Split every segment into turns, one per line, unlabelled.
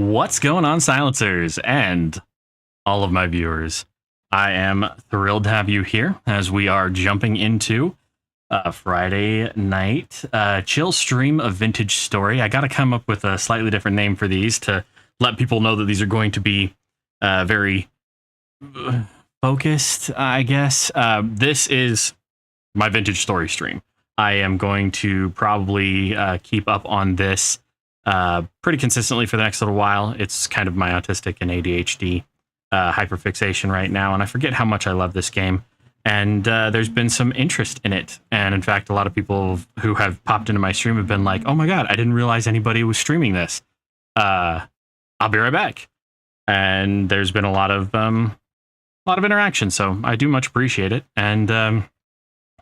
What's going on, silencers and all of my viewers? I am thrilled to have you here as we are jumping into Friday night chill stream of Vintage Story. I got to come up with a slightly different name for these to let people know that these are going to be very focused, I guess. This is my Vintage Story stream. I am going to probably keep up on this pretty consistently for the next little while. It's kind of my autistic and ADHD hyperfixation right now, and I forget how much I love this game. And there's been some interest in it. And in fact, a lot of people who have popped into my stream have been like, oh my God, I didn't realize anybody was streaming this. I'll be right back. And there's been a lot of interaction, so I do much appreciate it. And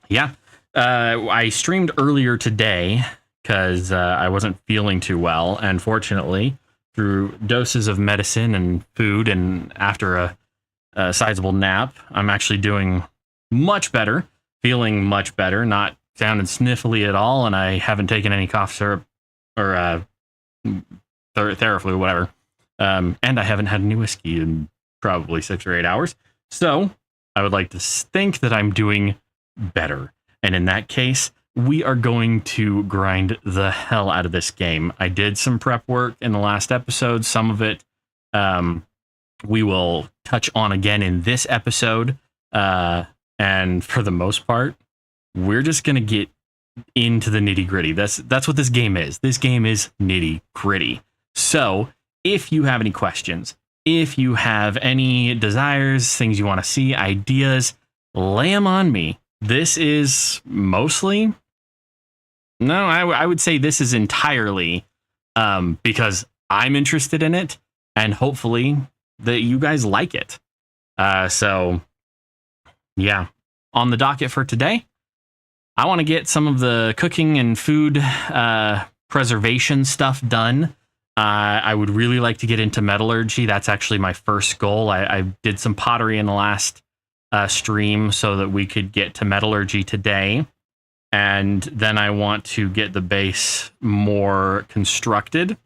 yeah, I streamed earlier today because I wasn't feeling too well. And fortunately, through doses of medicine and food and after a sizable nap, I'm actually doing much better, feeling much better, not sounding sniffly at all. And I haven't taken any cough syrup or Theraflu, whatever. And I haven't had any whiskey in probably 6 or 8 hours. So I would like to think that I'm doing better. And in that case, we are going to grind the hell out of this game. I did some prep work in the last episode. Some of it we will touch on again in this episode. And for the most part, we're just going to get into the nitty gritty. That's what this game is. This game is nitty gritty. So if you have any questions, if you have any desires, things you want to see, ideas, lay them on me. This is mostly, no, I would say this is entirely because I'm interested in it and hopefully that you guys like it. So yeah, on the docket for today, I want to get some of the cooking and food preservation stuff done. I would really like to get into metallurgy. That's actually my first goal. I did some pottery in the last stream so that we could get to metallurgy today. And then I want to get the base more constructed.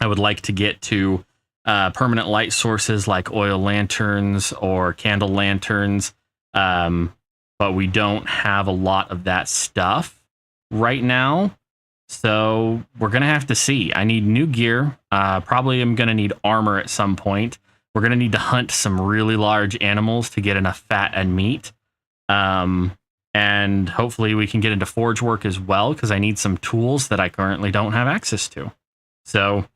I would like to get to permanent light sources like oil lanterns or candle lanterns. But we don't have a lot of that stuff right now. So we're going to have to see. I need new gear. Probably I'm going to need armor at some point. We're going to need to hunt some really large animals to get enough fat and meat. And hopefully we can get into forge work as well, because I need some tools that I currently don't have access to. So,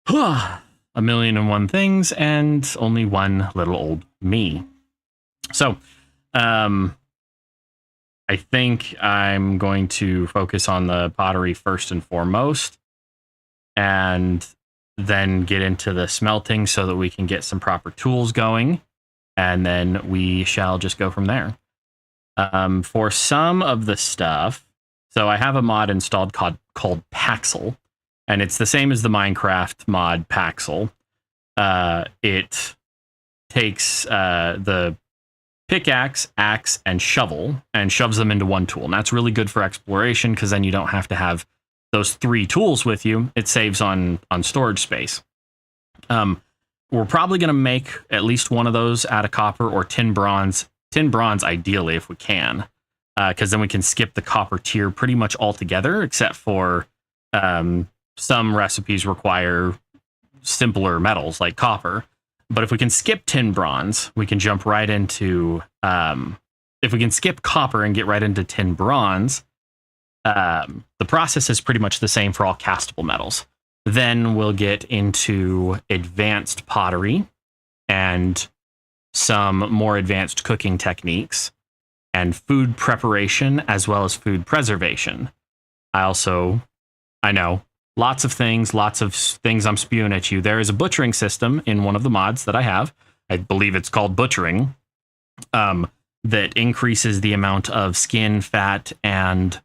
a million and one things and only one little old me. So, I think I'm going to focus on the pottery first and foremost, and then get into the smelting so that we can get some proper tools going, and then we shall just go from there. For some of the stuff, so I have a mod installed called Paxel, and it's the same as the Minecraft mod Paxel. It takes the pickaxe, axe, and shovel and shoves them into one tool. And that's really good for exploration because then you don't have to have those 3 tools with you. It saves on storage space. We're probably going to make at least one of those out of copper or tin bronze. Tin bronze, ideally, if we can, because then we can skip the copper tier pretty much altogether, except for some recipes require simpler metals like copper. But if we can skip tin bronze, we can jump right into, if we can skip copper and get right into tin bronze, the process is pretty much the same for all castable metals. Then we'll get into advanced pottery and some more advanced cooking techniques and food preparation as well as food preservation. I know, lots of things I'm spewing at you. There is a butchering system in one of the mods that I have. I believe it's called butchering, that increases the amount of skin, fat, and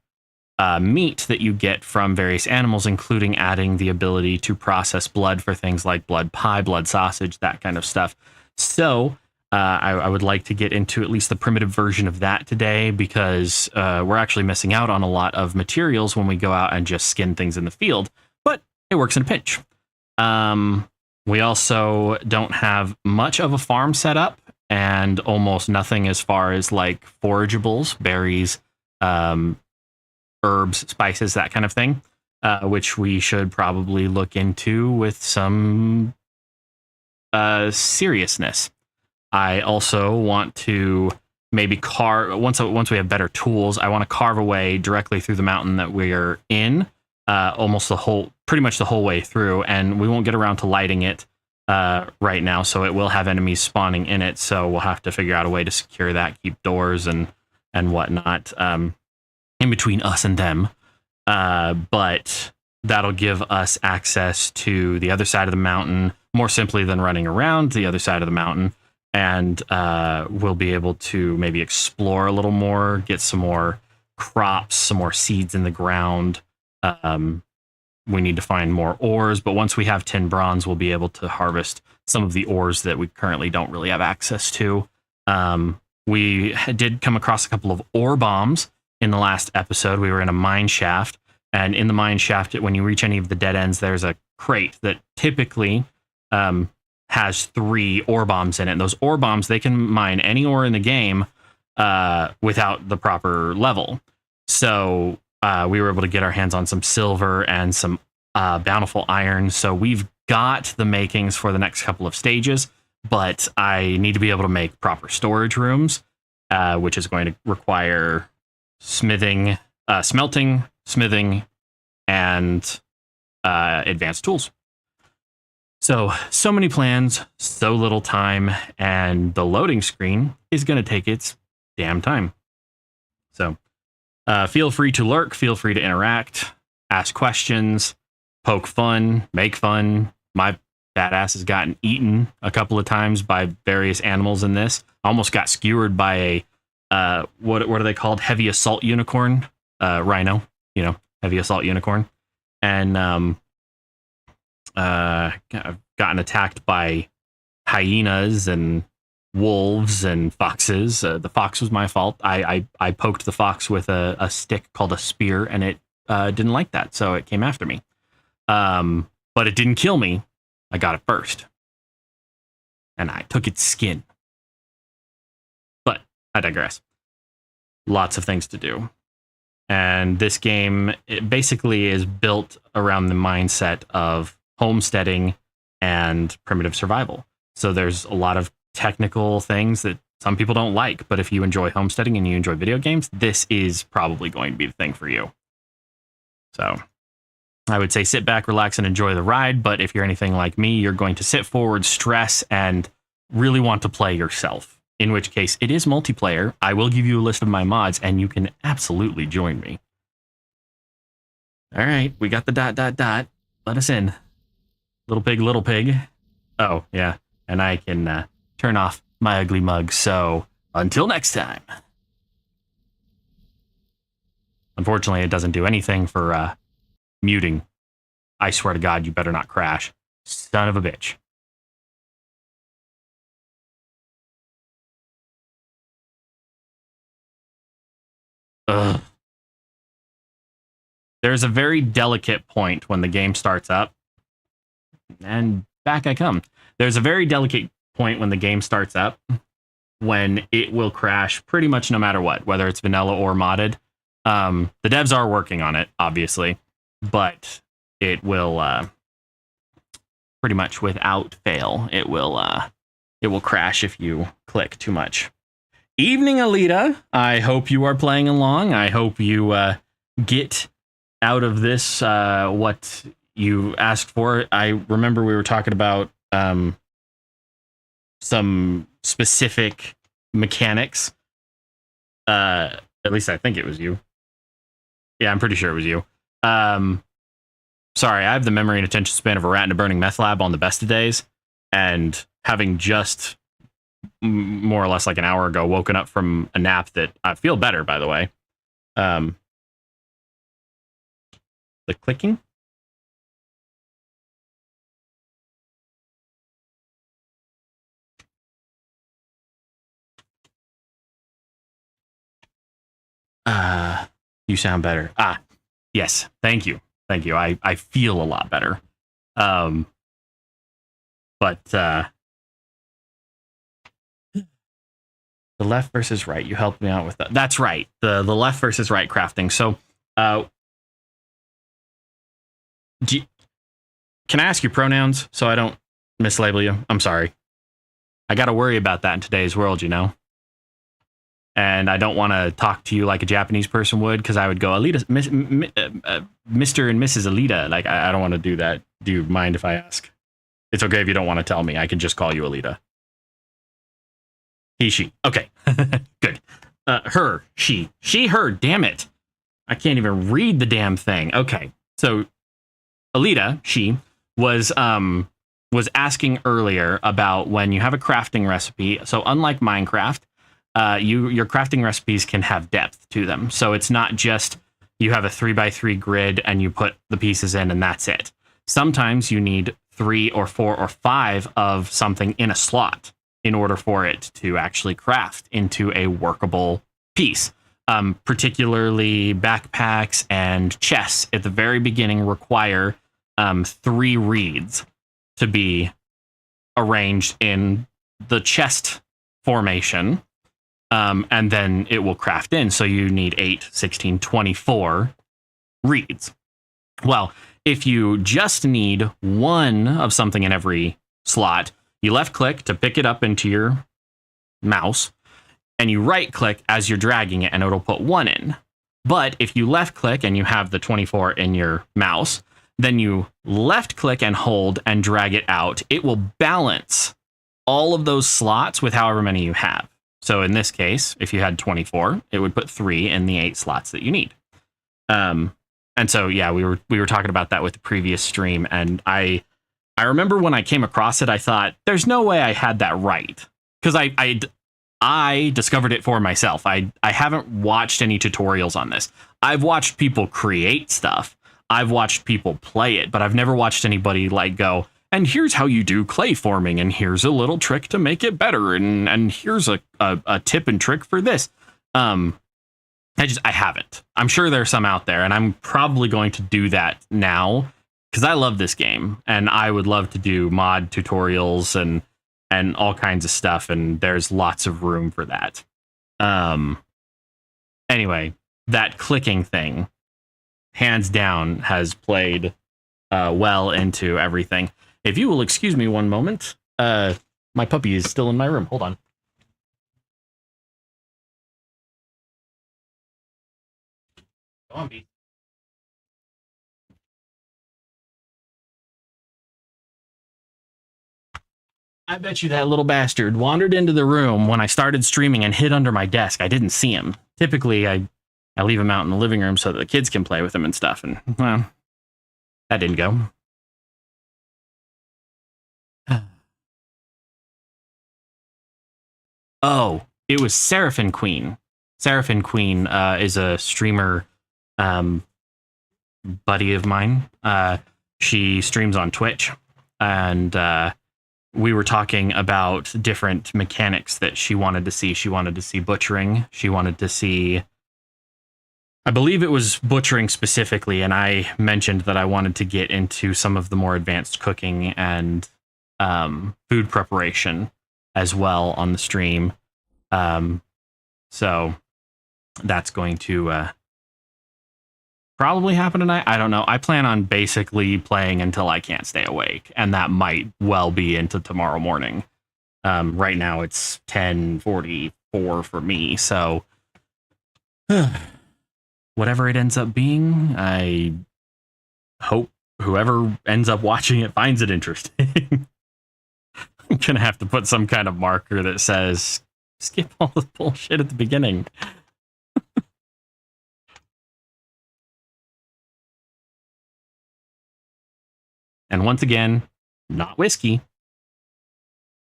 meat that you get from various animals, including adding the ability to process blood for things like blood pie, blood sausage, that kind of stuff. So I would like to get into at least the primitive version of that today, because we're actually missing out on a lot of materials when we go out and just skin things in the field, but it works in a pinch. We also don't have much of a farm set up, and almost nothing as far as like forageables, berries, herbs, spices, that kind of thing, which we should probably look into with some seriousness. I also want to maybe carve once we have better tools. I want to carve a way directly through the mountain that we're in, pretty much the whole way through, and we won't get around to lighting it right now, so it will have enemies spawning in it. So we'll have to figure out a way to secure that, keep doors and whatnot in between us and them. But that'll give us access to the other side of the mountain more simply than running around the other side of the mountain. And we'll be able to maybe explore a little more, get some more crops, some more seeds in the ground. We need to find more ores, but once we have 10 bronze, we'll be able to harvest some of the ores that we currently don't really have access to. We did come across a couple of ore bombs in the last episode. We were in a mine shaft, and in the mine shaft, when you reach any of the dead ends, there's a crate that typically has 3 ore bombs in it. And those ore bombs, they can mine any ore in the game without the proper level. So we were able to get our hands on some silver and some bountiful iron. So we've got the makings for the next couple of stages, but I need to be able to make proper storage rooms, which is going to require smelting, smithing, and advanced tools. So many plans, so little time, and the loading screen is going to take its damn time. So feel free to lurk, feel free to interact, ask questions, poke fun, make fun. My fat ass has gotten eaten a couple of times by various animals in this. I almost got skewered by a, what are they called? Heavy assault unicorn, rhino, heavy assault unicorn. And I've gotten attacked by hyenas and wolves and foxes. The fox was my fault. I poked the fox with a stick called a spear, and it didn't like that, so it came after me. But it didn't kill me. I got it first, and I took its skin. But I digress. Lots of things to do. And this game, it basically is built around the mindset of homesteading and primitive survival. So there's a lot of technical things that some people don't like, but if you enjoy homesteading and you enjoy video games, this is probably going to be the thing for you. So I would say sit back, relax, and enjoy the ride. But if you're anything like me, you're going to sit forward, stress, and really want to play yourself. In which case, it is multiplayer. I will give you a list of my mods, and you can absolutely join me. All right, we got the ... Let us in. Little pig, little pig. Oh, yeah. And I can turn off my ugly mug. So until next time. Unfortunately, it doesn't do anything for muting. I swear to God, you better not crash. Son of a bitch. Ugh. There's a very delicate point when the game starts up. And back I come. There's a very delicate point when the game starts up when it will crash pretty much no matter what, whether it's vanilla or modded. The devs are working on it, obviously, but it will pretty much without fail, it will crash if you click too much. Evening, Alita. I hope you are playing along. I hope you get out of this what you asked for. I remember we were talking about some specific mechanics. At least I think it was you. Yeah, I'm pretty sure it was you. Sorry, I have the memory and attention span of a rat in a burning meth lab on the best of days, and having just more or less like an hour ago woken up from a nap that I feel better, by the way. The clicking. You sound better. Yes. Thank you. I feel a lot better. But the left versus right, you helped me out with that. That's right. The left versus right crafting. So can I ask you pronouns so I don't mislabel you? I'm sorry. I got to worry about that in today's world, you know? And I don't want to talk to you like a Japanese person would, because I would go, Alita, Mr. and Mrs. Alita. Like, I don't want to do that. Do you mind if I ask? It's okay if you don't want to tell me. I can just call you Alita. He, she. Okay. Good. Her, she, her. Damn it. I can't even read the damn thing. Okay. So Alita, she was asking earlier about when you have a crafting recipe. So unlike Minecraft, your crafting recipes can have depth to them. So it's not just you have a 3x3 grid and you put the pieces in and that's it. Sometimes you need 3 or 4 or 5 of something in a slot in order for it to actually craft into a workable piece. Particularly backpacks and chests at the very beginning require 3 reeds to be arranged in the chest formation. And then it will craft in. So you need 8, 16, 24 reeds. Well, if you just need 1 of something in every slot, you left click to pick it up into your mouse, and you right click as you're dragging it, and it'll put 1 in. But if you left click and you have the 24 in your mouse, then you left click and hold and drag it out. It will balance all of those slots with however many you have. So in this case, if you had 24, it would put 3 in the 8 slots that you need. And so, yeah, we were talking about that with the previous stream. And I remember when I came across it, I thought, there's no way I had that right. Because I discovered it for myself. I haven't watched any tutorials on this. I've watched people create stuff. I've watched people play it, but I've never watched anybody like go, and here's how you do clay forming, and here's a little trick to make it better, and here's a tip and trick for this. I haven't. I'm sure there's some out there, and I'm probably going to do that now because I love this game, and I would love to do mod tutorials and all kinds of stuff, and there's lots of room for that. Anyway, that clicking thing, hands down, has played well into everything. If you will excuse me one moment, my puppy is still in my room. Hold on. Go on, B. I bet you that little bastard wandered into the room when I started streaming and hid under my desk. I didn't see him. Typically, I leave him out in the living room so that the kids can play with him and stuff. And, well, that didn't go. Oh, it was Seraphim Queen. Seraphim Queen is a streamer buddy of mine. She streams on Twitch, and we were talking about different mechanics that she wanted to see. She wanted to see butchering. She wanted to see, I believe it was butchering specifically, and I mentioned that I wanted to get into some of the more advanced cooking and food preparation as well on the stream. So that's going to probably happen tonight. I don't know. I plan on basically playing until I can't stay awake, and that might well be into tomorrow morning. Right now it's 10:44 for me, so whatever it ends up being, I hope whoever ends up watching it finds it interesting. I'm gonna have to put some kind of marker that says skip all the bullshit at the beginning. And once again, not whiskey.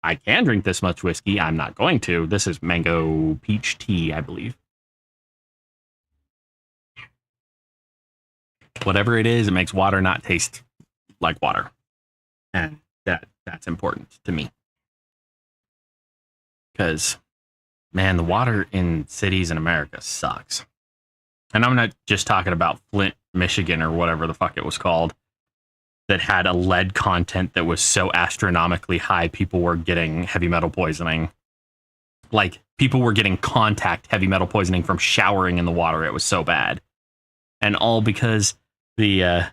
I can drink this much whiskey. I'm not going to. This is mango peach tea, I believe. Whatever it is, it makes water not taste like water. And that's important to me. Because, man, the water in cities in America sucks. And I'm not just talking about Flint, Michigan, or whatever the fuck it was called. that had a lead content that was so astronomically high, people were getting heavy metal poisoning. Like, people were getting contact heavy metal poisoning from showering in the water. It was so bad. And all because the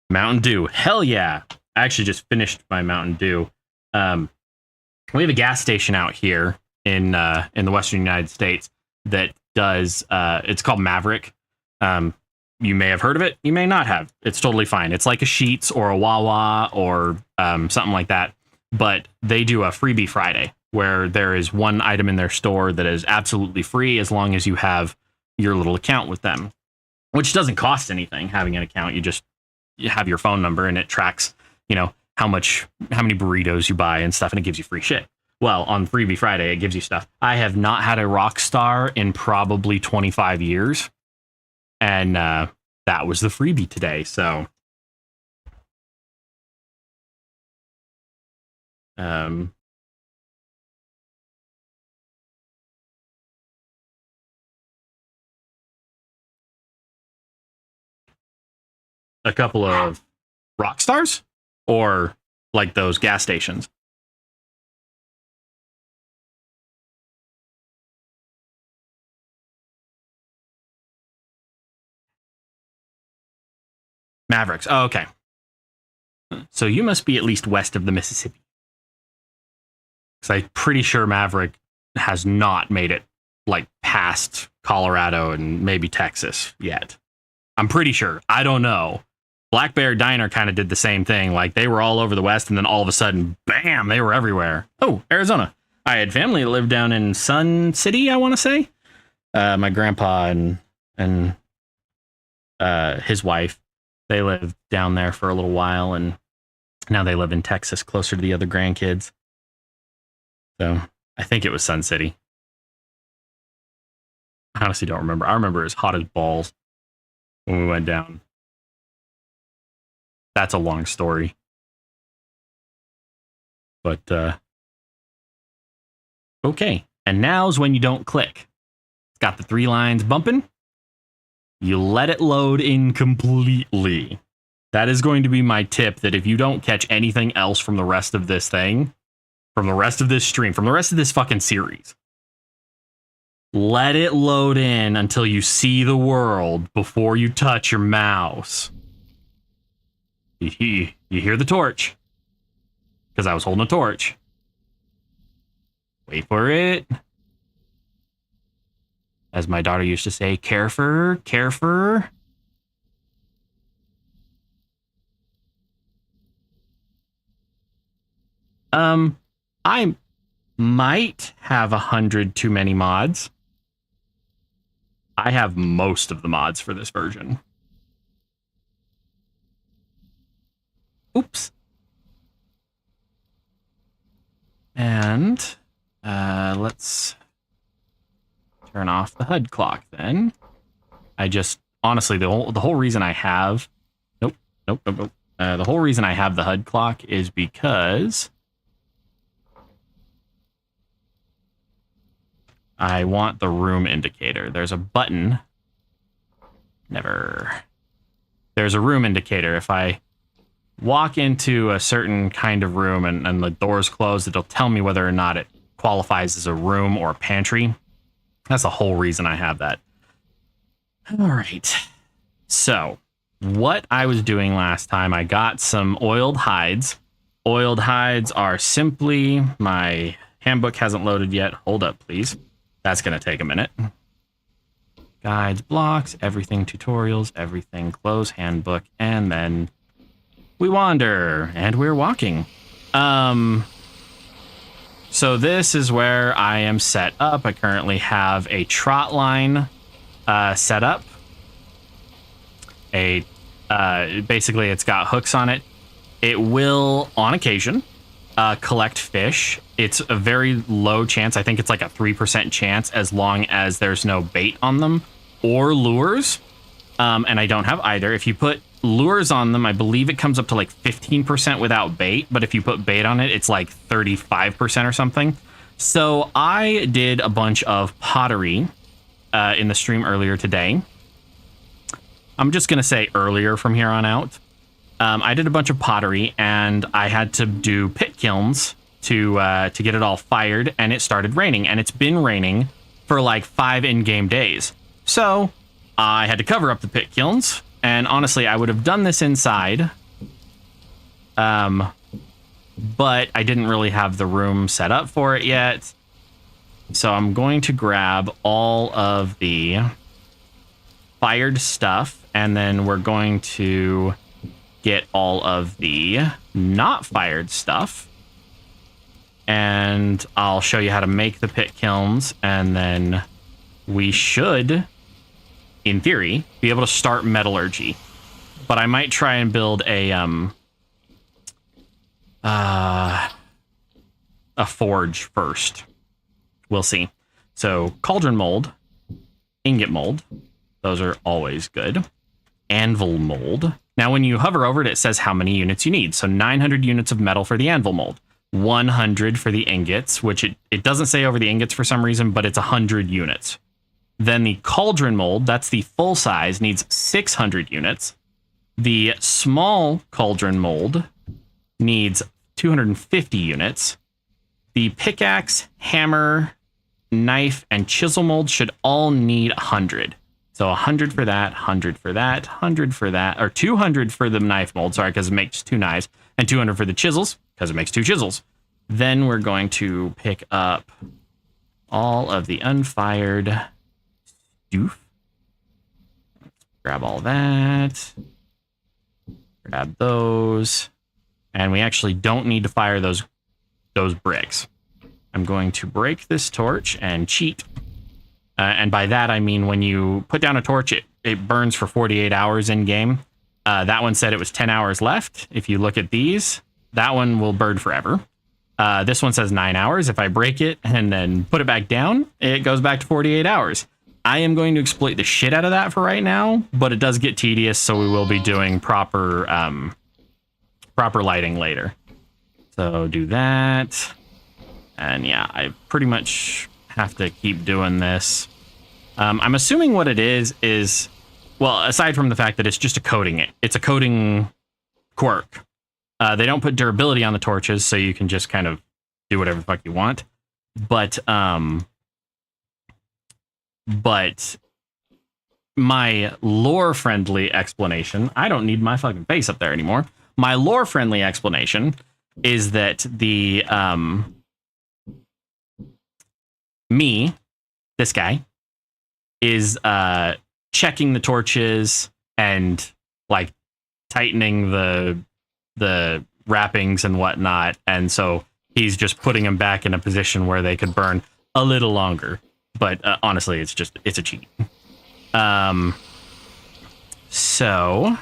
Mountain Dew. Hell yeah. I actually just finished my Mountain Dew. We have a gas station out here in the Western United States that does, it's called Maverick. You may have heard of it. You may not have. It's totally fine. It's like a Sheetz or a Wawa or something like that. But they do a freebie Friday where there is one item in their store that is absolutely free as long as you have your little account with them, which doesn't cost anything. Having an account, you have your phone number and it tracks, how many burritos you buy and stuff, and it gives you free shit. Well, on Freebie Friday, it gives you stuff. I have not had a Rockstar in probably 25 years. And that was the freebie today. So, a couple of Rockstars, or like those gas stations. Mavericks. Oh, okay. So you must be at least west of the Mississippi. Because I'm pretty sure Maverick has not made it like past Colorado and maybe Texas yet. I'm pretty sure. I don't know. Black Bear Diner kind of did the same thing. Like, they were all over the West, and then all of a sudden, bam, they were everywhere. Oh, Arizona. I had family that lived down in Sun City, I want to say. My grandpa and his wife, they lived down there for a little while, and now they live in Texas, closer to the other grandkids. So I think it was Sun City. I honestly don't remember. I remember it was hot as balls when we went down. That's a long story. But, okay. And now's when you don't click. It's got the 3 lines bumping. You let it load in completely. That is going to be my tip, that if you don't catch anything else from the rest of this thing, from the rest of this stream, from the rest of this fucking series, let it load in until you see the world before you touch your mouse. You hear the torch. Because I was holding a torch. Wait for it. As my daughter used to say, careful, careful. I might have 100 too many mods. I have most of the mods for this version. Oops. And let's turn off the HUD clock then. I just, honestly, the whole reason I have... Nope. The whole reason I have the HUD clock is because I want the room indicator. There's a button. There's a room indicator. If I walk into a certain kind of room and the door's closed, it'll tell me whether or not it qualifies as a room or a pantry. That's the whole reason I have that. All right. So what I was doing last time, I got some oiled hides. Oiled hides are simply, my handbook hasn't loaded yet. Hold up, please. That's going to take a minute. Guides, blocks, everything, tutorials, everything, close handbook, and then we wander, and we're walking. So this is where I am set up. I currently have a trot line set up. Basically, it's got hooks on it. It will, on occasion, collect fish. It's a very low chance. I think it's like a 3% chance as long as there's no bait on them or lures. And I don't have either. If you put lures on them, I believe it comes up to like 15% without bait. But if you put bait on it, it's like 35% or something. So I did a bunch of pottery in the stream earlier today. I'm just going to say earlier from here on out. I did a bunch of pottery, and I had to do pit kilns to get it all fired, and it started raining, and it's been raining for like 5 in-game days. So I had to cover up the pit kilns, and honestly, I would have done this inside, but I didn't really have the room set up for it yet. So I'm going to grab all of the fired stuff, and then we're going to get all of the not fired stuff, and I'll show you how to make the pit kilns, and then we should, in theory, be able to start metallurgy. But I might try and build a forge first. We'll see. So cauldron mold, ingot mold, those are always good. Anvil mold. Now, when you hover over it, it says how many units you need. So 900 units of metal for the anvil mold, 100 for the ingots, which it doesn't say over the ingots for some reason, but it's 100 units. Then the cauldron mold, that's the full size, needs 600 units. The small cauldron mold needs 250 units. The pickaxe, hammer, knife, and chisel mold should all need 100. So 100 for that, 100 for that, 100 for that, or 200 for the knife mold, sorry, because it makes 2 knives, and 200 for the chisels, because it makes 2 chisels. Then we're going to pick up all of the unfired stuff. Grab all that. Grab those. And we actually don't need to fire those bricks. I'm going to break this torch and cheat. And by that, I mean when you put down a torch, it burns for 48 hours in game. That one said it was 10 hours left. If you look at these, that one will burn forever. This one says 9 hours. If I break it and then put it back down, it goes back to 48 hours. I am going to exploit the shit out of that for right now, but it does get tedious, so we will be doing proper lighting later. So do that. And yeah, I pretty much have to keep doing this. I'm assuming what it is, well, aside from the fact that it's just a coating, it's a coating quirk. They don't put durability on the torches, so you can just kind of do whatever the fuck you want. But my lore-friendly explanation, I don't need my fucking face up there anymore. My lore-friendly explanation is that the this guy, is checking the torches and like tightening the wrappings and whatnot, and so he's just putting them back in a position where they could burn a little longer. But honestly, it's a cheat. So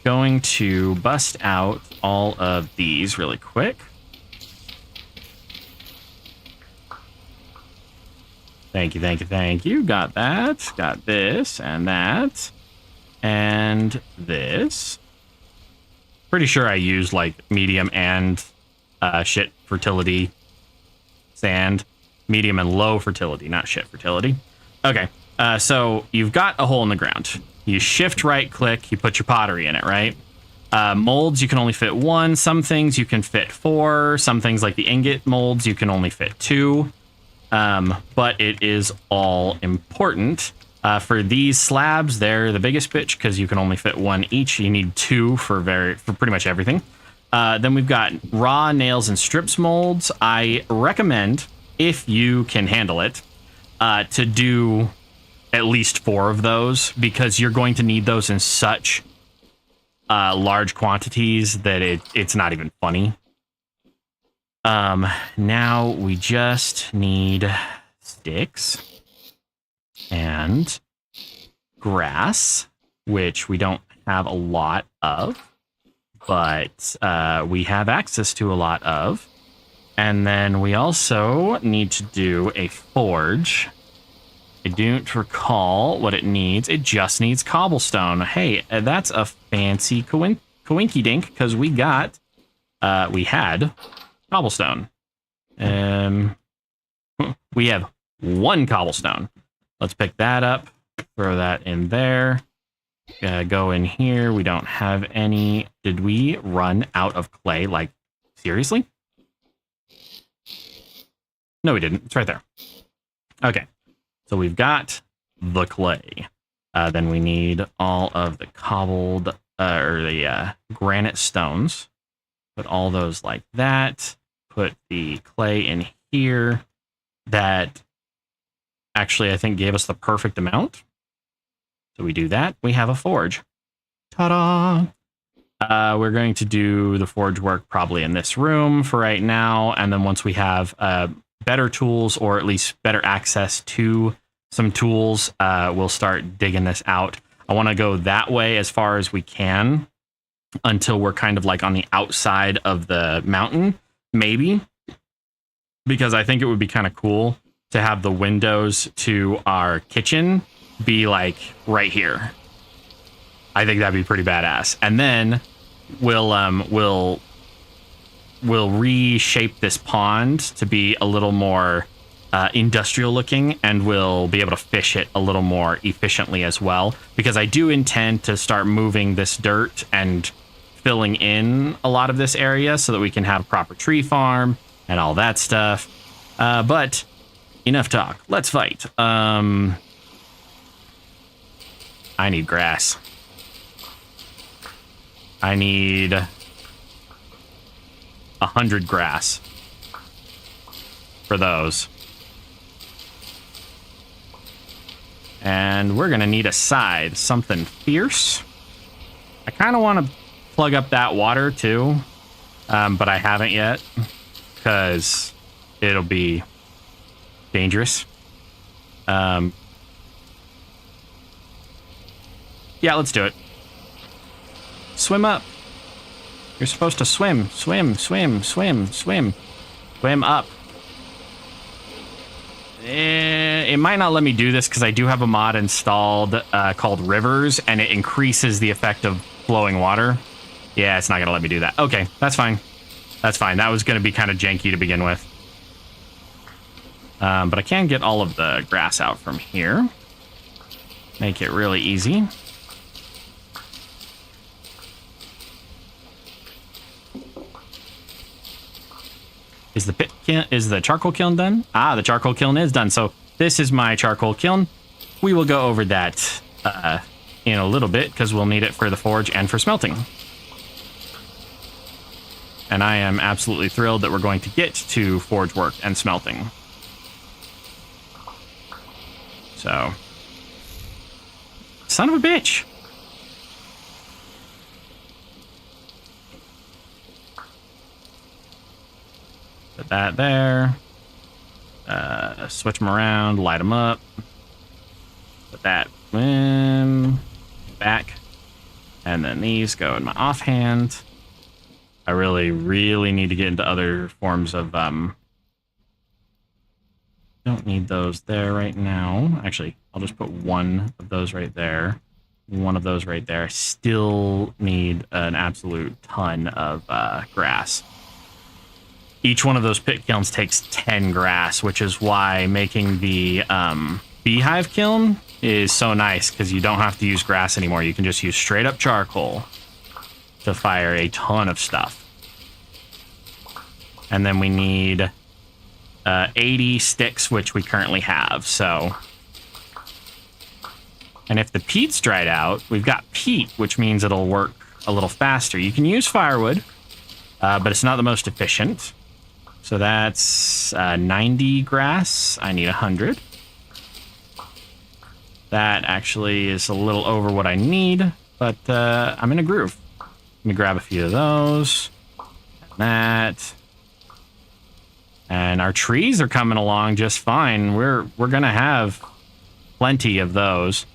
going to bust out all of these really quick. Thank you, thank you, thank you. Got that. Got this and that. And this. Pretty sure I used like medium and shit fertility sand. Medium and low fertility, not shit fertility. Okay, so you've got a hole in the ground. You shift right click, you put your pottery in it, right? Molds, you can only fit 1. Some things you can fit 4. Some things like the ingot molds, you can only fit 2. But it is all important. For these slabs, they're the biggest bitch because you can only fit 1 each. You need 2 for pretty much everything. Then we've got raw nails and strips molds. I recommend, if you can handle it, to do at least 4 of those, because you're going to need those in such large quantities that it's not even funny. Now we just need sticks and grass, which we don't have a lot of, but we have access to a lot of. And then we also need to do a forge. I don't recall what it needs. It just needs cobblestone. Hey, that's a fancy coinky dink, because we had cobblestone. We have 1 cobblestone. Let's pick that up, throw that in there. Go in here. We don't have any. Did we run out of clay? Like, seriously? No, we didn't. It's right there. Okay. So we've got the clay. Then we need all of the cobbled or the granite stones. Put all those like that. Put the clay in here. That actually, I think, gave us the perfect amount. So we do that. We have a forge. Ta-da! We're going to do the forge work probably in this room for right now. And then once we have better tools, or at least better access to some tools, we'll start digging this out. I want to go that way as far as we can until we're kind of like on the outside of the mountain, maybe. Because I think it would be kind of cool to have the windows to our kitchen be like right here. I think that'd be pretty badass. And then we'll reshape this pond to be a little more industrial looking, and we'll be able to fish it a little more efficiently as well, because I do intend to start moving this dirt and filling in a lot of this area so that we can have a proper tree farm and all that stuff. But enough talk. Let's fight. I need grass. I need 100 grass for those. And we're going to need a side, something fierce. I kind of want to plug up that water too, but I haven't yet because it'll be dangerous. Yeah, let's do it. Swim up. You're supposed to swim, swim, swim, swim, swim. Swim up. It might not let me do this because I do have a mod installed called Rivers, and it increases the effect of flowing water. Yeah, it's not going to let me do that. Okay, that's fine. That's fine. That was going to be kind of janky to begin with. But I can get all of the grass out from here. Make it really easy. Is the charcoal kiln done? Ah, the charcoal kiln is done. So this is my charcoal kiln. We will go over that in a little bit because we'll need it for the forge and for smelting. And I am absolutely thrilled that we're going to get to forge work and smelting. So, son of a bitch. Put that there. Switch them around, light them up. Put that back. And then these go in my offhand. I really, really need to get into other forms of... don't need those there right now. Actually, I'll just put one of those right there. One of those right there. I still need an absolute ton of grass. Each one of those pit kilns takes 10 grass, which is why making the beehive kiln is so nice, because you don't have to use grass anymore. You can just use straight up charcoal to fire a ton of stuff. And then we need 80 sticks, which we currently have. So, and if the peat's dried out, we've got peat, which means it'll work a little faster. You can use firewood, but it's not the most efficient. So that's 90 grass. I need 100. That actually is a little over what I need, but I'm in a groove. Let me grab a few of those. And that. And our trees are coming along just fine. We're gonna have plenty of those.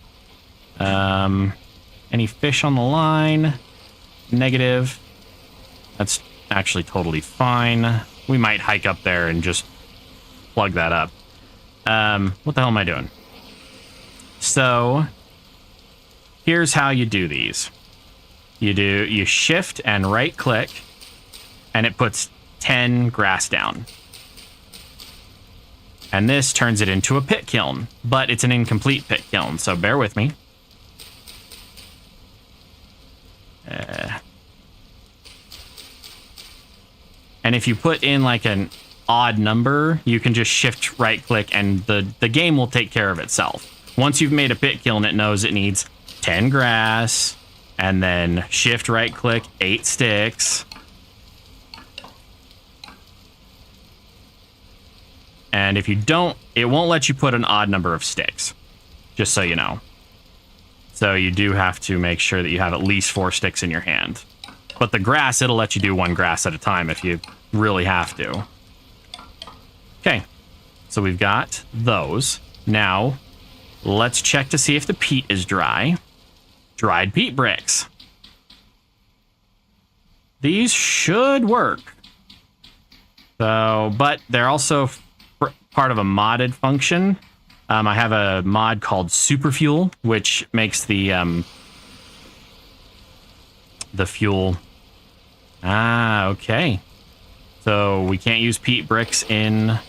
Any fish on the line? Negative. That's actually totally fine. We might hike up there and just plug that up. What the hell am I doing? So here's how you do these. You shift and right click, and it puts 10 grass down. And this turns it into a pit kiln, but it's an incomplete pit kiln, so bear with me. And if you put in like an odd number, you can just shift right click and the game will take care of itself. Once you've made a pit kiln, it knows it needs 10 grass, and then shift right click 8 sticks. And if you don't, it won't let you put an odd number of sticks, just so you know. So you do have to make sure that you have at least 4 sticks in your hand. But the grass, it'll let you do 1 grass at a time if you really have to. Okay, so we've got those. Now, let's check to see if the peat is dry. Dried peat bricks. These should work. So, but they're also part of a modded function. I have a mod called Super Fuel, which makes the fuel. Ah, okay. So we can't use peat bricks in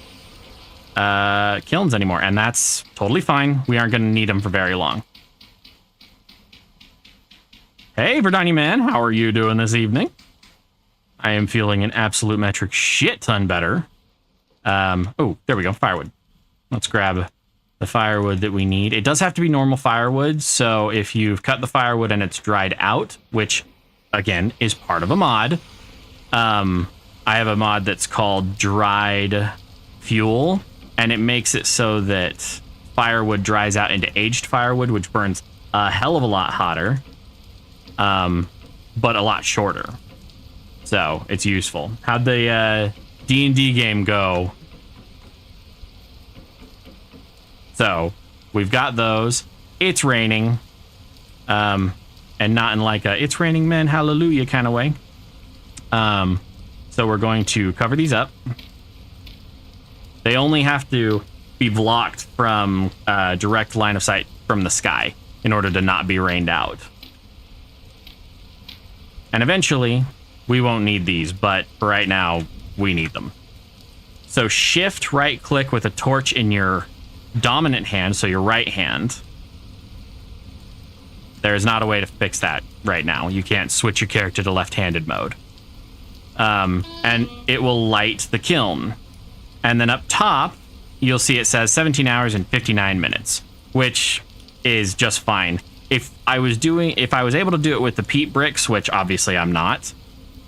kilns anymore, and that's totally fine. We aren't going to need them for very long. Hey, Verdani Man, how are you doing this evening? I am feeling an absolute metric shit ton better. Oh, there we go, firewood. Let's grab the firewood that we need. It does have to be normal firewood, so if you've cut the firewood and it's dried out, which, again, is part of a mod, I have a mod that's called Dried Fuel, and it makes it so that firewood dries out into aged firewood, which burns a hell of a lot hotter, but a lot shorter. So it's useful. How'd the D&D game go? So we've got those. It's raining, and not in like a "it's raining men, hallelujah" kind of way. So we're going to cover these up. They only have to be blocked from direct line of sight from the sky in order to not be rained out. And eventually, we won't need these, but for right now, we need them. So shift right click with a torch in your dominant hand, so your right hand. There is not a way to fix that right now. You can't switch your character to left-handed mode. And it will light the kiln. And then up top, you'll see it says 17 hours and 59 minutes, which is just fine. If I was able to do it with the peat bricks, which obviously I'm not,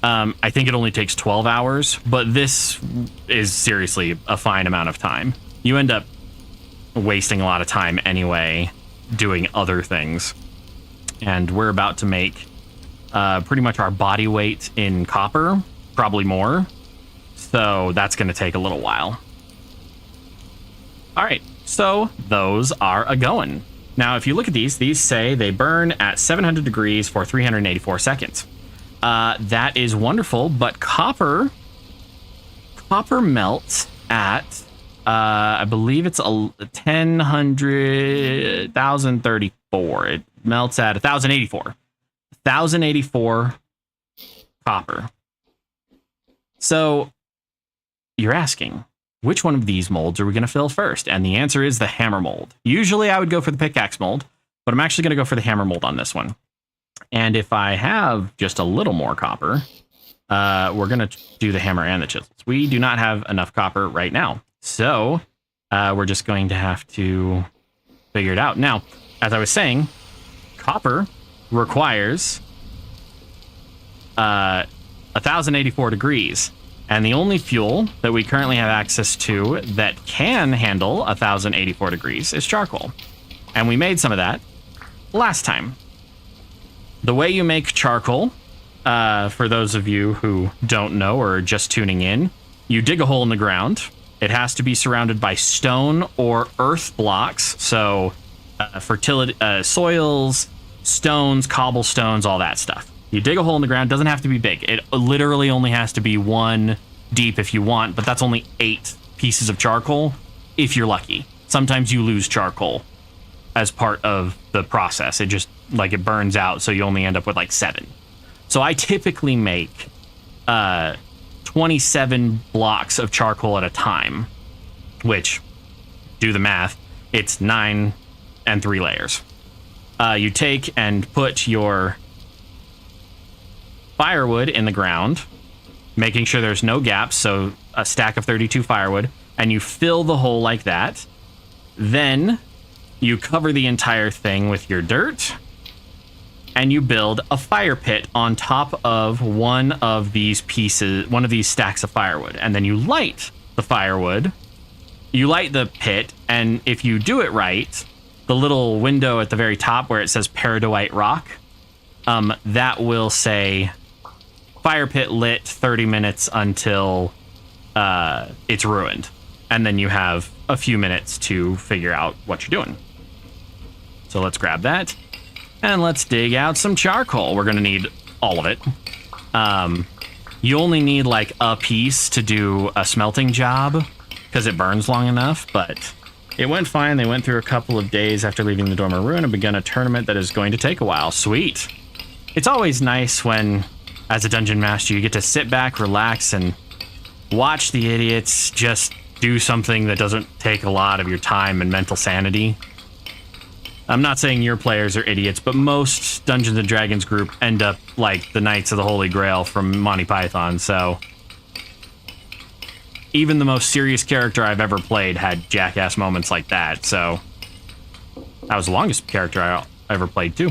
I think it only takes 12 hours, but this is seriously a fine amount of time. You end up wasting a lot of time anyway doing other things. And we're about to make pretty much our body weight in copper, probably more. So that's going to take a little while. All right, so those are a-going. Now, if you look at these say they burn at 700 degrees for 384 seconds. That is wonderful, but copper melts at, I believe it's 1034. It melts at 1084. 1084 copper. So you're asking, which one of these molds are we going to fill first? And the answer is the hammer mold. Usually I would go for the pickaxe mold, but I'm actually going to go for the hammer mold on this one. And if I have just a little more copper, we're going to do the hammer and the chisels. We do not have enough copper right now. So we're just going to have to figure it out. Now, as I was saying, copper requires 1084 degrees. And the only fuel that we currently have access to that can handle 1084 degrees is charcoal. And we made some of that last time. The way you make charcoal, for those of you who don't know or are just tuning in, you dig a hole in the ground. It has to be surrounded by stone or earth blocks. So fertility, soils, stones, cobblestones, all that stuff. You dig a hole in the ground. Doesn't have to be big. It literally only has to be 1 deep if you want, but that's only 8 pieces of charcoal if you're lucky. Sometimes you lose charcoal as part of the process. It just, like, it burns out, so you only end up with like 7. So I typically make 27 blocks of charcoal at a time, which, do the math, it's 9 and 3 layers. You take and put your firewood in the ground, making sure there's no gaps, so a stack of 32 firewood, and you fill the hole like that. Then you cover the entire thing with your dirt, and you build a fire pit on top of one of these stacks of firewood. And then you light the firewood, you light the pit, and if you do it right, the little window at the very top where it says peridotite rock, that will say fire pit lit 30 minutes until it's ruined. And then you have a few minutes to figure out what you're doing. So let's grab that. And let's dig out some charcoal. We're going to need all of it. You only need like a piece to do a smelting job because it burns long enough, but it went fine. They went through a couple of days after leaving the dormer ruin and begun a tournament that is going to take a while. Sweet. It's always nice when, as a dungeon master, you get to sit back, relax, and watch the idiots just do something that doesn't take a lot of your time and mental sanity. I'm not saying your players are idiots, but most Dungeons & Dragons group end up like the Knights of the Holy Grail from Monty Python, so even the most serious character I've ever played had jackass moments like that, so that was the longest character I ever played, too.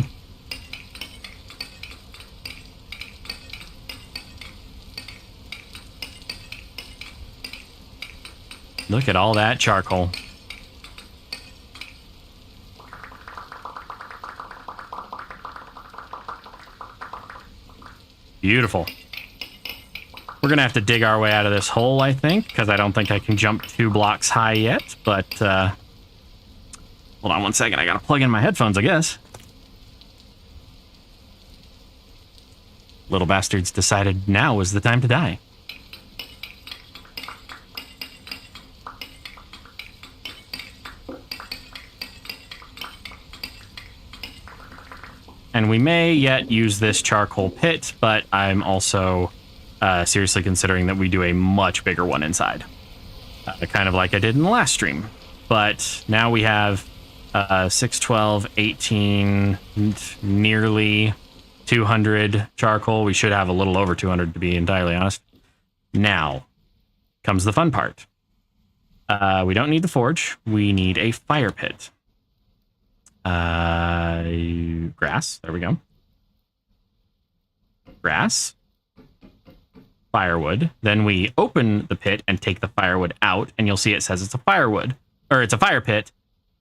Look at all that charcoal. Beautiful. We're going to have to dig our way out of this hole, I think, because I don't think I can jump 2 blocks high yet, but hold on one second. I got to plug in my headphones, I guess. Little bastards decided now was the time to die. And we may yet use this charcoal pit, but I'm also seriously considering that we do a much bigger one inside. Kind of like I did in the last stream. But now we have 6, 12, 18, nearly 200 charcoal. We should have a little over 200, to be entirely honest. Now comes the fun part. We don't need the forge. We need a fire pit. Grass. There we go. Grass. Firewood. Then we open the pit and take the firewood out, and you'll see it says it's a firewood, or it's a fire pit,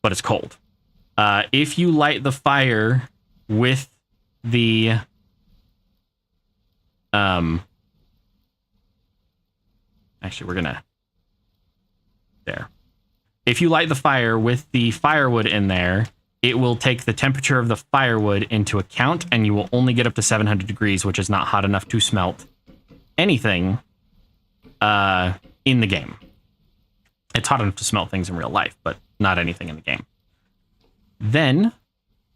but it's cold. If you light the fire with the actually, we're gonna there. If you light the fire with the firewood in there, it will take the temperature of the firewood into account, and you will only get up to 700 degrees, which is not hot enough to smelt anything in the game. It's hot enough to smelt things in real life, but not anything in the game. Then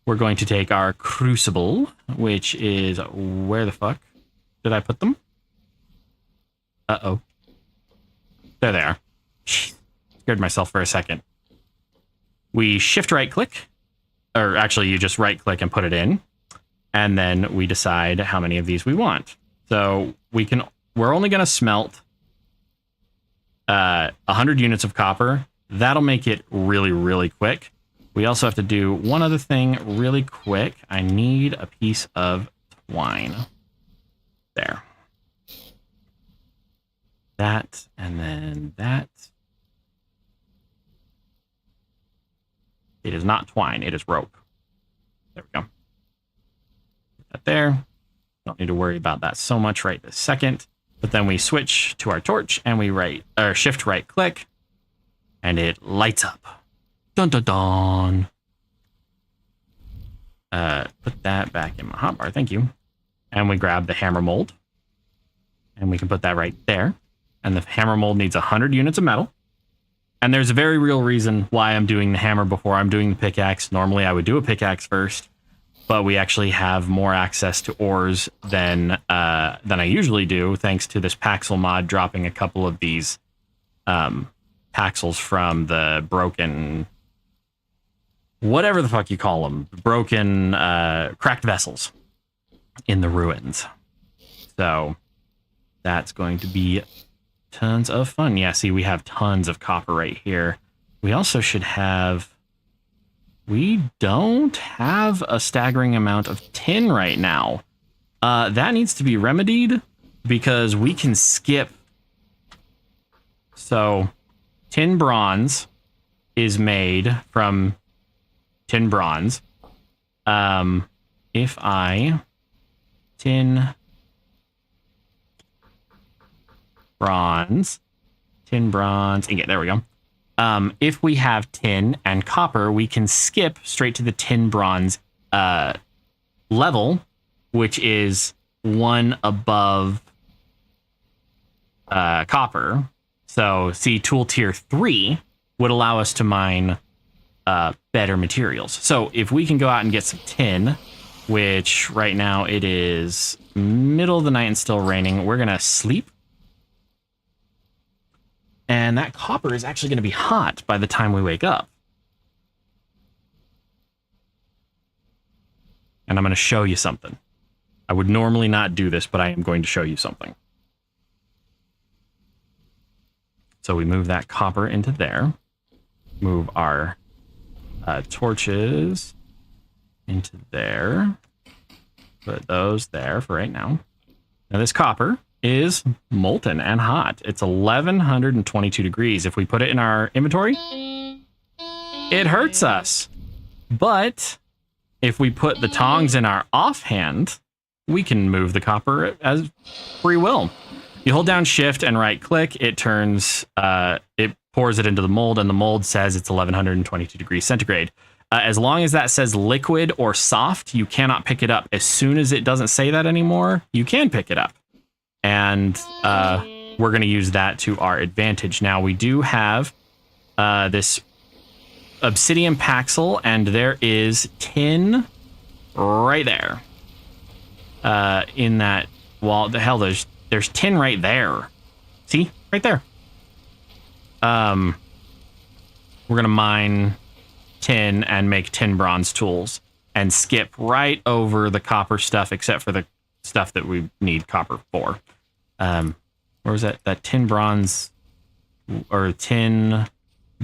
we're going to take our crucible, which is... Where the fuck did I put them? Uh-oh. There they are. Scared myself for a second. We shift right click. Or actually, you just right click and put it in. And then we decide how many of these we want. So we're only going to smelt 100 units of copper. That'll make it really, really quick. We also have to do one other thing really quick. I need a piece of twine. There. That, and then that. It is not twine, it is rope. There we go. Put that there. Don't need to worry about that so much right this second. But then we switch to our torch and we shift right click, and it lights up. Dun dun dun. Put that back in my hotbar, thank you. And we grab the hammer mold, and we can put that right there. And the hammer mold needs 100 units of metal. And there's a very real reason why I'm doing the hammer before I'm doing the pickaxe. Normally I would do a pickaxe first, but we actually have more access to ores than I usually do, thanks to this Paxel mod dropping a couple of these Paxels from the broken, whatever the fuck you call them, broken, cracked vessels in the ruins. So that's going to be tons of fun. Yeah, see, we have tons of copper right here. We also should have... We don't have a staggering amount of tin right now. That needs to be remedied because we can skip. So tin bronze is made from tin bronze. If I tin bronze, ingot, there we go. If we have tin and copper, we can skip straight to the tin bronze level, which is one above copper. So see, tool tier 3 would allow us to mine better materials. So if we can go out and get some tin, which right now it is middle of the night and still raining, we're going to sleep. And that copper is actually going to be hot by the time we wake up. And I'm going to show you something. I would normally not do this, but I am going to show you something. So we move that copper into there. Move our torches into there. Put those there for right now. Now this copper is molten and hot. It's 1122 degrees. If we put it in our inventory, it hurts us. But if we put the tongs in our offhand, we can move the copper as free will. You hold down shift and right click, it turns, it pours it into the mold, and the mold says it's 1122 degrees centigrade. As long as that says liquid or soft, you cannot pick it up. As soon as it doesn't say that anymore, you can pick it up. And we're going to use that to our advantage. Now, we do have this obsidian paxel, and there is tin right there. In that wall. The hell, there's tin right there. See? Right there. We're going to mine tin and make tin bronze tools and skip right over the copper stuff, except for the stuff that we need copper for. Where was that? That tin bronze or tin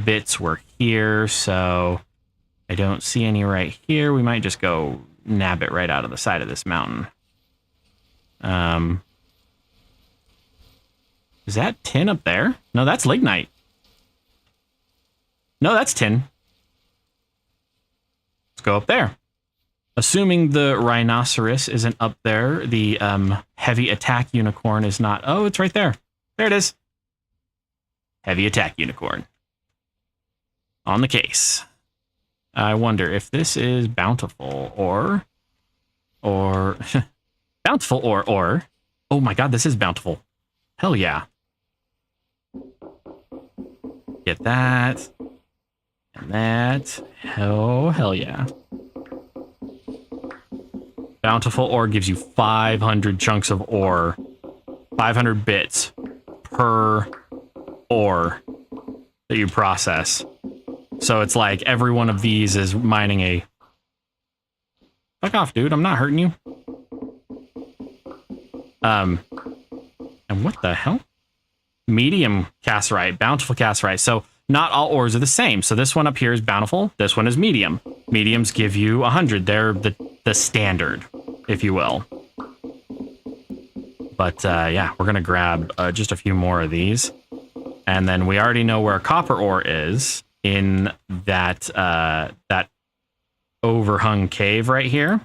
bits were here, so I don't see any right here. We might just go nab it right out of the side of this mountain. Is that tin up there? No, that's lignite. No, that's tin. Let's go up there. Assuming the rhinoceros isn't up there, the heavy attack unicorn is not. Oh, it's right there. There it is. Heavy attack unicorn. On the case. I wonder if this is bountiful or bountiful or. Oh my god, this is bountiful. Hell yeah. Get that. And that. Oh, hell yeah. Bountiful ore gives you 500 chunks of ore. 500 bits per ore that you process. So it's like every one of these is mining a... Fuck off, dude. I'm not hurting you. And what the hell? Medium cassiterite, bountiful cassiterite. So not all ores are the same. So this one up here is bountiful. This one is medium. Mediums give you 100. They're the standard, if you will. But yeah, we're going to grab just a few more of these. And then we already know where copper ore is in that that overhung cave right here.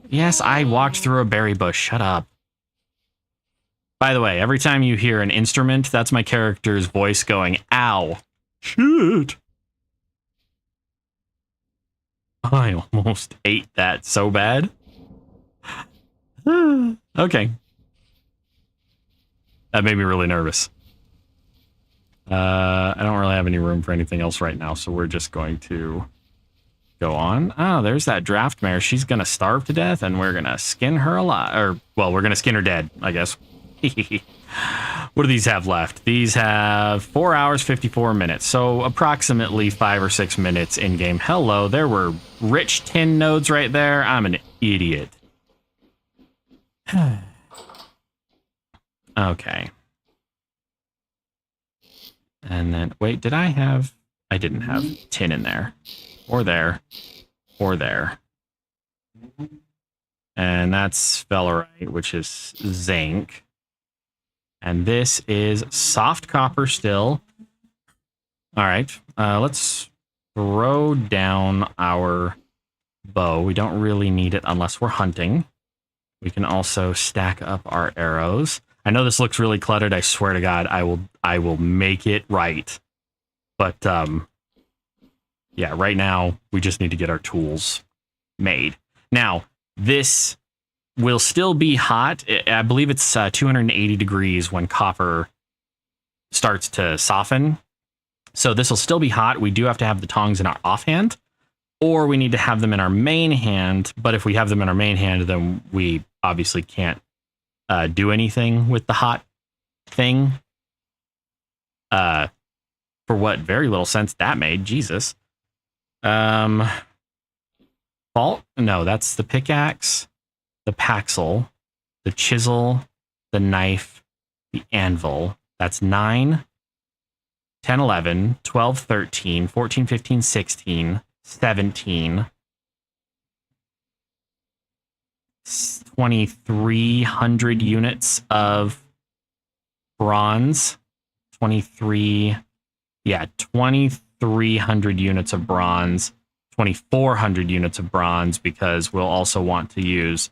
Yes, I walked through a berry bush. Shut up. By the way, every time you hear an instrument, that's my character's voice going, ow. Shit. I almost ate that so bad. Okay. That made me really nervous. I don't really have any room for anything else right now, so we're just going to go on. Oh, there's that draft mare. She's going to starve to death, and we're going to skin her alive. Or, well, we're going to skin her dead, I guess. What do these have left? These have 4 hours, 54 minutes. So approximately 5 or 6 minutes in game. Hello, there were rich tin nodes right there. I'm an idiot. Okay. And then, wait, did I have... I didn't have tin in there. Or there. Or there. And that's sphelerite, which is zinc. And this is soft copper still. All right. Let's throw down our bow. We don't really need it unless we're hunting. We can also stack up our arrows. I know this looks really cluttered. I swear to God, I will make it right. But yeah, right now we just need to get our tools made. Now, this will still be hot. I believe it's 280 degrees when copper starts to soften. So this will still be hot. We do have to have the tongs in our offhand, or we need to have them in our main hand. But if we have them in our main hand, then we obviously can't do anything with the hot thing. For what very little sense that made. Jesus. Fault? No, that's the pickaxe, the paxel, the chisel, the knife, the anvil. That's 9, 10, 11, 12, 13, 14, 15, 16, 17, 2,300 units of bronze. 2,300 units of bronze, 2,400 units of bronze, because we'll also want to use,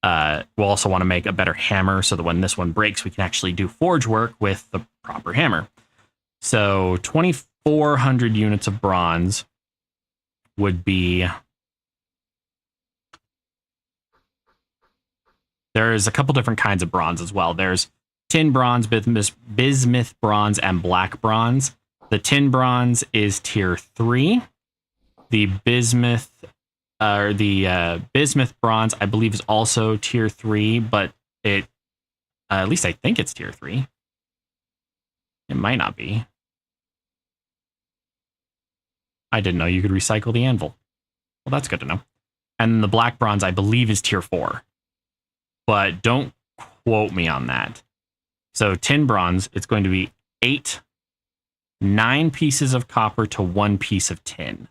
we'll also want to make a better hammer so that when this one breaks, we can actually do forge work with the proper hammer. So 2,400 units of bronze would be... There's a couple different kinds of bronze as well. There's tin bronze, bismuth bronze, and black bronze. The tin bronze is tier 3. The bismuth bronze, I believe, is also tier 3, but it, at least I think it's tier 3. It might not be. I didn't know you could recycle the anvil. Well, that's good to know. And the black bronze, I believe, is tier 4. But don't quote me on that. So tin bronze, it's going to be 9 pieces of copper to 1 piece of tin.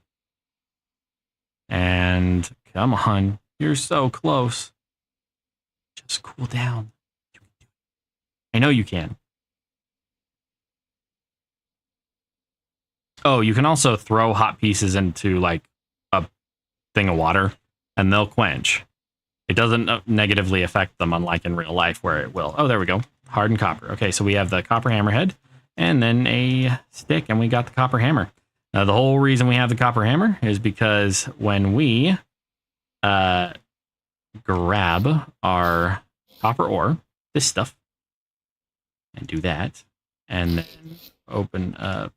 And come on, you're so close. Just cool down. I know you can. Oh, you can also throw hot pieces into like a thing of water and they'll quench. It doesn't negatively affect them, unlike in real life where it will. Oh, there we go. Hardened copper. Okay, so we have the copper hammerhead and then a stick, and we got the copper hammer. Now, the whole reason we have the copper hammer is because when we grab our copper ore, this stuff, and do that, and then open up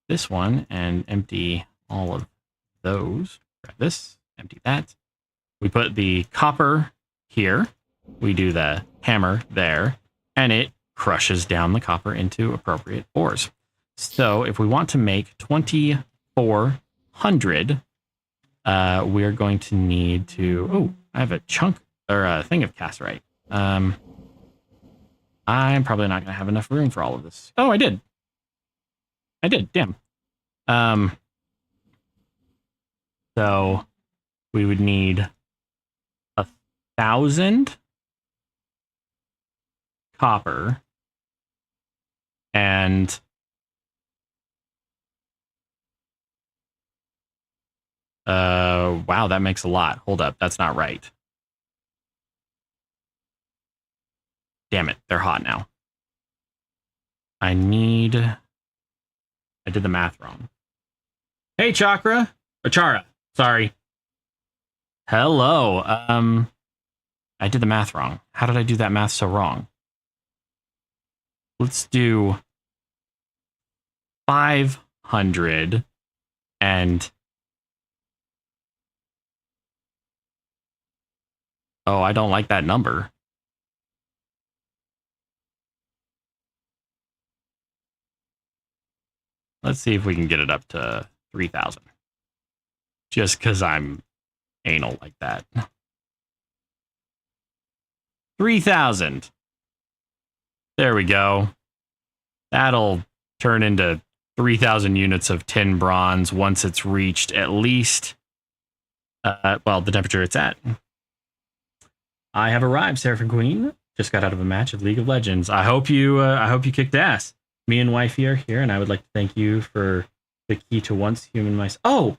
this one and empty all of those. Grab this, empty that. We put the copper here. We do the hammer there, and it crushes down the copper into appropriate ores. So if we want to make 2,400, we're going to need to... Oh, I have a chunk or a thing of cassiterite. I'm probably not going to have enough room for all of this. Oh, I did. Damn. So we would need 1,000 copper and wow, that makes a lot. Hold up, that's not right. Damn it, they're hot now. I did the math wrong. Hey, Chakra. Or Chara, sorry. Hello. I did the math wrong. How did I do that math so wrong? Let's do 500 and... Oh, I don't like that number. Let's see if we can get it up to 3,000. Just because I'm anal like that. 3,000. There we go. That'll turn into 3,000 units of tin bronze once it's reached at least, well, the temperature it's at. I have arrived, Seraphim Queen. Just got out of a match of League of Legends. I hope you kicked ass. Me and Wifey are here, and I would like to thank you for the key to once human mice. Oh,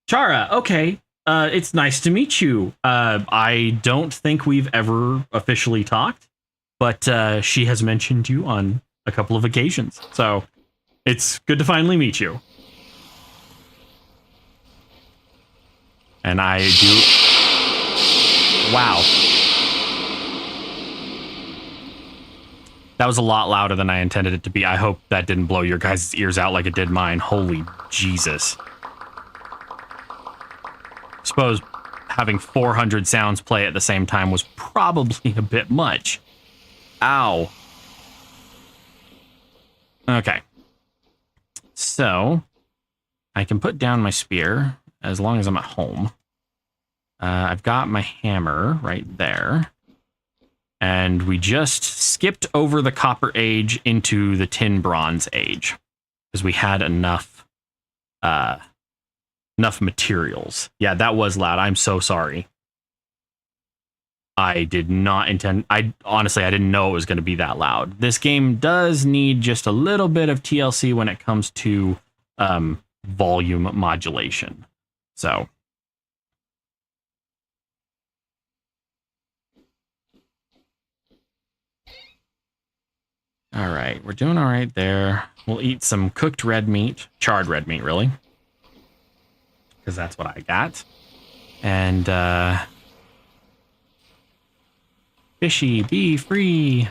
Chara. Okay. It's nice to meet you. I don't think we've ever officially talked, but she has mentioned you on a couple of occasions. So it's good to finally meet you. And I do... Wow. That was a lot louder than I intended it to be. I hope that didn't blow your guys' ears out like it did mine. Holy Jesus. I suppose having 400 sounds play at the same time was probably a bit much. Ow. Okay. So, I can put down my spear as long as I'm at home. I've got my hammer right there. And we just skipped over the Copper Age into the Tin Bronze Age. Because we had enough materials. Yeah, that was loud. I'm so sorry. I did not intend... Honestly, I didn't know it was going to be that loud. This game does need just a little bit of TLC when it comes to volume modulation. So... All right, we're doing all right there. We'll eat some cooked red meat, charred red meat, really, because that's what I got. And fishy, be free.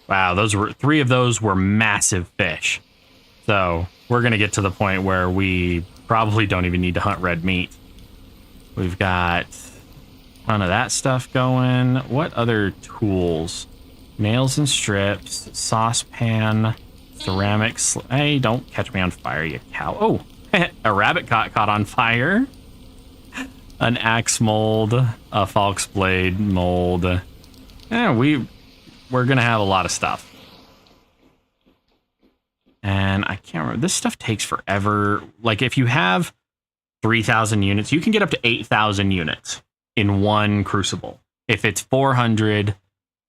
Wow, those were 3 of those were massive fish. So we're gonna get to the point where we probably don't even need to hunt red meat. We've got ton of that stuff going. What other tools? Nails and strips, saucepan, ceramics. Hey, don't catch me on fire, you cow. Oh, a rabbit caught on fire. An axe mold, a falx blade mold. Yeah, we're gonna have a lot of stuff. And I can't remember. This stuff takes forever. Like if you have 3,000 units, you can get up to 8,000 units in one crucible. If it's 400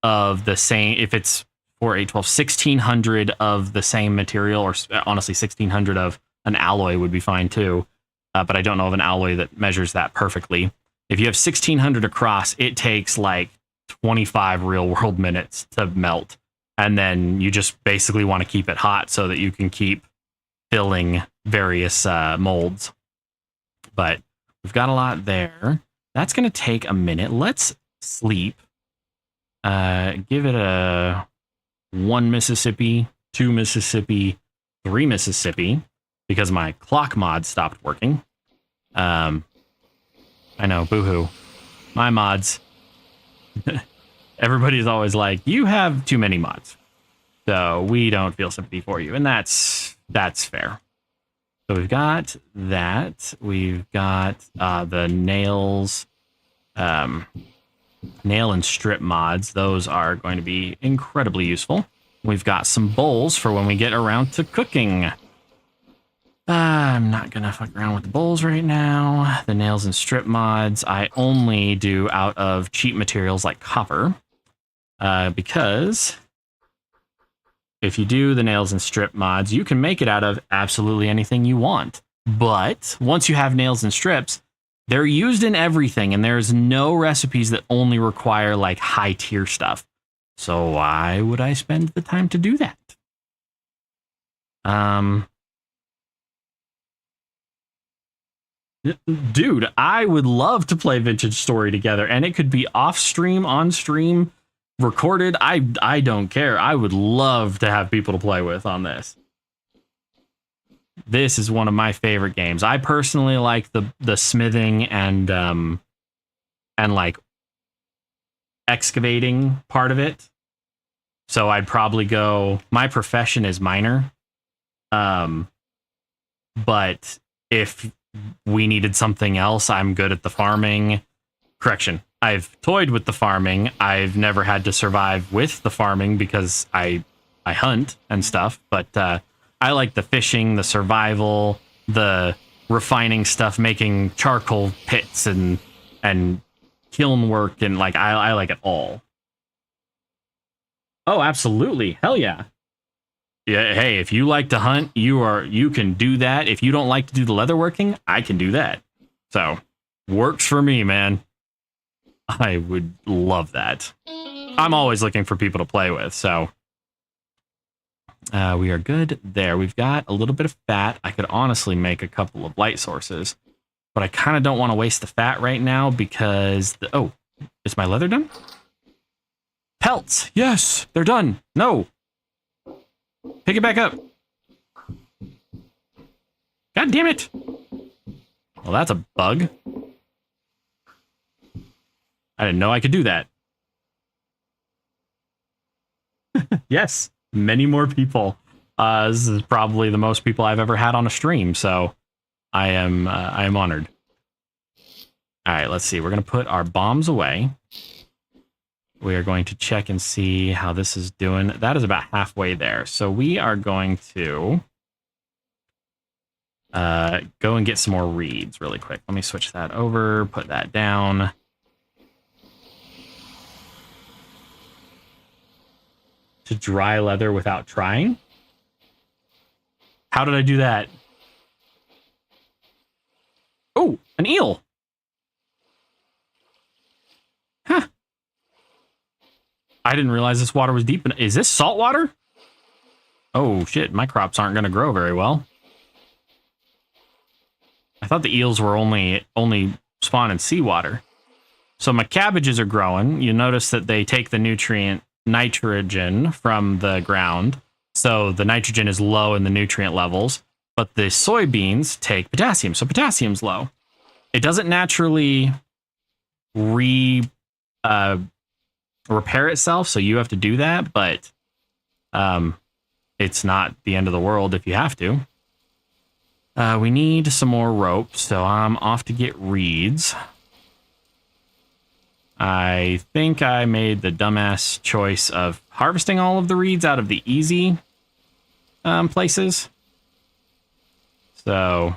of the same, if it's 4, 8, 12, 1,600 of the same material, or honestly 1,600 of an alloy would be fine too. But I don't know of an alloy that measures that perfectly. If you have 1,600 across, it takes like 25 real world minutes to melt. And then you just basically want to keep it hot so that you can keep filling various molds. But we've got a lot there. That's going to take a minute. Let's sleep. Give it a 1 Mississippi, 2 Mississippi, 3 Mississippi, because my clock mod stopped working. I know, boohoo. My mods. Everybody's always like, you have too many mods. So we don't feel sympathy for you. And that's fair. So we've got that. We've got the nails, nail and strip mods. Those are going to be incredibly useful. We've got some bowls for when we get around to cooking. I'm not going to fuck around with the bowls right now. The nails and strip mods, I only do out of cheap materials like copper. Because if you do the nails and strip mods, you can make it out of absolutely anything you want. But once you have nails and strips, they're used in everything, and there's no recipes that only require like high tier stuff. So why would I spend the time to do that? Dude, I would love to play Vintage Story together, and it could be off stream, on stream, recorded. I don't care. I would love to have people to play with on this. This is one of my favorite games. I personally like the smithing and like excavating part of it. So I'd probably go, my profession is miner. But if we needed something else. I'm good at the farming. Correction. I've toyed with the farming. I've never had to survive with the farming because I hunt and stuff, but I like the fishing, the survival, the refining stuff, making charcoal pits and kiln work, and like I like it all. Oh, absolutely. Hell yeah. Yeah, hey, if you like to hunt, you can do that. If you don't like to do the leatherworking, I can do that. So, works for me, man. I would love that. I'm always looking for people to play with, so we are good there. We've got a little bit of fat. I could honestly make a couple of light sources, but I kind of don't want to waste the fat right now because oh, is my leather done? Pelts. Yes, they're done. No. Pick it back up. God damn it. Well, that's a bug. I didn't know I could do that. Yes, many more people. This is probably the most people I've ever had on a stream, so I am honored. All right, let's see. We're going to put our bombs away. We are going to check and see how this is doing. That is about halfway there. So we are going to go and get some more reeds really quick. Let me switch that over, put that down. To dry leather without trying? How did I do that? Oh, an eel. Huh. I didn't realize this water was deep. Is this salt water? Oh, shit. My crops aren't going to grow very well. I thought the eels were only spawn in seawater. So my cabbages are growing. You notice that they take the nutrient nitrogen from the ground. So the nitrogen is low in the nutrient levels. But the soybeans take potassium. So potassium's low. It doesn't naturally repair itself, so you have to do that, but it's not the end of the world if you have to. We need some more rope, so I'm off to get reeds. I think I made the dumbass choice of harvesting all of the reeds out of the easy places. So,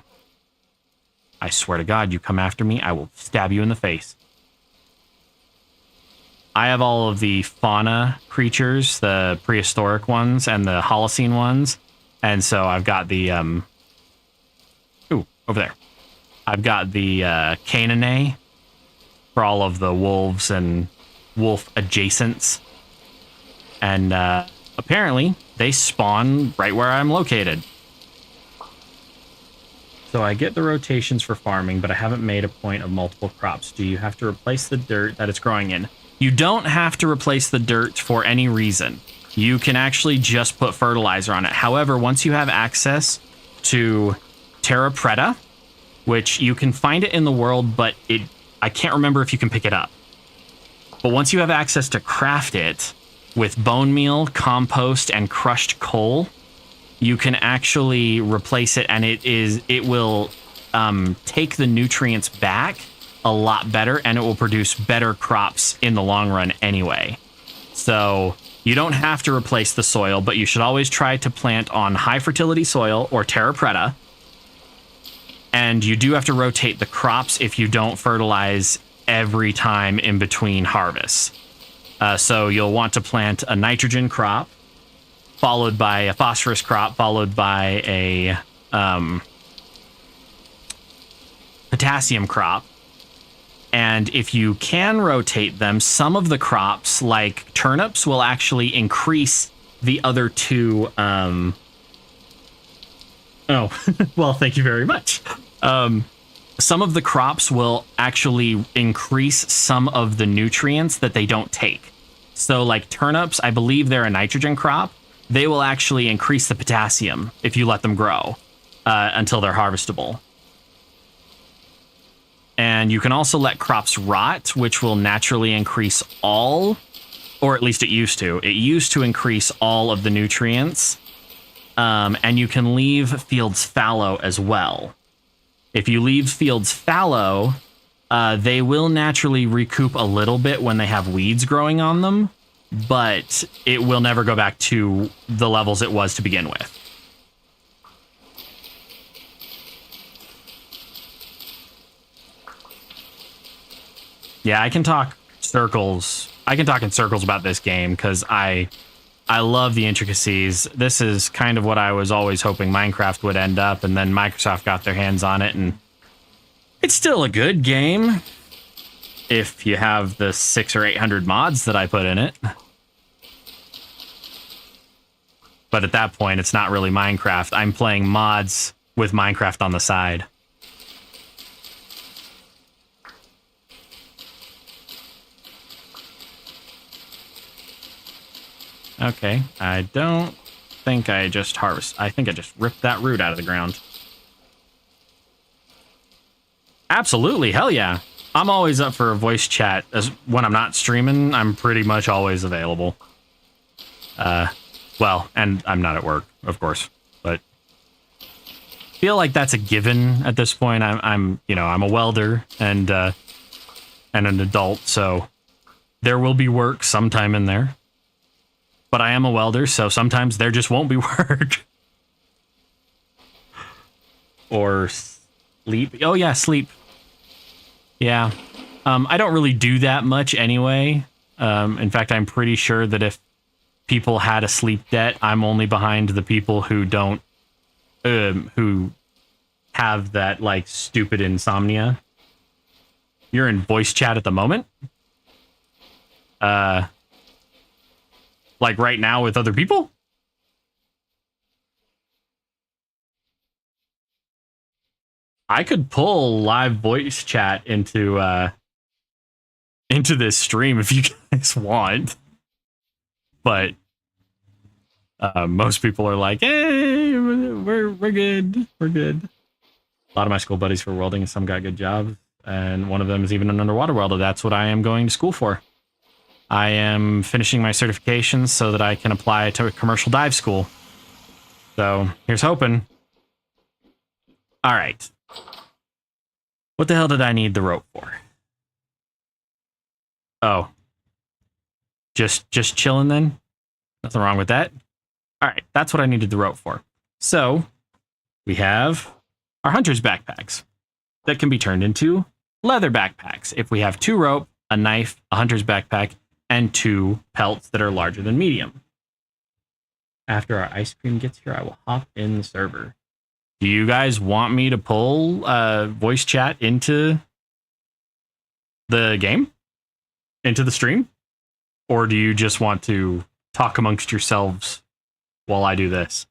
I swear to God, you come after me, I will stab you in the face. I have all of the fauna creatures, the prehistoric ones and the Holocene ones. And so I've got the, ooh, over there. I've got the Canaanite for all of the wolves and wolf adjacents. And apparently they spawn right where I'm located. So I get the rotations for farming, but I haven't made a point of multiple crops. Do you have to replace the dirt that it's growing in? You don't have to replace the dirt for any reason. You can actually just put fertilizer on it. However, once you have access to Terra Preta, which you can find it in the world, but I can't remember if you can pick it up. But once you have access to craft it with bone meal, compost, and crushed coal, you can actually replace it, and it will take the nutrients back a lot better, and it will produce better crops in the long run anyway. So you don't have to replace the soil, but you should always try to plant on high fertility soil or Terra Preta. And you do have to rotate the crops if you don't fertilize every time in between harvests. So you'll want to plant a nitrogen crop, followed by a phosphorus crop, followed by a potassium crop. And if you can rotate them, some of the crops, like turnips, will actually increase the other two. Oh, well, thank you very much. Some of the crops will actually increase some of the nutrients that they don't take. So like turnips, I believe they're a nitrogen crop. They will actually increase the potassium if you let them grow until they're harvestable. And you can also let crops rot, which will naturally increase all, or at least it used to. It used to increase all of the nutrients. And you can leave fields fallow as well If you leave fields fallow, they will naturally recoup a little bit when they have weeds growing on them, but it will never go back to the levels it was to begin with. Yeah, I can talk circles. I can talk in circles about this game because I love the intricacies. This is kind of what I was always hoping Minecraft would end up, and then Microsoft got their hands on it, and it's still a good game if you have the 600 or 800 mods that I put in it. But at that point, it's not really Minecraft. I'm playing mods with Minecraft on the side. Okay, I don't think I just I think I just ripped that root out of the ground. Absolutely, hell yeah. I'm always up for a voice chat. When I'm not streaming, I'm pretty much always available. Well, and I'm not at work, of course, but I feel like that's a given at this point. I'm a welder and an adult, so there will be work sometime in there. But I am a welder, so sometimes there just won't be work. Or sleep. Oh, yeah, sleep. Yeah. I don't really do that much anyway. In fact, I'm pretty sure that if people had a sleep debt, I'm only behind the people who don't, who have that, like, stupid insomnia. You're in voice chat at the moment? Like right now with other people? I could pull live voice chat into this stream if you guys want. But most people are like, hey, we're good. We're good. A lot of my school buddies were welding and some got good jobs. And one of them is even an underwater welder. That's what I am going to school for. I am finishing my certifications so that I can apply to a commercial dive school. So here's hoping. All right. What the hell did I need the rope for? Oh. Just chilling then? Nothing wrong with that. All right, that's what I needed the rope for. So we have our hunter's backpacks that can be turned into leather backpacks. If we have 2 rope, a knife, a hunter's backpack, and 2 pelts that are larger than medium. After our ice cream gets here, I will hop in the server. Do you guys want me to pull voice chat into the game? Into the stream? Or do you just want to talk amongst yourselves while I do this?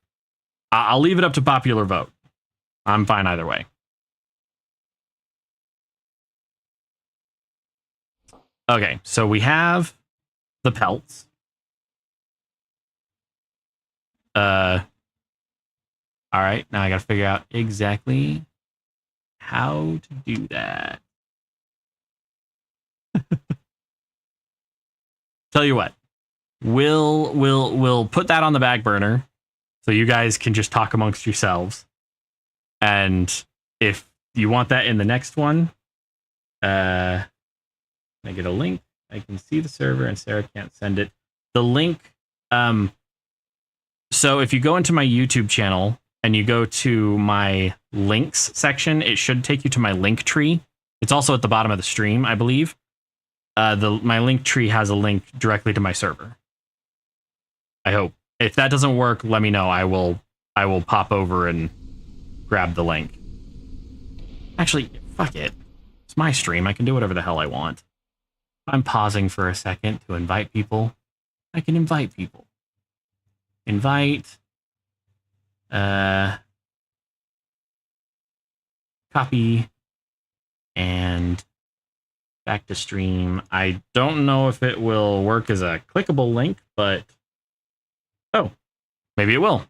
I'll leave it up to popular vote. I'm fine either way. Okay, so we have the pelts. All right, now I gotta figure out exactly how to do that. Tell you what, we'll put that on the back burner so you guys can just talk amongst yourselves. And if you want that in the next one, I get a link. I can see the server and Sarah can't send it. The link, so if you go into my YouTube channel and you go to my links section, it should take you to my link tree. It's also at the bottom of the stream, I believe. My link tree has a link directly to my server. I hope. If that doesn't work, let me know. I will pop over and grab the link. Actually, fuck it. It's my stream. I can do whatever the hell I want. I'm pausing for a second to invite people. I can invite people. Invite. Copy. And back to stream. I don't know if it will work as a clickable link, but oh, maybe it will.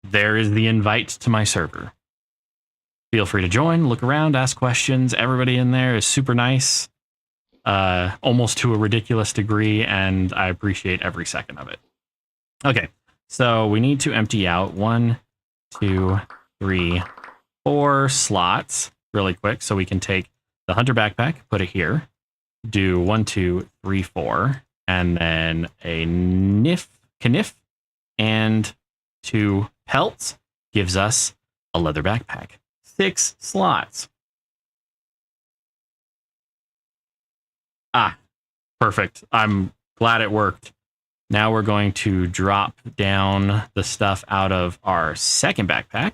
There is the invite to my server. Feel free to join, look around, ask questions. Everybody in there is super nice, almost to a ridiculous degree, and I appreciate every second of it. Okay, so we need to empty out 1, 2, 3, 4 slots. really quick so we can take the hunter backpack, put it here, do 1, 2, 3, 4, and then a kniff, and 2 pelts gives us a leather backpack. 6 slots. Ah, perfect. I'm glad it worked. Now we're going to drop down the stuff out of our second backpack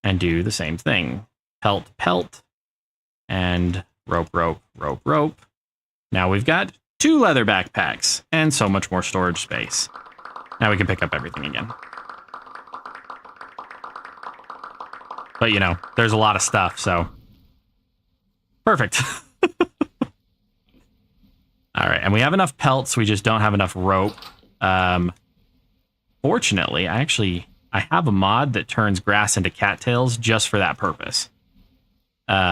and do the same thing. Pelt, and rope. Now we've got 2 leather backpacks and so much more storage space. Now we can pick up everything again. But, you know, there's a lot of stuff, so perfect. All right, and we have enough pelts. We just don't have enough rope. Fortunately, I have a mod that turns grass into cattails just for that purpose. It's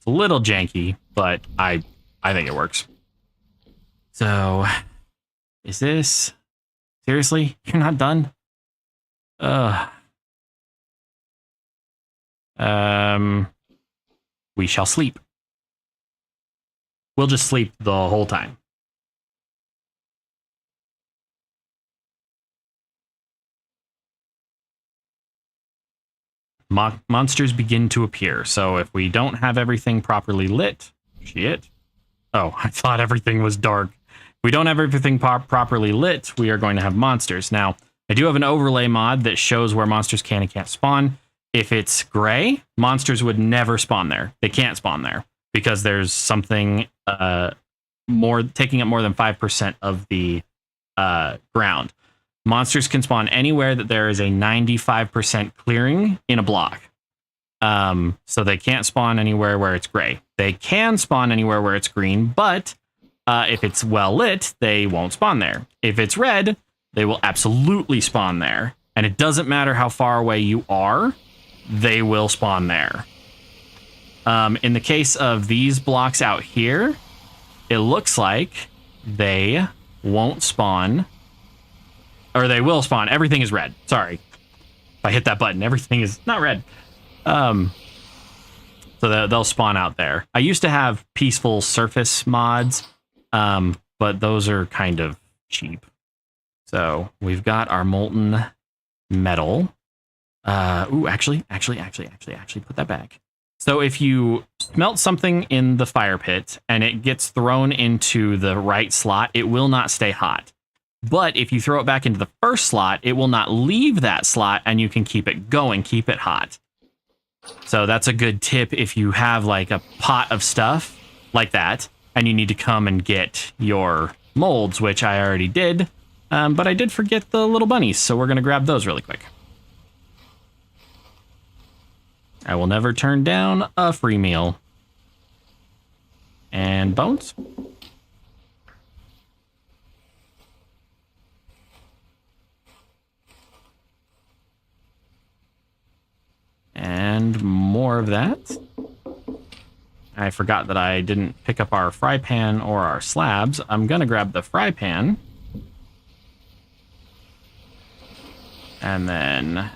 a little janky, but I think it works. So, is this seriously? You're not done? We shall sleep. We'll just sleep the whole time. Monsters begin to appear. So if we don't have everything properly lit, shit. Oh, I thought everything was dark. If we don't have everything properly lit, we are going to have monsters. Now, I do have an overlay mod that shows where monsters can and can't spawn. If it's gray, monsters would never spawn there. They can't spawn there because there's something taking up more than 5% of the ground. Monsters can spawn anywhere that there is a 95% clearing in a block. So they can't spawn anywhere where it's gray. They can spawn anywhere where it's green, but if it's well lit, they won't spawn there. If it's red, they will absolutely spawn there. And it doesn't matter how far away you are, they will spawn there. In the case of these blocks out here, it looks like they won't spawn. Or they will spawn. Everything is red. Sorry. If I hit that button, everything is not red. So they'll spawn out there. I used to have peaceful surface mods, but those are kind of cheap. So we've got our molten metal. Actually, put that back. So if you smelt something in the fire pit and it gets thrown into the right slot, it will not stay hot. But if you throw it back into the first slot, it will not leave that slot and you can keep it going, keep it hot. So that's a good tip if you have like a pot of stuff like that and you need to come and get your molds, which I already did. But I did forget the little bunnies, so we're going to grab those really quick. I will never turn down a free meal. And bones. And more of that. I forgot that I didn't pick up our fry pan or our slabs. I'm going to grab the fry pan. And then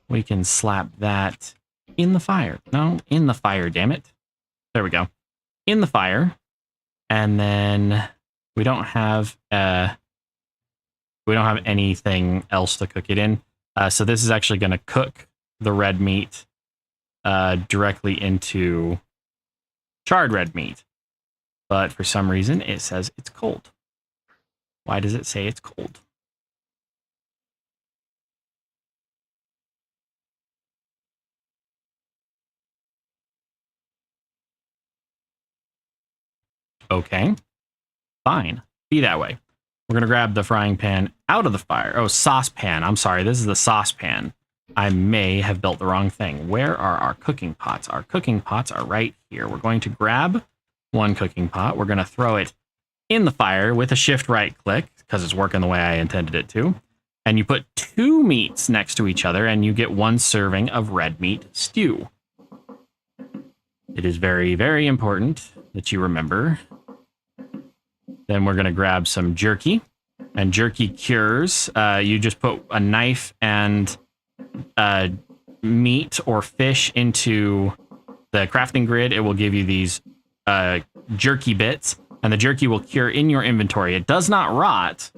we can slap that in the fire. No, in the fire, damn it. There we go. In the fire. And then we don't have anything else to cook it in. So this is actually going to cook the red meat directly into charred red meat. But for some reason, it says it's cold. Why does it say it's cold? Okay, fine. Be that way. We're going to grab the frying pan out of the fire. Oh, saucepan. I'm sorry. This is the saucepan. I may have built the wrong thing. Where are our cooking pots? Our cooking pots are right here. We're going to grab one cooking pot. We're going to throw it in the fire with a shift right click because it's working the way I intended it to. And you put 2 meats next to each other and you get 1 serving of red meat stew. It is very, very important that you remember. Then we're going to grab some jerky. And jerky cures. You just put a knife and meat or fish into the crafting grid, it will give you these jerky bits, and the jerky will cure in your inventory. It does not rot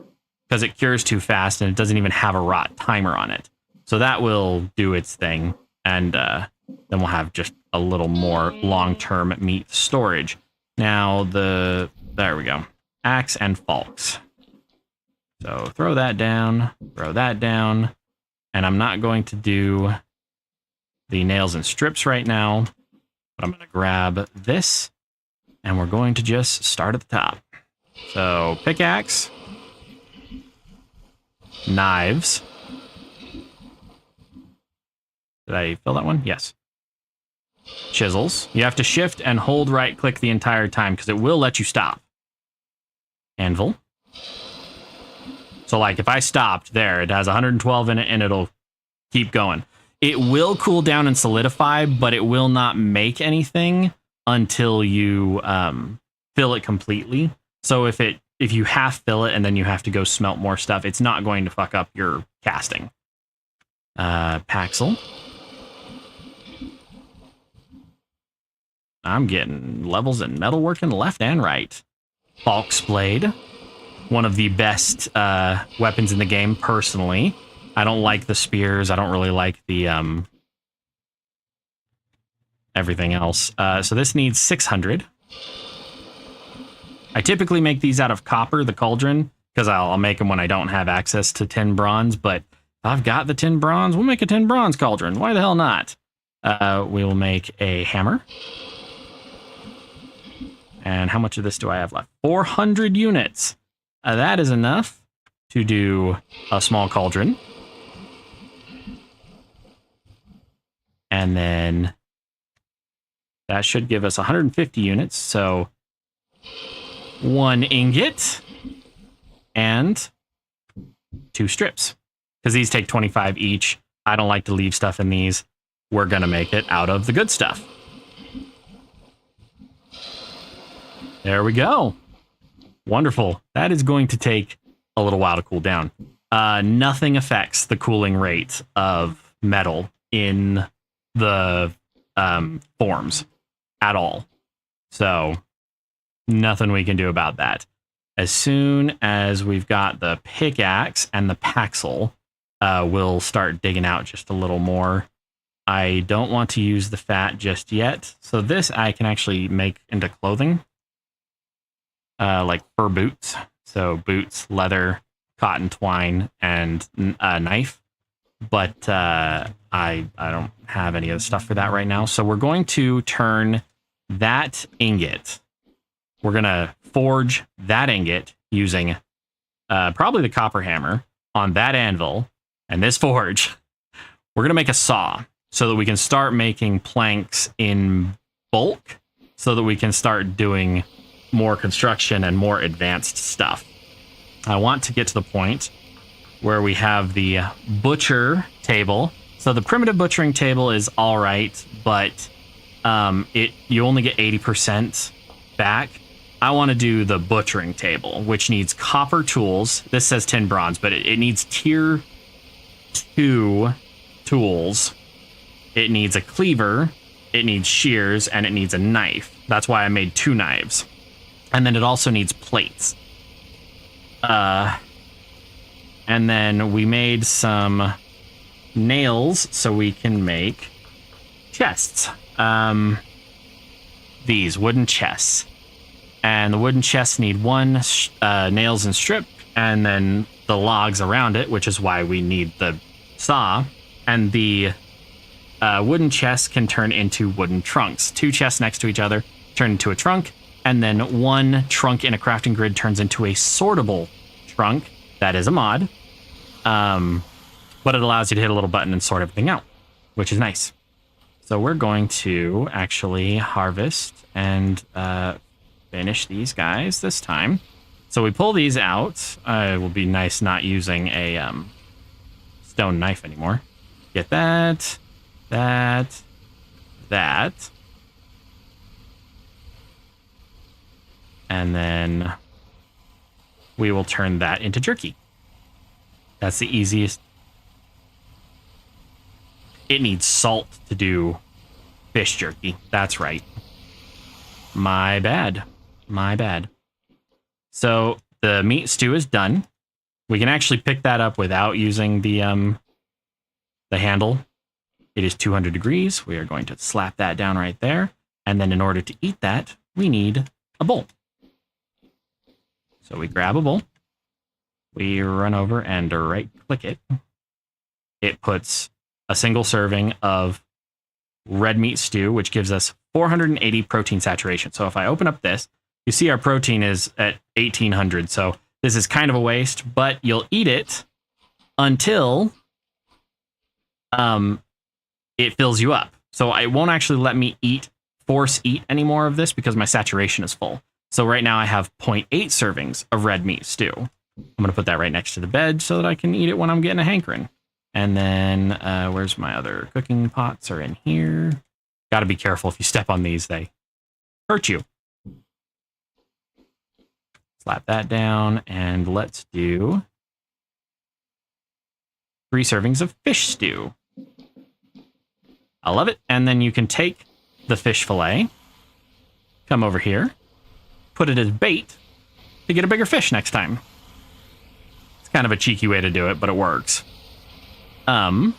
because it cures too fast, and it doesn't even have a rot timer on it. So that will do its thing, and then we'll have just a little more long-term meat storage. Now there we go. Axe and forks. So throw that down, and I'm not going to do the nails and strips right now, but I'm going to grab this, and we're going to just start at the top. So pickaxe, knives. Did I fill that one? Yes. Chisels. You have to shift and hold right click the entire time because it will let you stop. Anvil. So like if I stopped there, it has 112 in it and it'll keep going. It will cool down and solidify, but it will not make anything until you fill it completely. So if you half fill it and then you have to go smelt more stuff, it's not going to fuck up your casting. Paxel. I'm getting levels in metalworking left and right. Falk's Blade. One of the best weapons in the game, personally. I don't like the spears. I don't really like the everything else. So this needs 600. I typically make these out of copper, the cauldron, because I'll make them when I don't have access to tin bronze. But if I've got the tin bronze, we'll make a tin bronze cauldron. Why the hell not? We will make a hammer. And how much of this do I have left? 400 units. That is enough to do a small cauldron. And then that should give us 150 units. So 1 ingot and 2 strips. Because these take 25 each. I don't like to leave stuff in these. We're going to make it out of the good stuff. There we go. Wonderful. That is going to take a little while to cool down. Nothing affects the cooling rate of metal in the forms at all. So nothing we can do about that. As soon as we've got the pickaxe and the paxel, we'll start digging out just a little more. I don't want to use the fat just yet. So this I can actually make into clothing. Like fur boots. So boots, leather, cotton twine, and a knife. But I don't have any of the stuff for that right now. So we're going to turn that ingot. We're going to forge that ingot using probably the copper hammer on that anvil and this forge. We're going to make a saw so that we can start making planks in bulk so that we can start doing more construction and more advanced stuff. I want to get to the point where we have the butcher table. So the primitive butchering table is all right, but you only get 80% back. I want to do the butchering table, which needs copper tools. This says tin bronze, but it needs tier 2 tools. It needs a cleaver, it needs shears, and it needs a knife. That's why I made 2 knives. And then it also needs plates. And then we made some nails so we can make chests. These wooden chests. And the wooden chests need 1 nails and strip, and then the logs around it, which is why we need the saw. And the wooden chests can turn into wooden trunks. 2 chests next to each other turn into a trunk. And then 1 trunk in a crafting grid turns into a sortable trunk. That is a mod. But it allows you to hit a little button and sort everything out, which is nice. So we're going to actually harvest and finish these guys this time. So we pull these out. It will be nice not using a stone knife anymore. Get that, that. And then we will turn that into jerky. That's the easiest. it needs salt to do fish jerky. That's right. My bad. My bad. So the meat stew is done. We can actually pick that up without using the handle. It is 200 degrees. We are going to slap that down right there. And then in order to eat that, we need a bowl. So we grab a bowl. We run over and right click it. It puts a single serving of red meat stew, which gives us 480 protein saturation. So if I open up this, you see our protein is at 1800. So this is kind of a waste, but you'll eat it until it fills you up. So it won't actually let me force eat any more of this because my saturation is full. So right now I have 0.8 servings of red meat stew. I'm going to put that right next to the bed so that I can eat it when I'm getting a hankering. And then where's my other cooking pots? Are in here. Got to be careful. If you step on these, they hurt you. Slap that down, and let's do 3 servings of fish stew. I love it. And then you can take the fish fillet, come over here, put it as bait to get a bigger fish next time. It's kind of a cheeky way to do it, but it works. I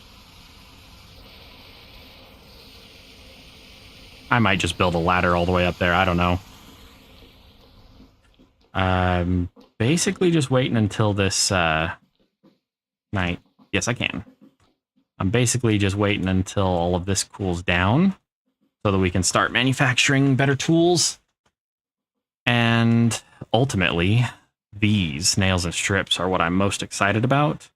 might just build a ladder all the way up there. I don't know. Basically just waiting until this night. Yes, I can. I'm basically just waiting until all of this cools down so that we can start manufacturing better tools. And ultimately, these nails and strips are what I'm most excited about.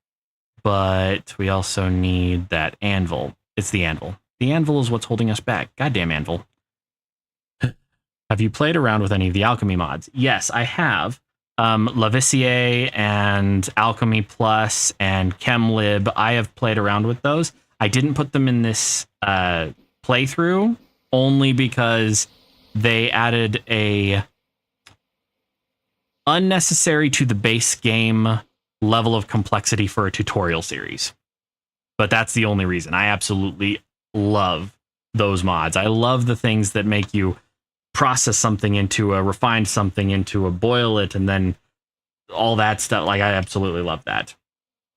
But we also need that anvil. It's the anvil. The anvil is what's holding us back. Goddamn anvil. Have you played around with any of the alchemy mods? Yes, I have. Lavoisier and Alchemy Plus and ChemLib. I have played around with those. I didn't put them in this playthrough only because they added a unnecessary to the base game level of complexity for a tutorial series. But that's the only reason. I absolutely love those mods. I love the things that make you process something into a refine something into a boil it and then all that stuff. Like, I absolutely love that,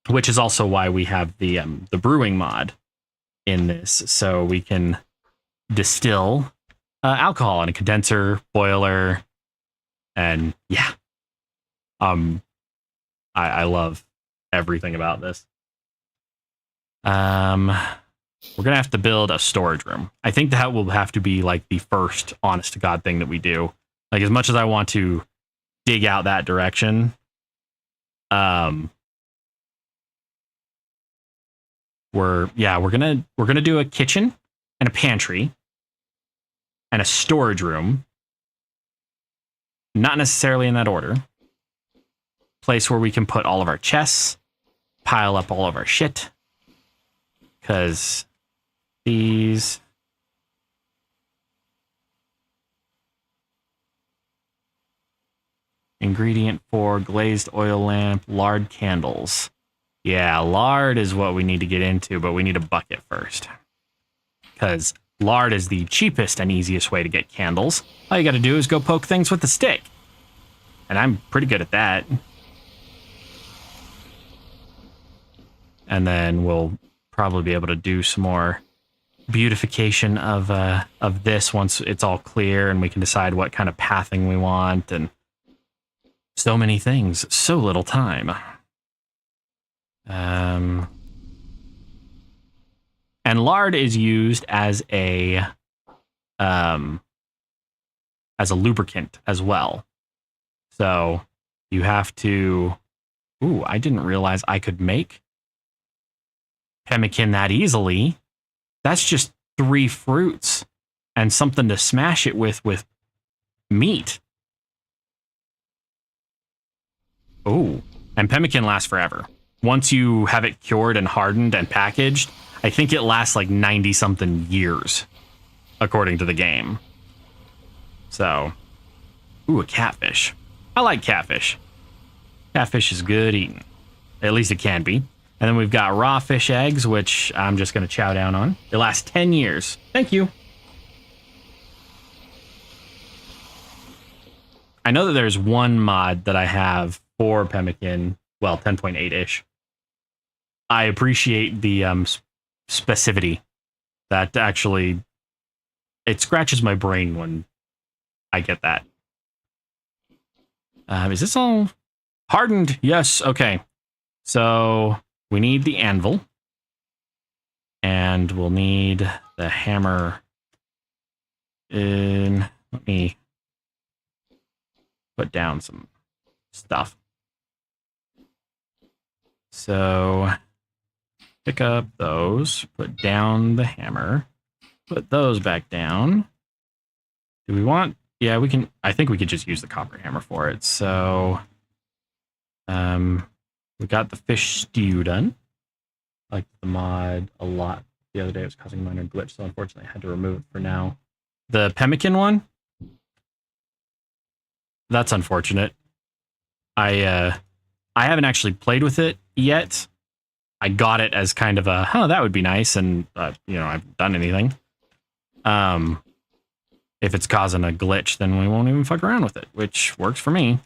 which is also why we have the brewing mod in this, so we can distill alcohol in a condenser boiler. And yeah, I love everything about this. We're going to have to build a storage room. I think that will have to be like the first honest to God thing that we do. Like, as much as I want to dig out that direction, we're going to do a kitchen and a pantry and a storage room. Not necessarily in that order. Place where we can put all of our chests, pile up all of our shit. Because these ingredient for glazed oil lamp, lard candles. Yeah, lard is what we need to get into, but we need a bucket first. Because lard is the cheapest and easiest way to get candles. All you got to do is go poke things with a stick. And I'm pretty good at that. And then we'll probably be able to do some more beautification of this once it's all clear and we can decide what kind of pathing we want, and so many things, so little time. And lard is used as a lubricant as well. So you have to. Ooh, I didn't realize I could make pemmican that easily. That's just 3 fruits and something to smash it with meat. Oh, and pemmican lasts forever. Once you have it cured and hardened and packaged, I think it lasts like 90 something years, according to the game. So, ooh, a catfish. I like catfish. Catfish is good eating. At least it can be. And then we've got raw fish eggs, which I'm just going to chow down on. They last 10 years. Thank you. I know that there's one mod that I have for pemmican, well, 10.8-ish. I appreciate the specificity. That actually, it scratches my brain when I get that. Is this all hardened? Yes. Okay. So we need the anvil. And we'll need the hammer in. Let me put down some stuff. So pick up those, put down the hammer, put those back down. Do we want? Yeah, we can. I think we could just use the copper hammer for it. So we got the fish stew done. I like the mod a lot. The other day it was causing a minor glitch, so unfortunately I had to remove it for now. The pemmican one, that's unfortunate. I haven't actually played with it yet. I got it as kind of a, that would be nice, and you know, I haven't done anything. If it's causing a glitch, then we won't even fuck around with it, which works for me.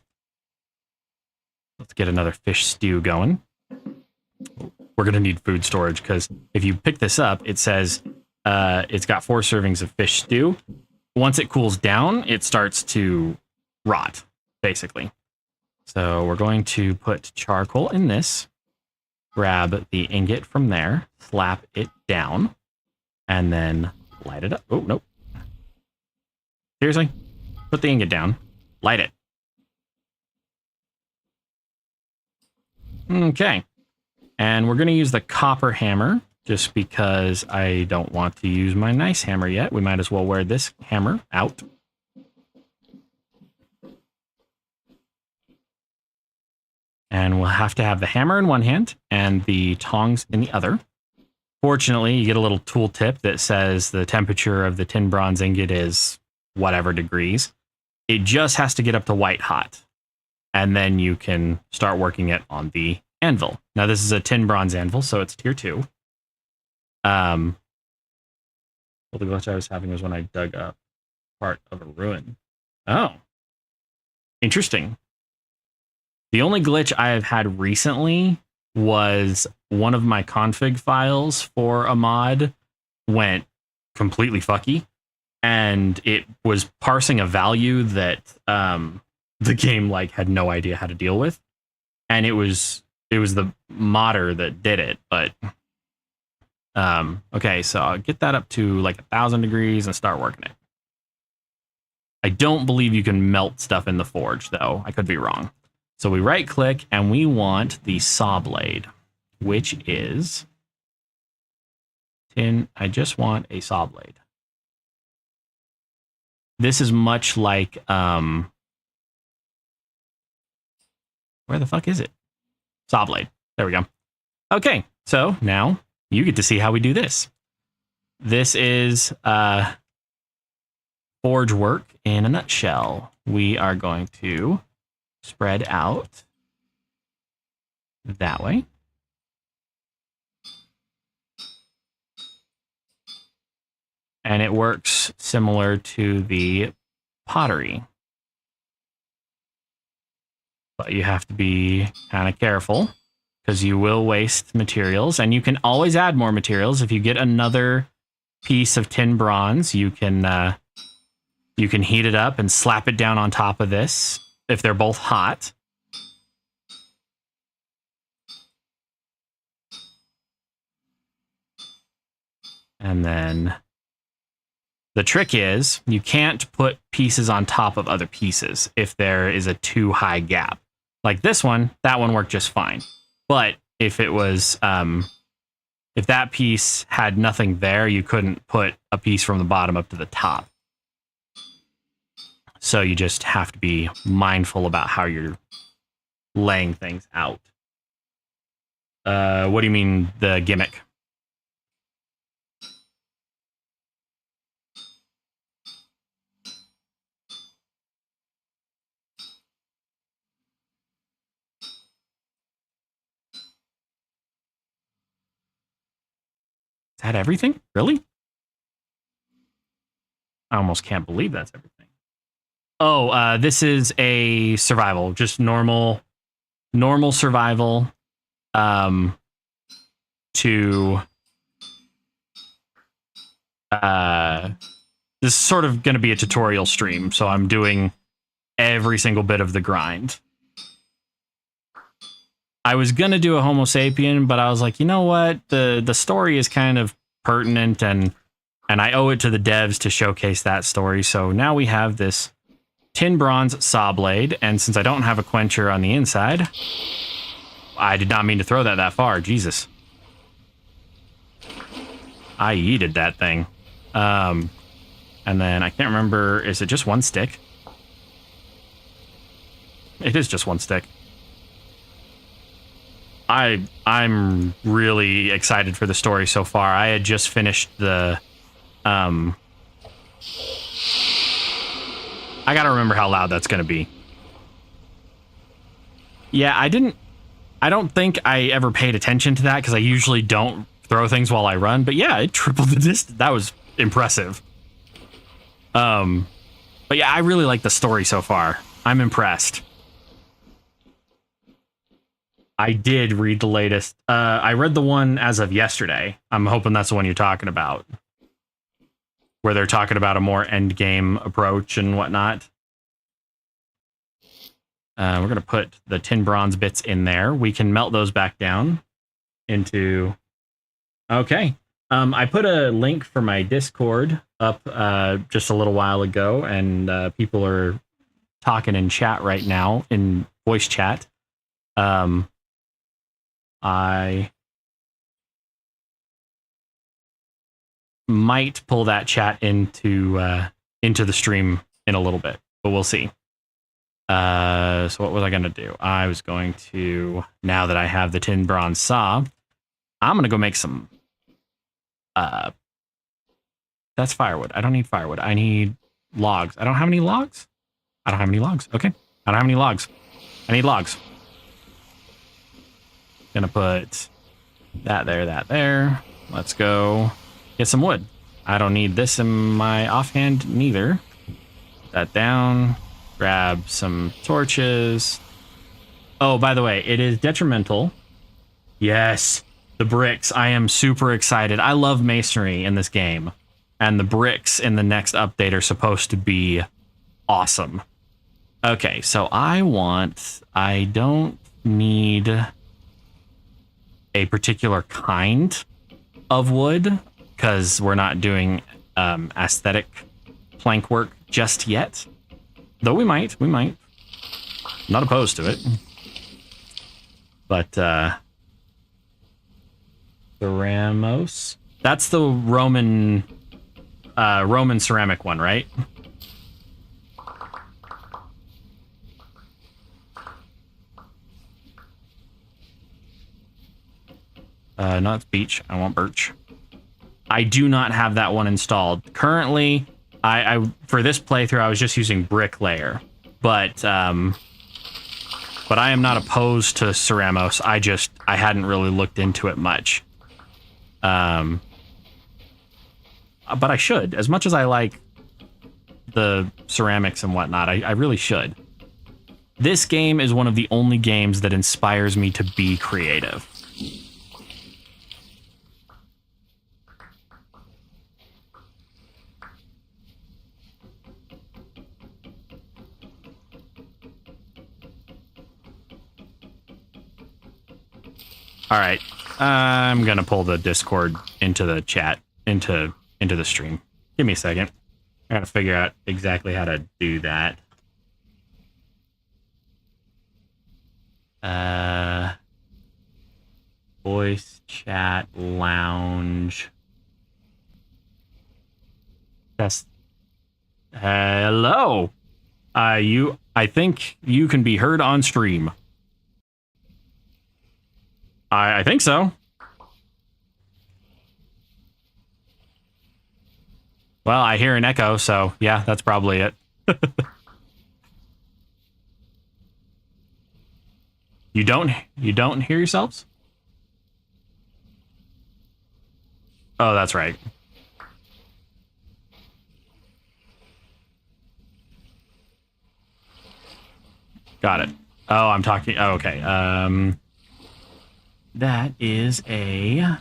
Let's get another fish stew going. We're going to need food storage, because if you pick this up, it says it's got 4 servings of fish stew. Once it cools down, it starts to rot, basically. So we're going to put charcoal in this, grab the ingot from there, slap it down, and then light it up. Oh, nope. Seriously? Put the ingot down, light it. Okay. And we're going to use the copper hammer, just because I don't want to use my nice hammer yet. We might as well wear this hammer out. And we'll have to have the hammer in one hand and the tongs in the other. Fortunately, you get a little tool tip that says the temperature of the tin bronze ingot is whatever degrees. It just has to get up to white hot. And then you can start working it on the anvil. Now, this is a tin bronze anvil, so it's tier 2. Well, the glitch I was having was when I dug up part of a ruin. Oh. Interesting. The only glitch I have had recently was one of my config files for a mod went completely fucky, and it was parsing a value that the game like had no idea how to deal with, and it was the modder that did it. But okay, so I'll get that up to like 1,000 degrees and start working it. I don't believe you can melt stuff in the forge, though. I could be wrong. So we right click and we want the saw blade, which is tin. I just want a saw blade. This is much like where the fuck is it? Saw blade. There we go. Okay, so now you get to see how we do this. This is forge work in a nutshell. We are going to spread out that way. And it works similar to the pottery. But you have to be kind of careful, because you will waste materials, and you can always add more materials. If you get another piece of tin bronze, you can heat it up and slap it down on top of this if they're both hot. And then the trick is you can't put pieces on top of other pieces if there is a too high gap. Like this one, that one worked just fine. But if it was, if that piece had nothing there, you couldn't put a piece from the bottom up to the top. So you just have to be mindful about how you're laying things out. What do you mean, the gimmick? that everything? Really? I almost can't believe that's everything. Oh, this is a survival, just normal survival. To this is sort of going to be a tutorial stream, so I'm doing every single bit of the grind. I was going to do a Homo sapien, but I was like, you know what? The story is kind of pertinent, and I owe it to the devs to showcase that story. So now we have this tin bronze saw blade, and since I don't have a quencher on the inside, I did not mean to throw that far. Jesus. I yeeted that thing. And then I can't remember, is it just one stick? It is just one stick. I'm really excited for the story so far. I had just finished the I gotta remember how loud that's gonna be. Yeah, I don't think I ever paid attention to that because I usually don't throw things while I run, but yeah, it tripled the distance. That was impressive. But yeah, I really like the story so far. I'm impressed. I did read the latest. I read the one as of yesterday. I'm hoping that's the one you're talking about, where they're talking about a more end game approach and whatnot. We're going to put the tin bronze bits in there. We can melt those back down into... Okay. I put a link for my Discord up just a little while ago, and people are talking in chat right now, in voice chat. I might pull that chat into the stream in a little bit, but we'll see. So what was I going to do? I was going to, now that I have the tin bronze saw, I'm going to go make some, that's firewood. I don't need firewood. I need logs. I don't have any logs. I don't have any logs. Okay. I don't have any logs. I need logs. Gonna put that there. Let's go get some wood. I don't need this in my offhand neither. Put that down. Grab some torches. Oh, by the way, it is detrimental. Yes, the bricks. I am super excited. I love masonry in this game, and the bricks in the next update are supposed to be awesome. Okay, so I don't need a particular kind of wood because we're not doing aesthetic plank work just yet. Though we might. Not opposed to it. But Ceramos. That's the Roman ceramic one, right? No, it's beech. I want birch. I do not have that one installed. Currently, I for this playthrough, I was just using bricklayer. But I am not opposed to Ceramos. I hadn't really looked into it much. But I should. As much as I like the ceramics and whatnot, I really should. This game is one of the only games that inspires me to be creative. All right, I'm gonna pull the Discord into the chat, into the stream. Give me a second. I gotta figure out exactly how to do that. Voice chat lounge. Yes. Hello. I think you can be heard on stream. I think so. Well, I hear an echo, so yeah, that's probably it. You don't hear yourselves? Oh, that's right. Got it. Oh, I'm talking. Oh, okay. That is a.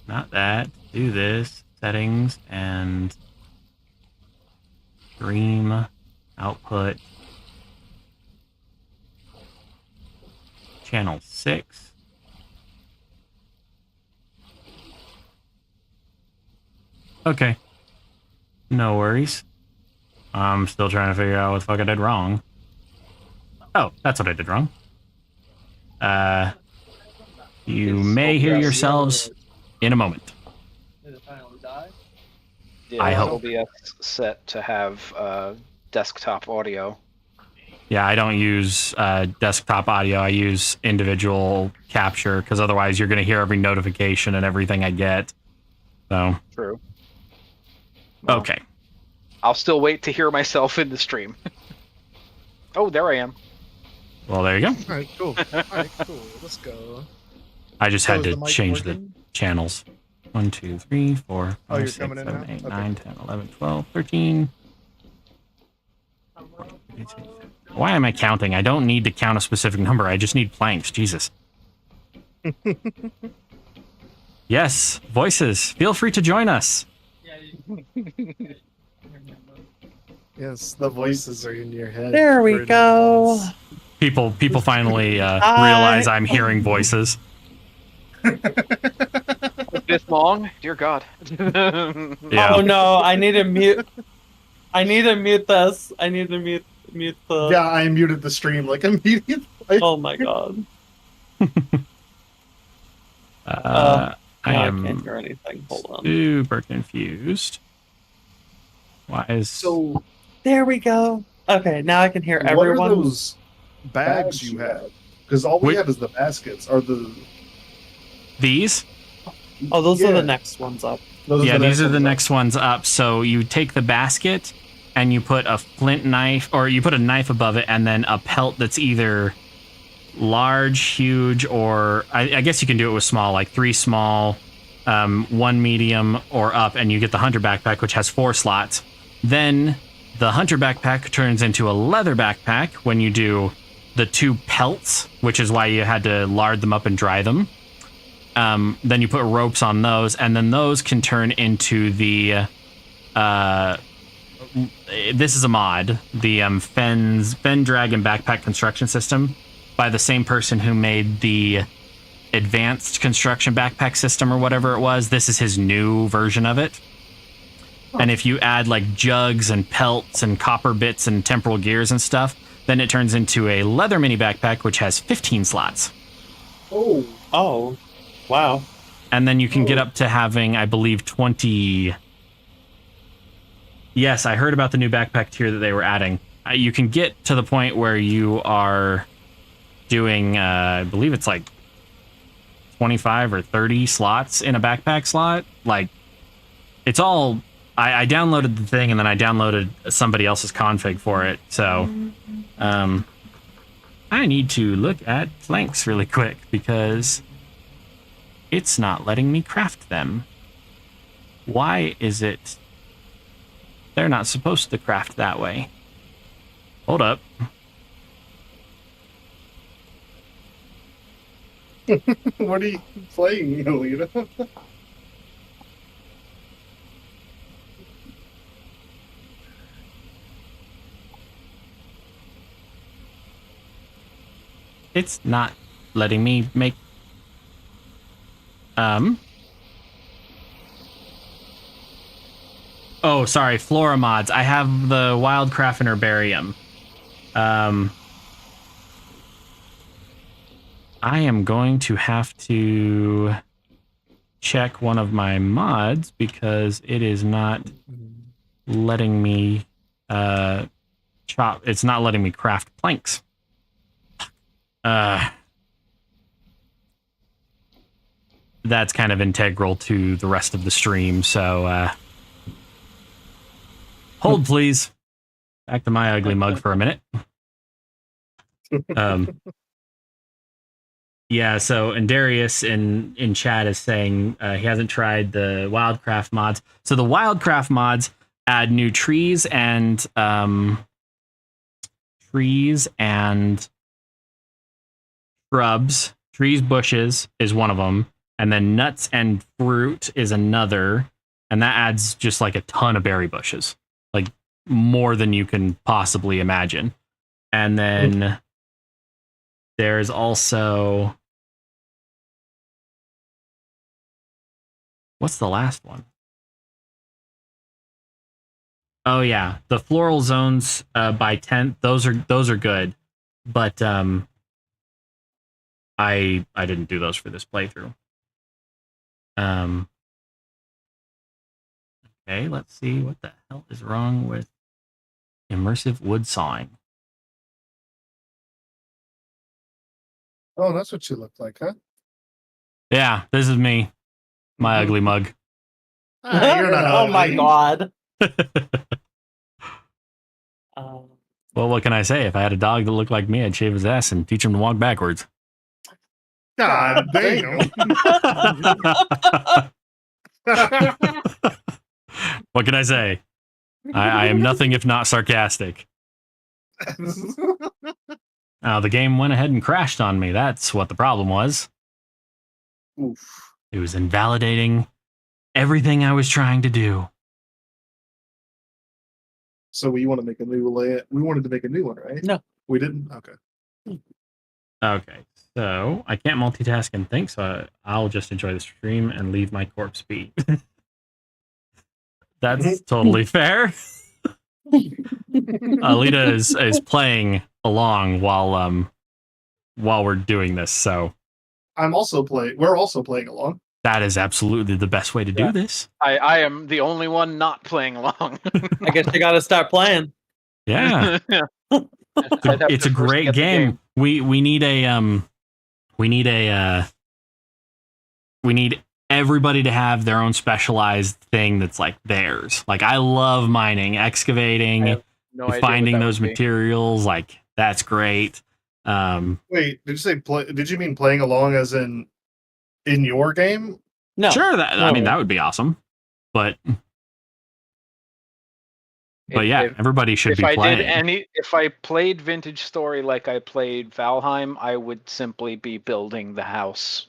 Not that. Do this. Settings and stream output. Channel 6. Okay. No worries. I'm still trying to figure out what the fuck I did wrong. Oh, that's what I did wrong. You may hear yourselves in a moment.
Yeah,
I hope.
OBS set to have desktop audio.
Yeah, I don't use desktop audio. I use individual capture because otherwise you're going to hear every notification and everything I get. So.
True. Well,
okay.
I'll still wait to hear myself in the stream. Oh, there I am.
Well, there you go.
All right, cool. All right, cool. Let's go.
I just had
is
to
the mic
change
working?
the channels. 1, 2, 3, 4,
Oh,
5,
you're
6,
coming in
7,
now?
8,
Okay.
9, 10, 11, 12, 13. Why am I counting? I don't need to count a specific number. I just need planks. Jesus. Yes, voices. Feel free to join us.
Yes, the voices are in your head.
There we
We're in
go.
ours.
People finally realize I'm hearing voices.
This long? Dear God.
Yeah.
Oh no, I need to mute. I need to mute this. I need to mute the.
Yeah, I muted the stream like immediately.
Oh my God.
I
I
am
can't hear anything. Hold on.
super confused. Why is
So
There we go. Okay, now I can hear
what
everyone.
are those bags you have? Because all we
Wait.
have is the baskets. Are the
these?
Oh, those are
Yeah.
the next ones up.
those
Yeah, these are the
ones up.
next ones up. So you take the basket and you put a flint knife, or you put a knife above it, and then a pelt that's either large, huge, or I guess you can do it with small, like 3 small, 1 medium, or up, and you get the hunter backpack, which has 4 slots. Then the hunter backpack turns into a leather backpack when you do the 2 pelts, which is why you had to lard them up and dry them. Then you put ropes on those, and then those can turn into the this is a mod, the Fen Dragon backpack construction system by the same person who made the advanced construction backpack system or whatever it was. This is his new version of it. And if you add like jugs and pelts and copper bits and temporal gears and stuff, then it turns into a leather mini backpack, which has 15 slots.
Oh, wow.
And then you can get up to having, I believe, 20. Yes, I heard about the new backpack tier that they were adding. You can get to the point where you are doing, I believe it's like 25 or 30 slots in a backpack slot. Like, it's all... I downloaded the thing, and then I downloaded somebody else's config for it. So, I need to look at planks really quick, because it's not letting me craft them. Why is it... They're not supposed to craft that way. Hold up.
What are you playing, Alina?
It's not letting me make... Oh, sorry, Flora mods. I have the Wildcraft and Herbarium. I am going to have to check one of my mods because it is not letting me chop. It's not letting me craft planks. That's kind of integral to the rest of the stream, so hold please. Back to my ugly mug for a minute. Yeah, so and Darius in chat is saying he hasn't tried the Wildcraft mods. So the Wildcraft mods add new trees and shrubs. Trees, bushes is one of them, and then nuts and fruit is another, and that adds just like a ton of berry bushes, like more than you can possibly imagine. And then there's also, what's the last one? Oh yeah, the floral zones by 10th. Those are good, but I didn't do those for this playthrough. Okay, let's see what the hell is wrong with immersive wood sawing.
Oh, that's what you look like, huh?
Yeah, this is me, my ugly mug.
Ah, you're not
Oh my
ugly.
god.
Well, what can I say? If I had a dog that looked like me, I'd shave his ass and teach him to walk backwards.
God damn.
What can I say? I am nothing if not sarcastic. The game went ahead and crashed on me. That's what the problem was.
Oof.
It was invalidating everything I was trying to do.
So we want to make a new layout. We wanted to make a new one, right?
No.
We didn't? Okay.
Okay, so I can't multitask and think, so I'll just enjoy the stream and leave my corpse be. That's totally fair. Alita is playing along while we're doing this, so
I'm also playing. We're also playing along.
that is absolutely the best way to do this.
I am the only one not playing along.
I guess you gotta start playing.
Yeah, it's a great game. We need everybody to have their own specialized thing that's like theirs. Like I love mining, excavating, finding those materials. Like that's great.
Wait, did you say play? Did you mean playing along as in your game?
No.
Sure, I mean that would be awesome. But yeah, everybody should be playing.
If I played Vintage Story like I played Valheim, I would simply be building the house.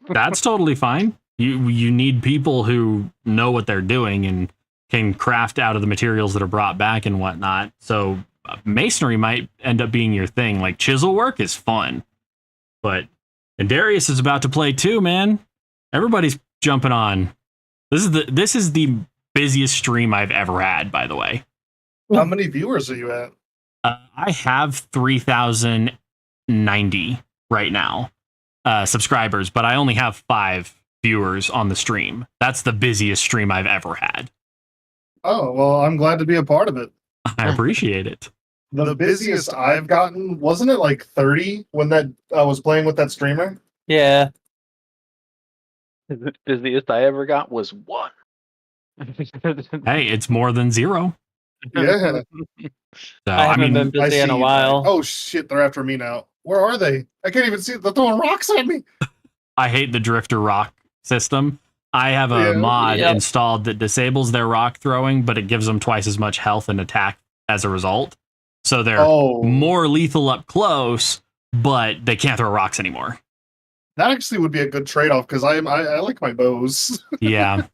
That's totally fine. You need people who know what they're doing and can craft out of the materials that are brought back and whatnot. So masonry might end up being your thing. Like chisel work is fun, and Darius is about to play too, man. Everybody's jumping on. This is the busiest stream I've ever had, by the way.
How many viewers are you at?
I have 3,090 right now subscribers, but I only have 5 viewers on the stream. That's the busiest stream I've ever had.
Oh, well, I'm glad to be a part of it.
I appreciate it.
The busiest I've gotten, wasn't it like 30 when I was playing with that streamer?
Yeah.
The busiest I ever got was 1.
Hey, it's more than 0.
Yeah.
So,
I haven't been
I
busy
see
in a
you.
while.
Oh shit, they're after me now. Where are they? I can't even see it. They're throwing rocks at me.
I hate the drifter rock system. I have a mod installed that disables their rock throwing, but it gives them twice as much health and attack as a result. So they're more lethal up close, but they can't throw rocks anymore.
That actually would be a good trade-off because I like my bows.
Yeah.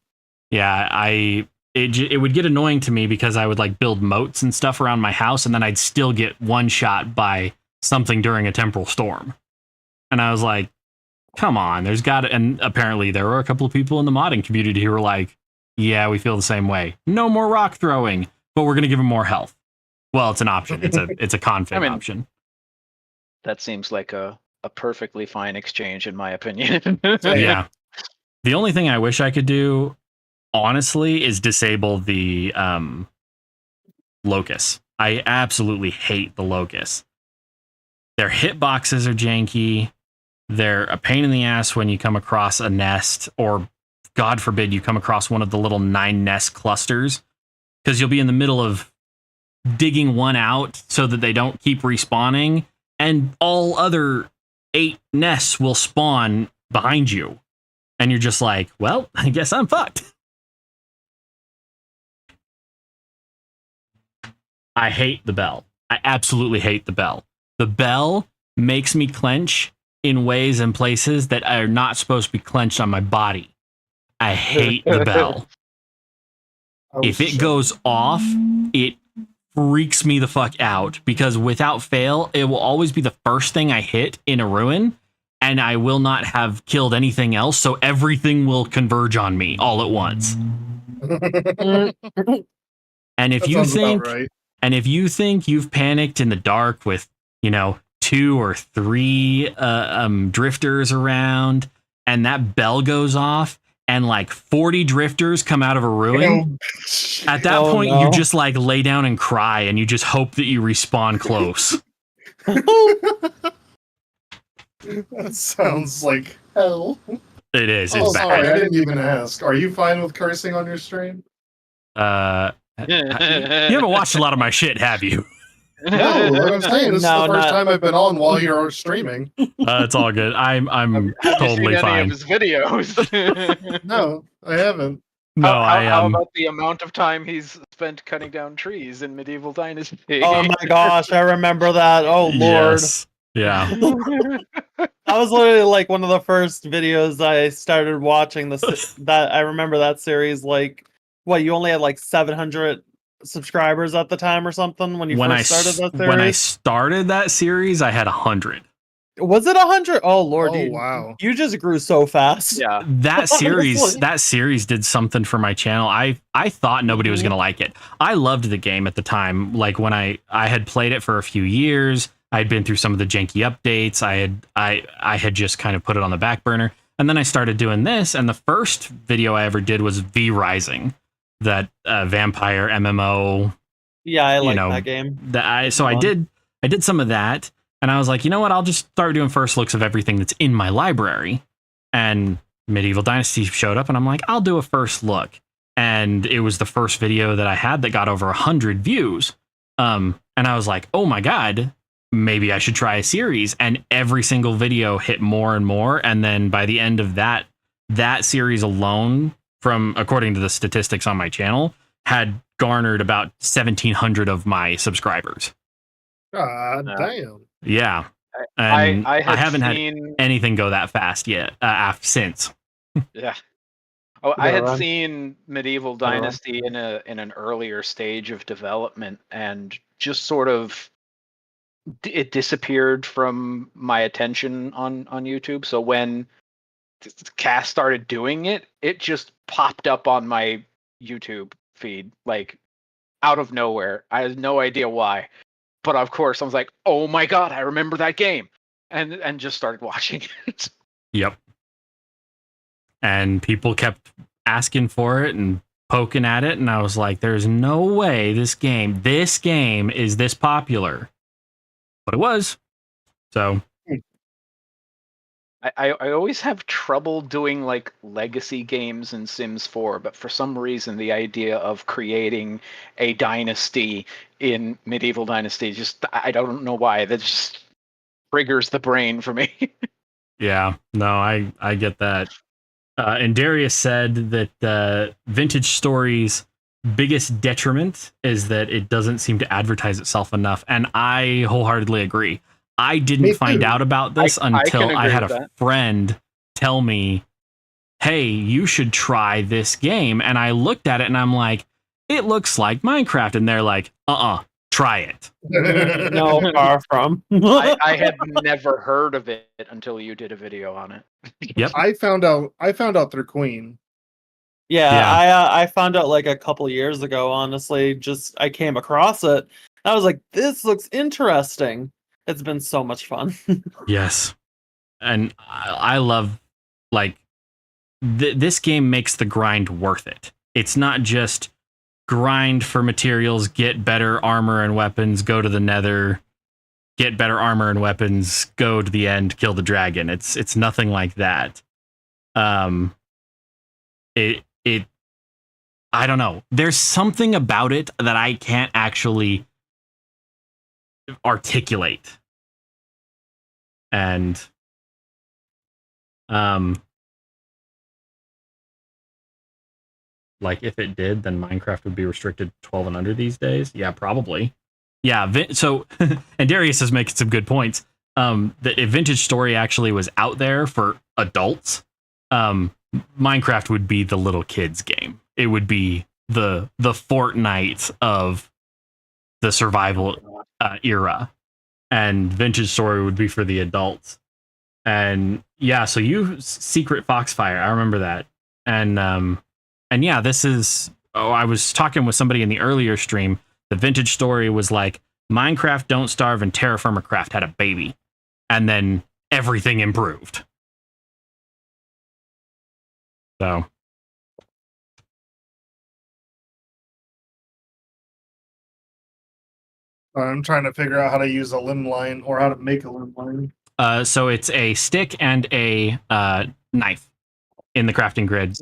It would get annoying to me because I would like build moats and stuff around my house, and then I'd still get one shot by something during a temporal storm. And I was like, come on, there's got to, and apparently there were a couple of people in the modding community who were like, yeah, we feel the same way. No more rock throwing, but we're going to give them more health. Well, it's an option. It's a config option.
That seems like a perfectly fine exchange, in my opinion.
Yeah. The only thing I wish I could do, honestly, is disable the locusts. I absolutely hate the locusts. Their hitboxes are janky. They're a pain in the ass when you come across a nest, or God forbid you come across one of the little 9 nest clusters, because you'll be in the middle of digging one out so that they don't keep respawning, and all other 8 nests will spawn behind you. And you're just like, well, I guess I'm fucked. I hate the bell. I absolutely hate the bell. The bell makes me clench in ways and places that are not supposed to be clenched on my body. I hate the bell. If it goes off, it freaks me the fuck out because without fail, it will always be the first thing I hit in a ruin, and I will not have killed anything else, so everything will converge on me all at once. And if
That
you
sounds about
think,
right.
and if you think you've panicked in the dark with, 2 or 3 drifters around, and that bell goes off, and like 40 drifters come out of a ruin, at that point, you just like lay down and cry, and you just hope that you respawn close.
That sounds like hell.
It is.
Oh,
It's
sorry,
bad.
I didn't even ask. Are you fine with cursing on your stream?
You haven't watched a lot of my shit, have you?
No, what I'm saying, this is
No,
the first
not-
time I've been on while you're streaming.
It's all good. I'm
Have you
totally
seen any
fine.
of his videos?
No, I haven't.
No,
how about the amount of time he's spent cutting down trees in Medieval Dynasty?
Oh my gosh, I remember that. Oh lord.
Yes. Yeah.
That was literally like one of the first videos I started watching. That I remember that series. Like, what, you only had like 700 subscribers at the time or something when you first started that series?
When I started that series, I had 100.
Was it 100? Oh lord,
Oh, wow.
You just grew so fast.
Yeah.
That series,
Honestly.
that series did something for my channel. I thought nobody was gonna like it. I loved the game at the time. Like when I had played it for a few years. I'd been through some of the janky updates. I had just kind of put it on the back burner, and then I started doing this. And the first video I ever did was V Rising, that vampire MMO.
Yeah, I like that game.
I did some of that, and I was like, you know what? I'll just start doing first looks of everything that's in my library. And Medieval Dynasty showed up, and I'm like, I'll do a first look. And it was the first video that I had that got over 100 views. And I was like, oh my god, maybe I should try a series. And every single video hit more and more. And then by the end of that series alone, according to the statistics on my channel, had garnered about 1,700 of my subscribers.
God damn.
Yeah. And
I
haven't
seen,
had anything go that fast yet since.
Yeah. Oh, I
Yeah,
had
run.
seen Medieval Dynasty in an earlier stage of development, and just sort of it disappeared from my attention on YouTube. So when Cass started doing it, it just popped up on my YouTube feed like out of nowhere. I had no idea why, but of course I was like, "Oh my god, I remember that game," and just started watching it.
Yep. And people kept asking for it and poking at it, and I was like, there's no way this game is this popular. But it was. So
I always have trouble doing like legacy games in Sims 4, but for some reason the idea of creating a dynasty in Medieval Dynasty, just I don't know why, that just triggers the brain for me.
yeah, no, I get that. And Darius said that Vintage Story's biggest detriment is that it doesn't seem to advertise itself enough, and I wholeheartedly agree. I didn't find out about this until I had a friend tell me, hey, you should try this game. And I looked at it and I'm like, it looks like Minecraft. And they're like, try it.
No, far from.
I had never heard of it until you did a video on it.
Yep.
I found out through Queen.
Yeah. I found out like a couple years ago, honestly. Just I came across it. I was like, this looks interesting. It's been so much fun.
Yes. And I love, like, this game makes the grind worth it. It's not just grind for materials, get better armor and weapons, go to the nether, get better armor and weapons, go to the end, kill the dragon. It's nothing like that. I don't know. There's something about it that I can't actually articulate. And Like if it did, then Minecraft would be restricted to 12 and under these days. Yeah, probably. Yeah. So, and Darius is making some good points. That if Vintage Story actually was out there for adults, Minecraft would be the little kids game. It would be the Fortnite of the survival era, and Vintage Story would be for the adults. And yeah, so you Secret Foxfire, I remember that. And yeah, this is, I was talking with somebody in the earlier stream. The Vintage Story was like Minecraft Don't Starve and Terra Firma Craft had a baby, and then everything improved. So
I'm trying to figure out how to use a limb line or how to make a limb line.
so it's a stick and a knife in the crafting grid.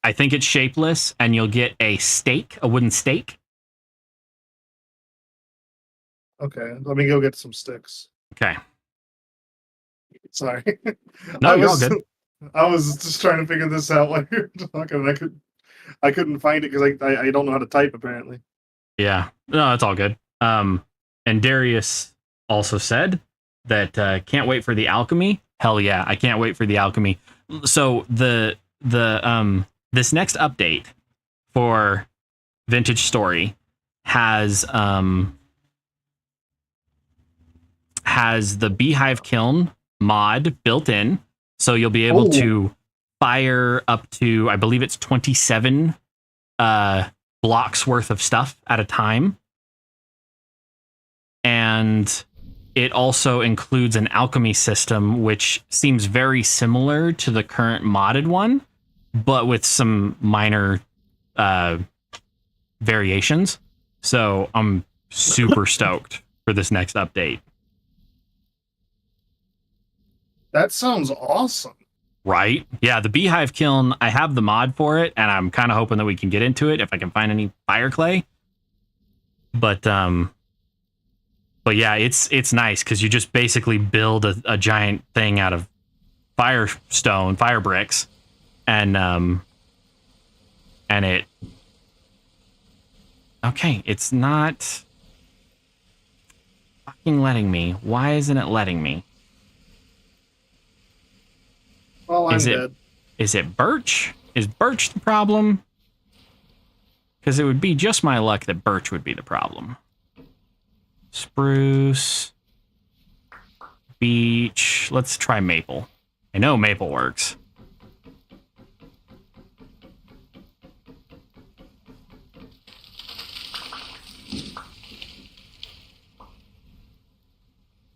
I think it's shapeless, and you'll get a stake, a wooden stake.
Okay, let me go get some sticks.
Okay.
Sorry.
No, you're all good.
I was just trying to figure this out while you were talking. I couldn't find it because I don't know how to type apparently.
Yeah, no, it's all good. And Darius also said that can't wait for the alchemy. Hell yeah, I can't wait for the alchemy. So the this next update for Vintage Story has the Beehive Kiln mod built in, so you'll be able to fire up to, I believe it's 27 blocks worth of stuff at a time. And it also includes an alchemy system, which seems very similar to the current modded one, but with some minor variations. So I'm super stoked for this next update.
That sounds awesome.
Right? Yeah, the Beehive Kiln, I have the mod for it, and I'm kind of hoping that we can get into it if I can find any fire clay. But yeah, it's nice because you just basically build a giant thing out of fire bricks, and it. Okay, it's not fucking letting me. Why isn't it letting me?
Well, I'm dead.
Is it birch? Is birch the problem? Because it would be just my luck that birch would be the problem. Spruce, beech. Let's try maple. I know maple works.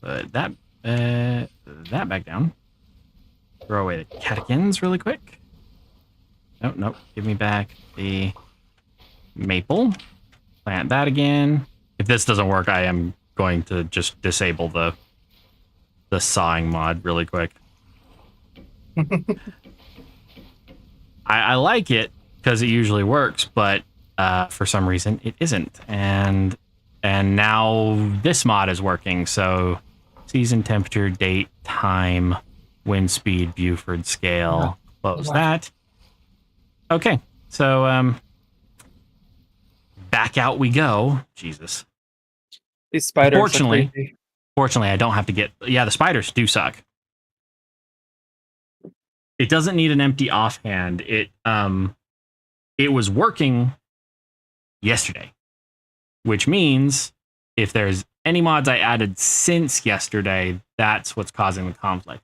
Put that back down. Throw away the catechins really quick. Nope. Give me back the maple. Plant that again. If this doesn't work, I am going to just disable the sawing mod really quick. I like it because it usually works, but for some reason it isn't. And now this mod is working. So season, temperature, date, time, wind speed, Buford scale. Close that. Okay, so back out we go. Jesus.
These spiders.
Fortunately, I don't have to get. Yeah, the spiders do suck. It doesn't need an empty offhand. It was working yesterday, which means if there's any mods I added since yesterday, that's what's causing the conflict.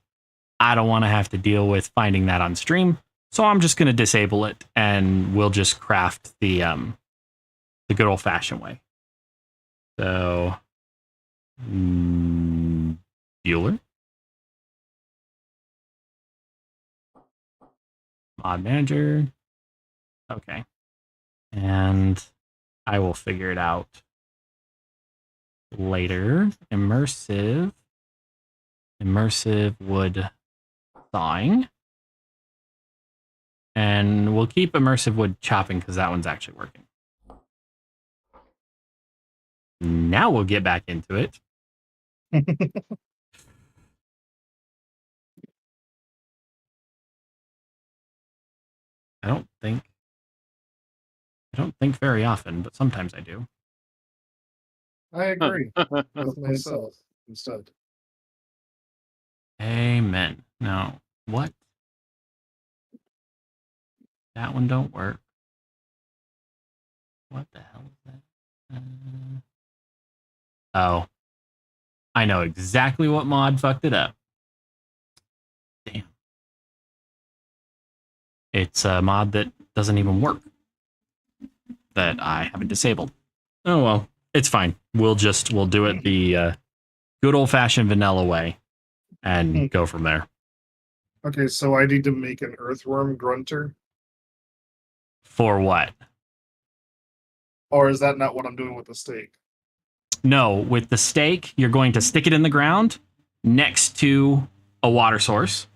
I don't want to have to deal with finding that on stream, so I'm just going to disable it, and we'll just craft the good old fashioned way. So, Bueller, mod manager, okay, and I will figure it out later. Immersive wood thawing, and we'll keep immersive wood chopping because that one's actually working. Now we'll get back into it. I don't think very often, but sometimes I do.
I agree with myself instead.
Amen. Now, what? That one don't work. What the hell is that? Oh. I know exactly what mod fucked it up. Damn. It's a mod that doesn't even work. That I haven't disabled. Oh well. It's fine. We'll do it the good old-fashioned vanilla way and go from there.
Okay, so I need to make an earthworm grunter?
For what?
Or is that not what I'm doing with the steak?
No, with the steak, you're going to stick it in the ground next to a water source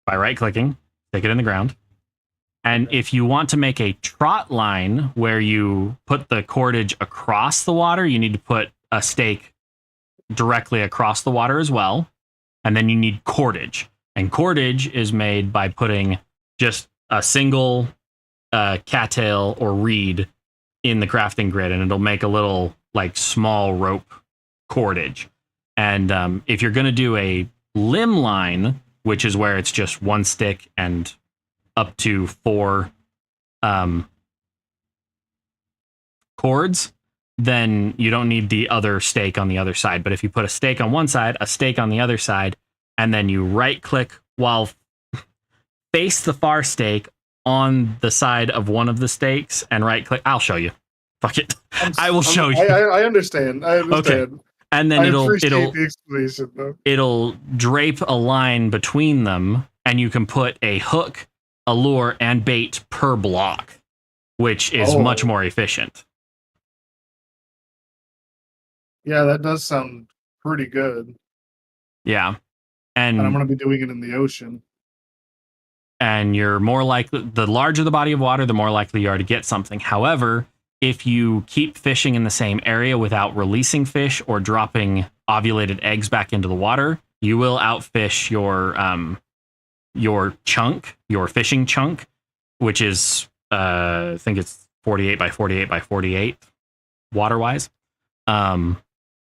by right-clicking, stick it in the ground. And if you want to make a trot line where you put the cordage across the water, you need to put a stake directly across the water as well. And then you need cordage. And cordage is made by putting just a single cattail or reed in the crafting grid, and it'll make a little like small rope cordage. And if you're going to do a limb line, which is where it's just one stick and up to 4 cords, then you don't need the other stake on the other side. But if you put a stake on one side, a stake on the other side, and then you right click while face the far stake on the side of one of the stakes and right click. I'll show you. Fuck it. I will show you.
I understand. I understand.
Okay. And then it'll drape a line between them, and you can put a hook, a lure, and bait per block, which is much more efficient.
Yeah, that does sound pretty good.
Yeah.
And I'm going to be doing it in the ocean.
And you're more likely, the larger the body of water, the more likely you are to get something. However, if you keep fishing in the same area without releasing fish or dropping ovulated eggs back into the water, you will outfish your chunk, your fishing chunk, which is, I think it's 48 by 48 by 48 water-wise.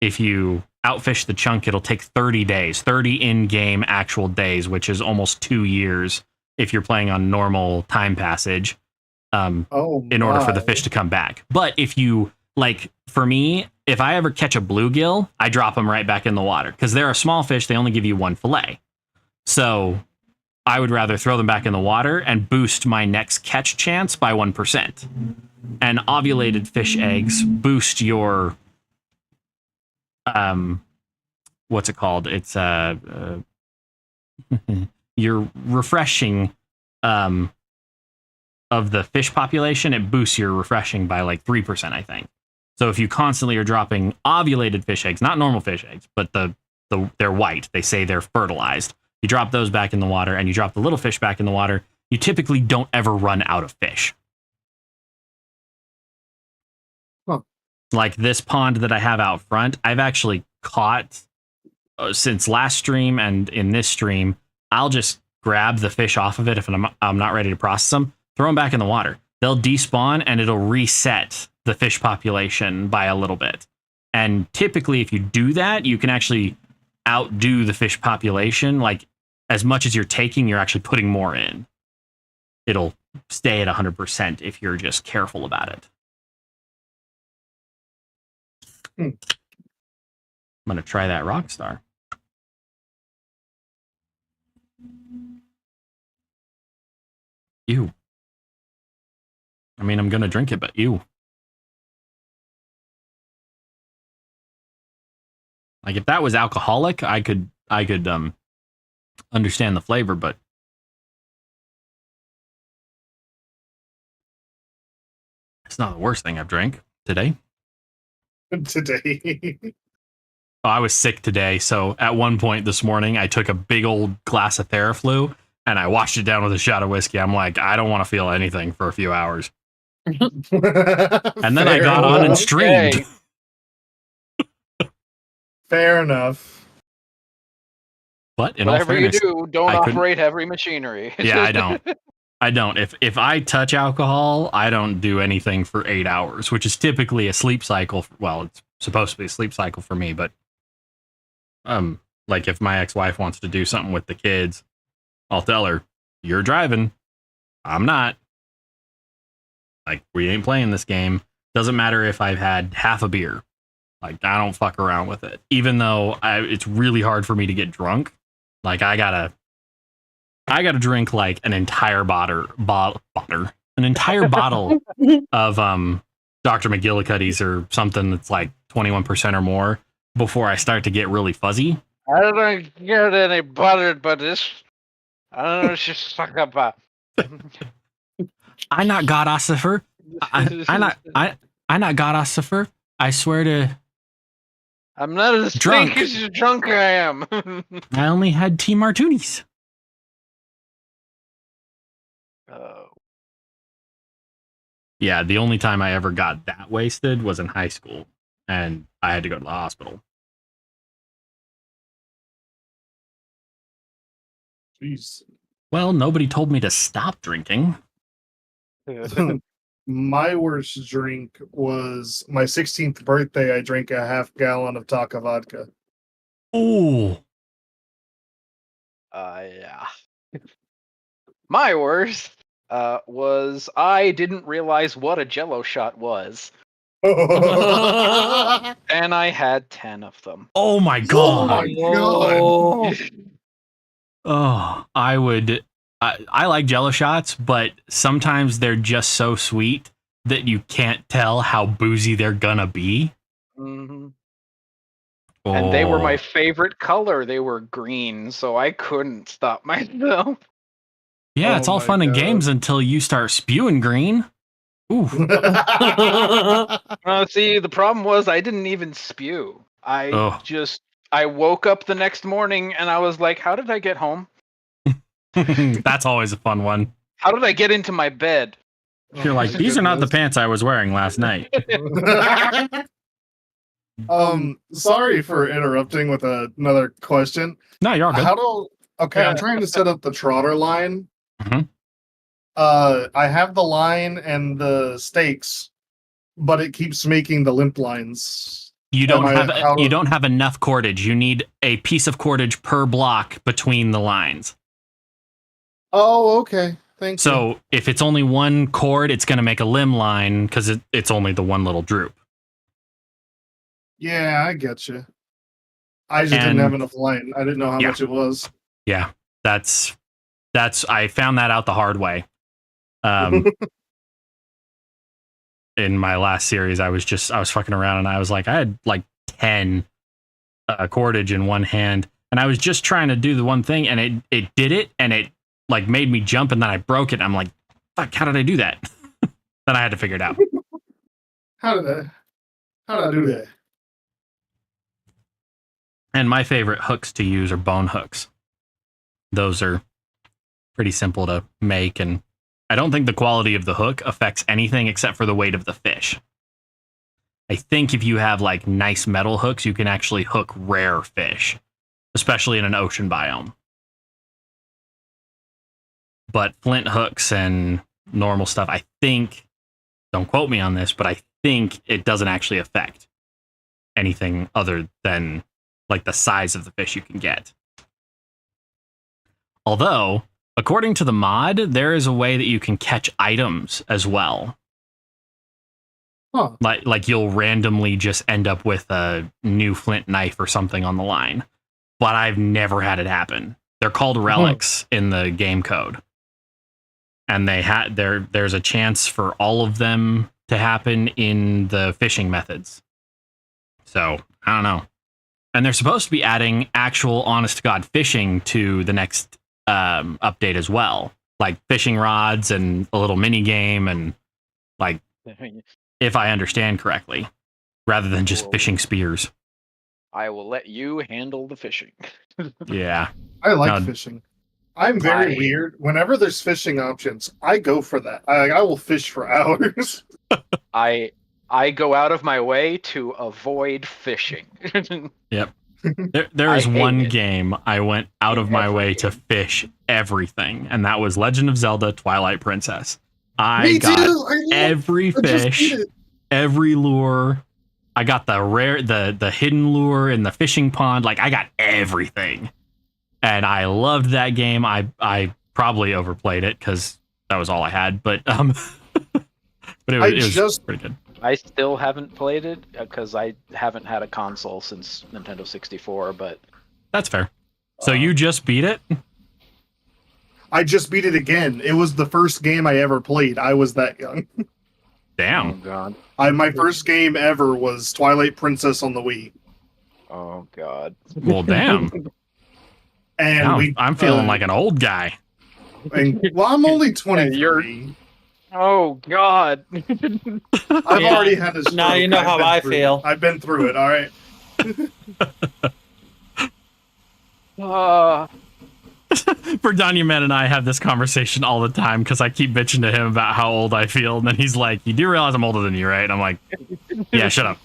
If you outfish the chunk, it'll take 30 days, 30 in-game actual days, which is almost 2 years if you're playing on normal time passage, in order for the fish to come back. But if you, like, for me, if I ever catch a bluegill, I drop them right back in the water, because they're a small fish. They only give you 1 fillet. So I would rather throw them back in the water and boost my next catch chance by 1%. And ovulated fish eggs boost your what's it called? It's your refreshing of the fish population. It boosts your refreshing by like 3%, I think. So if you constantly are dropping ovulated fish eggs, not normal fish eggs, but they're white, they say they're fertilized. You drop those back in the water, and you drop the little fish back in the water, you typically don't ever run out of fish. Like this pond that I have out front, I've actually caught since last stream and in this stream. I'll just grab the fish off of it if I'm not ready to process them, throw them back in the water. They'll despawn, and it'll reset the fish population by a little bit. And typically, if you do that, you can actually outdo the fish population. Like, as much as you're taking, you're actually putting more in. It'll stay at 100% if you're just careful about it. I'm going to try that Rockstar. Ew. I mean, I'm going to drink it, but ew. Like, if that was alcoholic, I could understand the flavor, but it's not the worst thing I've drank today. Oh, I was sick today, so at one point this morning, I took a big old glass of Theraflu, and I washed it down with a shot of whiskey. I'm like, I don't want to feel anything for a few hours. And then I got on and streamed.
Fair enough.
But in all
Whatever
fairness,
you do, don't
I couldn't-
operate heavy machinery.
yeah, I don't. I don't. If I touch alcohol, I don't do anything for 8 hours, which is typically a sleep cycle. Well, it's supposed to be a sleep cycle for me, but like if my ex-wife wants to do something with the kids, I'll tell her, "You're driving. I'm not. Like, we ain't playing this game. Doesn't matter if I've had half a beer. Like, I don't fuck around with it. Even though it's really hard for me to get drunk. Like, I gotta drink like an entire an entire bottle of Dr. McGillicuddy's or something that's like 21% or more before I start to get really fuzzy.
I don't get any butter, but this. I don't know what you suck about.
I not God Ossifer. I not God Ossifer. I swear to.
I'm not as
Drunk.
drunk as drunk I am.
I only had tea martinis.
Oh.
Yeah, the only time I ever got that wasted was in high school, and I had to go to the hospital.
Jeez.
Well, nobody told me to stop drinking.
My worst drink was my 16th birthday. I drank a half gallon of Taka vodka.
Oh,
Yeah. My worst was I didn't realize what a Jello shot was,
Oh
and I had 10 of them.
oh my
my
god!
god!
Oh, I like Jello shots, but sometimes they're just so sweet that you can't tell how boozy they're gonna be.
Mhm. And they were my
Oh.
favorite color. They were green, so I couldn't stop myself.
Yeah,
Oh
it's all
my
fun and
God.
games until you start spewing green. Ooh.
See, the problem was I didn't even spew.
Oh.
I woke up the next morning and I was like, how did I get home?
That's always a fun one.
How did I get into my bed?
You're like, these are not the pants I was wearing last night.
Sorry for interrupting with another question.
No, you're all good.
I'm trying to set up the trotter line.
Mhm.
I have the line and the stakes, but it keeps making the limp lines.
You don't have enough cordage. You need a piece of cordage per block between the lines.
Oh, okay. Thank you.
So if it's only one cord, it's going to make a limb line because it's only the one little droop.
Yeah, I get you. I just didn't have enough line. I didn't know how much it was.
Yeah, that's I found that out the hard way. In my last series, I was fucking around and I was like, I had like 10 cordage in one hand, and I was just trying to do the one thing, and it did it, and it like made me jump, and then I broke it. I'm like, fuck, how did I do that? Then I had to figure it out.
How did I do that?
And my favorite hooks to use are bone hooks. Those are pretty simple to make, and I don't think the quality of the hook affects anything except for the weight of the fish. I think if you have like nice metal hooks, you can actually hook rare fish, especially in an ocean biome. But flint hooks and normal stuff, I think, don't quote me on this, but I think it doesn't actually affect anything other than like the size of the fish you can get. Although, according to the mod, there is a way that you can catch items as well.
Huh.
Like you'll randomly just end up with a new flint knife or something on the line. But I've never had it happen. They're called relics in the game code. And there's a chance for all of them to happen in the fishing methods. So, I don't know. And they're supposed to be adding actual honest to God fishing to the next update as well. Like fishing rods and a little mini game and like, if I understand correctly, rather than just fishing spears.
I will let you handle the fishing.
Yeah.
I like fishing. I'm very weird. Whenever there's fishing options, I go for that. I will fish for hours.
I go out of my way to avoid fishing.
Yep. There is
I hate
one
it.
game I went out of my
Every
way to
game.
fish everything, and that was Legend of Zelda Twilight Princess. I
Me
got
too.
every
I just beat
fish,
it.
every lure. I got the rare, the hidden lure in the fishing pond. Like I got everything, and I loved that game. I probably overplayed it because that was all I had, but but it was pretty good.
I still haven't played it because I haven't had a console since Nintendo 64. But
That's fair. So you just beat it?
I just beat it again. It was the first game I ever played. I was that young.
oh
Damn.
god,
My first game ever was Twilight Princess on the Wii.
oh god.
Well, damn.
And
Now
we
I'm feeling like an old guy.
well, I'm only 23.
Oh god.
I've
Yeah.
already had this.
Now you know how I feel.
I've been through it. All right.
Verdania Man and I have this conversation all the time because I keep bitching to him about how old I feel, and then he's like, "You do realize I'm older than you, right?" And I'm like, "Yeah, shut up."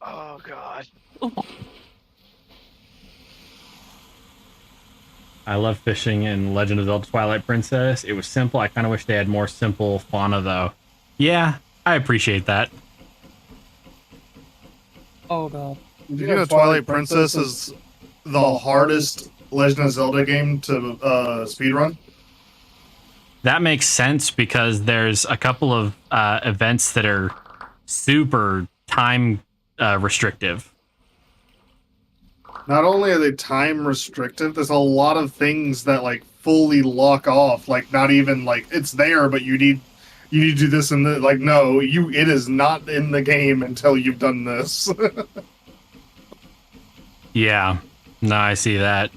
Oh god.
I love fishing in Legend of Zelda Twilight Princess. It was simple. I kind of wish they had more simple fauna, though. Yeah, I appreciate that.
Oh god.
Did you know Twilight Princess is the hardest Legend of Zelda game to speedrun?
That makes sense because there's a couple of events that are super time restrictive.
Not only are they time restrictive, there's a lot of things that like fully lock off. Like not even like it's there, but you need to do this and that. Like no, it is not in the game until you've done this.
Yeah, no, I see that.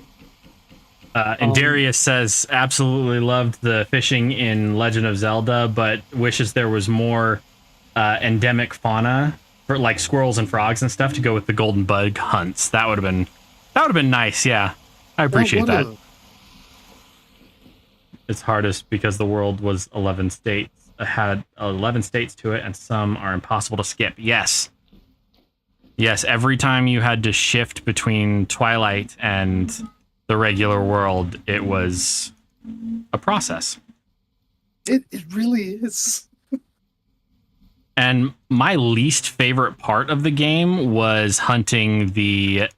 And Darius says absolutely loved the fishing in Legend of Zelda, but wishes there was more endemic fauna for like squirrels and frogs and stuff to go with the golden bug hunts. That would have been nice. Yeah, I appreciate that. It's hardest because the world was 11 states. Had 11 states to it, and some are impossible to skip. Yes. Yes, every time you had to shift between Twilight and the regular world, it was a process.
It really is.
And my least favorite part of the game was hunting the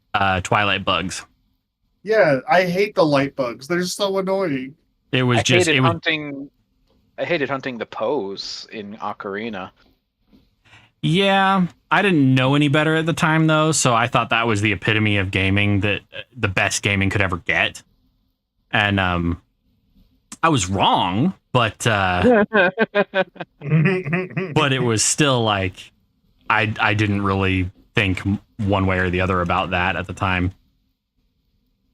Twilight bugs.
Yeah, I hate the light bugs. They're so annoying.
It was
I hated hunting the pose in Ocarina.
Yeah, I didn't know any better at the time, though, so I thought that was the epitome of gaming, that the best gaming could ever get. And I was wrong, but but it was still like I didn't really think one way or the other about that at the time.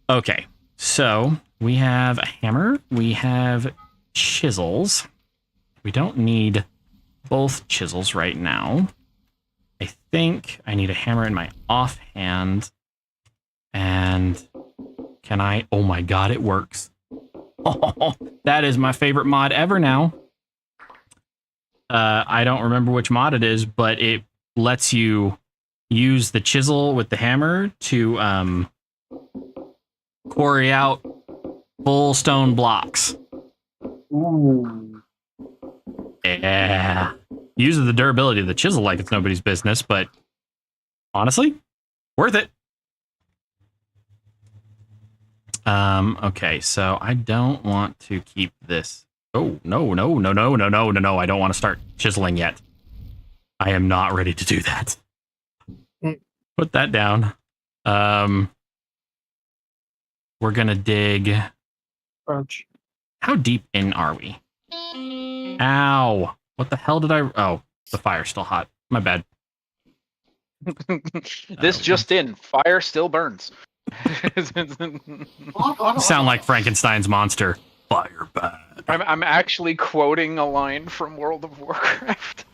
Okay, so we have a hammer, we have chisels. We don't need both chisels right now. I think I need a hammer in my offhand. And can I? Oh my god, it works. Oh, that is my favorite mod ever now. I don't remember which mod it is, but it lets you use the chisel with the hammer to quarry out full stone blocks.
Ooh.
Yeah. Uses the durability of the chisel like it's nobody's business, but honestly, worth it. Okay, so I don't want to keep this. Oh, no. I don't want to start chiseling yet. I am not ready to do that. Put that down. We're gonna dig.
Crunch.
How deep in are we? Ow. What the hell did I... Oh, the fire's still hot. My bad.
This just in: fire still burns.
Sound like Frankenstein's monster. Fire bad.
I'm actually quoting a line from World of Warcraft.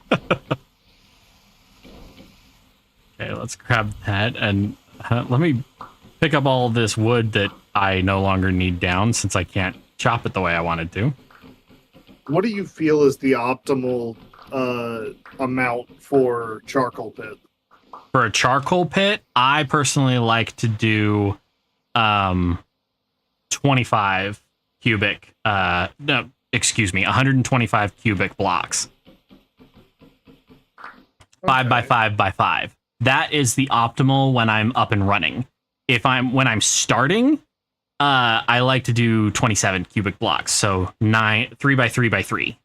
Okay, let's grab that and let me pick up all this wood that I no longer need down since I can't chop it the way I wanted to.
What do you feel is the optimal amount for charcoal pit?
For a charcoal pit, I personally like to do 25 cubic, 125 cubic blocks. 5 by 5 by 5. That is the optimal when I'm up and running. When I'm starting, I like to do 27 cubic blocks, so 3 by 3 by 3.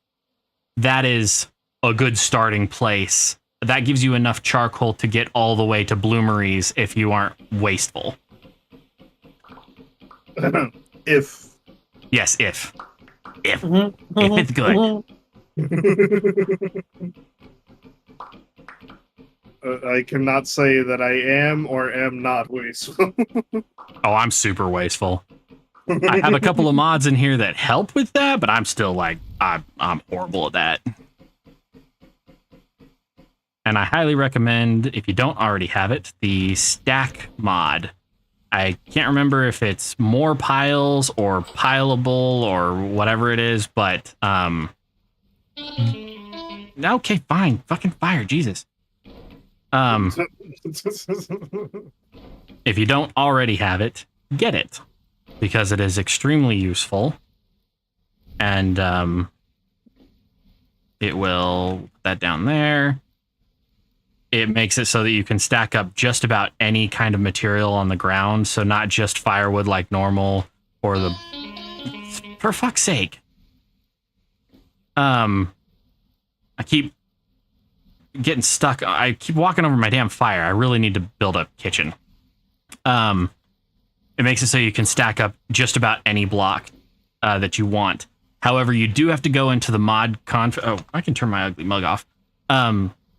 That is a good starting place. That gives you enough charcoal to get all the way to bloomeries if you aren't wasteful.
If.
Yes, if. If it's good.
I cannot say that I am or am not wasteful.
Oh, I'm super wasteful. I have a couple of mods in here that help with that, but I'm still like, I'm horrible at that. And I highly recommend, if you don't already have it, the stack mod. I can't remember if it's more piles or pileable or whatever it is, but okay, fine. Fucking fire, Jesus. If you don't already have it, get it, because it is extremely useful. And it will put that down there. It makes it so that you can stack up just about any kind of material on the ground, so not just firewood like normal, or for fuck's sake. I keep getting stuck. I keep walking over my damn fire. I really need to build a kitchen. It makes it so you can stack up just about any block that you want. However, you do have to go into the mod config. Oh, I can turn my ugly mug off.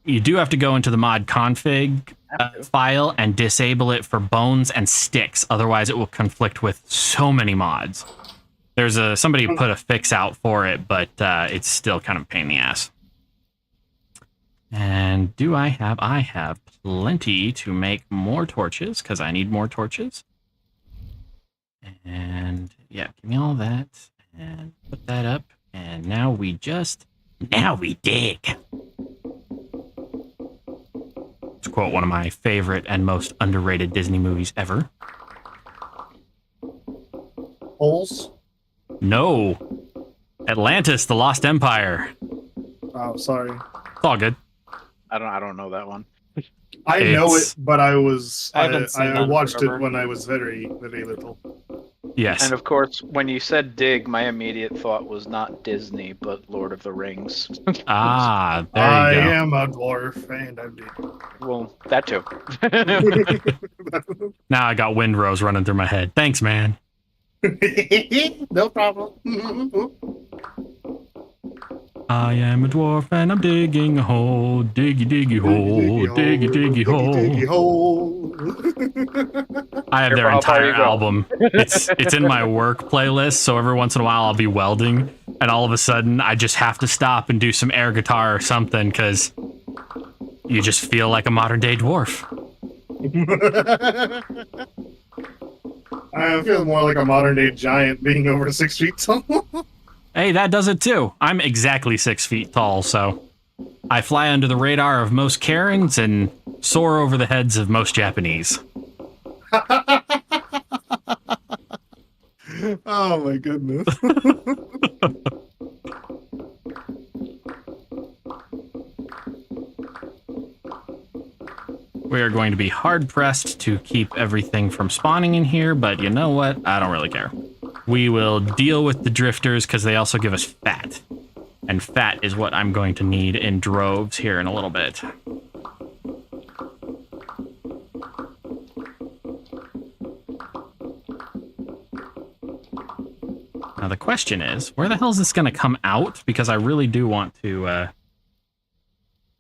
You do have to go into the mod config file and disable it for bones and sticks. Otherwise, it will conflict with so many mods. There's somebody put a fix out for it, but it's still kind of a pain in the ass. And I have plenty to make more torches, because I need more torches. And yeah, give me all that and put that up. And now we dig. To quote one of my favorite and most underrated Disney movies ever.
Holes?
No. Atlantis, the Lost Empire.
Oh, sorry.
It's all good.
I don't know that one.
I know
It's-
it, but I
haven't seen
I
that
watched
forever.
it when I was very, very little.
Yes.
And of course, when you said dig, my immediate thought was not Disney, but Lord of the Rings.
Ah, there
I
you go.
am a dwarf, and I'm
Well, that too.
Now I got windrows running through my head. Thanks, man.
no problem.
I am a dwarf and I'm digging a hole. Diggy, diggy hole. Diggy, diggy hole. I have their
Careful how far
entire
you go.
album. It's in my work playlist, so every once in a while I'll be welding, and all of a sudden I just have to stop and do some air guitar or something, because you just feel like a modern day dwarf.
I feel more like a modern day giant being over 6 feet tall.
Hey, that does it too. I'm exactly 6 feet tall, so I fly under the radar of most Karens and soar over the heads of most Japanese.
Oh my goodness.
We are going to be hard pressed to keep everything from spawning in here, but you know what? I don't really care. We will deal with the drifters because they also give us fat. And fat is what I'm going to need in droves here in a little bit. Now the question is, where the hell is this going to come out? Because I really do want to...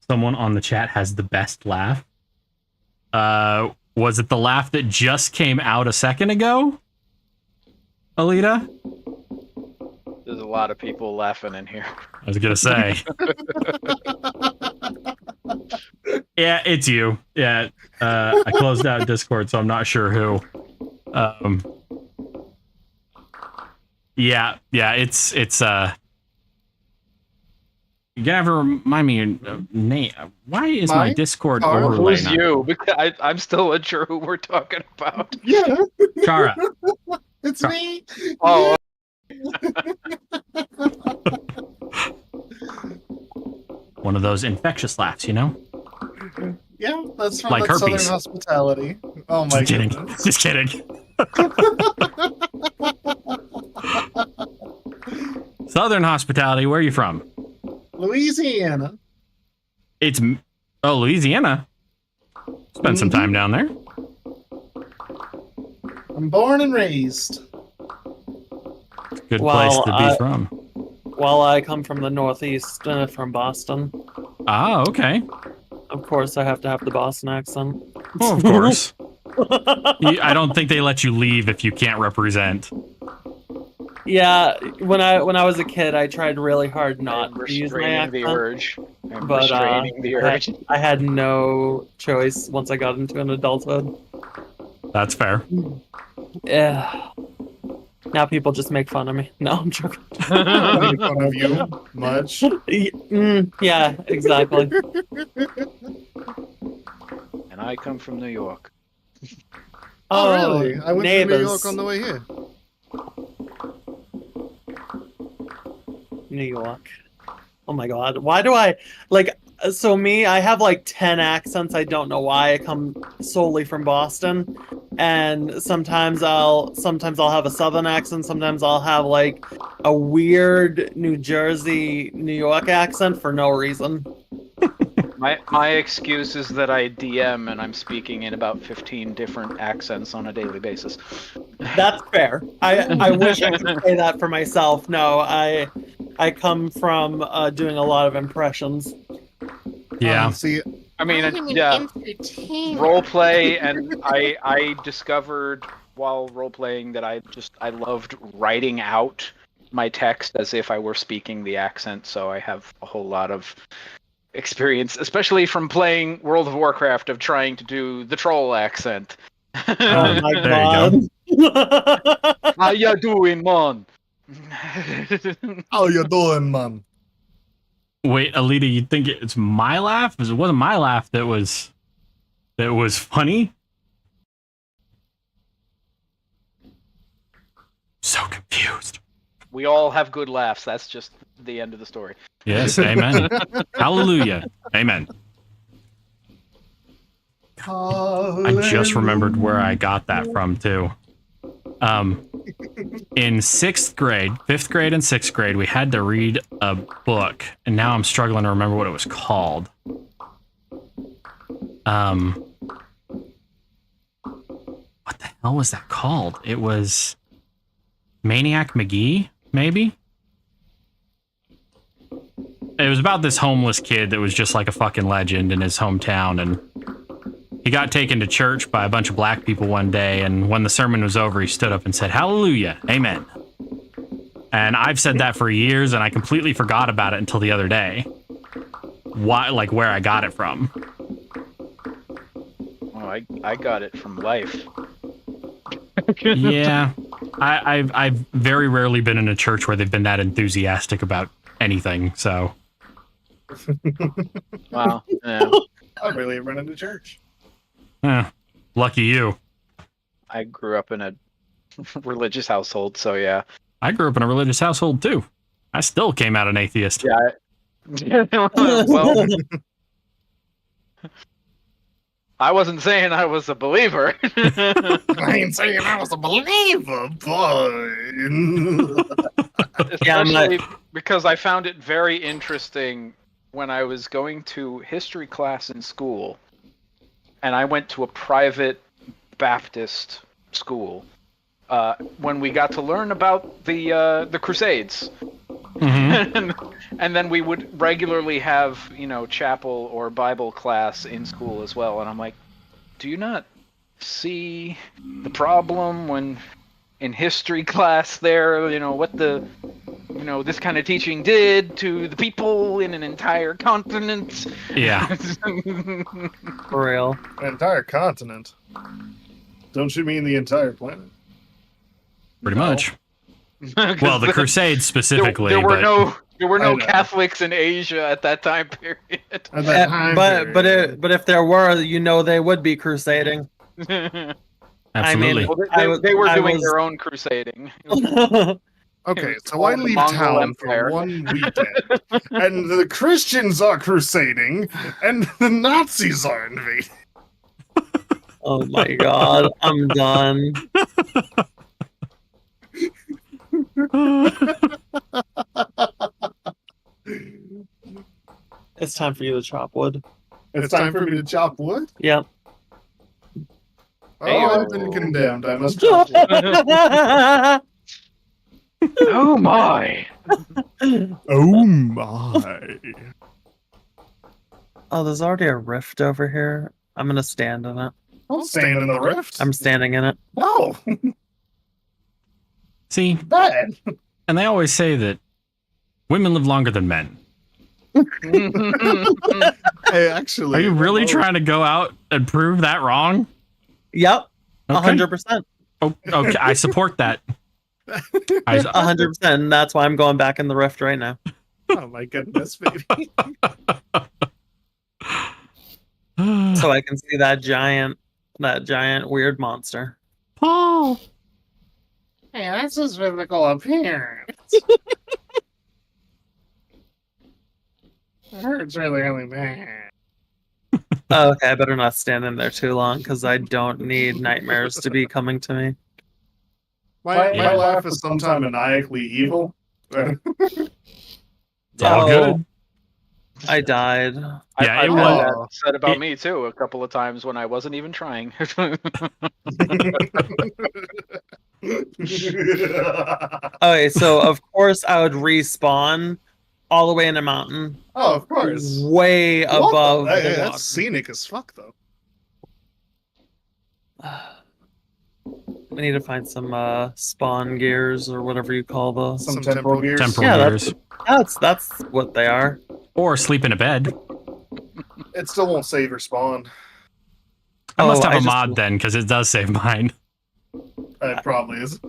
Someone on the chat has the best laugh. Was it the laugh that just came out a second ago? Alita?
There's a lot of people laughing in here.
I was gonna say. Yeah, it's you. Yeah, I closed out Discord, so I'm not sure who. Yeah, it's You gotta have to remind me your name. Why is my
Mine?
Discord
Tara?
overlay
Who's
not?
you? Because I'm still unsure who we're talking about.
Yeah,
Chara.
it's me.
Oh,
One of those infectious laughs, you know?
Yeah, that's from
Like
that Southern
herpes.
hospitality. Oh my
Just kidding.
goodness.
Just kidding. Southern hospitality. Where are you from?
Louisiana.
Louisiana. Spent some time down there.
I'm born and raised.
Good
Well,
place to be from.
Well, I come from the Northeast, from Boston.
Ah, okay.
Of course, I have to have the Boston accent.
Well, of course. I don't think they let you leave if you can't represent.
Yeah, when I was a kid, I tried really hard not
I'm
to use my
restraining the
accent,
urge. I'm
but
restraining the urge.
I had no choice once I got into an adulthood.
That's fair.
Yeah. Now people just make fun of me. No, I'm joking.
Make fun of you much.
Yeah, exactly.
And I come from New York.
Oh, really? I went to New
neighbors.
York on the way here.
New York. Oh my god. Why do I like so me, I have like 10 accents. I don't know why. I come solely from Boston. And sometimes I'll have a southern accent, sometimes I'll have like a weird New Jersey, New York accent for no reason.
My excuse is that I DM and I'm speaking in about 15 different accents on a daily basis.
That's fair. I wish I could say that for myself. No, I come from doing a lot of impressions.
Yeah.
See,
I mean,
I'm an
yeah,
entertainer.
roleplay, and I discovered while roleplaying that I loved writing out my text as if I were speaking the accent, so I have a whole lot of experience, especially from playing World of Warcraft, of trying to do the troll accent.
Oh my
There
god.
How ya doing, man?
how you doing, man?
Wait, Alita, you think it's my laugh? Because it wasn't my laugh that was funny. So confused.
We all have good laughs. That's just the end of the story.
Yes, amen. Hallelujah. Amen. I just remembered where I got that from too. In 6th grade, 5th grade and 6th grade, we had to read a book, and now I'm struggling to remember what it was called. What the hell was that called? It was Maniac McGee, maybe? It was about this homeless kid that was just like a fucking legend in his hometown, and he got taken to church by a bunch of black people one day, and when the sermon was over, he stood up and said, "Hallelujah, amen." And I've said that for years, and I completely forgot about it until the other day. Why, like, where I got it from.
Oh, I got it from life.
Yeah. I've very rarely been in a church where they've been that enthusiastic about anything, so.
Wow. Yeah.
I really run into church.
Lucky you.
I grew up in a religious household, so yeah.
I grew up in a religious household too. I still came out an atheist.
Yeah. Well, I wasn't saying I was a believer.
I ain't saying I was a believer, but
Especially because I found it very interesting when I was going to history class in school, and I went to a private Baptist school. When we got to learn about the Crusades, and then we would regularly have chapel or Bible class in school as well. And I'm like, do you not see the problem when in history class there, what the this kind of teaching did to the people in an entire continent?
Yeah.
For real.
an entire continent. Don't you mean the entire planet?
Pretty much. Well, the Crusades specifically.
There were There were
I
no
know.
Catholics in Asia at that time period.
At that time
But if there were, they would be crusading.
Absolutely.
Well, they were
I
doing
was-
their own crusading.
Okay, so
All
I
the
leave
Mongol
town
Empire.
for one weekend, and the Christians are crusading, and the Nazis are invading.
Oh my god, I'm done. It's time for you to chop wood.
It's time for me to chop wood?
Yep.
Oh,
Hey,
I've been condemned. I must chop wood.
Oh my!
Oh my.
Oh, there's already a rift over here. I'm gonna stand in it.
Don't stand in the rift.
I'm standing in it.
No,
See,
bad.
and they always say that women live longer than men.
Hey, actually,
Are you really trying to go out and prove that wrong?
Yep.
Okay.
100%.
Oh, okay, I support that.
100%. And that's why I'm going back in the rift right now.
Oh my goodness, baby.
So I can see that giant weird monster.
Paul.
Hey, that's his physical appearance. It hurts really bad.
Oh, okay, I better not stand in there too long because I don't need nightmares to be coming to me.
My
Yeah.
laugh is sometimes maniacally evil.
It's all
Oh.
good.
I died.
Yeah,
I've
it
had
was-
that said about me too a couple of times when I wasn't even trying.
Okay, so of course I would respawn all the way in a mountain,
Oh, of course.
way above
What the-
the
Hey,
water.
that's scenic as fuck, though.
We need to find some spawn gears or whatever you call the.
Some temporal gears.
Temporal
Yeah,
gears.
That's what they are.
Or sleep in a bed.
It still won't save your spawn.
I must
Oh,
have
I
a
just-
mod then, because it does save mine.
It probably is.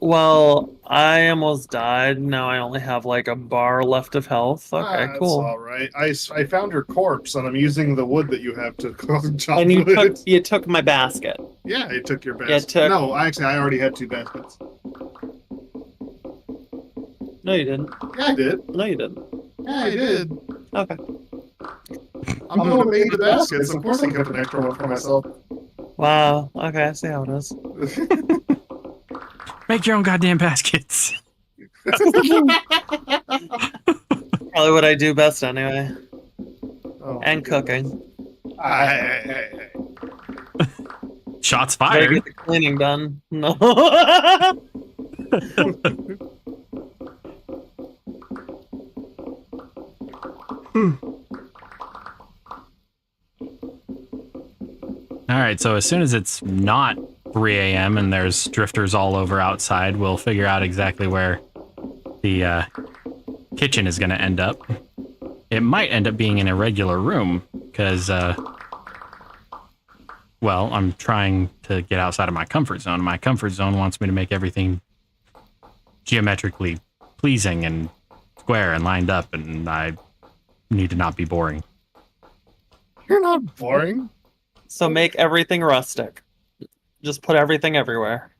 Well, I almost died. Now I only have like a bar left of health. Okay,
That's
cool.
all right. I found your corpse, and I'm using the wood that you have to chop
And
wood.
you took my basket.
Yeah, it took your
Yeah,
basket.
it took-
No, actually, I already had 2 baskets.
No, you didn't.
Yeah, I did.
No, you didn't.
Yeah, I did.
Okay.
I'm the one who made the baskets. Of course, I kept an extra one for myself.
Wow. Okay, I see how it is.
Make your own goddamn baskets.
Probably what I do best anyway.
Oh,
And cooking.
Hey.
Shots
Gotta
fired.
get the cleaning done. No.
All right, so as soon as it's not 3 a.m. and there's drifters all over outside, we'll figure out exactly where the kitchen is going to end up. It might end up being in a regular room because, well, I'm trying to get outside of my comfort zone. My comfort zone wants me to make everything geometrically pleasing and square and lined up, and I need to not be boring.
You're not boring.
So make everything rustic. Just put everything everywhere.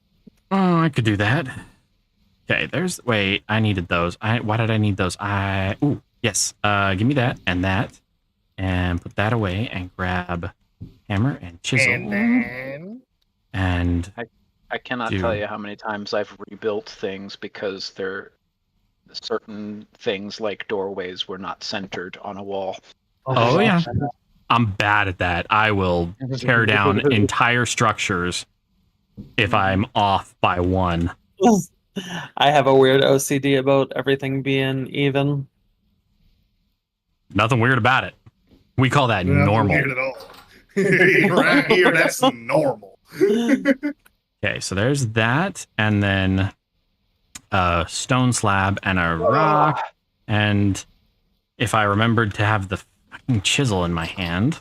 Oh, I could do that. Okay, there's... Wait, I needed those. Why did I need those? Ooh, yes. Give me that and that. And put that away and grab hammer and chisel.
And then...
And
I cannot
Dude.
tell you how many times I've rebuilt things because certain things like doorways were not centered on a wall.
Oh, yeah. I'm bad at that. I will tear down entire structures if I'm off by one.
I have a weird OCD about everything being even.
Nothing weird about it. We call that
Nothing
normal.
weird at all. Right here, that's normal.
Okay, so there's that, and then a stone slab and a rock. And if I remembered to have the fucking chisel in my hand,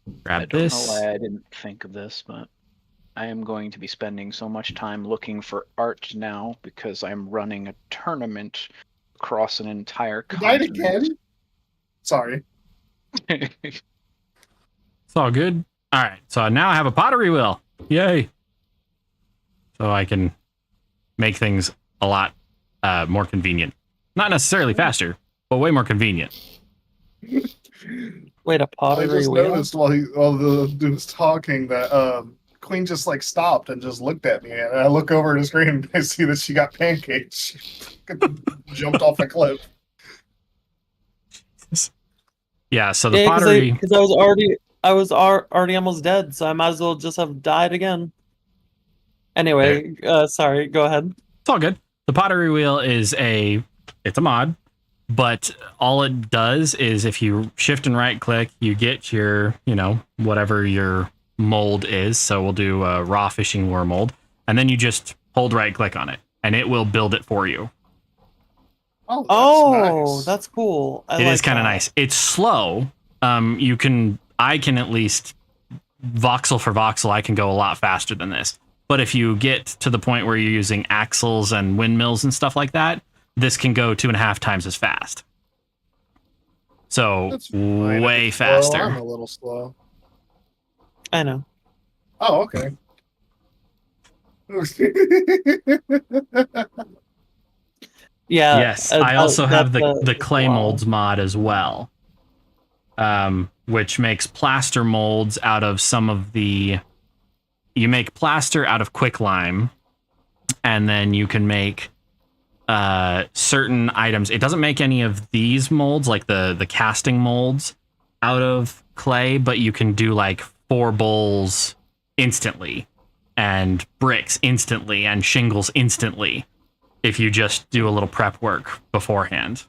I
grab
don't
this.
know why I didn't think of this, but I am going to be spending so much time looking for art now because I'm running a tournament across an entire
You died
continent.
again? Sorry.
It's all good. All right, so now I have a pottery wheel. Yay! So I can make things a lot more convenient. Not necessarily faster, but way more convenient.
Wait, a
I
pottery
just
wheel?
noticed while the dude was talking that Queen just like stopped and just looked at me, and I look over at the screen and I see that she got pancakes. She jumped off a cliff.
Yeah, so the
Yeah,
pottery.
because I was already almost dead, so I might as well just have died again. Anyway, sorry, go ahead.
It's all good. The pottery wheel it's a mod, but all it does is if you shift and right click, you get your, whatever your mold is. So we'll do a raw fishing lure mold, and then you just hold right click on it, and it will build it for you.
Oh, nice.
That's cool.
It is kind of nice. It's slow. I can at least voxel for voxel, I can go a lot faster than this. But if you get to the point where you're using axles and windmills and stuff like that, this can go 2.5 times as fast. So way faster.
I'm a little slow.
I know.
Oh, okay.
Yeah.
Yes, I also have the
that's
clay
wow.
molds mod as well, which makes plaster molds out of some of the... You make plaster out of quicklime, and then you can make certain items. It doesn't make any of these molds, like the casting molds, out of clay, but you can do like 4 bowls instantly, and bricks instantly, and shingles instantly, if you just do a little prep work beforehand.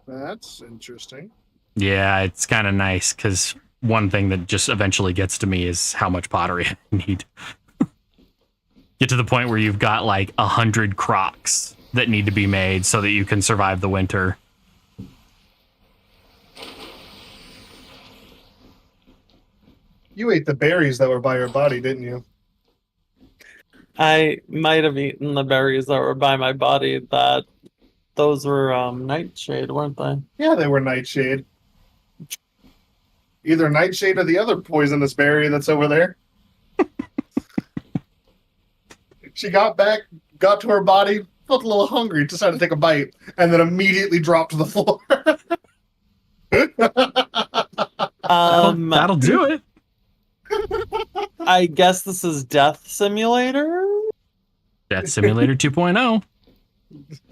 That's interesting.
Yeah, it's kind of nice, because one thing that just eventually gets to me is how much pottery I need. Get to the point where you've got like 100 crocks that need to be made so that you can survive the winter.
You ate the berries that were by your body, didn't you?
I might have eaten the berries that were by my body. Those were nightshade, weren't they?
Yeah, they were nightshade. Either nightshade or the other poisonous berry that's over there. She got back, got to her body, felt a little hungry, decided to take a bite, and then immediately dropped to the floor.
That'll do it.
I guess this is Death Simulator?
Death Simulator 2.0.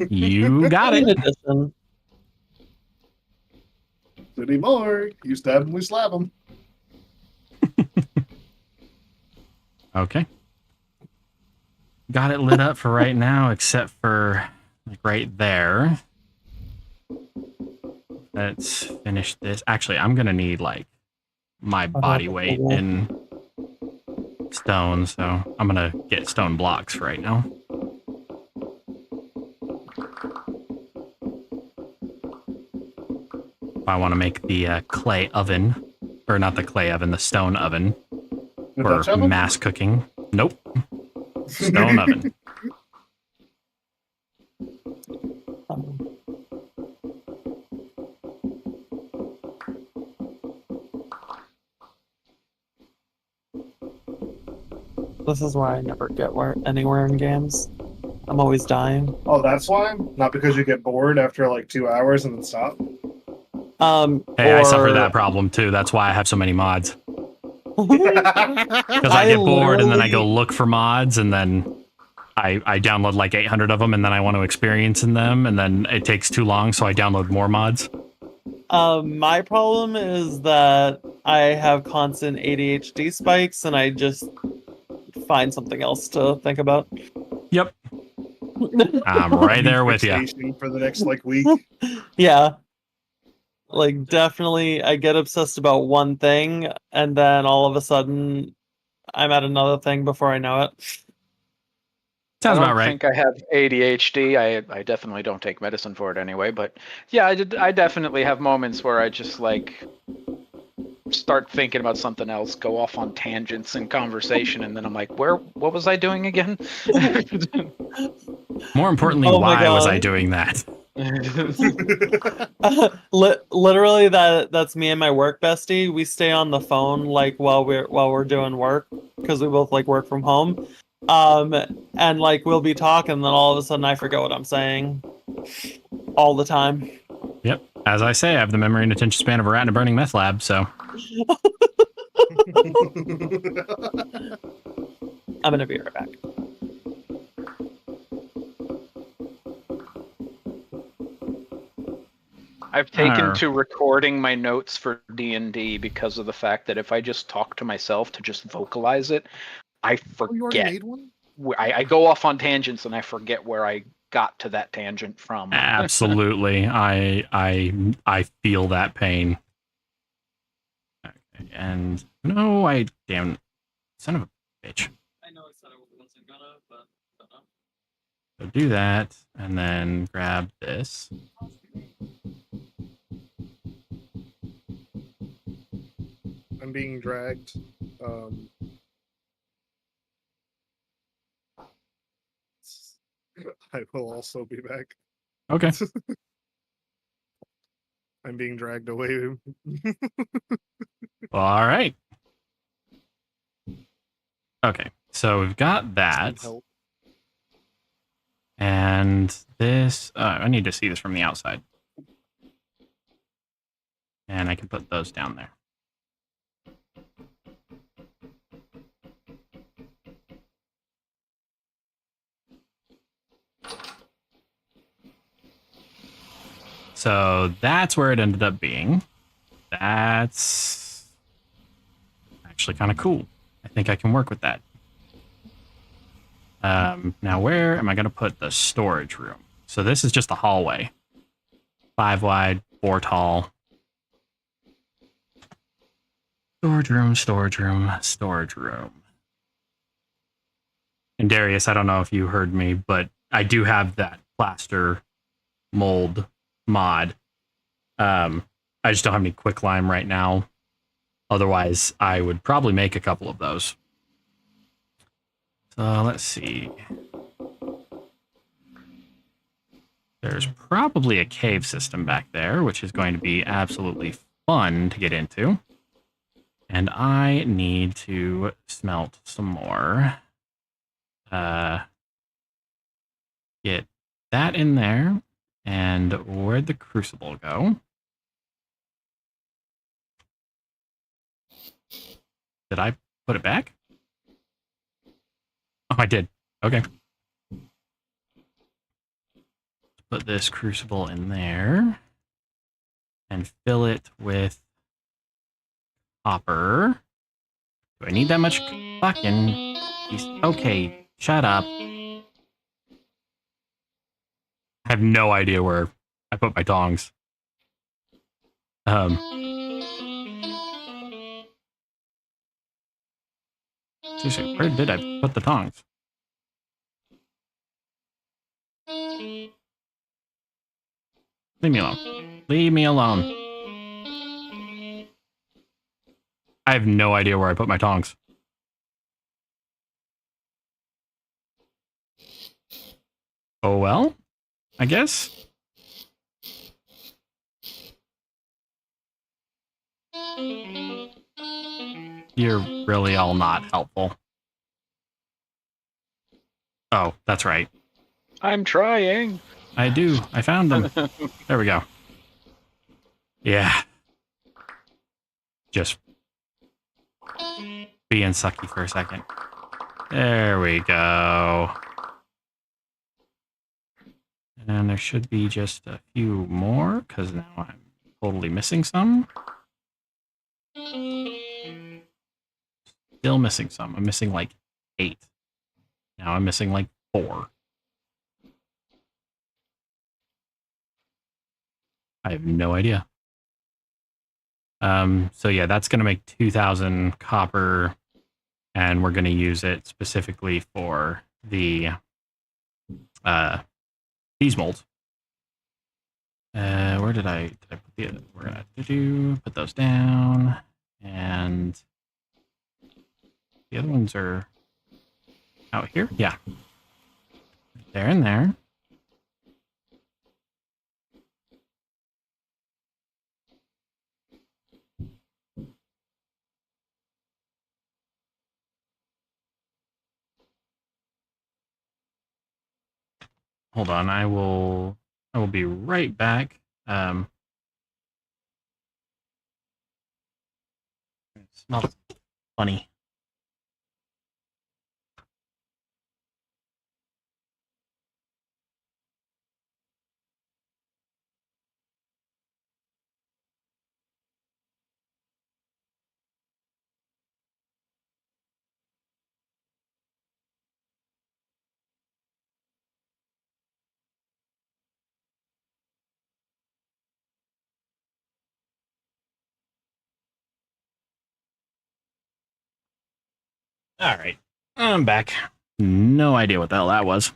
You got
In
it.
addition.
Anymore. You stab him, we slap him.
Okay. Got it lit up for right now, except for like right there. Let's finish this. Actually, I'm gonna need like my body weight in stone, so I'm gonna get stone blocks for right now. If I want to make the clay oven, or not the clay oven, the stone oven for mass cooking. Nope. Stone oven.
This is why I never get anywhere in games. I'm always dying.
Oh, that's why? Not because you get bored after like 2 hours and then stop?
Hey, I suffer that problem too. That's why I have so many mods. Because I get bored and then I go look for mods, and then I download like 800 of them, and then I want to experience in them, and then it takes too long, so I download more mods.
My problem is that I have constant ADHD spikes, and I just find something else to think about.
Yep. I'm right there with you.
For the next like week.
Yeah. Like, definitely, I get obsessed about one thing, and then all of a sudden, I'm at another thing before I know it.
Sounds about right.
I think I have ADHD. I definitely don't take medicine for it anyway. But yeah, I definitely have moments where I just like start thinking about something else, go off on tangents in conversation, and then I'm like, what was I doing again?
More importantly,
Oh my
why was I
God.
doing that?
Literally, that's me and my work bestie. We stay on the phone like while we're doing work because we both like work from home. And like we'll be talking, and then all of a sudden I forget what I'm saying all the time.
Yep. As I say, I have the memory and attention span of a rat in a burning meth lab, so.
I'm gonna be right back.
I've taken to recording my notes for D&D because of the fact that if I just talk to myself to just vocalize it, I forget.
You already made one?
I go off on tangents and I forget where I got to that tangent from.
Absolutely. I feel that pain. Okay, and no, damn son of a bitch.
I know I said I wasn't gonna, but
So do that, and then grab this.
I'm being dragged. I will also be back.
Okay.
I'm being dragged away.
All right. Okay, so we've got that.
Help.
And this, I need to see this from the outside. And I can put those down there. So that's where it ended up being. That's actually kind of cool. I think I can work with that. Now where am I going to put the storage room? So this is just a hallway. 5 wide, 4 tall. Storage room, storage room, storage room. And Darius, I don't know if you heard me, but I do have that plaster mold mod. I just don't have any quicklime right now. Otherwise, I would probably make a couple of those. So let's see. There's probably a cave system back there, which is going to be absolutely fun to get into. And I need to smelt some more. Get that in there. And where'd the crucible go? Did I put it back? Oh, I did. Okay. Put this crucible in there. And fill it with copper. Do I need that much fucking... Okay, shut up. I have no idea where I put my tongs. Seriously, where did I put the tongs? Leave me alone. Leave me alone. I have no idea where I put my tongs. Oh well, I guess. You're really all not helpful. Oh, that's right.
I'm trying.
I do. I found them. There we go. Yeah. Just being sucky for a second. There we go. And there should be just a few more, because now I'm totally missing some. Still missing some. I'm missing like 8. Now I'm missing like 4. I have no idea. So yeah, that's going to make 2,000 copper, and we're going to use it specifically for the these molds. Where did I put the? We're gonna put those down. And the other ones are out here. Yeah. There and there. Hold on, I will be right back. It smells funny. All right, I'm back. No idea what the hell that was.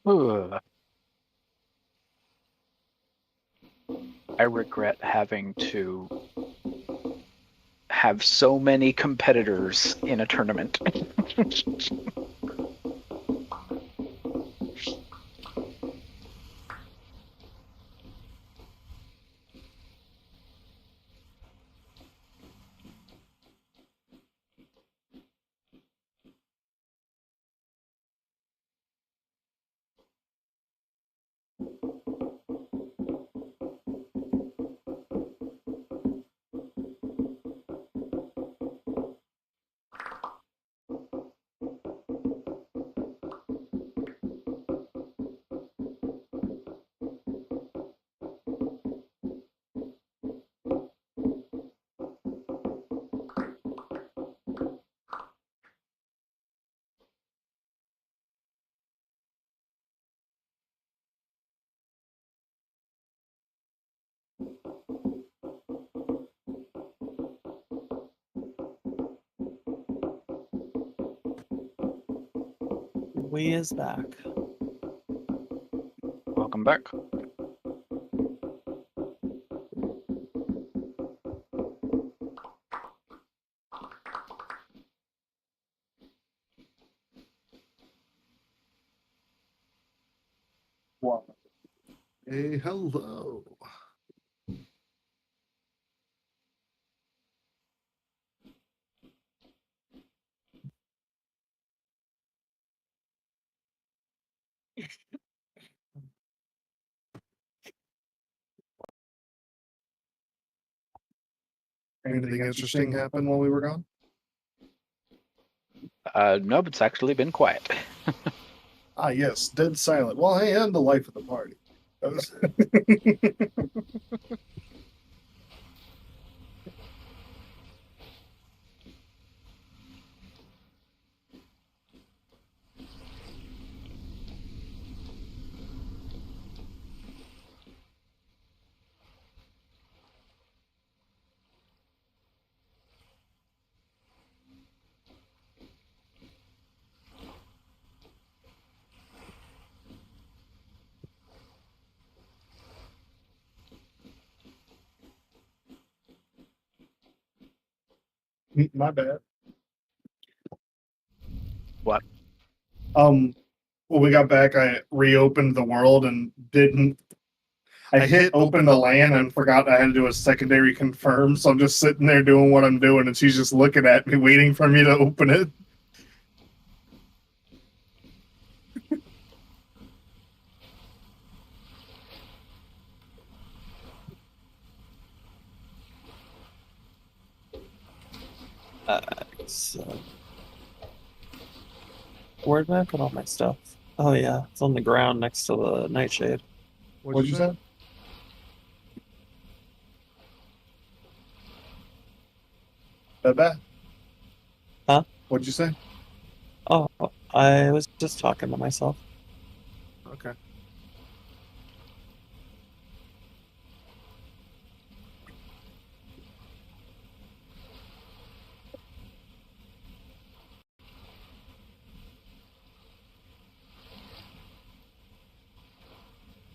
Ugh. I regret having to have so many competitors in a tournament.
We is back.
Welcome back.
Wow. Hey, hello. Anything interesting happened while we were gone?
No, but it's actually been quiet.
Ah, yes, dead silent. Well, hey, I'm the life of the party. My bad.
What?
When we got back, I reopened the world and didn't. I hit open the LAN and forgot I had to do a secondary confirm, so I'm just sitting there doing what I'm doing, and she's just looking at me, waiting for me to open it.
So, where did I put all my stuff? Oh yeah, it's on the ground next to the nightshade.
What'd you say? Bye-bye.
Huh?
What'd you say?
Oh, I was just talking to myself.
Okay.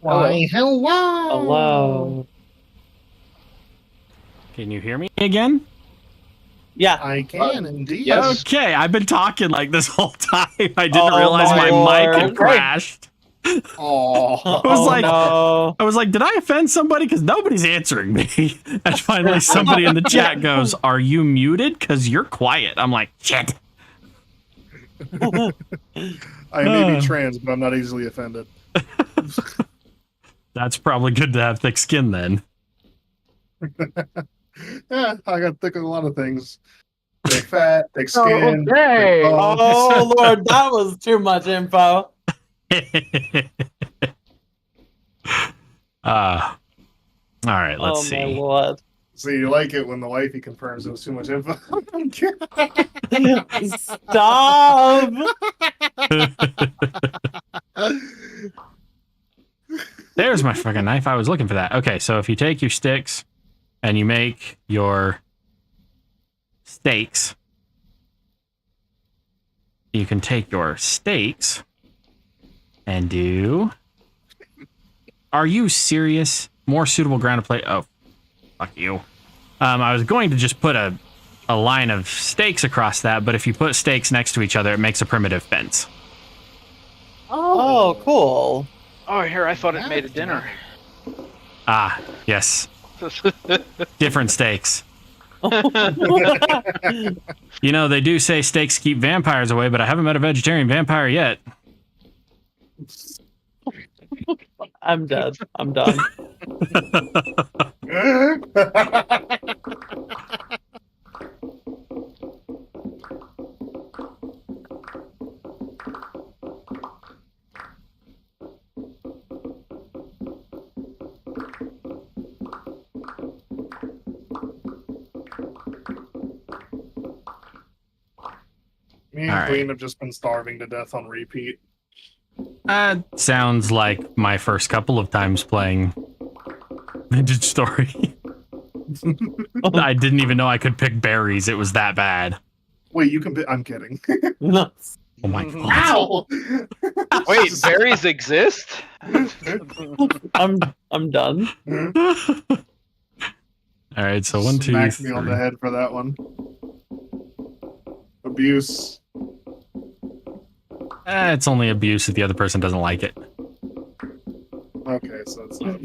Why, hello!
Hello.
Can you hear me again?
Yeah.
I can indeed.
Yes.
Okay, I've been talking like this whole time. I didn't
Oh
realize
my
my mic had
Lord.
crashed.
Oh,
No.
I was like, did I offend somebody? Because nobody's answering me. And finally somebody in the chat goes, are you muted? Because you're quiet. I'm like, shit.
I may be trans, but I'm not easily offended.
That's probably good to have thick skin then.
Yeah, I got thick on a lot of things. Thick fat, thick skin.
Okay.
Thick bones.
Oh Lord, that was too much info.
All right, let's
Oh
see.
my Lord.
So you like it when the wifey confirms it was too much info?
Stop.
There's my fucking knife. I was looking for that. Okay, so if you take your sticks and you make your steaks, you can take your steaks and do... Are you serious? more suitable ground to play. Oh, fuck you. I was going to just put a line of stakes across that, but if you put stakes next to each other, it makes a primitive fence.
Oh, cool.
Oh, here, I thought it made a dinner.
Ah, yes. Different stakes. You know, they do say steaks keep vampires away, but I haven't met a vegetarian vampire yet.
I'm dead. I'm done.
Me and
All
Queen
right.
have just been starving to death on repeat.
Sounds like my first couple of times playing Vintage Story. I didn't even know I could pick berries. It was that bad.
Wait, you can. I'm kidding.
Nuts.
Oh my god.
Ow!
Wait, berries exist?
I'm done.
All right, so 1, 2,
Smacked me on the
3.
head for that one. Abuse.
It's only abuse if the other person doesn't like it.
Okay, so it's not.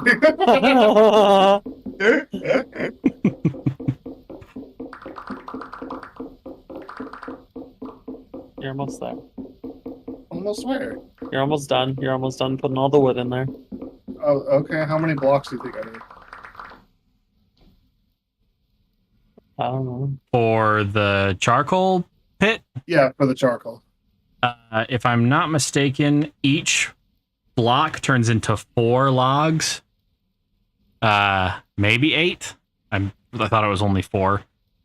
You're almost there.
Almost where?
You're almost done. You're almost done putting all the wood in there.
Oh, okay. How many blocks do you think I need?
I don't know.
For the charcoal pit,
Yeah, for the charcoal.
if I'm not mistaken, each block turns into 4 logs. Maybe 8. I thought it was only 4,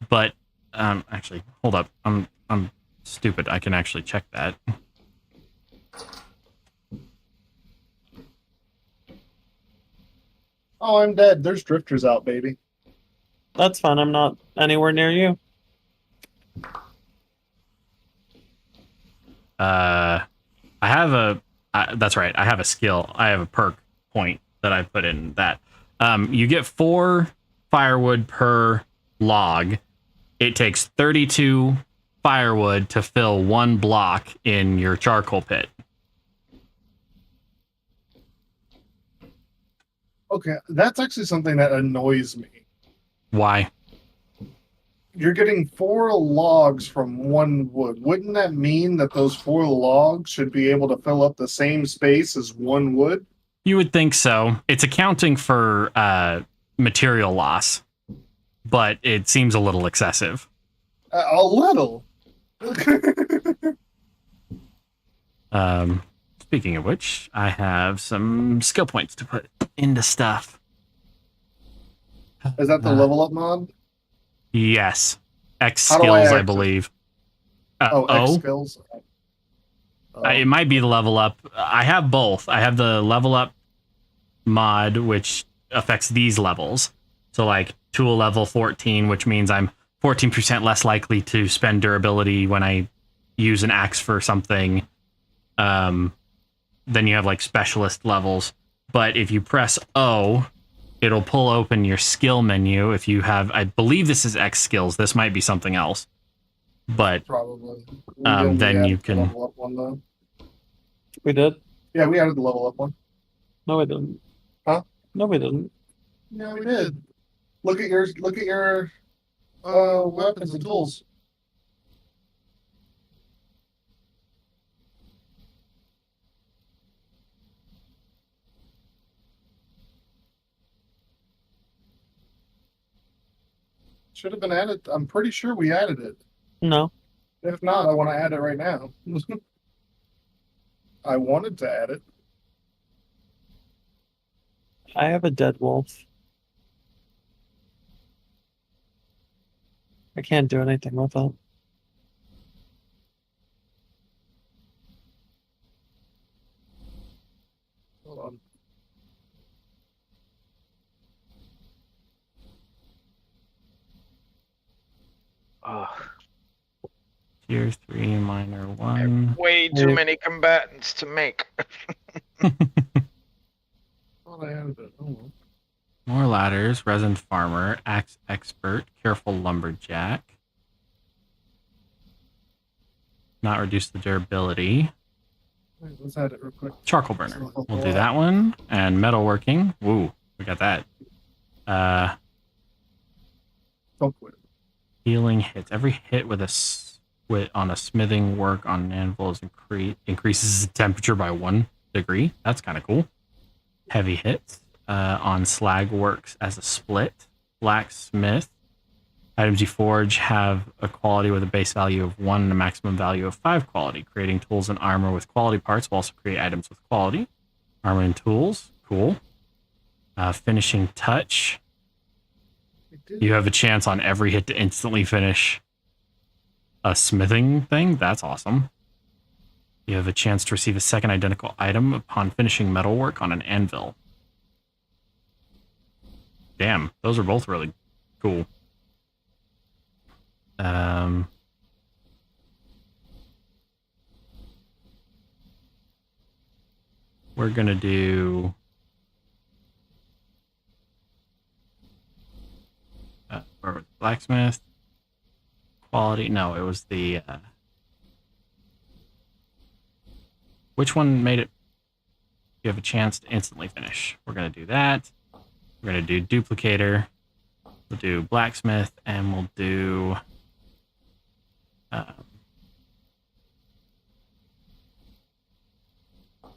but actually, hold up. I'm stupid. I can actually check that.
Oh, I'm dead. There's drifters out, baby.
That's fine. I'm not anywhere near you.
I have that's right. I have a skill. I have a perk point that I put in that. You get 4 firewood per log. It takes 32 firewood to fill 1 block in your charcoal pit.
Okay, that's actually something that annoys me.
Why?
You're getting 4 logs from 1 wood. Wouldn't that mean that those 4 logs should be able to fill up the same space as 1 wood?
You would think so. It's accounting for material loss, but it seems a little excessive.
A little.
Speaking of which, I have some skill points to put into stuff.
Is that the level up mod?
Yes. X
How do I
skills, I
access-
believe.
X skills.
It might be the level up. I have both. I have the level up mod, which affects these levels. So like tool level 14, which means I'm 14% less likely to spend durability when I use an axe for something. Then you have like specialist levels. But if you press O, it'll pull open your skill menu. If you have, I believe this is X skills. This might be something else. But
Probably.
then
We
you
added the
can.
level up one, though.
We did?
Yeah, we added the level up one.
No, we didn't.
Huh?
No, we didn't.
Yeah, we did. Look at your weapons and tools. Should have been added. I'm pretty sure we added it.
No.
If not, I want to add it right now. I wanted to add it.
I have a dead wolf. I can't do anything with it.
Hold on.
Tier 3 minor 1.
Way too many combatants to make.
Thought I added it. Oh, well.
ladders, resin farmer, axe expert, careful lumberjack. Not reduce the durability.
Wait, let's add it real quick.
Charcoal burner. We'll do that one. And metalworking. Woo, we got that.
Don't quit.
Healing hits. Every hit with on a smithing work on an anvil is increases the temperature by 1 degree. That's kind of cool. Heavy hits on slag works as a split. Blacksmith. Items you forge have a quality with a base value of 1 and a maximum value of 5 quality. Creating tools and armor with quality parts will also create items with quality. Armor and tools. Cool. Finishing touch. You have a chance on every hit to instantly finish a smithing thing. That's awesome. You have a chance to receive a second identical item upon finishing metalwork on an anvil. Damn, those are both really cool. We're gonna do blacksmith quality. No, it was the which one made it? You have a chance to instantly finish. We're gonna do that. We're gonna do duplicator. We'll do blacksmith, and we'll do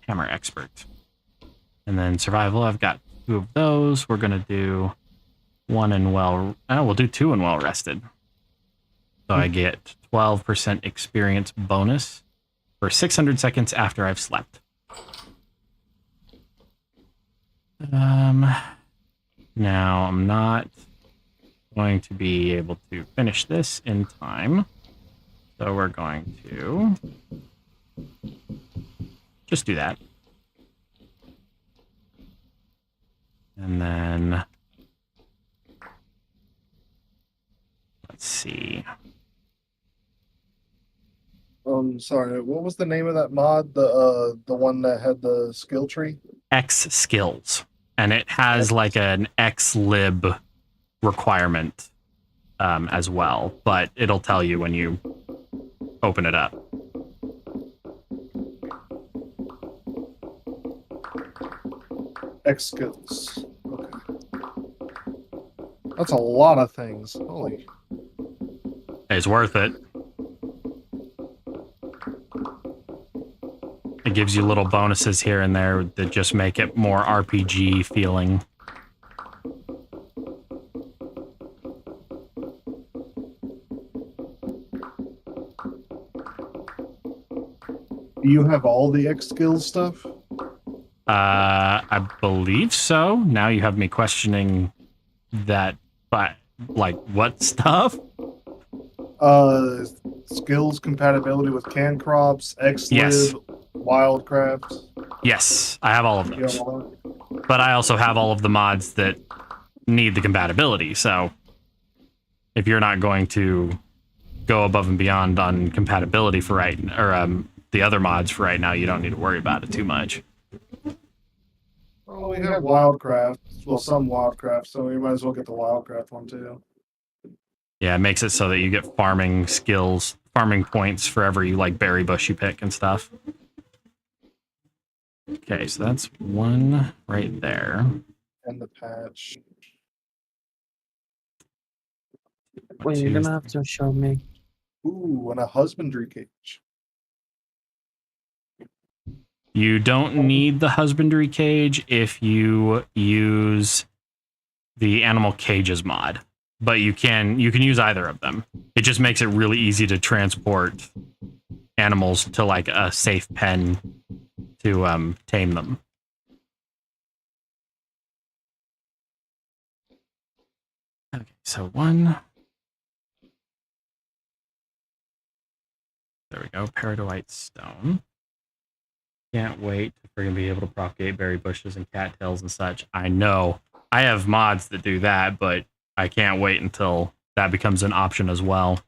hammer expert. And then survival, I've got 2 of those. We're gonna do 1 and we'll do 2 and well rested. So I get 12% experience bonus for 600 seconds after I've slept. Now I'm not going to be able to finish this in time. So we're going to just do that. And then let's see.
Sorry, what was the name of that mod? The one that had the skill tree?
X skills. And it has like an xlib requirement as well, but it'll tell you when you open it up.
X skills. Okay. That's a lot of things. Holy.
It's worth it. It gives you little bonuses here and there that just make it more RPG feeling.
Do you have all the X skills stuff?
I believe so. Now you have me questioning that, but like what stuff?
Skills compatibility with canned crops, XLib,
Yes.
Wildcraft.
Yes, I have all of
You have
those.
all that?
But I also have all of the mods that need the compatibility. So if you're not going to go above and beyond on compatibility for the other mods for right now, you don't need to worry about it too much.
Well, we have Wildcraft. Well, some Wildcraft, so we might as well get the Wildcraft one too.
Yeah, it makes it so that you get farming skills, farming points for every like berry bush you pick and stuff. Okay, so that's one right there.
And the patch.
Wait, you're gonna have to show me.
Ooh, and a husbandry cage.
You don't need the husbandry cage if you use the animal cages mod, but you can use either of them. It just makes it really easy to transport animals to like a safe pen to tame them. Okay, so one. There we go, peridotite stone. Can't wait if we're going to be able to propagate berry bushes and cattails and such. I know. I have mods that do that, but I can't wait until that becomes an option as well.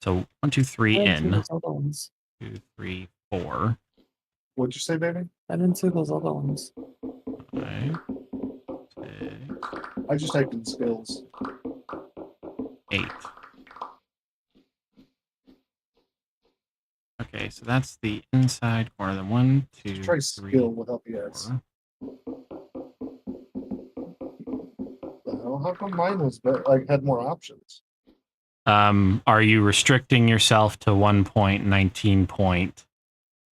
So 1, 2, 3 in. 2, 3, 4.
What'd you say, baby?
I didn't see those other ones.
5, 6.
I just typed in skills.
8. Okay, so that's the inside corner. Then 1, 2,
Just try
3,
skill with LPS.
4.
How come mine was better, like had more options?
Are you restricting yourself to 1.19.8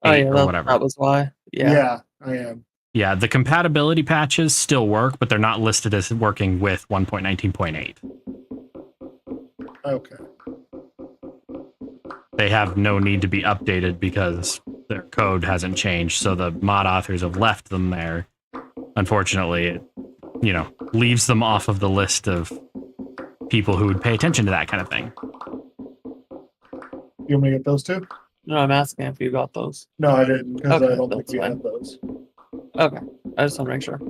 Oh yeah,
or whatever?
that was why. Yeah.
I am.
Yeah, the compatibility patches still work, but they're not listed as working with 1.19.8.
Okay.
They have no need to be updated because their code hasn't changed. So the mod authors have left them there. Unfortunately, it, leaves them off of the list of people who would pay attention to that kind of thing.
You want me to get those two?
No, I'm asking if you got those.
No, I didn't, because
Okay,
I don't think
that's
we
fine.
had those.
Okay, I just want to make sure.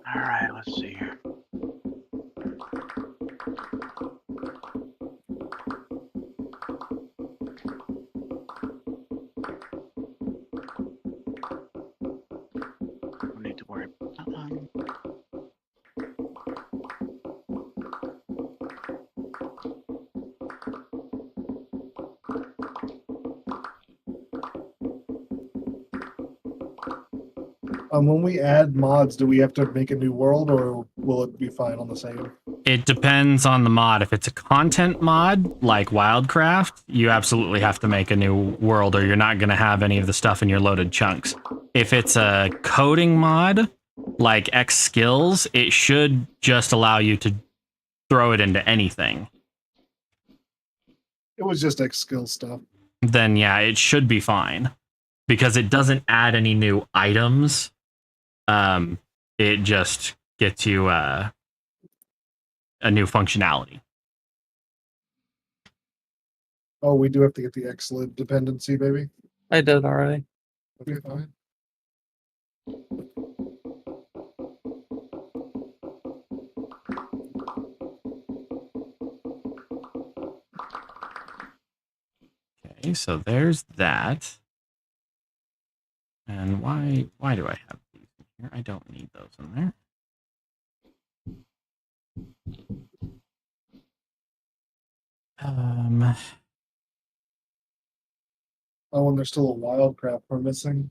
All right, let's see here. Don't need to worry about that one.
When we add mods, do we have to make a new world, or will it be fine on the same?
It depends on the mod. If it's a content mod like Wildcraft, you absolutely have to make a new world or you're not going to have any of the stuff in your loaded chunks. If it's a coding mod like X Skills, it should just allow you to throw it into anything.
It was just X skill stuff.
Then yeah, it should be fine because it doesn't add any new items. It just gets you a new functionality.
Oh, we do have to get the X-lib dependency, baby.
I did already.
Okay, fine.
Okay, so there's that. And why do I have these in here? I don't need those in there.
Oh, and there's still a Wildcraft we're missing.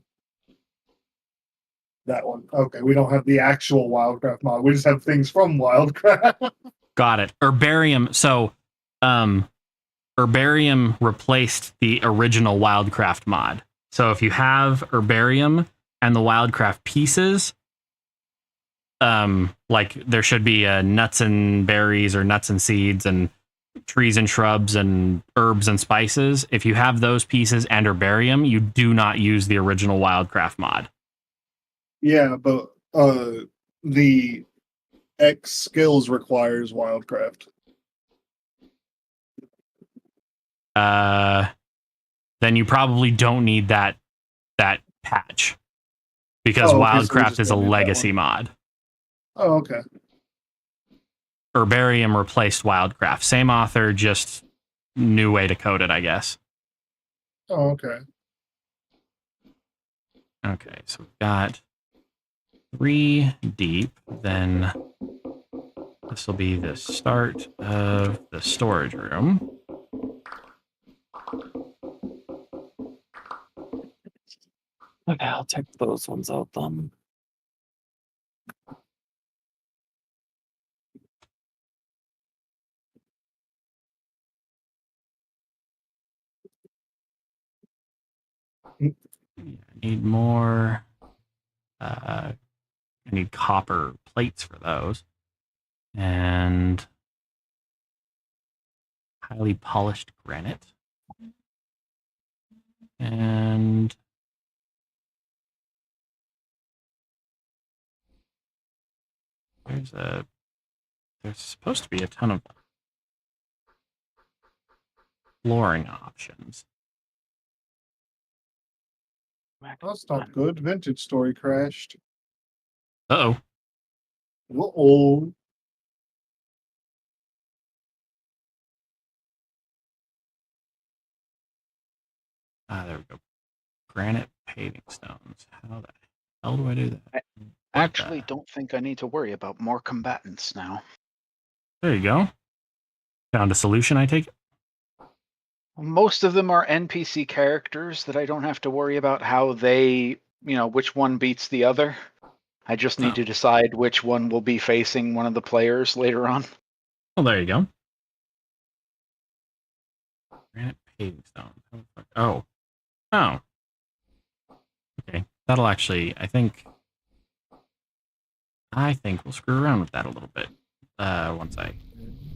That one. Okay, we don't have the actual Wildcraft mod. We just have things from Wildcraft.
Got it. Herbarium. So, Herbarium replaced the original Wildcraft mod. So if you have Herbarium and the Wildcraft pieces, like there should be nuts and berries or nuts and seeds and trees and shrubs and herbs and spices. If you have those pieces and Herbarium, you do not use the original Wildcraft mod.
Yeah, but the X skills requires Wildcraft.
Then you probably don't need that patch because
Oh, okay, so we
Wildcraft
just
is a
don't need that
legacy
one.
mod.
Oh, okay.
Herbarium replaced Wildcraft. Same author, just new way to code it, I guess.
Oh, okay.
Okay, so we've got 3 deep. Then this will be the start of the storage room.
Okay, I'll take those ones out then.
I need more. I need copper plates for those. And highly polished granite. And there's supposed to be a ton of flooring options.
That's not good. Vintage story crashed.
Uh-oh.
Uh-oh.
There we go. Granite paving stones. How the hell do I do that?
I actually don't think I need to worry about more combatants now.
There you go. Found a solution, I take it?
Most of them are NPC characters that I don't have to worry about how they, which one beats the other. I just need to decide which one will be facing one of the players later on.
Well, there you go. Granite paving stone. Oh. Oh. Okay. That'll actually, I think we'll screw around with that a little bit. Once I...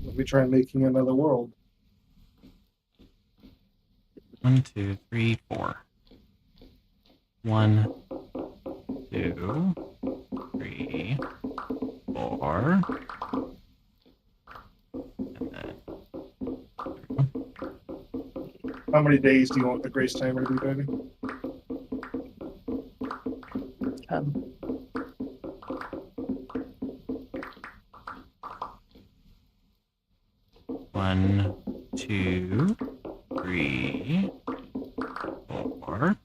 Let me try making another world.
1, 2, 3, 4. 1, 2, 3, 4. And then...
How many days do you want the grace timer to be, baby?
10.
One, 2, 3, 4.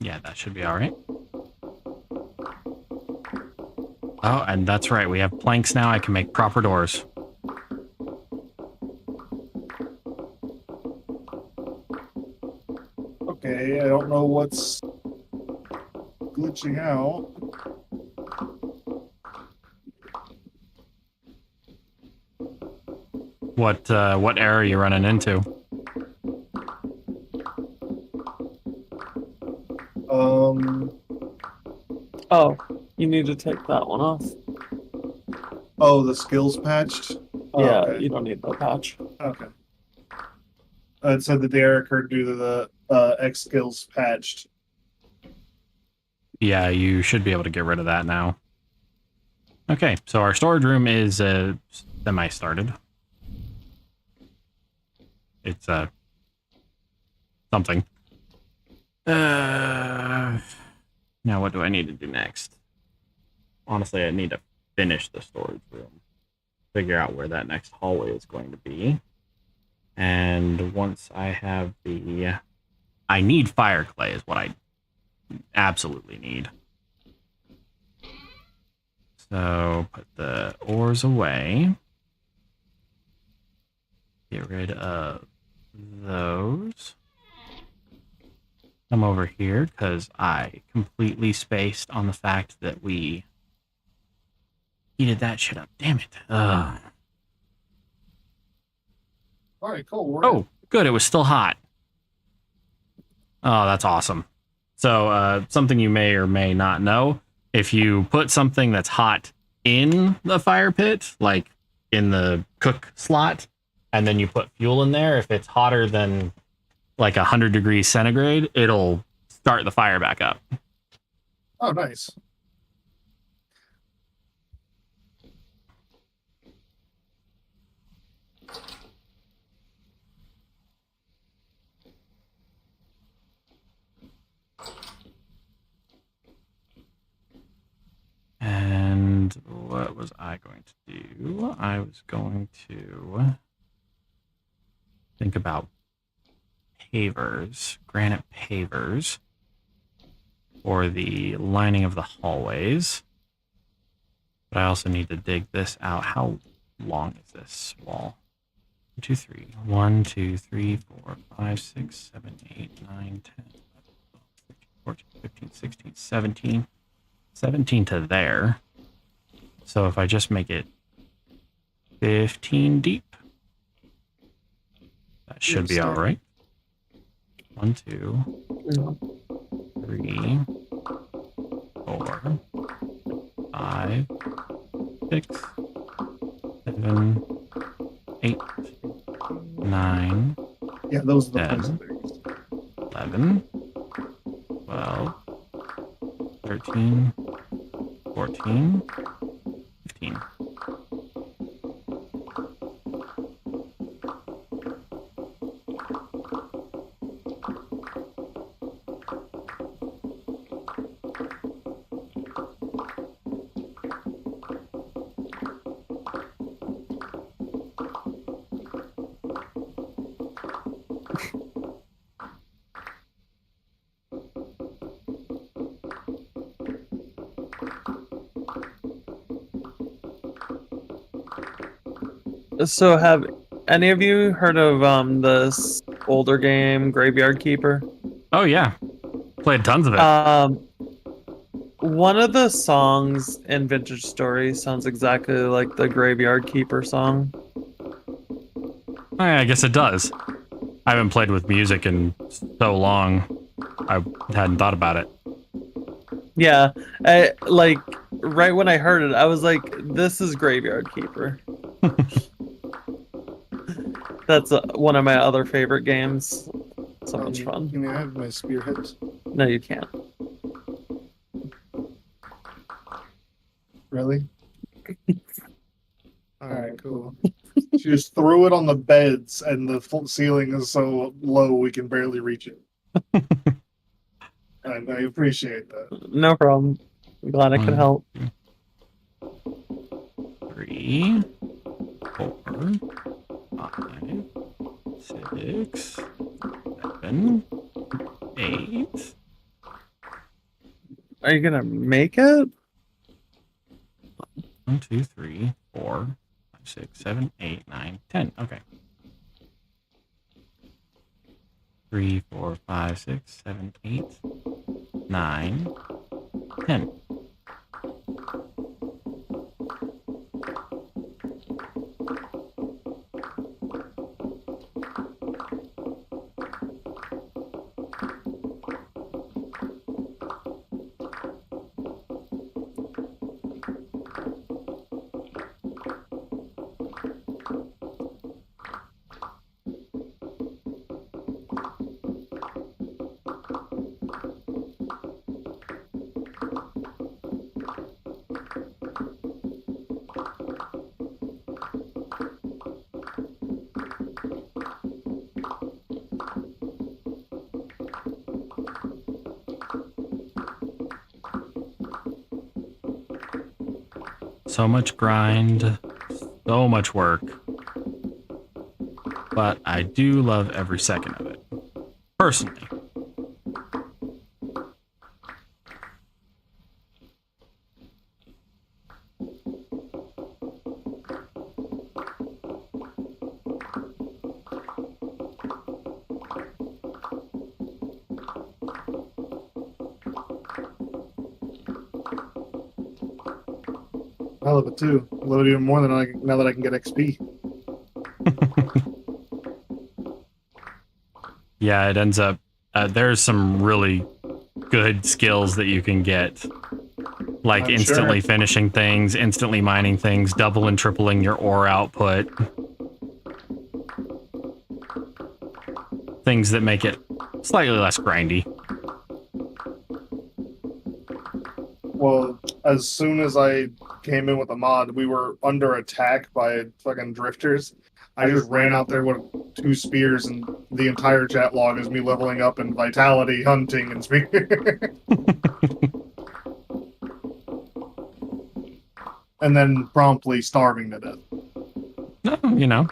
Yeah, that should be all right. Oh, and that's right. We have planks now. I can make proper doors.
Okay, I don't know what's glitching out.
What error are you running into?
Oh, you need to take that one off.
Oh, the skills patched? Oh,
Yeah,
okay.
you don't need that patch.
Okay. It said that the error occurred due to the X skills patched.
Yeah, you should be able to get rid of that now. Okay, so our storage room is semi-started. It's something. Now what do I need to do next? Honestly, I need to finish the storage room. Figure out where that next hallway is going to be. And once I have the... I need fire clay is what I absolutely need. So put the ores away. Get rid of those. Come over here because I completely spaced on the fact that we heated that shit up. Damn it.
All right, cool.
Oh, good. It was still hot. Oh, that's awesome. So something you may or may not know, if you put something that's hot in the fire pit, like in the cook slot, and then you put fuel in there, if it's hotter than like 100 degrees centigrade, it'll start the fire back up.
Oh, nice.
And what was I going to do? I was going to think about pavers, granite pavers, for the lining of the hallways. But I also need to dig this out. How long is this wall? 1, 2, 3. 1, 2, 3, 4, 5, 6, 7, 8, 9, 10, 11, 12, 13, 14, 15, 16, 17. 17 to there. So if I just make it 15 deep, that should be all right. 1, 2, 3, 4, 5, 6, 7, 8, 9,
Yeah, those are the
10,
things.
11, 12, 13, 14, 15.
So have any of you heard of this older game, Graveyard Keeper?
Oh yeah, played tons of it.
One of the songs in Vintage Story sounds exactly like the Graveyard Keeper song.
I guess it does. I haven't played with music in so long. I hadn't thought about it.
Yeah, like right when I heard it, I was like, "This is Graveyard Keeper." That's one of my other favorite games. So much fun.
Can I have my spearheads?
No, you can't.
Really? Alright, cool. She just threw it on the beds, and the ceiling is so low we can barely reach it. And I appreciate that.
No problem. I'm glad I could help.
3, 4, 5, 6, 7, 8.
Are you gonna make it?
1, 2, 3, 4, 5, 6, 7, 8, 9, 10. Okay. 3, 4, 5, 6, 7, 8, 9, 10. So much grind, so much work, but I do love every second of it, personally.
I love it too. I love it even more than now that I can get XP.
Yeah, it ends up, there's some really good skills that you can get. Like
I'm
instantly
sure.
finishing things, instantly mining things, double and tripling your ore output. Things that make it slightly less grindy.
Well, as soon as I came in with a mod, we were under attack by fucking drifters. I just ran out there with 2 spears, and the entire chat log is me leveling up in vitality, hunting, and spear. And then promptly starving to death.
No, you know,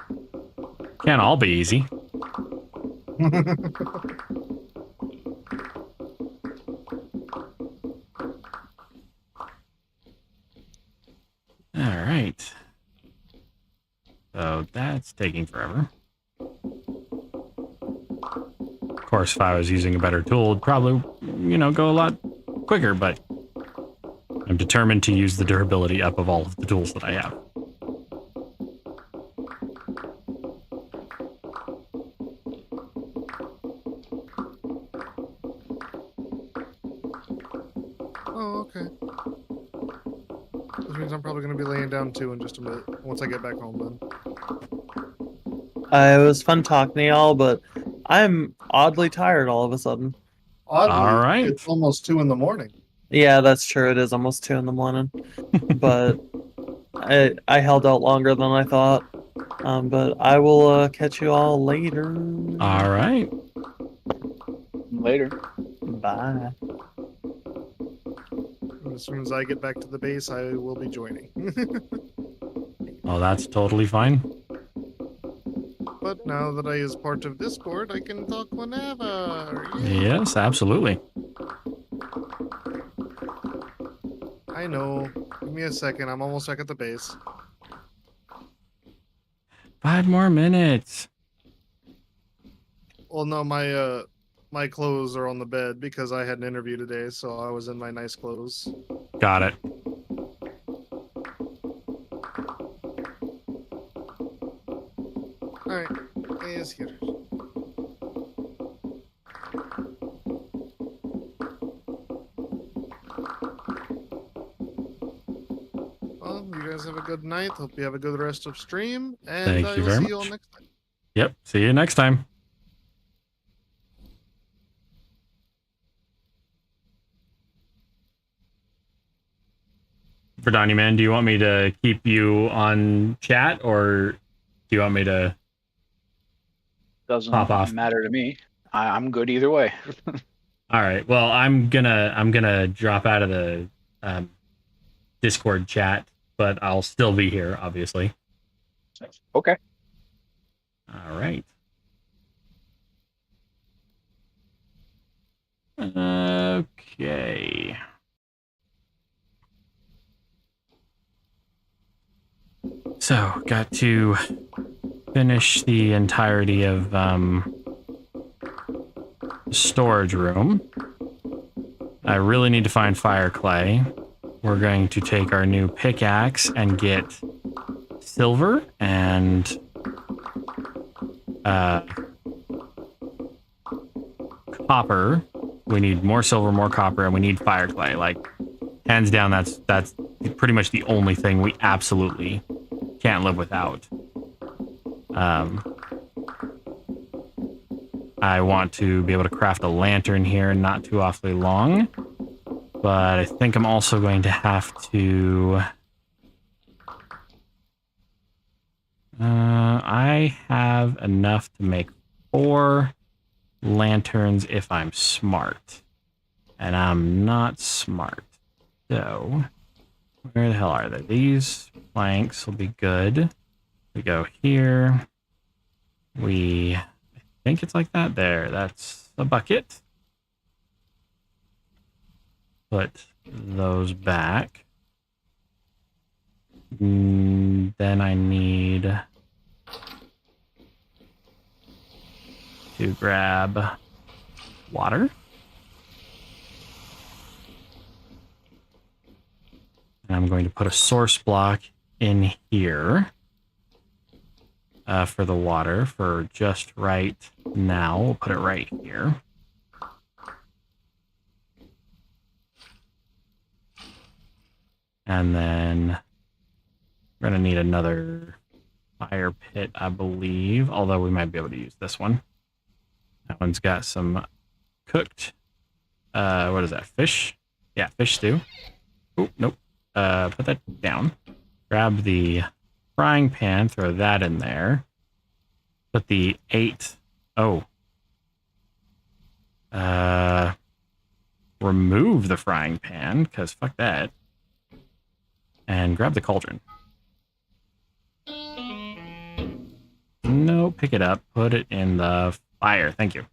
can't all be easy. All right. So that's taking forever. Of course, if I was using a better tool, it'd probably, you know, go a lot quicker, but I'm determined to use the durability up of all of the tools that I have.
Oh, okay. Which means I'm probably going to be laying down too in just a minute, once I get back home then.
It was fun talking to y'all, but I'm oddly tired all of a sudden.
Oddly,
All right.
it's almost 2 in the morning.
Yeah, that's true. It is almost 2 in the morning, but I held out longer than I thought. But I will catch you all later.
All right.
Later.
Bye.
As soon as I get back to the base, I will be joining.
Oh, that's totally fine.
But now that I is part of Discord, I can talk whenever. Yeah.
Yes, absolutely.
I know. Give me a second. I'm almost back at the base.
5 more minutes.
Well, no, my clothes are on the bed because I had an interview today, so I was in my nice clothes.
Got it.
All right, is here. Well, you guys have a good night. Hope you have a good rest of stream, and
Thank you
will
very
see you all
much.
next time.
Yep. See you next time. Verdani, man, do you want me to keep you on chat, or do you want me to
Doesn't
pop off?
matter to me. I'm good either way.
All right. Well, I'm gonna drop out of the Discord chat, but I'll still be here, obviously.
Okay.
All right. Okay. So, got to finish the entirety of storage room. I really need to find fire clay. We're going to take our new pickaxe and get silver and copper. We need more silver, more copper, and we need fire clay. Like, hands down, that's pretty much the only thing we absolutely can't live without. I want to be able to craft a lantern here, not too awfully long. But I think I'm also going to have to... I have enough to make 4 lanterns if I'm smart. And I'm not smart. So, where the hell are they? These planks will be good. We go here. I think it's like that. There, that's a bucket. Put those back. Then I need to grab water. And I'm going to put a source block in here for the water for just right now. We'll put it right here. And then we're going to need another fire pit, I believe. Although we might be able to use this one. That one's got some cooked, what is that, fish? Yeah, fish stew. Oh, nope. Put that down. Grab the frying pan, throw that in there. Put the 8... Oh. Remove the frying pan, because fuck that. And grab the cauldron. No, pick it up. Put it in the fire. Thank you.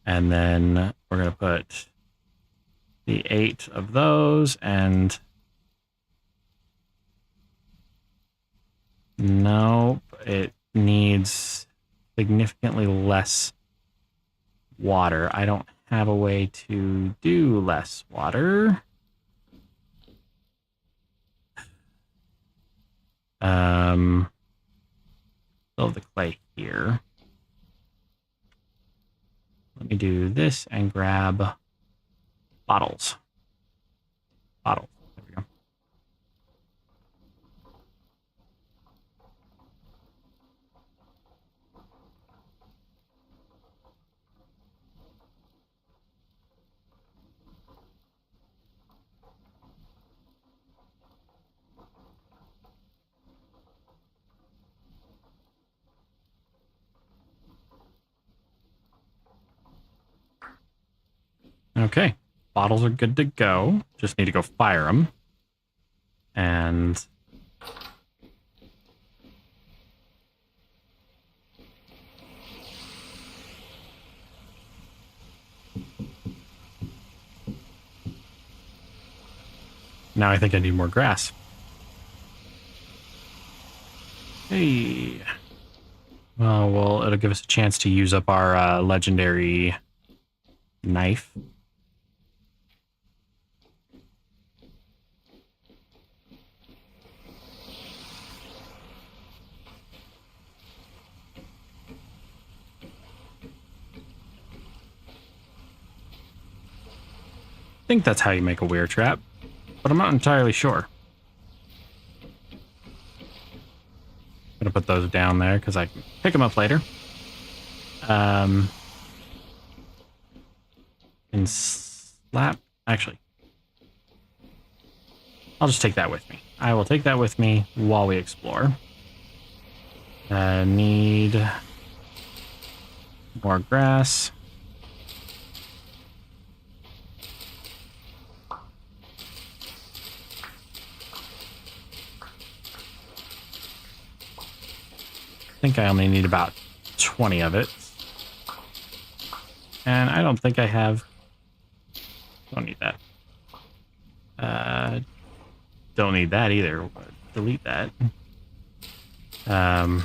And then we're going to put the 8 of those and... Nope. It needs significantly less water. I don't have a way to do less water. Fill the clay here. Let me do this and grab bottles. Bottles. There we go. Okay, bottles are good to go. Just need to go fire them. And now I think I need more grass. Hey. well, it'll give us a chance to use up our legendary knife. I think that's how you make a weir trap, but I'm not entirely sure. I'm gonna put those down there because I can pick them up later. And slap. Actually, I'll just take that with me. I will take that with me while we explore. Need more grass. I think I only need about 20 of it. And I don't think I have... Don't need that. Don't need that either. Delete that. I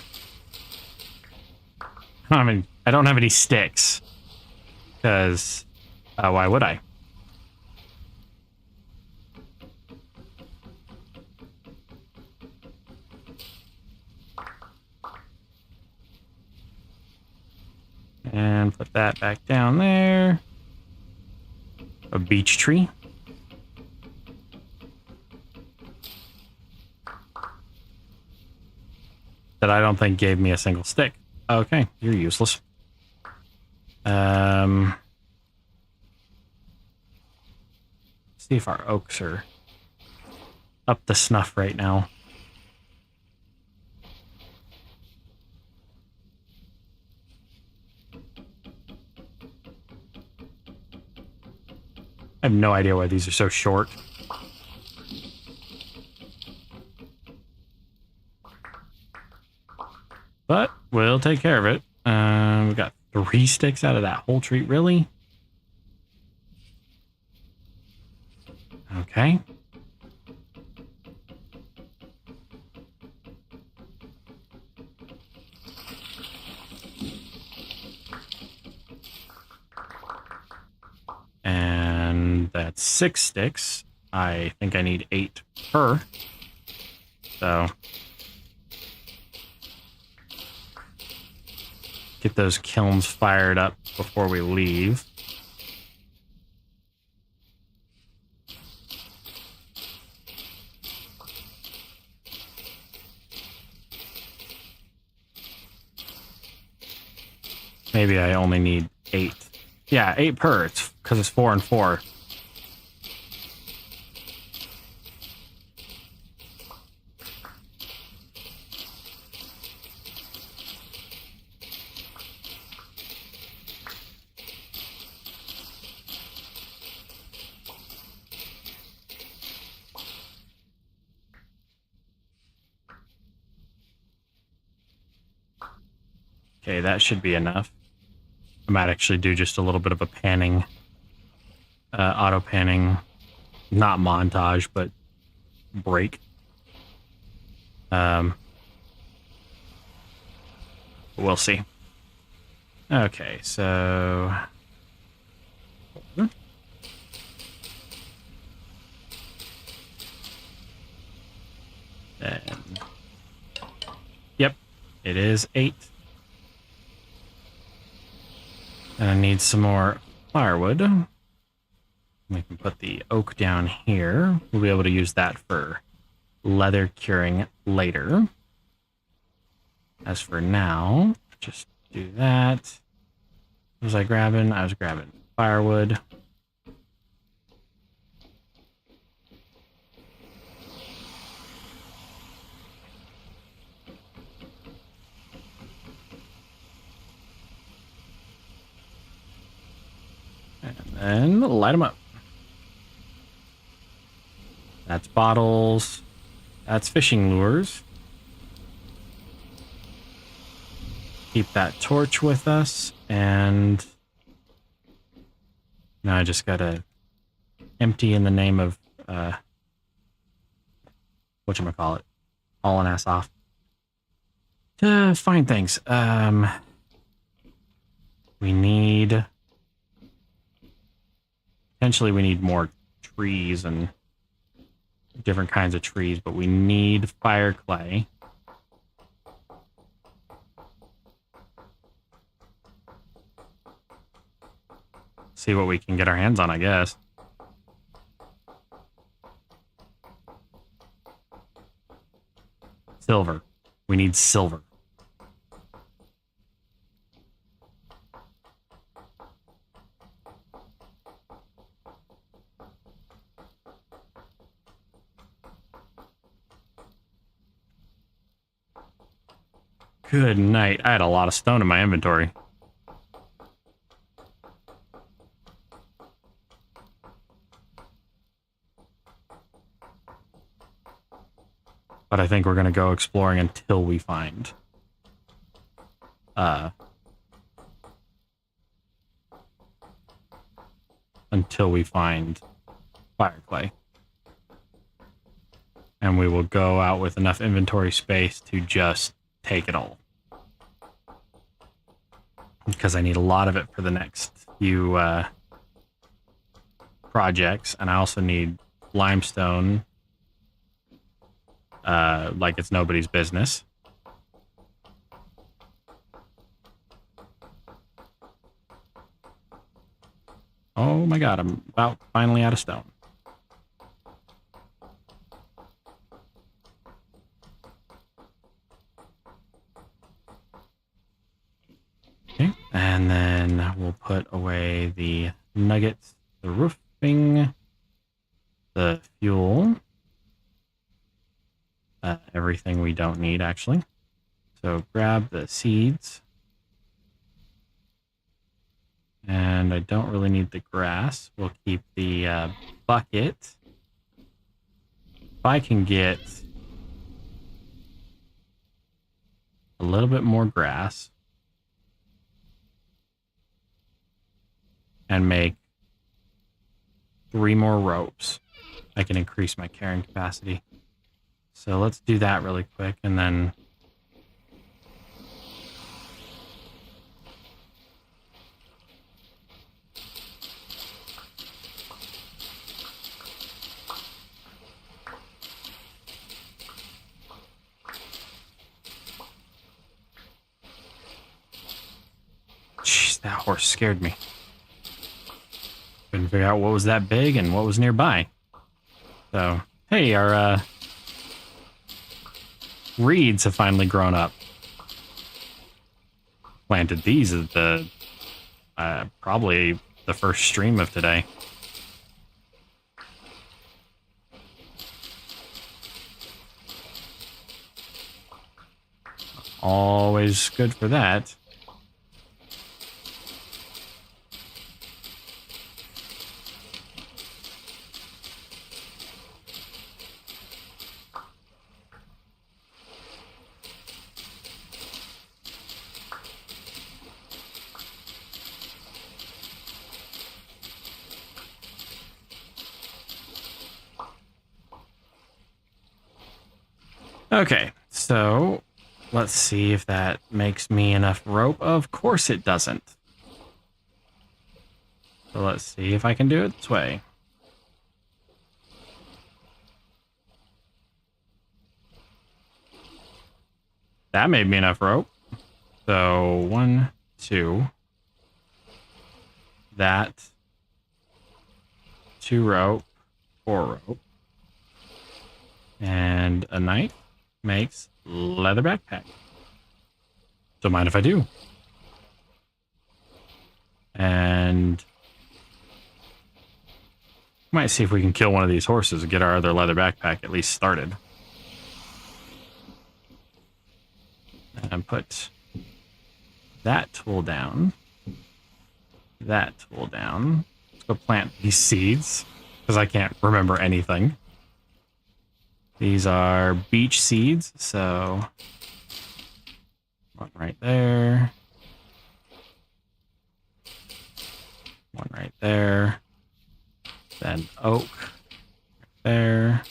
don't have any sticks. Because why would I? And put that back down there. A beech tree. That I don't think gave me a single stick. Okay, you're useless. See if our oaks are up to snuff right now. I have no idea why these are so short. But we'll take care of it. We got 3 sticks out of that whole tree. Really? Okay. And that's 6 sticks. I think I need 8 per. So get those kilns fired up before we leave. Maybe I only need 8. Yeah, 8 per. It's because it's 4 and 4. Okay, that should be enough. I might actually do just a little bit of a panning, auto panning, not montage, but break. We'll see. Okay, so... And... Yep, it is 8. And I need some more firewood. We can put the oak down here. We'll be able to use that for leather curing later. As for now, just do that. What was I grabbing? I was grabbing firewood. And light them up. That's bottles. That's fishing lures. Keep that torch with us. And now I just gotta empty in the name of whatchamacallit. Hauling ass off. to find things. We need... Potentially we need more trees and different kinds of trees, but we need fire clay. See what we can get our hands on, I guess. Silver. We need silver. Good night. I had a lot of stone in my inventory. But I think we're going to go exploring until we find fire clay. And we will go out with enough inventory space to just take it all. Because I need a lot of it for the next few projects. And I also need limestone like it's nobody's business. Oh my god, I'm about finally out of stone. Okay, and then we'll put away the nuggets, the roofing, the fuel, everything we don't need actually. So grab the seeds. And I don't really need the grass. We'll keep the bucket. If I can get a little bit more grass and make 3 more ropes, I can increase my carrying capacity. So let's do that really quick, and then jeez, that horse scared me. Couldn't figure out what was that big and what was nearby. So, hey, our reeds have finally grown up. Planted these at the probably the first stream of today. Always good for that. Okay, so let's see if that makes me enough rope. Of course it doesn't. So let's see if I can do it this way. That made me enough rope. So 1, 2. That. 2 rope. 4 rope. And a knife makes leather backpack. Don't mind if I do. And might see if we can kill one of these horses and get our other leather backpack at least started. And put that tool down. That tool down. Let's go plant these seeds because I can't remember anything. These are beech seeds, so one right there. One right there. Then oak right there.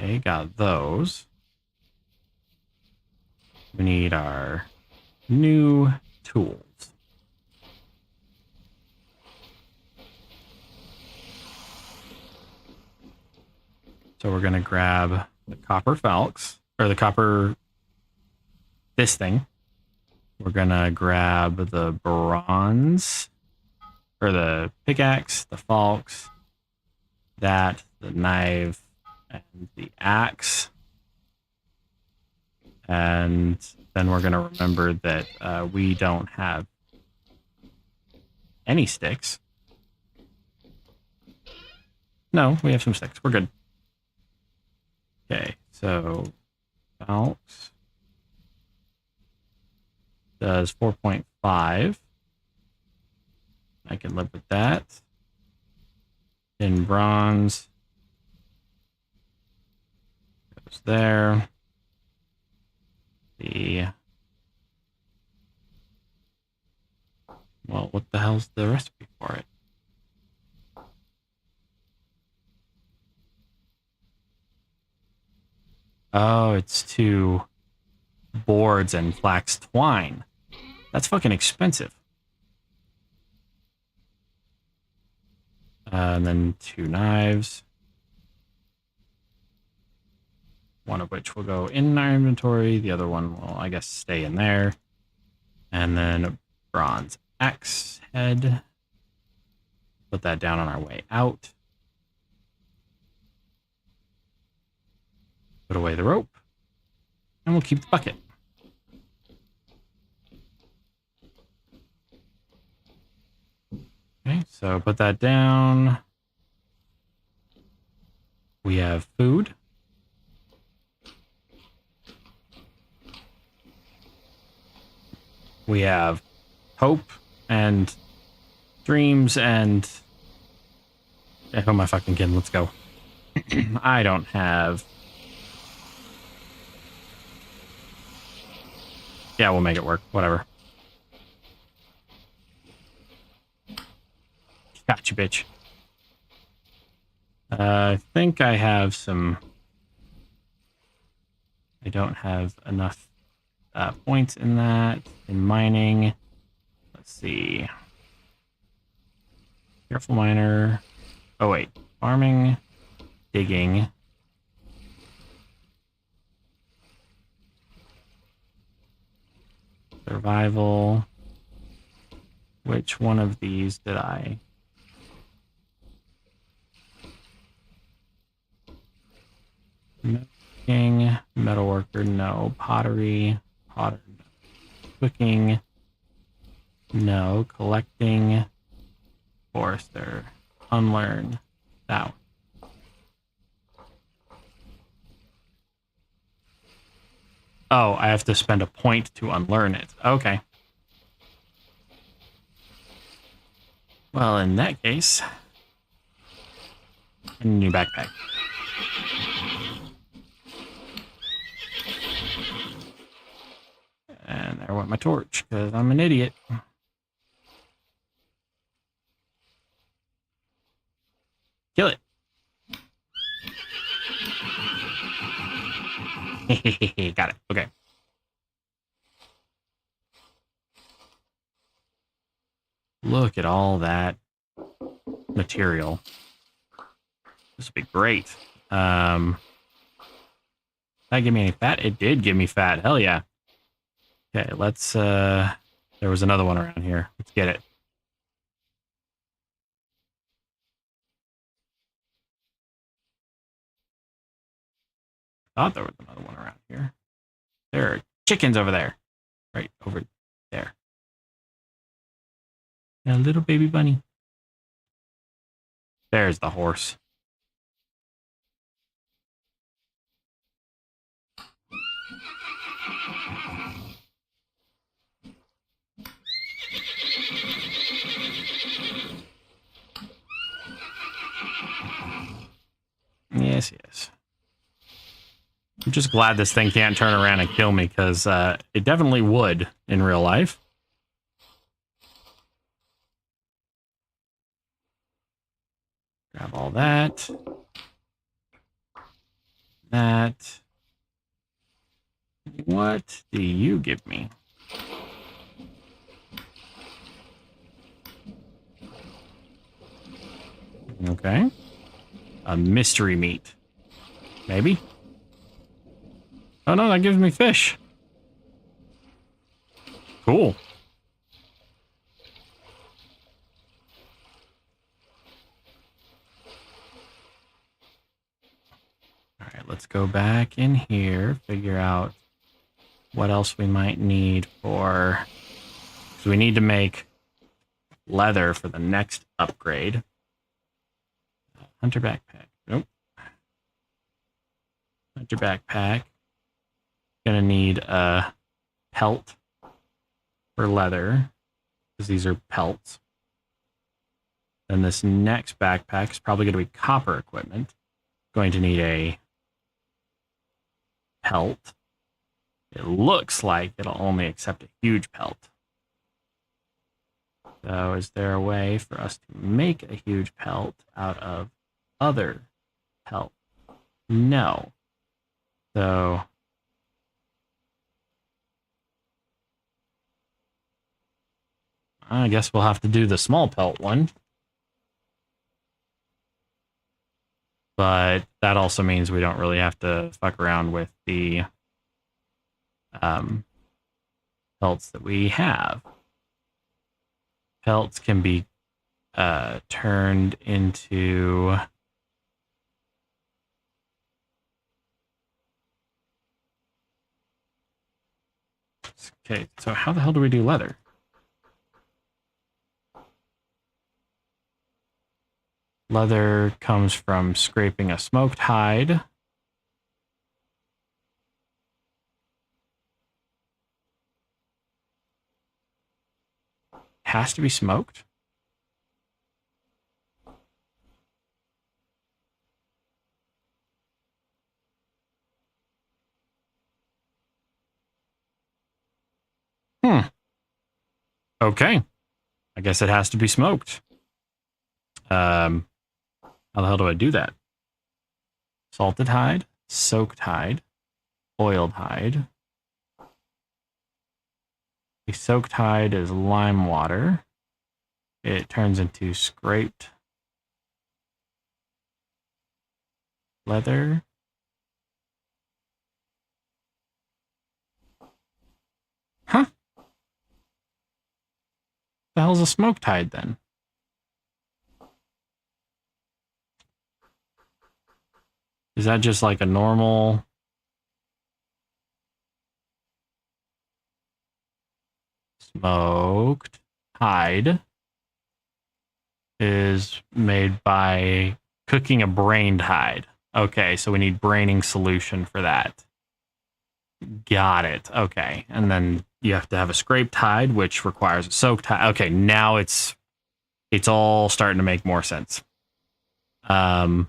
Okay, got those. We need our new tools. So we're going to grab the copper falx, or the copper, this thing. We're going to grab the bronze, or the pickaxe, the falx, that, the knife, and the axe. And then we're going to remember that we don't have any sticks. No, we have some sticks. We're good. Okay, so falx does 4.5. I can live with that. In bronze goes there. Well, what the hell's the recipe for it? Oh, it's 2 boards and flax twine. That's fucking expensive. And then 2 knives. One of which will go in our inventory. The other one will, I guess, stay in there. And then a bronze axe head. Put that down on our way out. Put away the rope. And we'll keep the bucket. Okay, so put that down. We have food. We have hope and dreams and... Who am I fucking kidding? Let's go. I don't have... Yeah, we'll make it work. Whatever. Gotcha, bitch. I think I have some... I don't have enough points in that. In mining. Let's see. Careful miner. Oh, wait. Farming. Digging. Survival. Which one of these did I... Cooking, metalworker, no. Pottery, potter, no. Cooking, no. Collecting, forester, unlearn, that one. Oh, I have to spend a point to unlearn it. Okay. Well, in that case, a new backpack. And there went my torch, because I'm an idiot. Kill it. Got it. Okay. Look at all that material. This would be great. Did that give me any fat? It did give me fat. Hell yeah. Okay, let's, there was another one around here. Let's get it. Thought there was another one around here. There are chickens over there. Right over there. And a little baby bunny. There's the horse. Yes, yes. I'm just glad this thing can't turn around and kill me, because it definitely would in real life. Grab all that. that. What do you give me? Okay. A mystery meat. Maybe? Oh no, that gives me fish. Cool. Alright, let's go back in here, figure out what else we might need for... So we need to make leather for the next upgrade. Hunter backpack. Nope. Hunter backpack. Gonna need a pelt for leather, because these are pelts. Then this next backpack is probably going to be copper equipment. Going to need a pelt. It looks like it'll only accept a huge pelt. So is there a way for us to make a huge pelt out of other pelt? No. So I guess we'll have to do the small pelt one. But that also means we don't really have to fuck around with the pelts that we have. Pelts can be turned into... Okay, so how the hell do we do leather? Leather comes from scraping a smoked hide. Has to be smoked. Okay. I guess it has to be smoked. How the hell do I do that? Salted hide, soaked hide, oiled hide. The soaked hide is lime water. It turns into scraped leather. Huh? The hell's a smoked hide then? Is that just like a normal... Smoked hide is made by cooking a brained hide. Okay, so we need braining solution for that. Got it. Okay, and then you have to have a scraped hide, which requires a soaked hide. Okay, now it's all starting to make more sense. But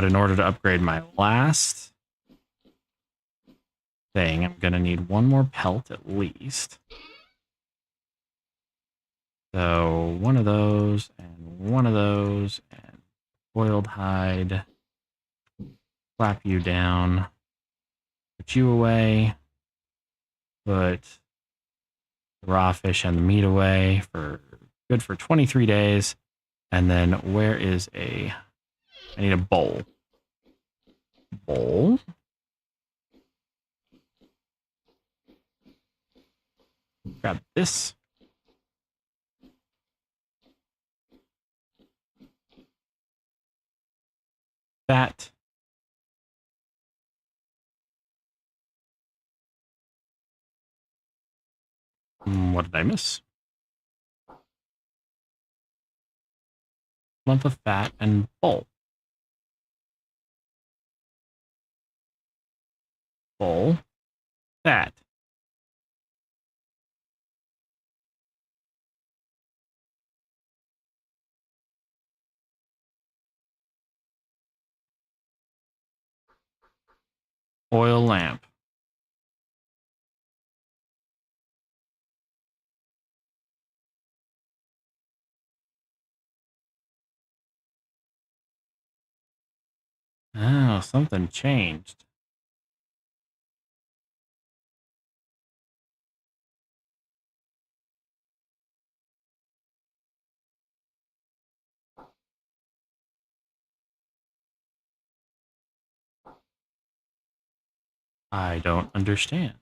in order to upgrade my last thing, I'm gonna need one more pelt at least. So one of those and one of those and oiled hide. Slap you down. Put you away. Put the raw fish and the meat away for good for 23 days. And then where is I need a bowl. Bowl. Grab this. That. What did I miss? Lump of fat and bowl. Bowl. Fat. Oil lamp. Oh, something changed. I don't understand.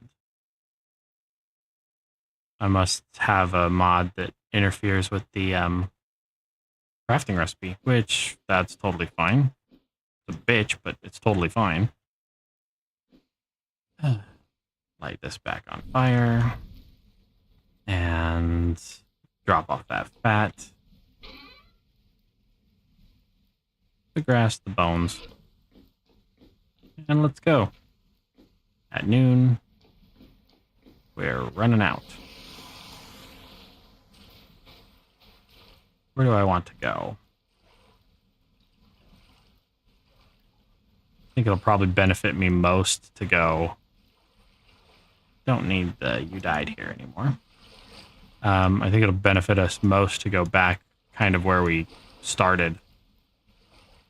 I must have a mod that interferes with the crafting recipe, which that's totally fine. It's a bitch, but it's totally fine. Light this back on fire. And drop off that fat. The grass, the bones. And let's go. At noon, we're running out. Where do I want to go? I think it'll probably benefit me most to go. Don't need the you died here anymore. I think it'll benefit us most to go back kind of where we started.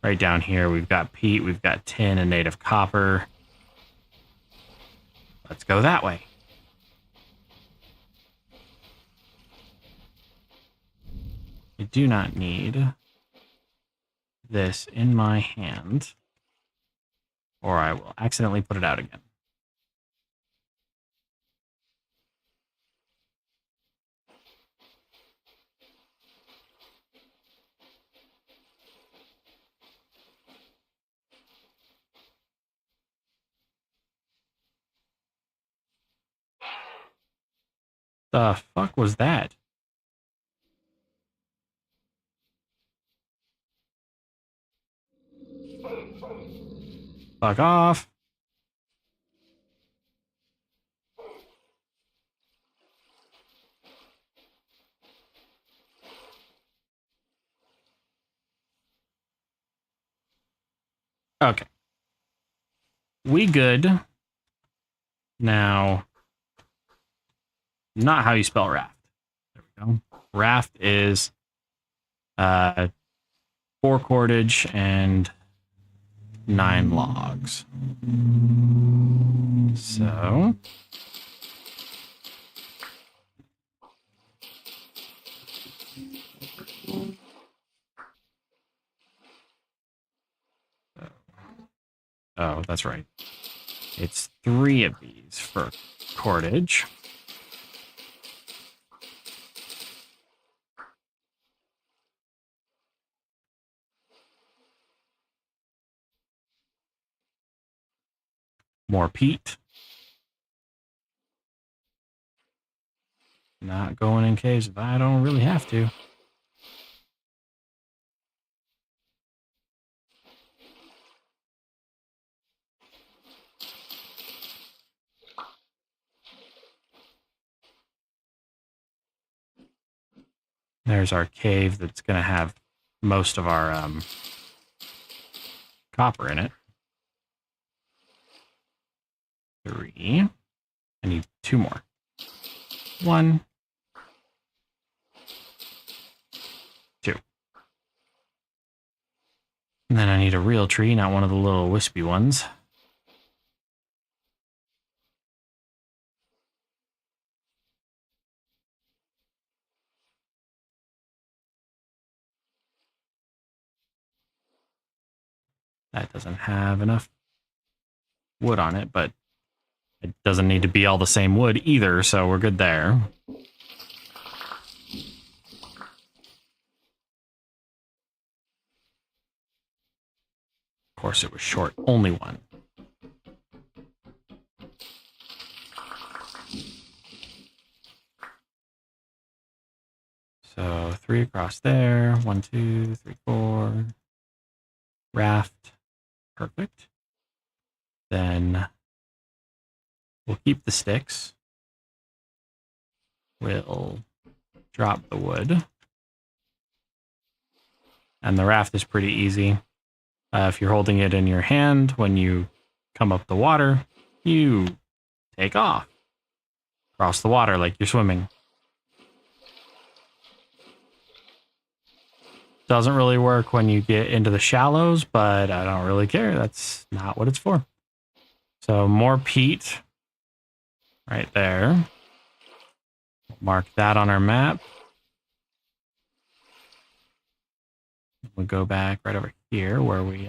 Right down here, we've got peat, we've got tin and native copper. Let's go that way. I do not need this in my hand, or I will accidentally put it out again. The fuck was that? Fuck off. Okay. We good. Now, not how you spell raft. There we go. Raft is 4 cordage and 9 logs. So oh, that's right. It's 3 of these for cordage. More peat. Not going in caves if I don't really have to. There's our cave that's going to have most of our copper in it. 3. I need 2 more. 1, 2. And then I need a real tree, not one of the little wispy ones. That doesn't have enough wood on it, but it doesn't need to be all the same wood either, so we're good there. Of course, it was short. Only 1. So 3 across there. 1, 2, 3, 4. Raft. Perfect. Then we'll keep the sticks. We'll drop the wood. And the raft is pretty easy. If you're holding it in your hand, when you come up the water, you take off. Cross the water like you're swimming. Doesn't really work when you get into the shallows, but I don't really care. That's not what it's for. So more peat right there. Mark that on our map. We'll go back right over here where we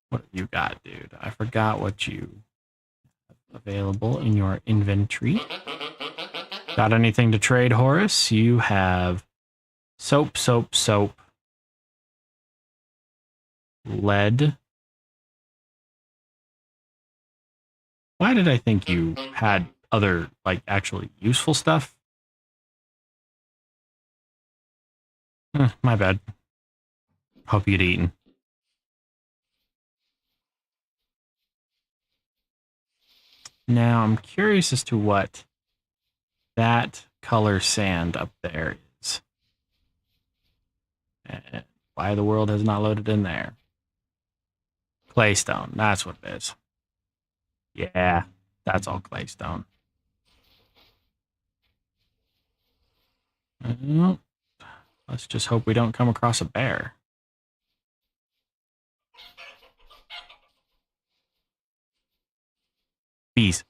what have you got, dude? I forgot what you have available in your inventory. Got anything to trade, Horace? You have soap, soap, soap, lead. Why did I think you had other, like, actually useful stuff? My bad. Hope you'd eaten. Now, I'm curious as to what that color sand up there is. And why the world has not loaded in there. Claystone, that's what it is. Yeah, that's all claystone. Well, let's just hope we don't come across a bear. Bees.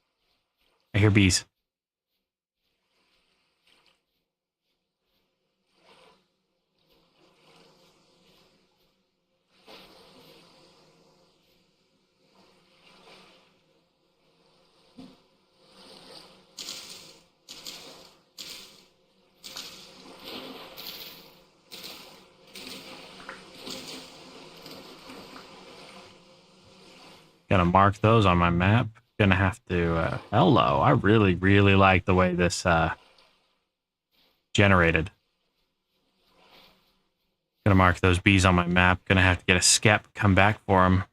I hear bees. Gonna mark those on my map. Gonna have to, hello. I really, really like the way this, generated. Gonna mark those bees on my map. Gonna have to get a skep, come back for them.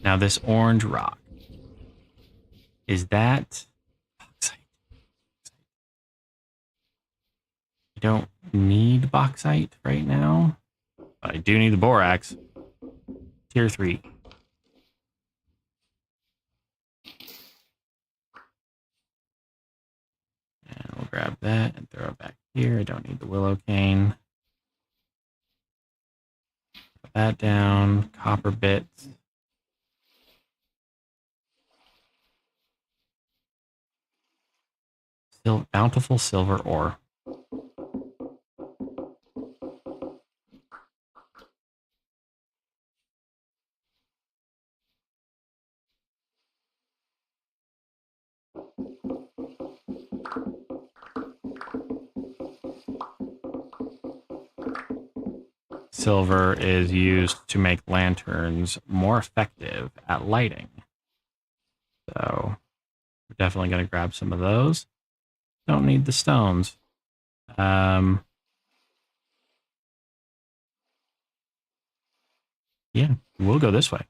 Now this orange rock. Is that bauxite? I don't need bauxite right now, but I do need the borax. Tier 3. And we'll grab that and throw it back here. I don't need the willow cane. Put that down. Copper bits. Bountiful silver ore. Silver is used to make lanterns more effective at lighting. So we're definitely going to grab some of those. Don't need the stones. Yeah, we'll go this way.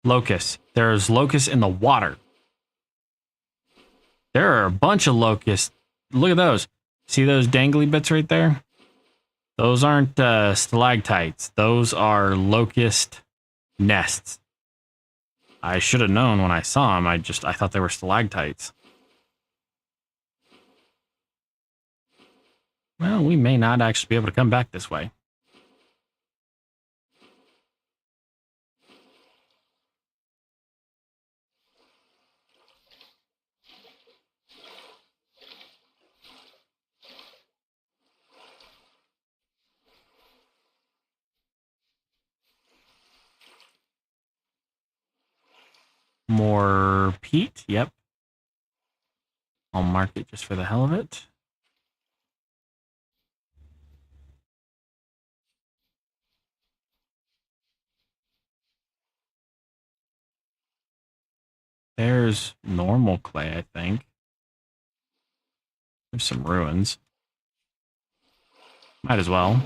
Locusts. There's locusts in the water. There are a bunch of locusts. Look at those. See those dangly bits right there? Those aren't stalactites. Those are locust nests. I should have known when I saw them. I thought they were stalactites. Well, we may not actually be able to come back this way. More peat. Yep. I'll mark it just for the hell of it. There's normal clay, I think. There's some ruins. Might as well.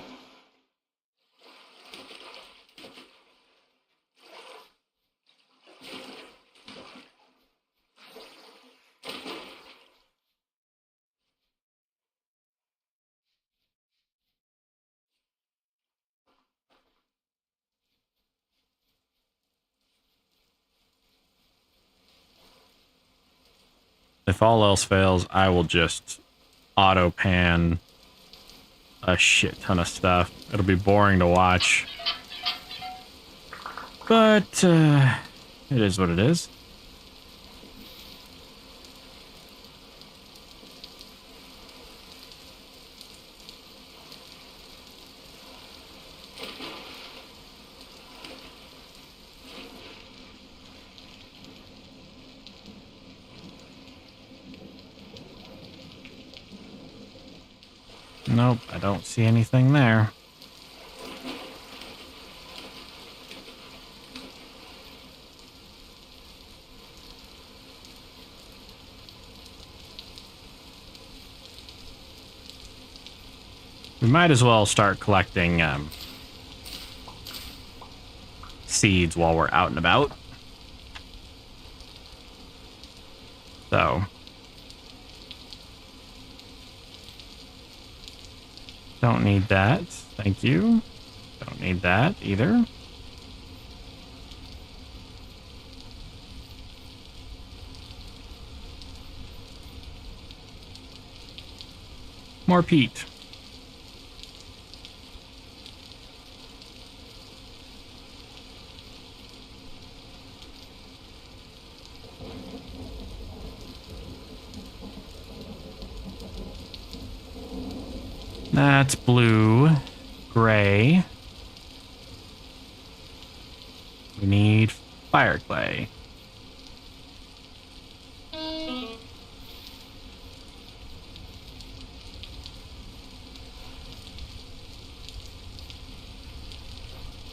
If all else fails, I will just auto pan a shit ton of stuff. It'll be boring to watch. But it is what it is. Nope, I don't see anything there. We might as well start collecting seeds while we're out and about. So. Don't need that. Thank you. Don't need that either. More peat. That's blue, gray. We need fire clay.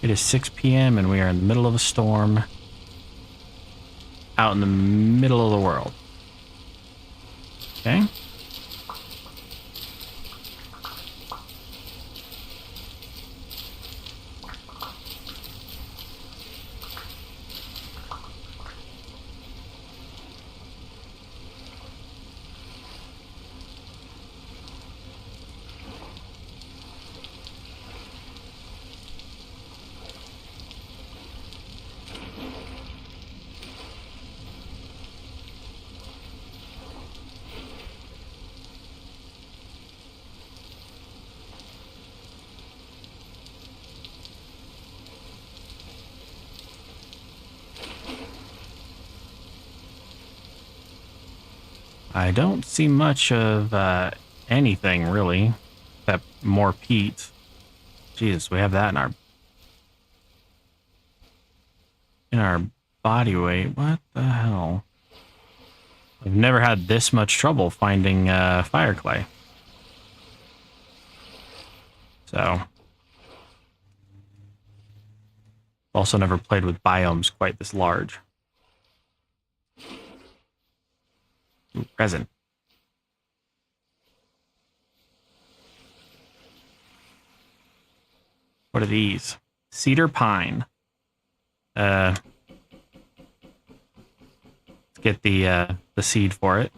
It is 6 p.m. and we are in the middle of a storm. Out in the middle of the world. Okay. I don't see much of anything really, except more peat. Jesus, we have that in our body weight. What the hell? I've never had this much trouble finding fire clay. So, also never played with biomes quite this large. Ooh, resin. What are these? Cedar pine. Let's get the seed for it.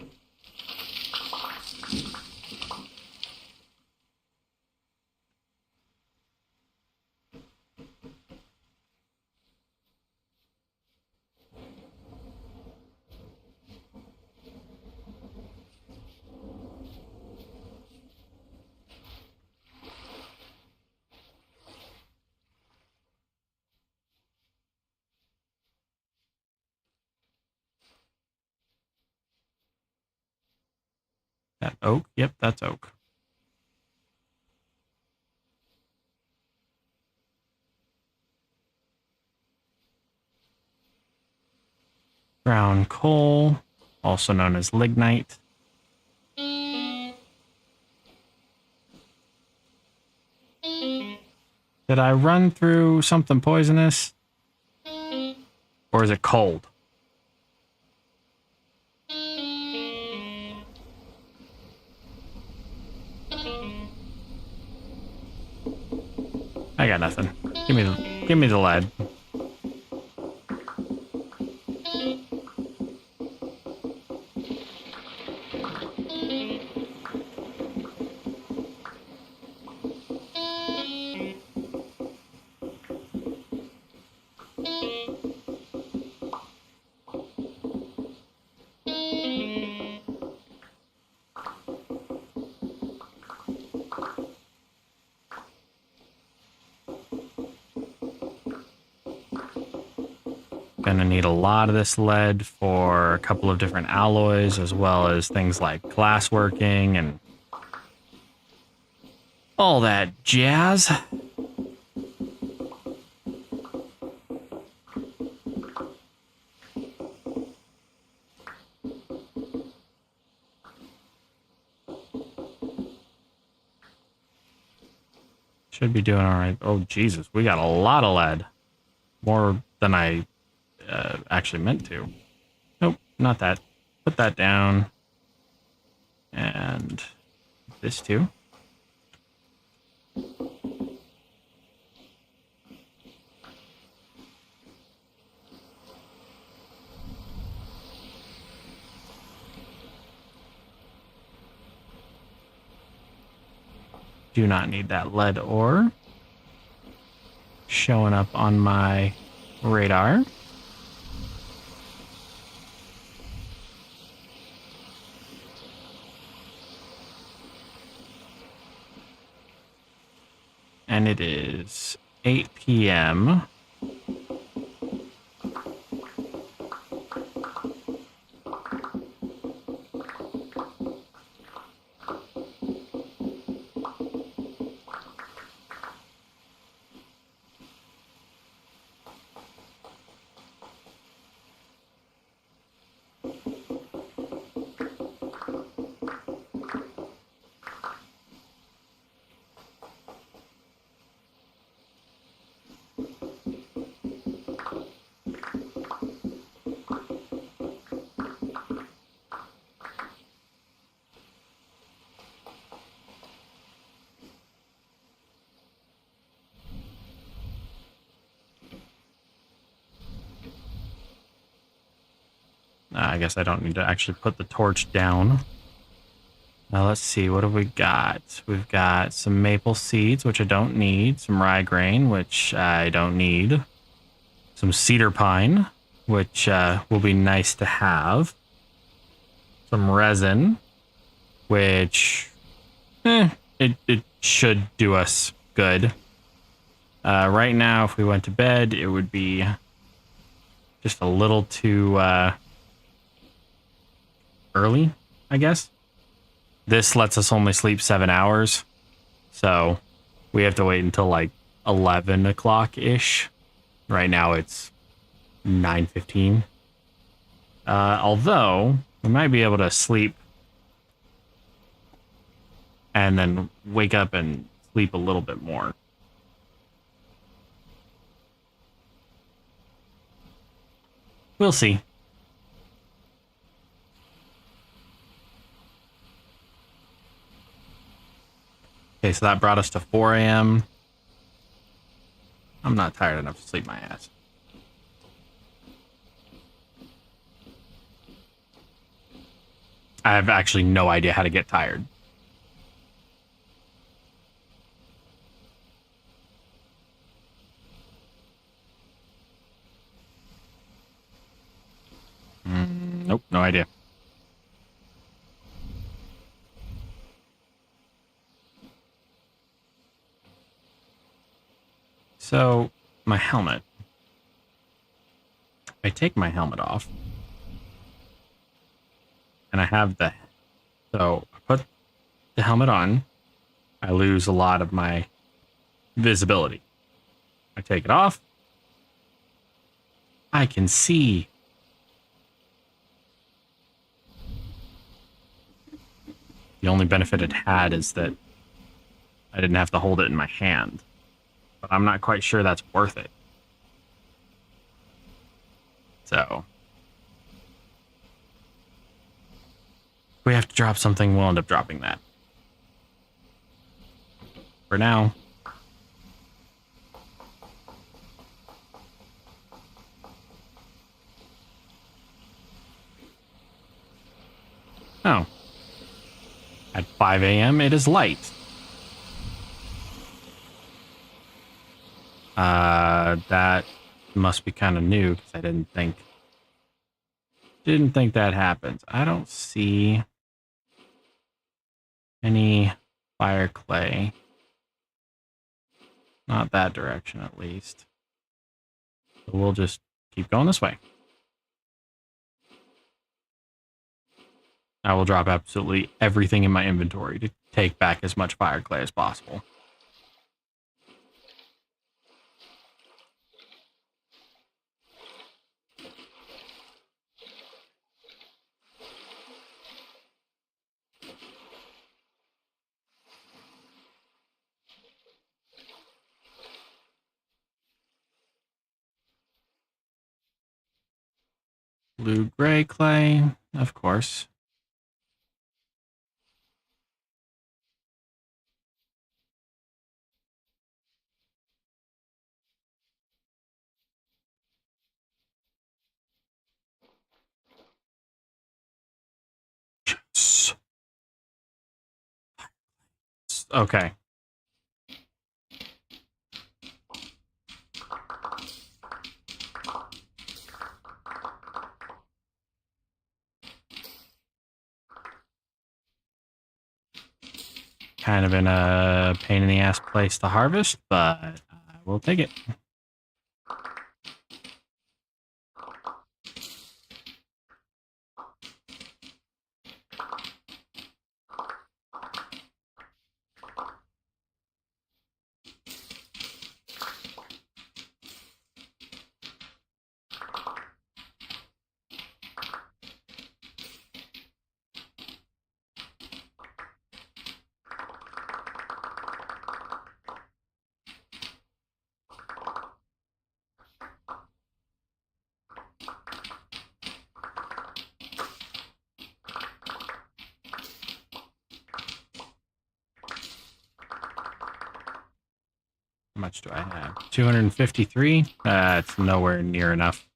That oak? Yep, that's oak. Brown coal, also known as lignite. Did I run through something poisonous? Or is it cold? I got nothing. Give me the lead. Gonna need a lot of this lead for a couple of different alloys, as well as things like glassworking and all that jazz. Should be doing all right. Oh, Jesus. We got a lot of lead. More than I actually meant to. Nope, not that. Put that down. And this too. Do not need that lead ore showing up on my radar. And it is 8 p.m. I guess I don't need to actually put the torch down. Now let's see, what have we got? We've got some maple seeds, which I don't need. Some rye grain, which I don't need. Some cedar pine, which will be nice to have. Some resin, which it should do us good. Right now, if we went to bed, it would be just a little too early, I guess. This lets us only sleep 7 hours, so we have to wait until like 11 o'clock-ish. Right now it's 9:15. Although, we might be able to sleep and then wake up and sleep a little bit more. We'll see. Okay, so that brought us to 4 a.m. I'm not tired enough to sleep my ass. I have actually no idea how to get tired. Nope, no idea. So, my helmet. I take my helmet off. And I have the... So, I put the helmet on. I lose a lot of my visibility. I take it off. I can see. The only benefit it had is that I didn't have to hold it in my hand. But I'm not quite sure that's worth it. So, if we have to drop something, we'll end up dropping that. For now. Oh. At 5 a.m. it is light. That must be kind of new because I didn't think that happens. I don't see any fire clay. Not that direction, at least. So we'll just keep going this way. I will drop absolutely everything in my inventory to take back as much fire clay as possible. Blue-gray clay, of course. Yes. Okay. Kind of in a pain in the ass place to harvest, but I will take it. How much do I have? 253? It's nowhere near enough.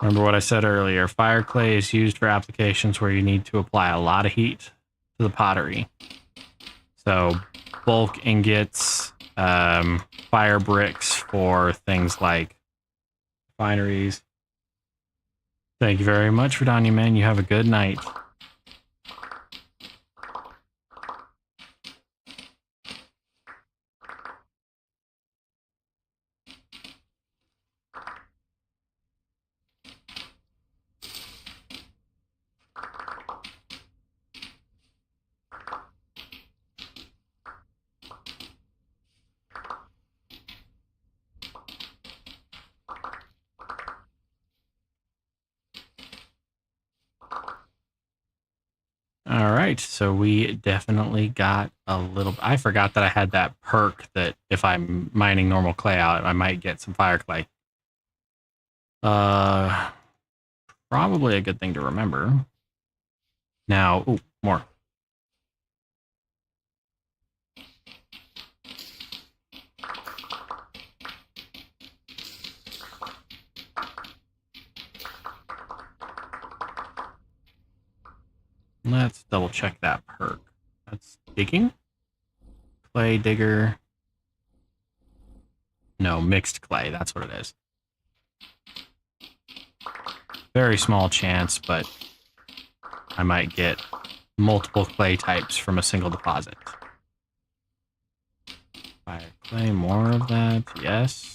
Remember what I said earlier, fire clay is used for applications where you need to apply a lot of heat to the pottery. So bulk ingots, fire bricks for things like refineries. Thank you very much, Radanya Man. You have a good night. All right, so we definitely got a little. I forgot that I had that perk that if I'm mining normal clay out, I might get some fire clay. Probably a good thing to remember. Now, ooh, more. Let's double check that perk. That's digging? Clay digger. No, mixed clay. That's what it is. Very small chance, but I might get multiple clay types from a single deposit. Fire clay, more of that. Yes.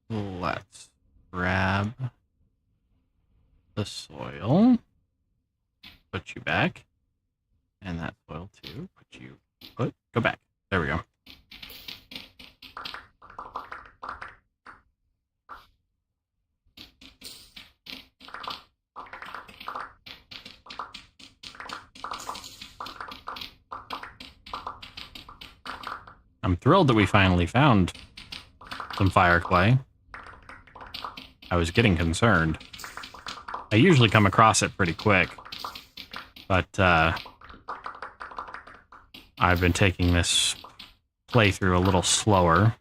Let's grab the soil, put you back, and that soil too. Go back. There we go. I'm thrilled that we finally found some fire clay. I was getting concerned. I usually come across it pretty quick, but I've been taking this playthrough a little slower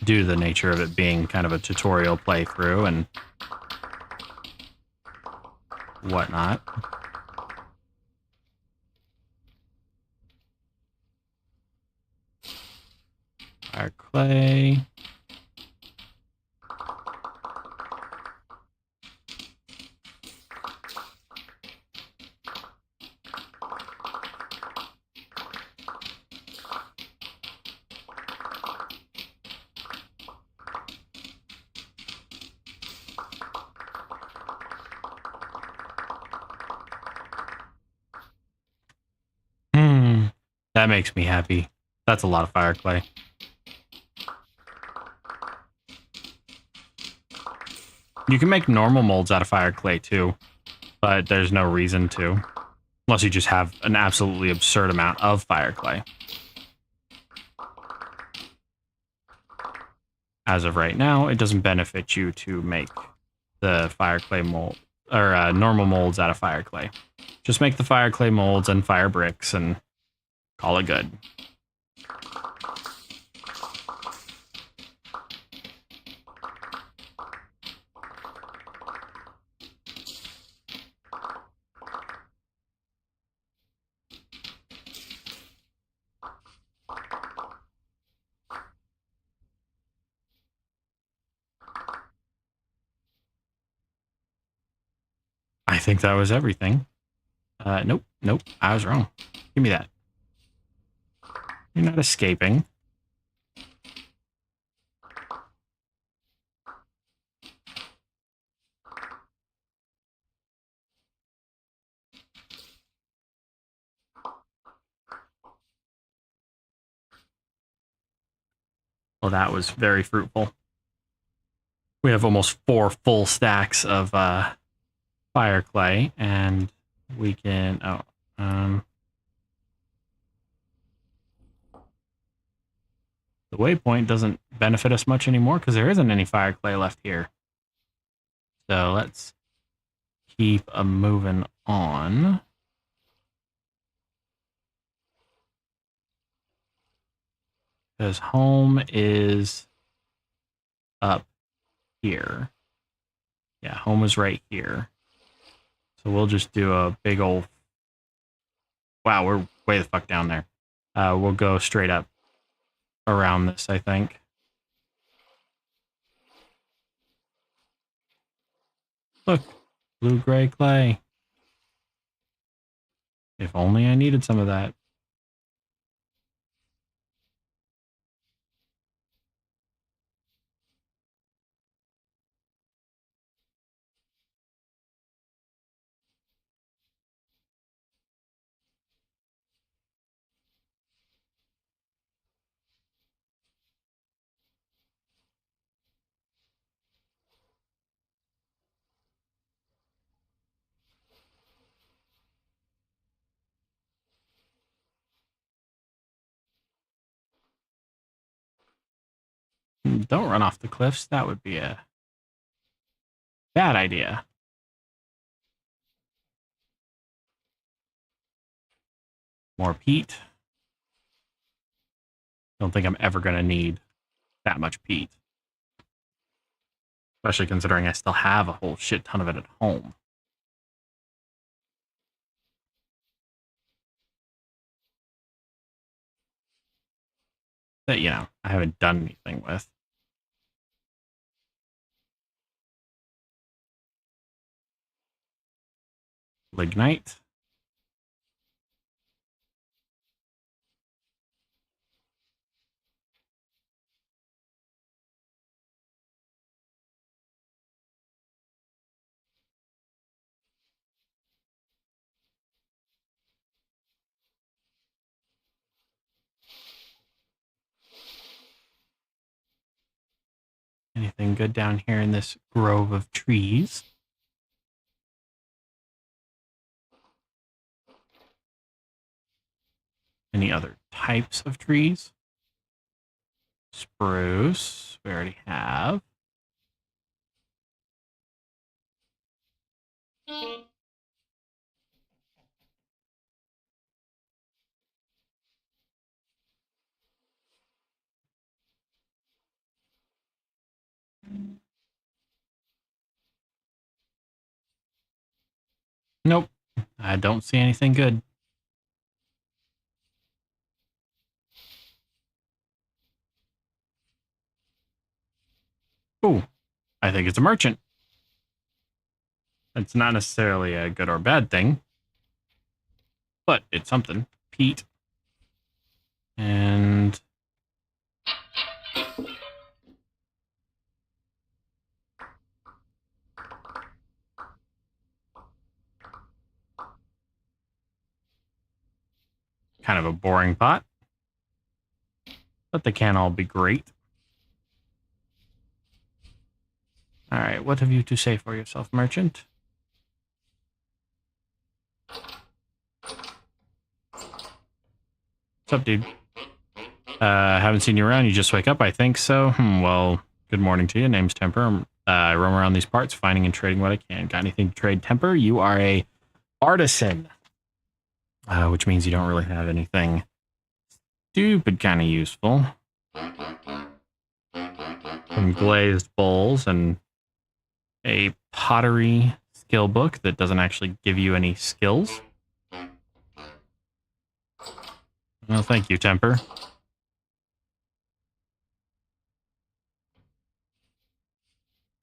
due to the nature of it being kind of a tutorial playthrough and whatnot. Fire clay. That makes me happy. That's a lot of fire clay. You can make normal molds out of fire clay too, but there's no reason to. Unless you just have an absolutely absurd amount of fire clay. As of right now, it doesn't benefit you to make the fire clay mold, or normal molds out of fire clay. Just make the fire clay molds and fire bricks and call it good. I think that was everything. Nope, I was wrong. Give me that. You're not escaping. Well, that was very fruitful. We have almost 4 full stacks of fire clay, and we can... the waypoint doesn't benefit us much anymore because there isn't any fire clay left here. So let's keep moving on. Because home is up here. Yeah, home is right here. So we'll just do a big old... Wow, we're way the fuck down there. We'll go straight up around this, I think. Look, blue-gray clay. If only I needed some of that. Don't run off the cliffs. That would be a bad idea. More peat. Don't think I'm ever going to need that much peat. Especially considering I still have a whole shit ton of it at home. That, you know, I haven't done anything with. Lignite. Anything good down here in this grove of trees? Any other types of trees? Spruce, we already have. Nope. I don't see anything good. Ooh, I think it's a merchant. It's not necessarily a good or bad thing, but it's something. Pete. And kind of a boring pot, but they can all be great. All right, what have you to say for yourself, merchant? What's up, dude? Haven't seen you around. You just wake up, I think so. Well, good morning to you. Name's Temper. I roam around these parts, finding and trading what I can. Got anything to trade, Temper? You are a artisan, which means you don't really have anything stupid kind of useful. Some glazed bowls and a pottery skill book that doesn't actually give you any skills. Well, thank you, Temper.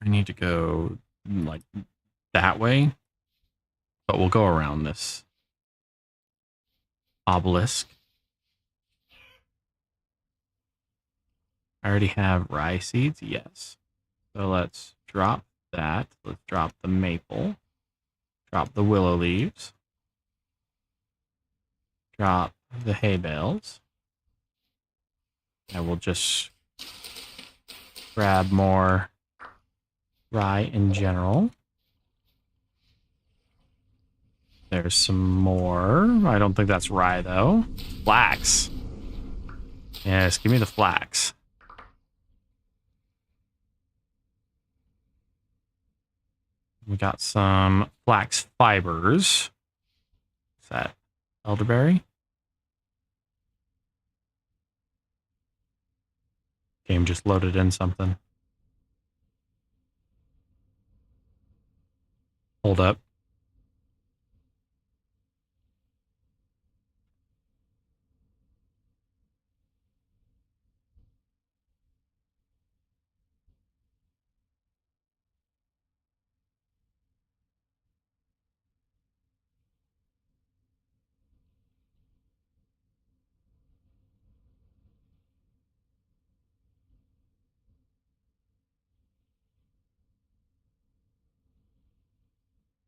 I need to go like that way, but we'll go around this obelisk. I already have rye seeds, yes. So let's drop that. Let's drop the maple. Drop the willow leaves. Drop the hay bales. And we'll just grab more rye in general. There's some more. I don't think that's rye, though. Flax. Yes, give me the flax. We got some flax fibers. Is that elderberry? Game just loaded in something. Hold up.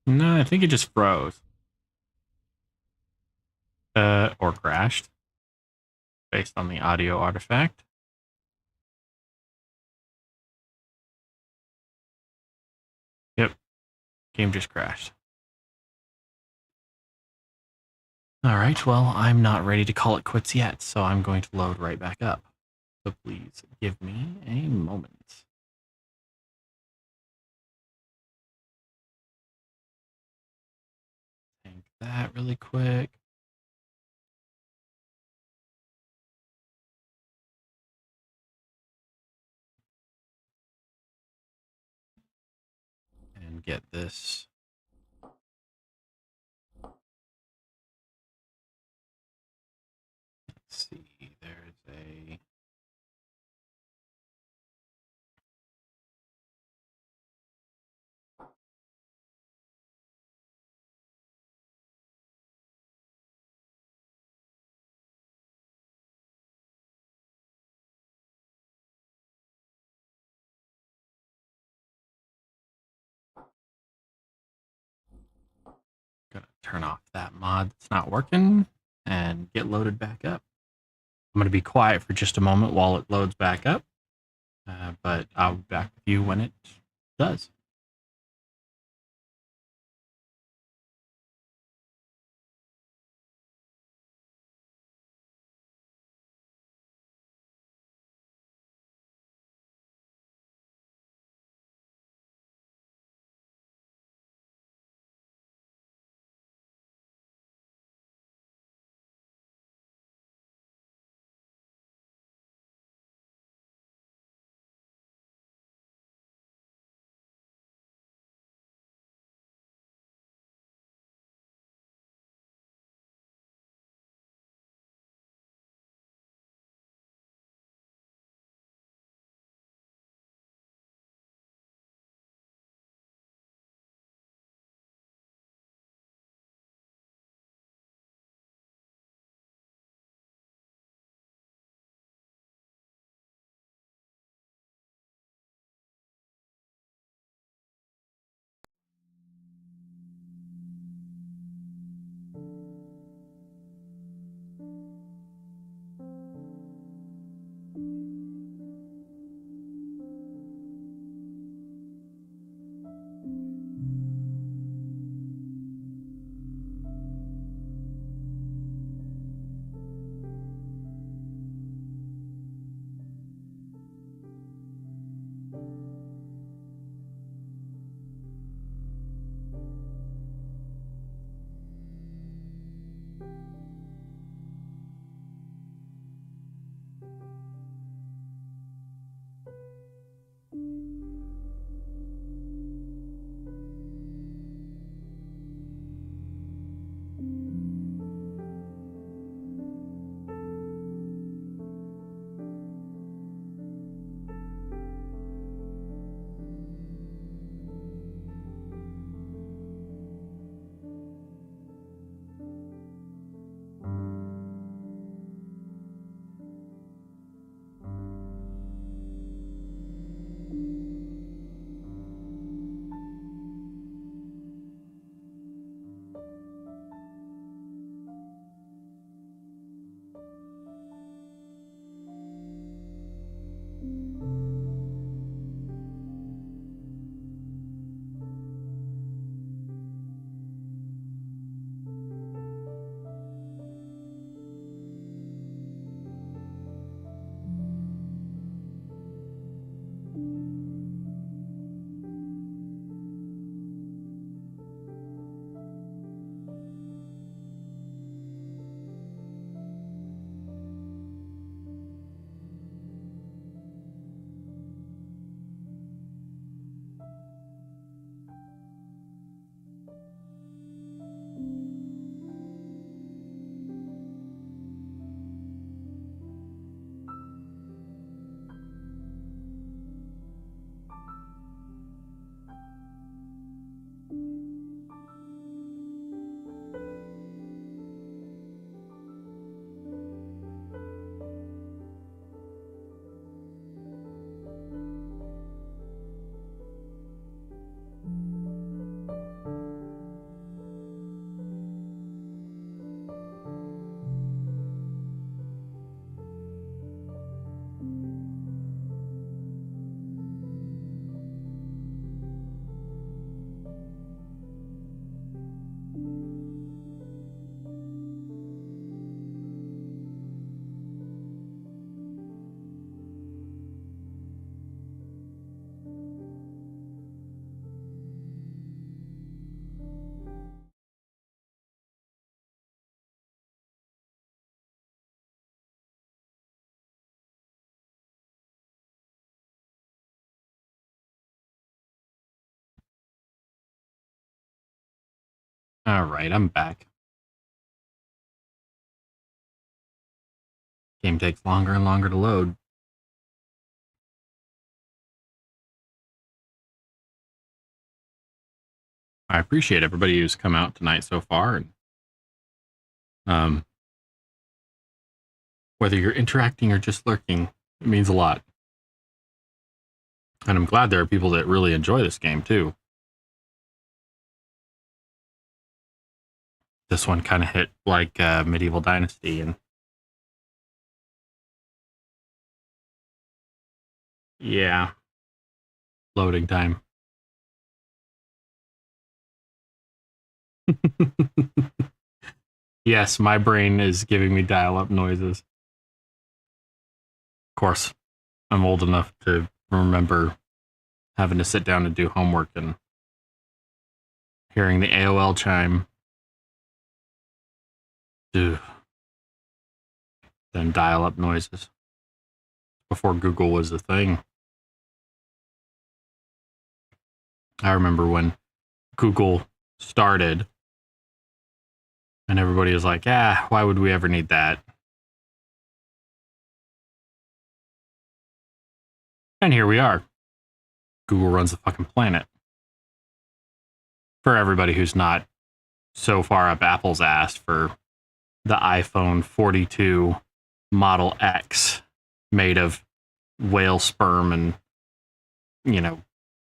No, I think it just froze. Or crashed. Based on the audio artifact. Yep. Game just crashed. Alright, well, I'm not ready to call it quits yet, so I'm going to load right back up. So please give me a moment. Take that really quick. And get this. Let's see, there's a... Gonna turn off that mod that's not working and get loaded back up. I'm gonna be quiet for just a moment while it loads back up, but I'll be back with you when it does. All right, I'm back. Game takes longer and longer to load. I appreciate everybody who's come out tonight so far. And whether you're interacting or just lurking, it means a lot. And I'm glad there are people that really enjoy this game too. This one kind of hit like Medieval Dynasty, and yeah, loading time. Yes, my brain is giving me dial-up noises. Of course, I'm old enough to remember having to sit down and do homework and hearing the AOL chime. Ugh. Then dial-up noises. Before Google was a thing. I remember when Google started and everybody was like, why would we ever need that? And here we are. Google runs the fucking planet. For everybody who's not so far up Apple's ass for the iPhone 42 Model X made of whale sperm and,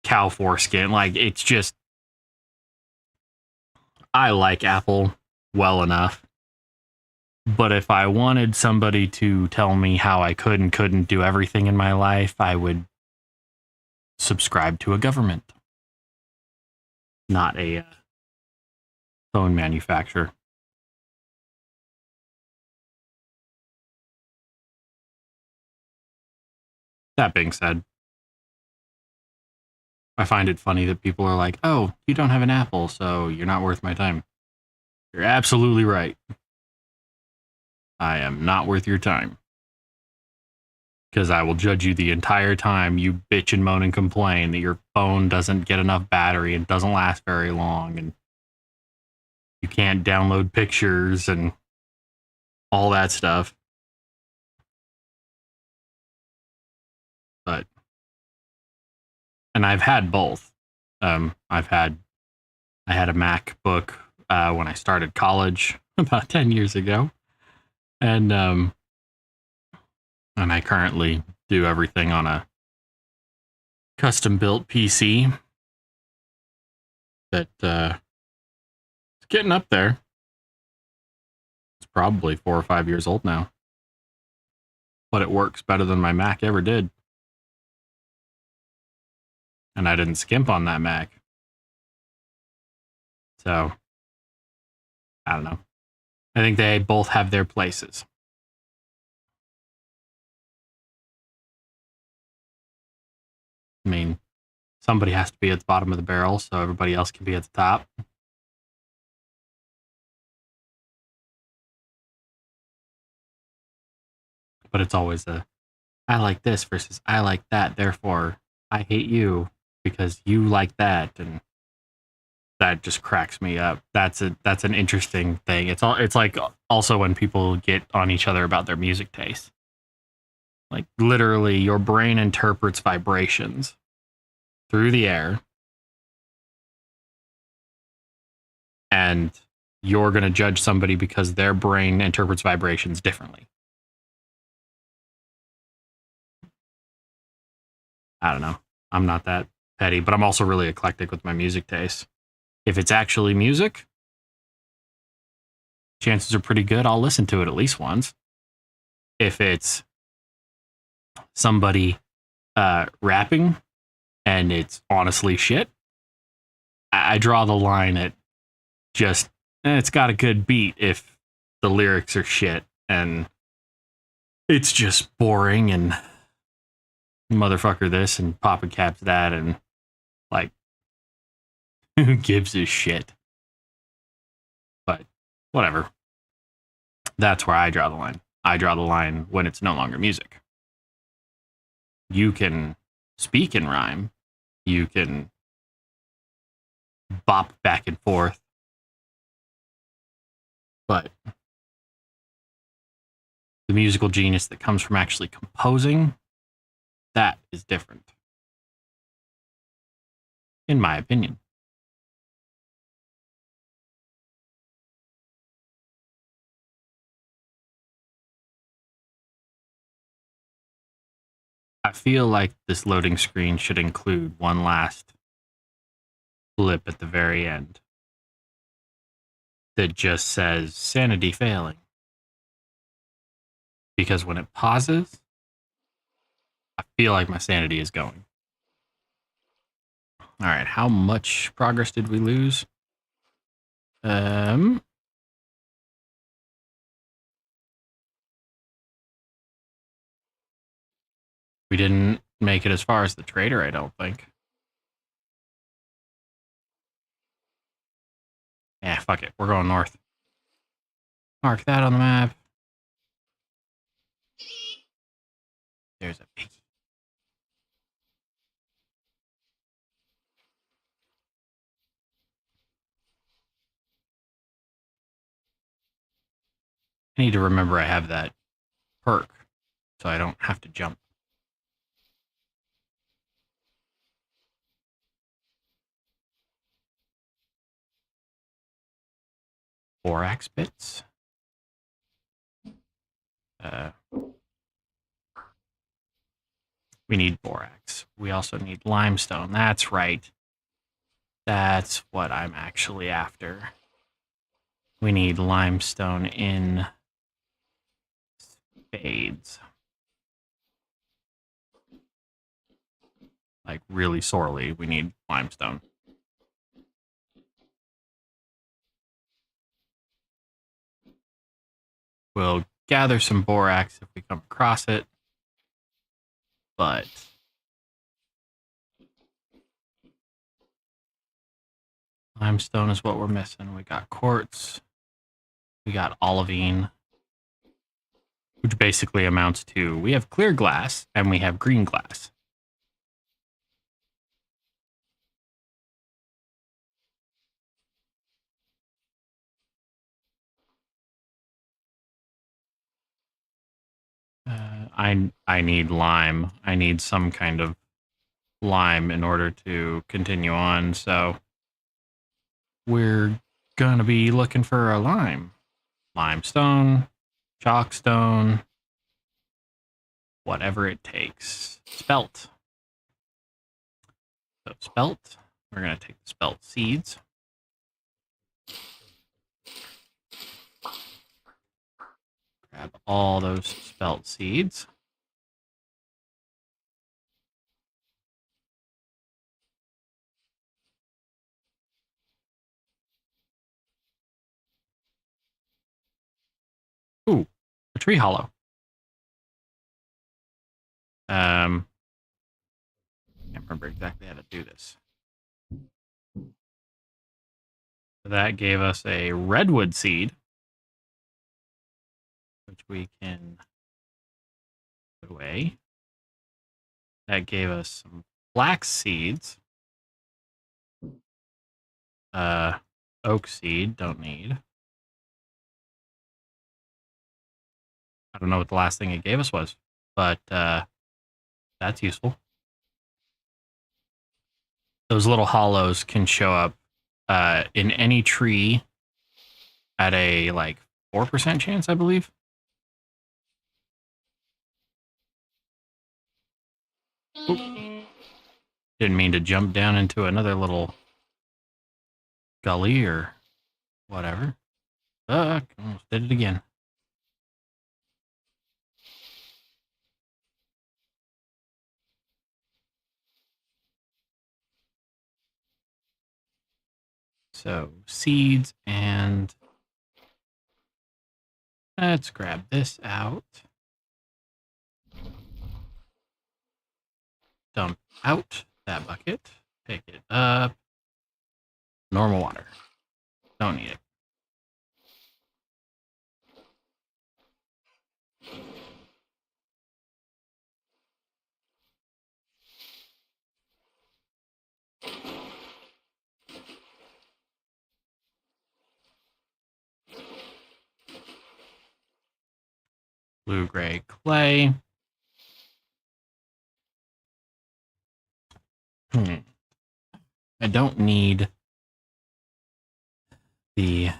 cow foreskin. Like, it's just, I like Apple well enough. But if I wanted somebody to tell me how I could and couldn't do everything in my life, I would subscribe to a government, not a phone manufacturer. That being said, I find it funny that people are like, oh, you don't have an Apple, so you're not worth my time. You're absolutely right. I am not worth your time. Because I will judge you the entire time you bitch and moan and complain that your phone doesn't get enough battery and doesn't last very long and you can't download pictures and all that stuff. And I've had both. I had a MacBook when I started college about 10 years ago. And I currently do everything on a custom built PC that it's getting up there. It's probably 4 or 5 years old now. But it works better than my Mac ever did. And I didn't skimp on that Mac. So, I don't know. I think they both have their places. I mean, somebody has to be at the bottom of the barrel so everybody else can be at the top. But it's always I like this versus I like that, therefore I hate you because you like that, and that just cracks me up. That's an interesting thing. It's like also when people get on each other about their music taste. Like, literally, your brain interprets vibrations through the air, and you're going to judge somebody because their brain interprets vibrations differently. I don't know. I'm not that petty, but I'm also really eclectic with my music taste. If it's actually music, chances are pretty good I'll listen to it at least once. If it's somebody rapping and it's honestly shit, I draw the line at just, it's got a good beat if the lyrics are shit and it's just boring and motherfucker this and Papa Caps that, and like, who gives a shit? But whatever. That's where I draw the line. I draw the line when it's no longer music. You can speak in rhyme. You can bop back and forth. But the musical genius that comes from actually composing, that is different. In my opinion. I feel like this loading screen should include one last blip at the very end that just says sanity failing. Because when it pauses, I feel like my sanity is going. All right, how much progress did we lose? We didn't make it as far as the trader, I don't think. Yeah, fuck it. We're going north. Mark that on the map. There's a piggy. I need to remember I have that perk so I don't have to jump. Borax bits. We need borax. We also need limestone. That's right. That's what I'm actually after. We need limestone in spades. Like really sorely, we need limestone. We'll gather some borax if we come across it. But limestone is what we're missing. We got quartz. We got olivine, which basically amounts to we have clear glass and we have green glass. I need lime. I need some kind of lime in order to continue on. So we're gonna be looking for a lime, limestone, chalkstone, whatever it takes. Spelt. So spelt. We're gonna take the spelt seeds. Grab all those spelt seeds. Ooh, a tree hollow. Can't remember exactly how to do this. That gave us a redwood seed, which we can put away. That gave us some flax seeds. Oak seed, don't need. I don't know what the last thing it gave us was, but that's useful. Those little hollows can show up in any tree at a like 4% chance, I believe. Oop. Didn't mean to jump down into another little gully or whatever. Almost did it again. So seeds, and let's grab this out. Dump out that bucket. Pick it up. Normal water. Don't need it. blue-gray clay. I don't need the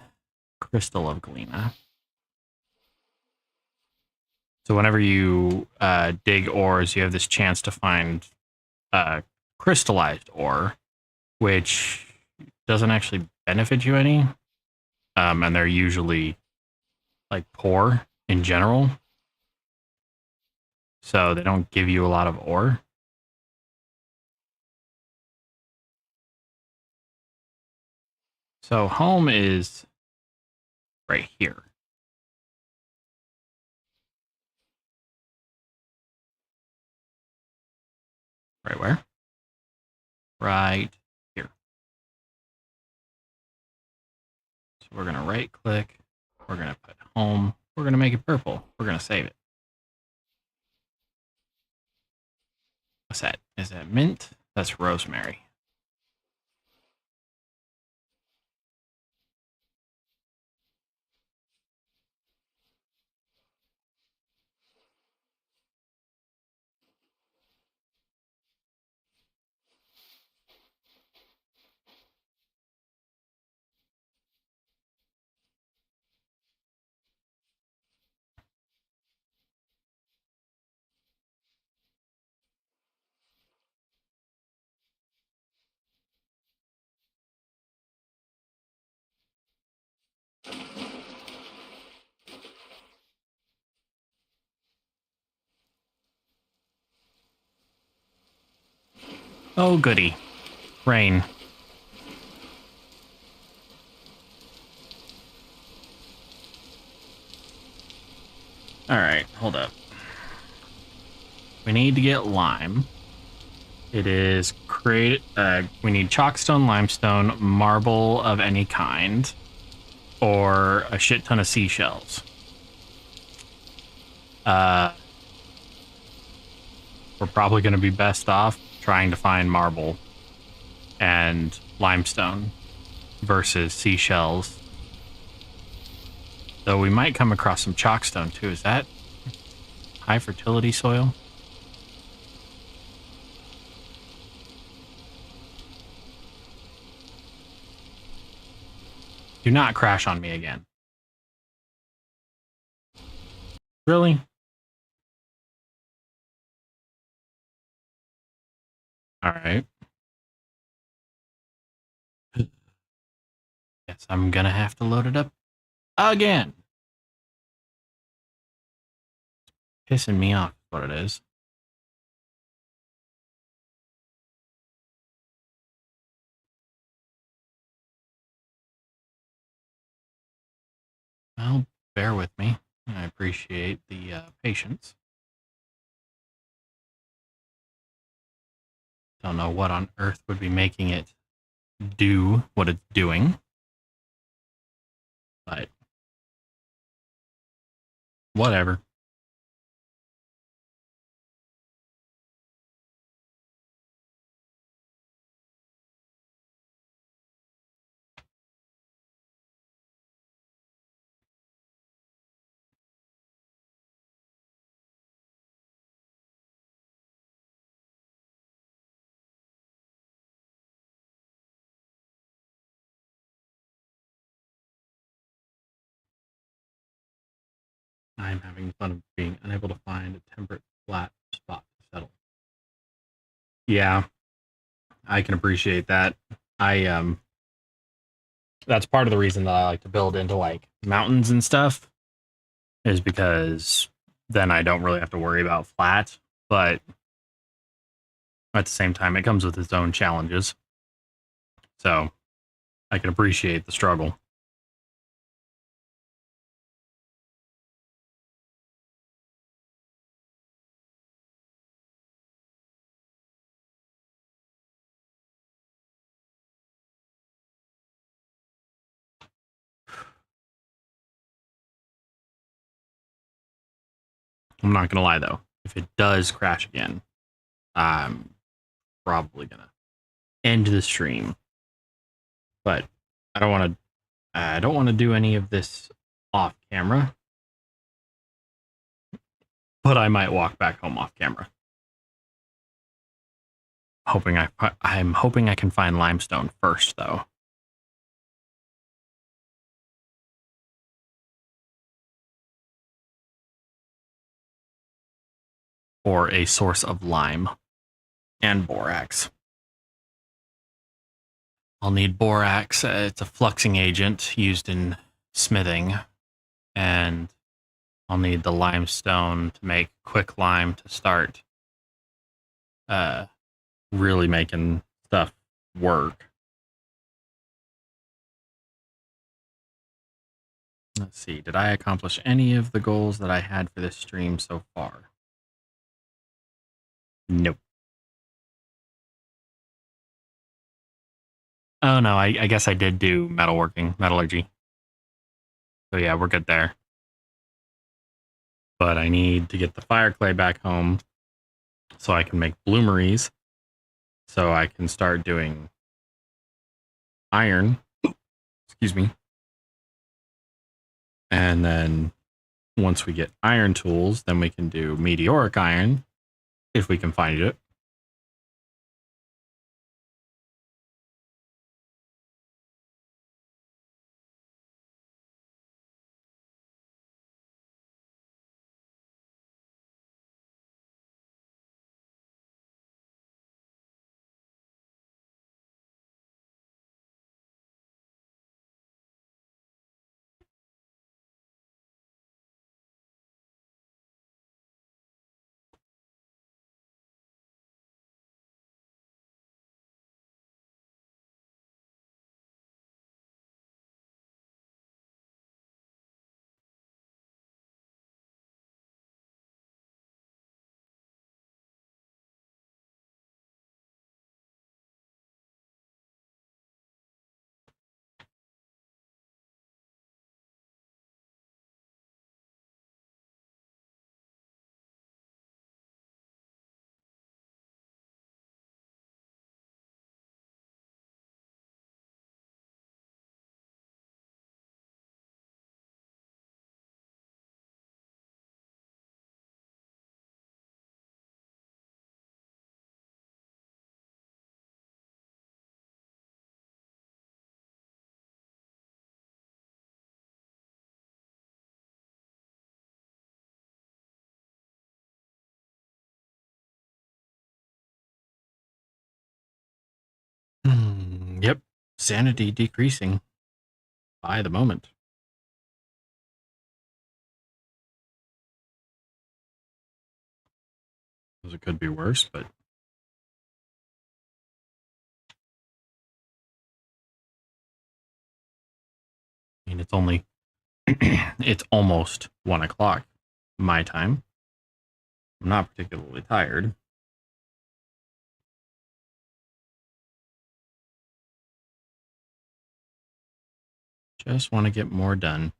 crystal of galena. So whenever you dig ores, you have this chance to find crystallized ore, which doesn't actually benefit you any. And they're usually like poor in general. So they don't give you a lot of ore. So home is right here. Right where? Right here. So we're going to right click. We're going to put home. We're going to make it purple. We're going to save it. What's that? Is that mint? That's rosemary. Oh, goody. Rain. All right, hold up. We need to get lime. It is we need chalkstone, limestone, marble of any kind, or a shit ton of seashells. We're probably going to be best off trying to find marble and limestone versus seashells. Though we might come across some chalkstone too. Is that high fertility soil? Do not crash on me again. Really? All right. Guess I'm gonna have to load it up again. Pissing me off is what it is. Well, bear with me. I appreciate the patience. Don't know what on earth would be making it do what it's doing. But whatever. I'm having fun of being unable to find a temperate flat spot to settle. Yeah, I can appreciate that. That's part of the reason that I like to build into like mountains and stuff, is because then I don't really have to worry about flat, but at the same time it comes with its own challenges. So I can appreciate the struggle. I'm not gonna lie though, if it does crash again, I'm probably gonna end the stream. But I don't want to do any of this off camera. but I might walk back home off camera. I'm hoping I can find limestone first, though. Or a source of lime and borax. I'll need borax. It's a fluxing agent used in smithing. And I'll need the limestone to make quick lime to start really making stuff work. Let's see. Did I accomplish any of the goals that I had for this stream so far? Nope. Oh, no. I guess I did do metalworking, metallurgy. So, yeah, we're good there. But I need to get the fire clay back home so I can make bloomeries. So I can start doing iron. Excuse me. And then once we get iron tools, then we can do meteoric iron if we can find it. Yep. Sanity decreasing by the moment. It could be worse, but I mean, it's only it's almost 1 o'clock my time. I'm not particularly tired. Just want to get more done.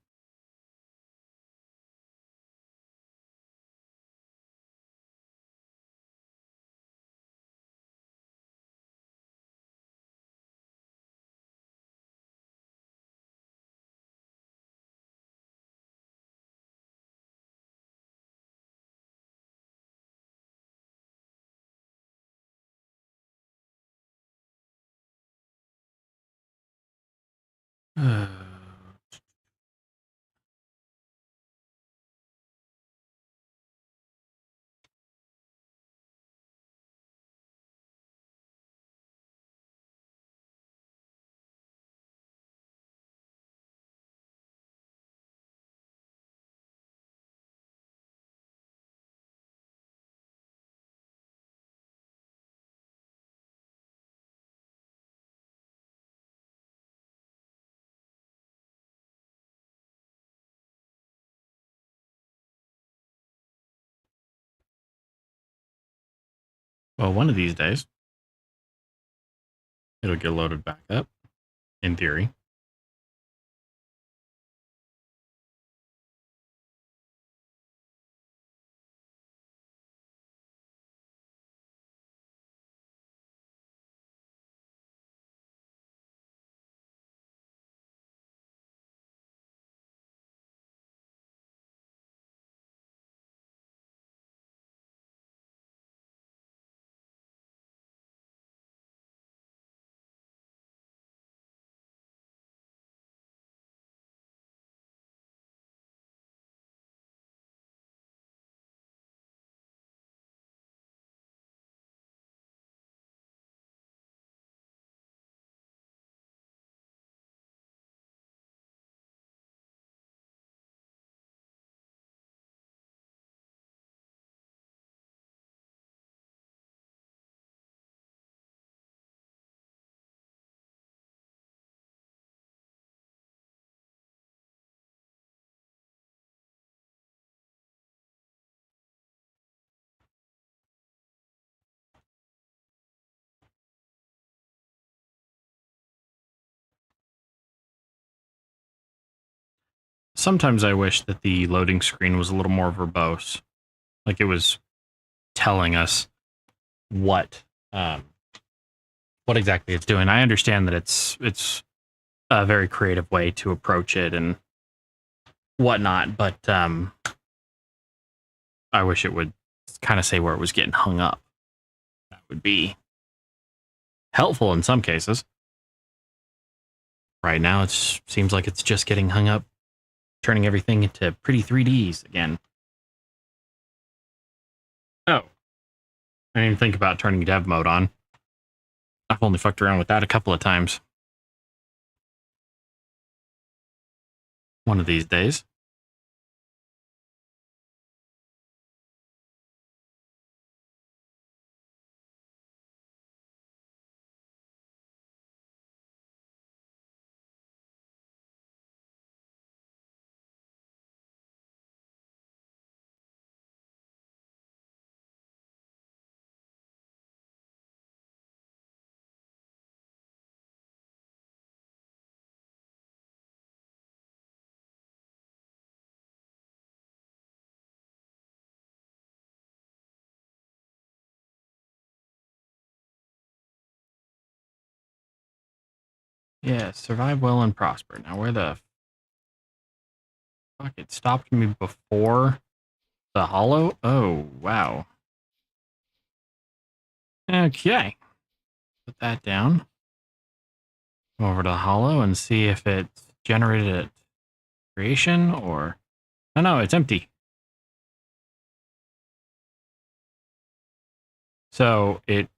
Well, one of these days, it'll get loaded back up, in theory. sometimes I wish that the loading screen was a little more verbose. Like it was telling us what exactly it's doing. I understand that it's a very creative way to approach it and whatnot, but I wish it would kind of say where it was getting hung up. That would be helpful in some cases. Right now, it seems like it's just getting hung up, turning everything into pretty 3Ds again. Oh, I didn't even think about turning dev mode on. I've only fucked around with that a couple of times. One of these days. Yeah, survive well and prosper. Now, where the fuck? It stopped me before the hollow? Oh, wow. Okay. Put that down. Go over to the hollow and see if it generated a creation or... Oh, no, it's empty. So I'm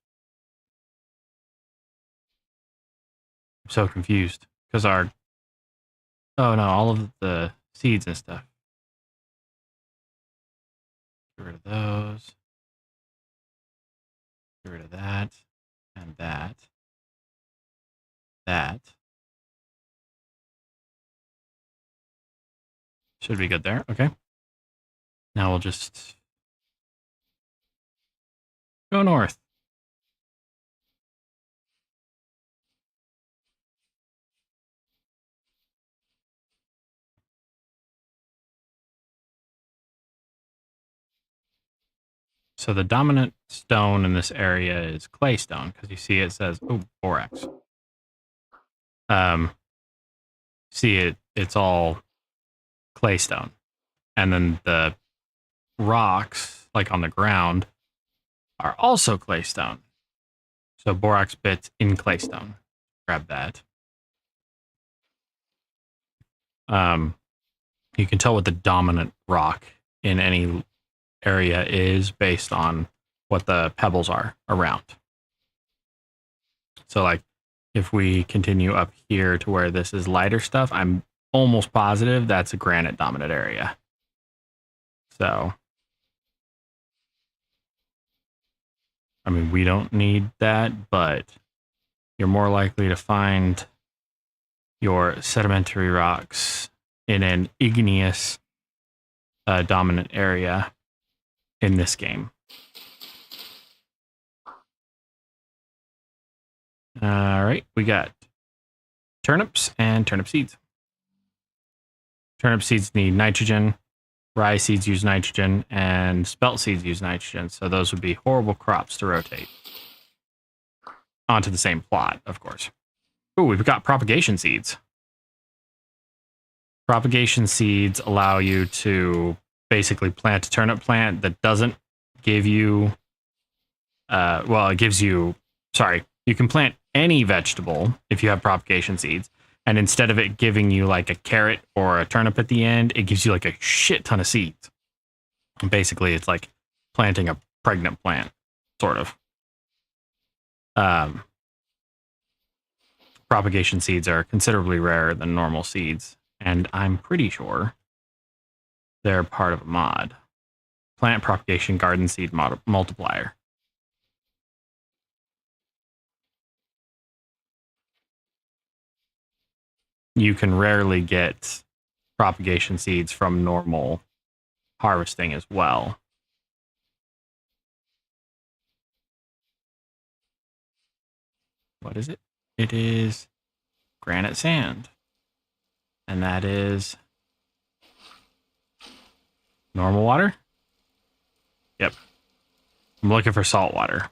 so confused because oh no, all of the seeds and stuff. Get rid of those. Get rid of that and that. That. Should be good there. Okay. Now we'll just go north. So the dominant stone in this area is clay stone because you see it says borax. See it's all clay stone, and then the rocks like on the ground are also clay stone. So borax bits in clay stone. Grab that. You can tell what the dominant rock in any area is based on what the pebbles are around. So like if we continue up here to where this is lighter stuff, I'm almost positive that's a granite dominant area. So, I mean, we don't need that, but you're more likely to find your sedimentary rocks in an igneous dominant area in this game. All right, we got turnips and turnip seeds. Turnip seeds need nitrogen, rye seeds use nitrogen, and spelt seeds use nitrogen. So those would be horrible crops to rotate onto the same plot, of course. Oh, we've got propagation seeds. Propagation seeds allow you to basically plant a turnip plant that doesn't give you, well, it gives you, sorry, you can plant any vegetable if you have propagation seeds. And instead of it giving you like a carrot or a turnip at the end, it gives you like a shit ton of seeds. And basically, it's like planting a pregnant plant, sort of. Propagation seeds are considerably rarer than normal seeds. And I'm pretty sure they're part of a mod. Plant propagation garden seed multiplier. You can rarely get propagation seeds from normal harvesting as well. What is it? It is granite sand. And that is Normal water? Yep. I'm looking for salt water.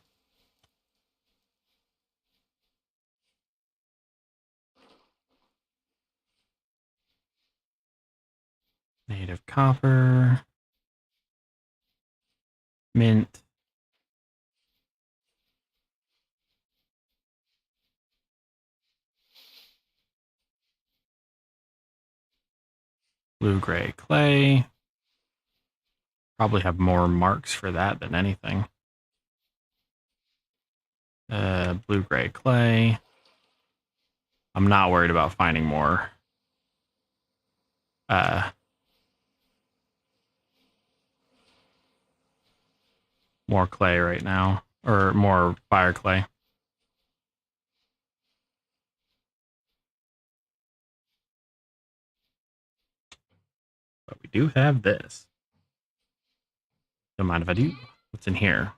Native copper. Mint. Blue-gray clay. Probably have more marks for that than anything. Blue-gray clay. I'm not worried about finding more. More clay right now, or more fire clay. But we do have this. Don't mind if I do. What's in here?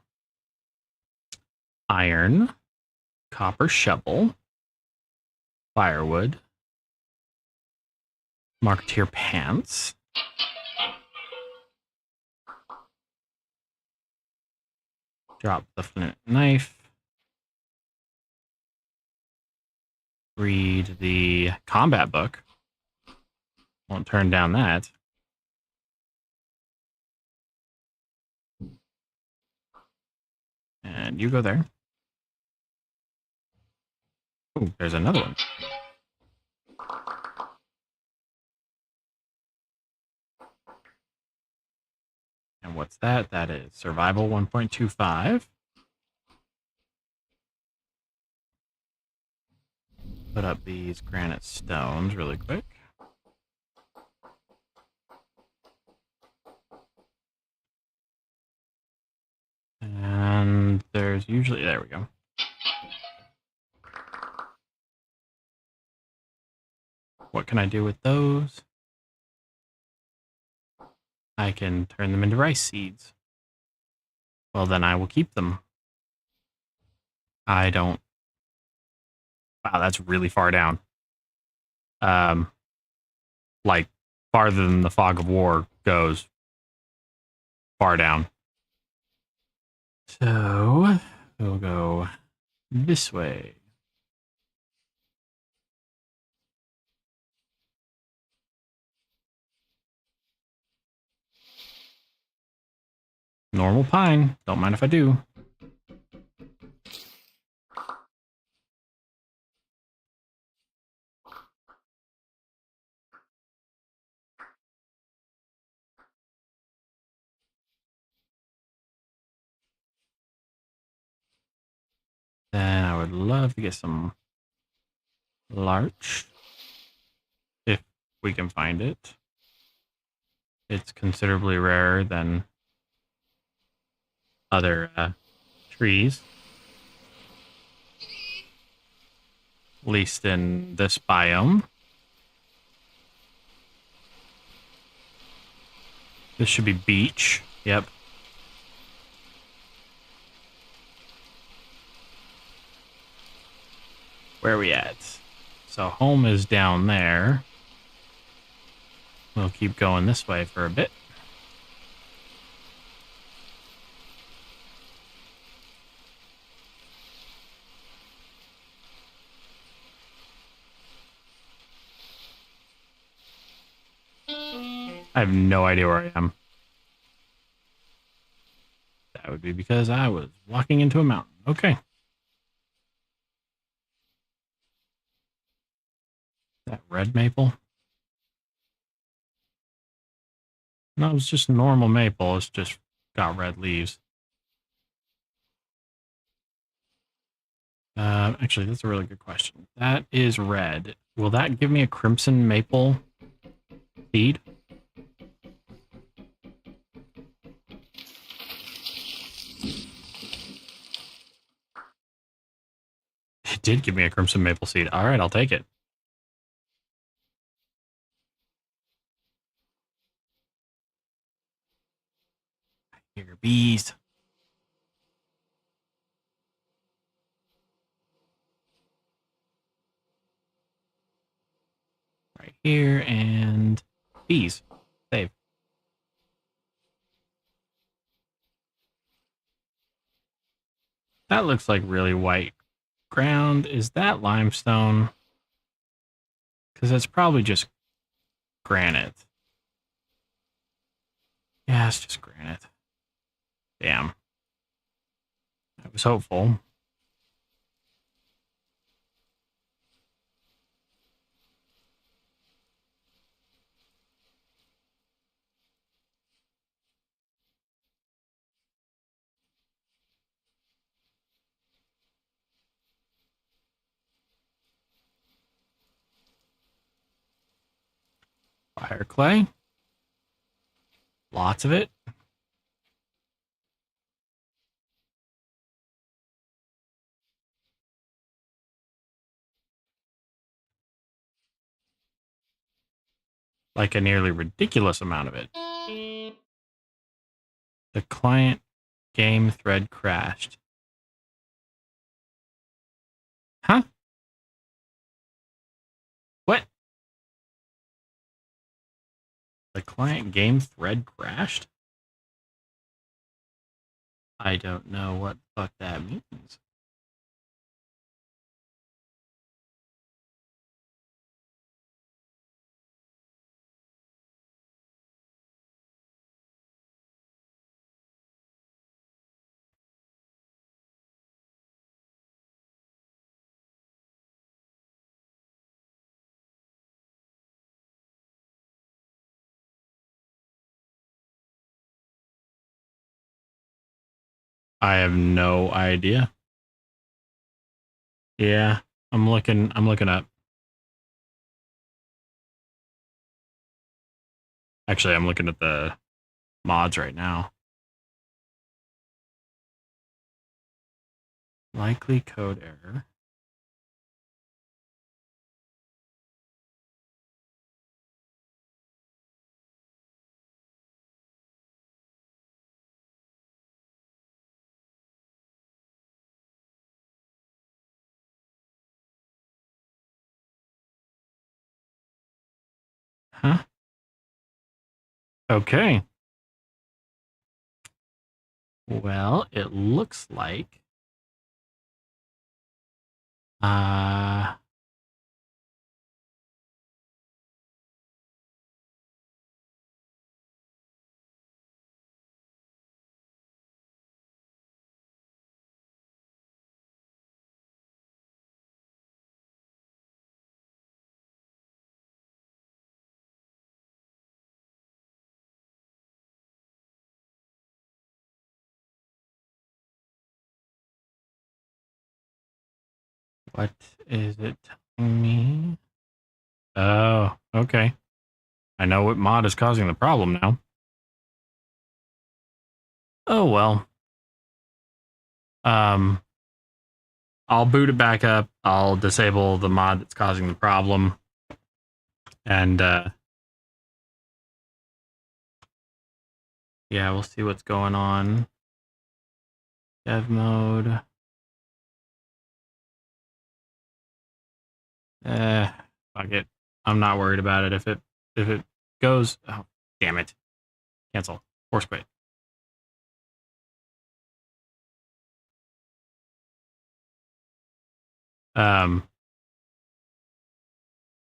Iron, copper shovel, firewood, marketeer pants, drop the flint knife, read the combat book. Won't turn down that. And you go there. Oh, there's another one. And what's that? That is survival 1.25. Put up these granite stones really quick. And there's usually, there we go. What can I do with those? I can turn them into rice seeds. Well, then I will keep them. I don't. Wow, that's really far down. Like farther than the fog of war goes. Far down. So we'll go this way. Normal pine. Don't mind if I do. Then I would love to get some larch. If we can find it. It's considerably rarer than other trees. At least in this biome. This should be beach. Yep. Where are we at? So home is down there. We'll keep going this way for a bit. I have no idea where I am. That would be because I was walking into a mountain. Okay. That red maple? No, it's just normal maple. It's just got red leaves. Actually, that's a really good question. That is red. Will that give me a crimson maple seed? It did give me a crimson maple seed. All right, I'll take it. I hear bees. Right here, and bees. Save. That looks like really white ground. Is that limestone? Because it's probably just granite. Yeah, it's just granite. Damn. I was hopeful. Fire clay. Lots of it. Like a nearly ridiculous amount of it. The client game thread crashed. Huh? What? The client game thread crashed? I don't know what the fuck that means. I have no idea. Yeah, I'm looking up. Actually, I'm looking at the mods right now. Likely code error. Huh? Okay. Well, it looks like uh what is it telling me? Oh, okay. I know what mod is causing the problem now. Oh well. Um I'll boot it back up. I'll disable the mod that's causing the problem. And yeah, we'll see what's going on. Dev mode. Fuck it. I'm not worried about it. If it goes, oh damn it. Cancel. Force quit.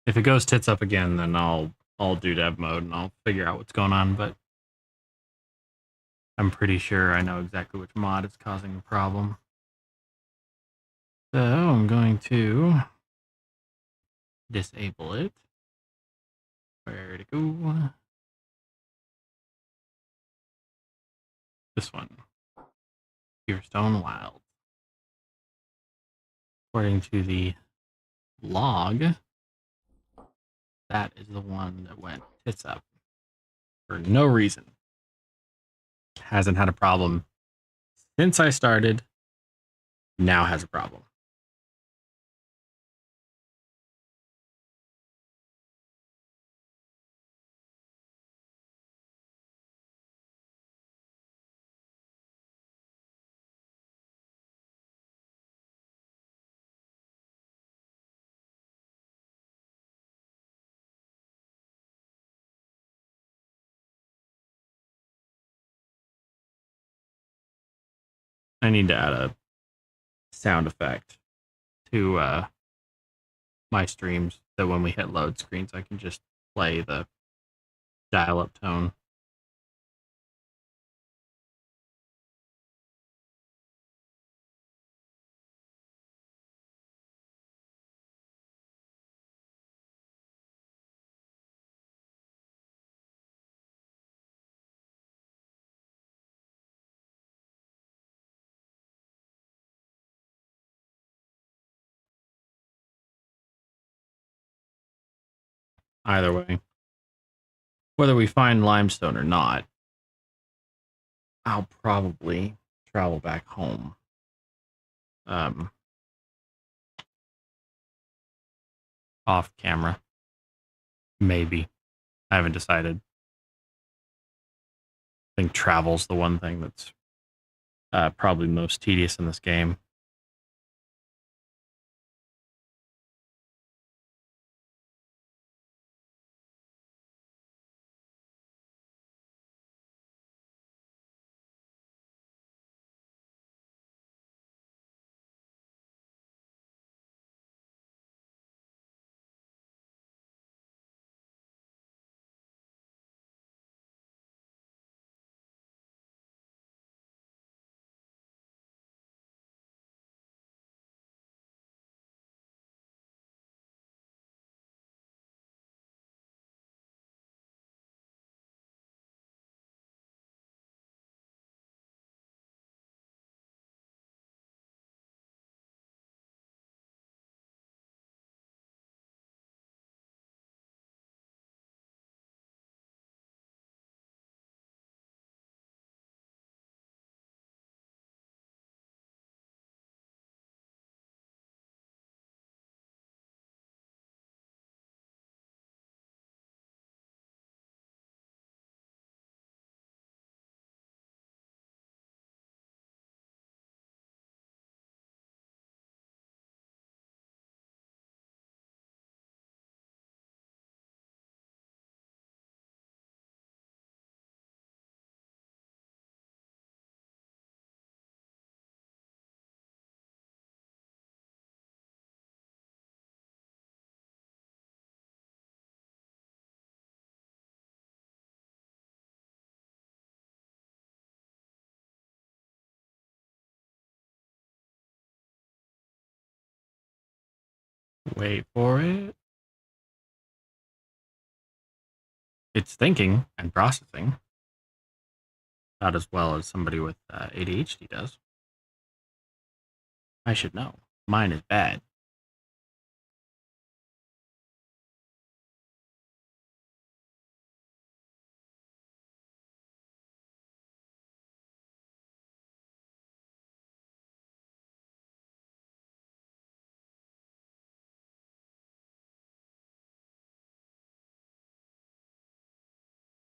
If it goes tits up again, then I'll do dev mode and I'll figure out what's going on, but I'm pretty sure I know exactly which mod is causing the problem. So I'm going to disable it. Where to go? This one. Purestone Wild. According to the log, that is the one that went tits up for no reason. Hasn't had a problem since I started. Now has a problem. I need to add a sound effect to my streams, so when we hit load screens, I can just play the dial-up tone. Either way, whether we find limestone or not, I'll probably travel back home. Off camera. Maybe. I haven't decided. I think travel's the one thing that's probably most tedious in this game. Wait for it. It's thinking and processing. Not as well as somebody with ADHD does. I should know. Mine is bad.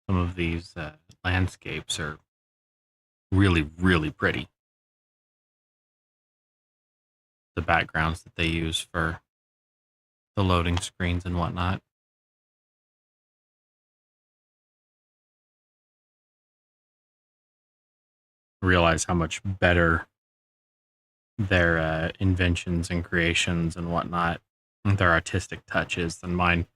Some of these landscapes are really, really pretty. The backgrounds that they use for the loading screens and whatnot. Realize how much better their inventions and creations and whatnot, their artistic touches than mine.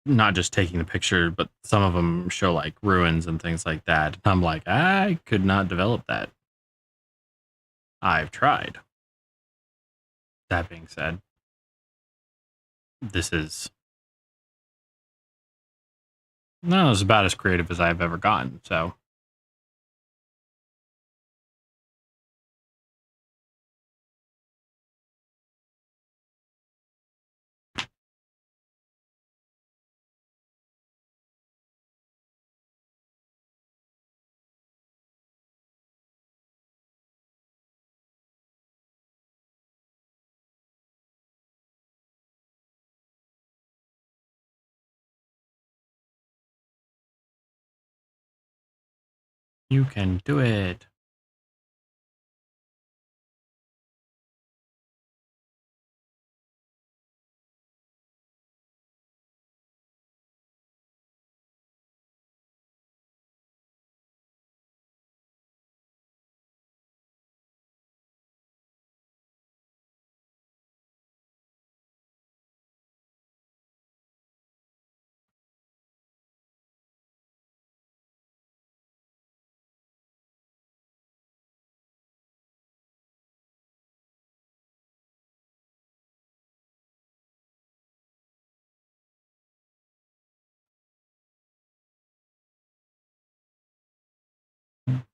Not just taking the picture, but some of them show like ruins and things like that. I'm like, I could not develop that. I've tried. That being said, this is it's about as creative as I've ever gotten. So you can do it.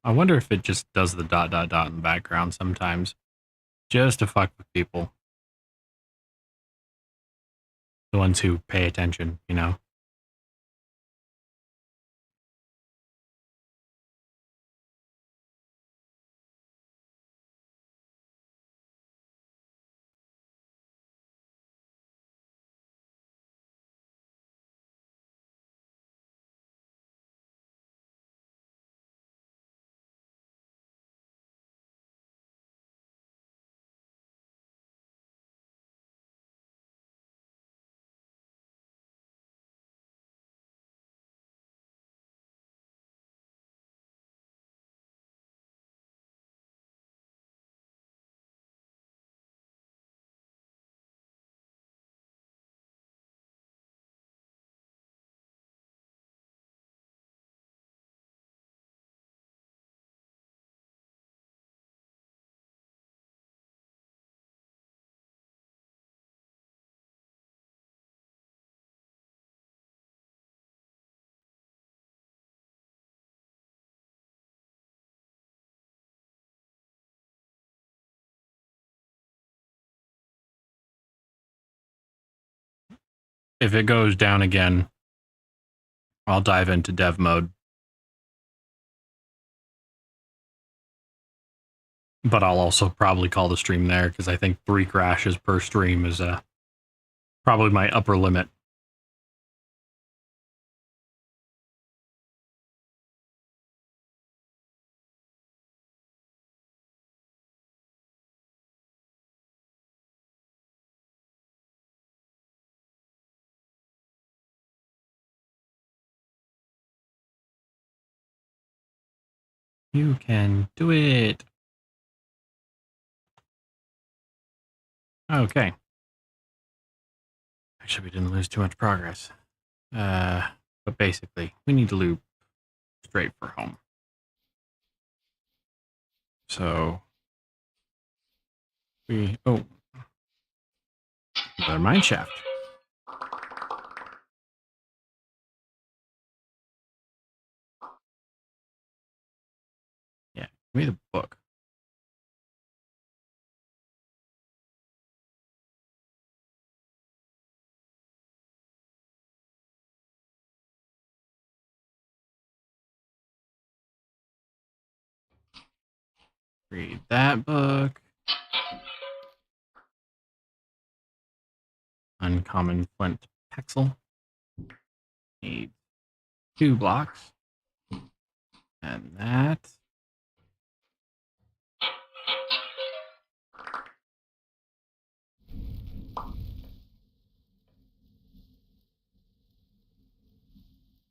I wonder if it just does the ... in the background sometimes, just to fuck with people. The ones who pay attention, you know? If it goes down again, I'll dive into dev mode. But I'll also probably call the stream there because I think 3 crashes per stream is probably my upper limit. You can do it. Okay. Actually, we didn't lose too much progress. But basically, we need to loop straight for home. So another mine shaft. Yeah, give me the book. Read that book. Uncommon flint pexel. Need 2 blocks. And that.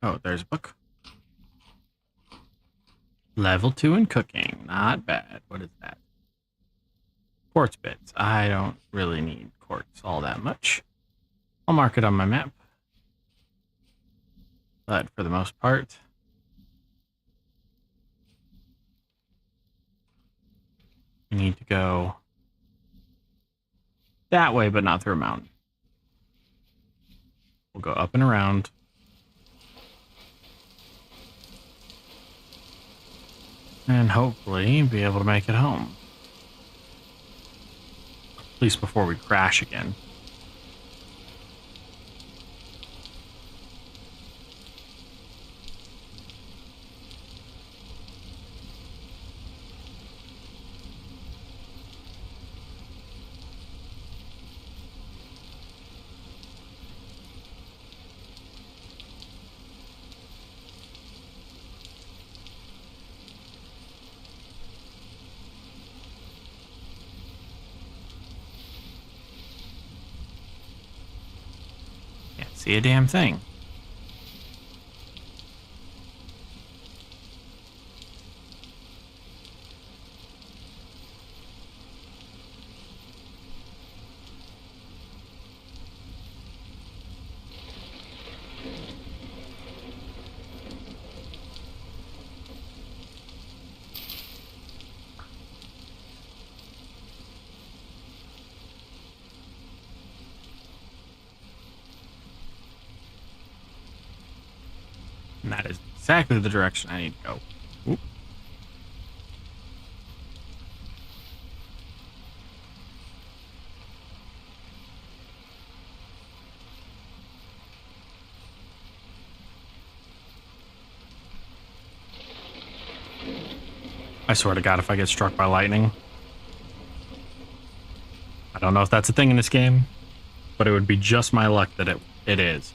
Oh, there's a book. Level 2 in cooking. Not bad. What is that? Quartz bits. I don't really need quartz all that much. I'll mark it on my map. But for the most part, we need to go that way, but not through a mountain. We'll go up and around. And hopefully be able to make it home. At least before we crash again. Can't see a damn thing. And that is exactly the direction I need to go. Oop. I swear to God, if I get struck by lightning, I don't know if that's a thing in this game, but it would be just my luck that it is.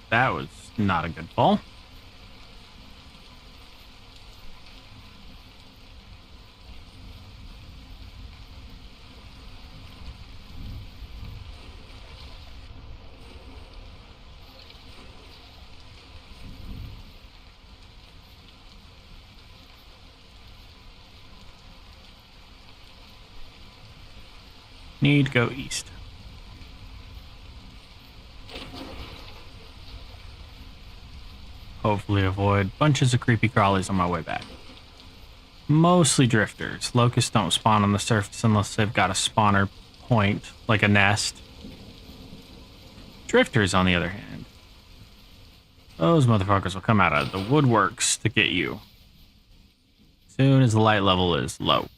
That was not a good fall. Need to go east. Hopefully avoid bunches of creepy crawlies on my way back. Mostly drifters. Locusts don't spawn on the surface unless they've got a spawner point, like a nest. Drifters, on the other hand, those motherfuckers will come out of the woodworks to get you. Soon as the light level is low.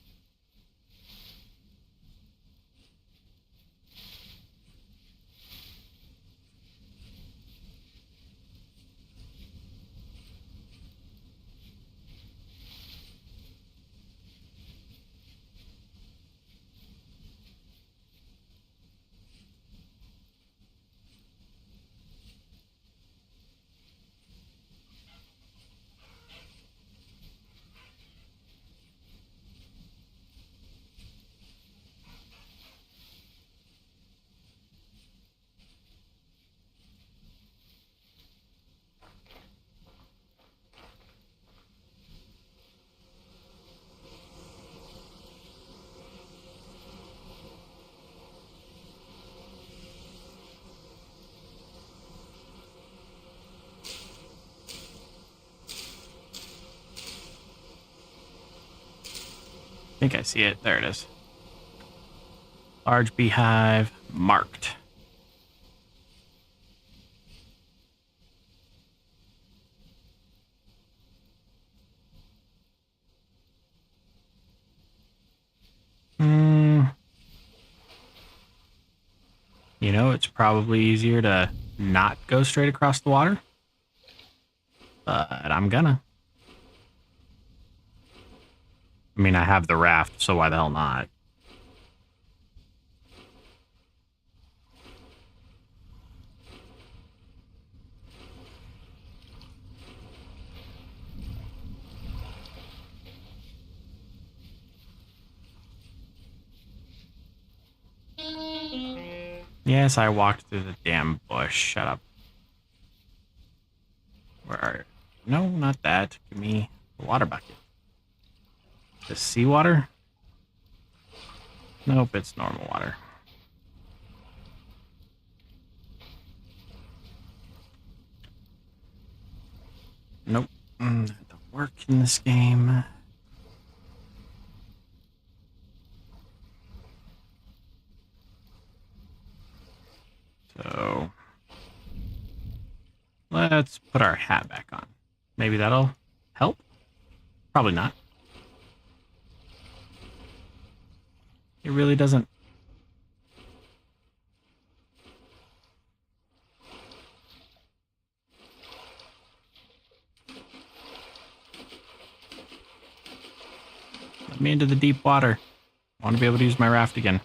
I think I see it. There it is. Large beehive marked. You know, it's probably easier to not go straight across the water. But I'm gonna. I mean, I have the raft, so why the hell not? Yes, I walked through the damn bush. Shut up. Where are you? No, not that. Give me the water bucket. The seawater? Nope, it's normal water. Nope. That don't work in this game. So let's put our hat back on. Maybe that'll help? Probably not. It really doesn't. Let me into the deep water. I want to be able to use my raft again.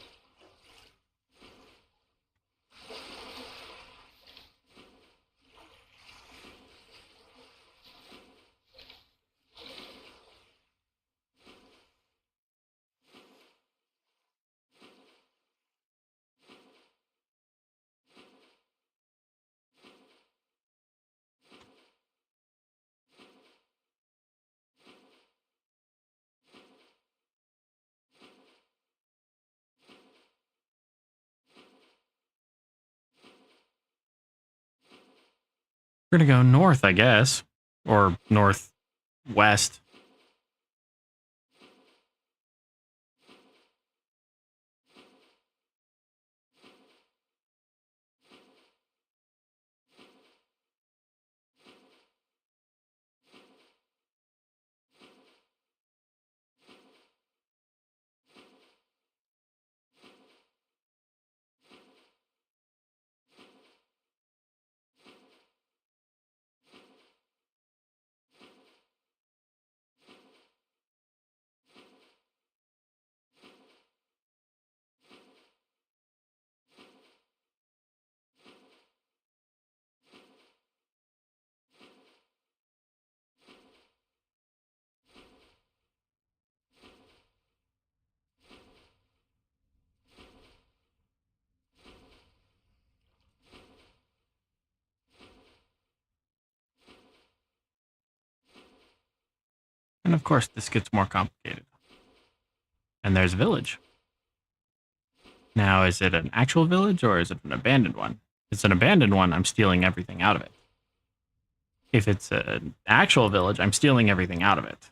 We're gonna go north, I guess. Or northwest. And of course, this gets more complicated. And there's a village. Now, is it an actual village or is it an abandoned one? If it's an abandoned one, I'm stealing everything out of it. If it's an actual village, I'm stealing everything out of it.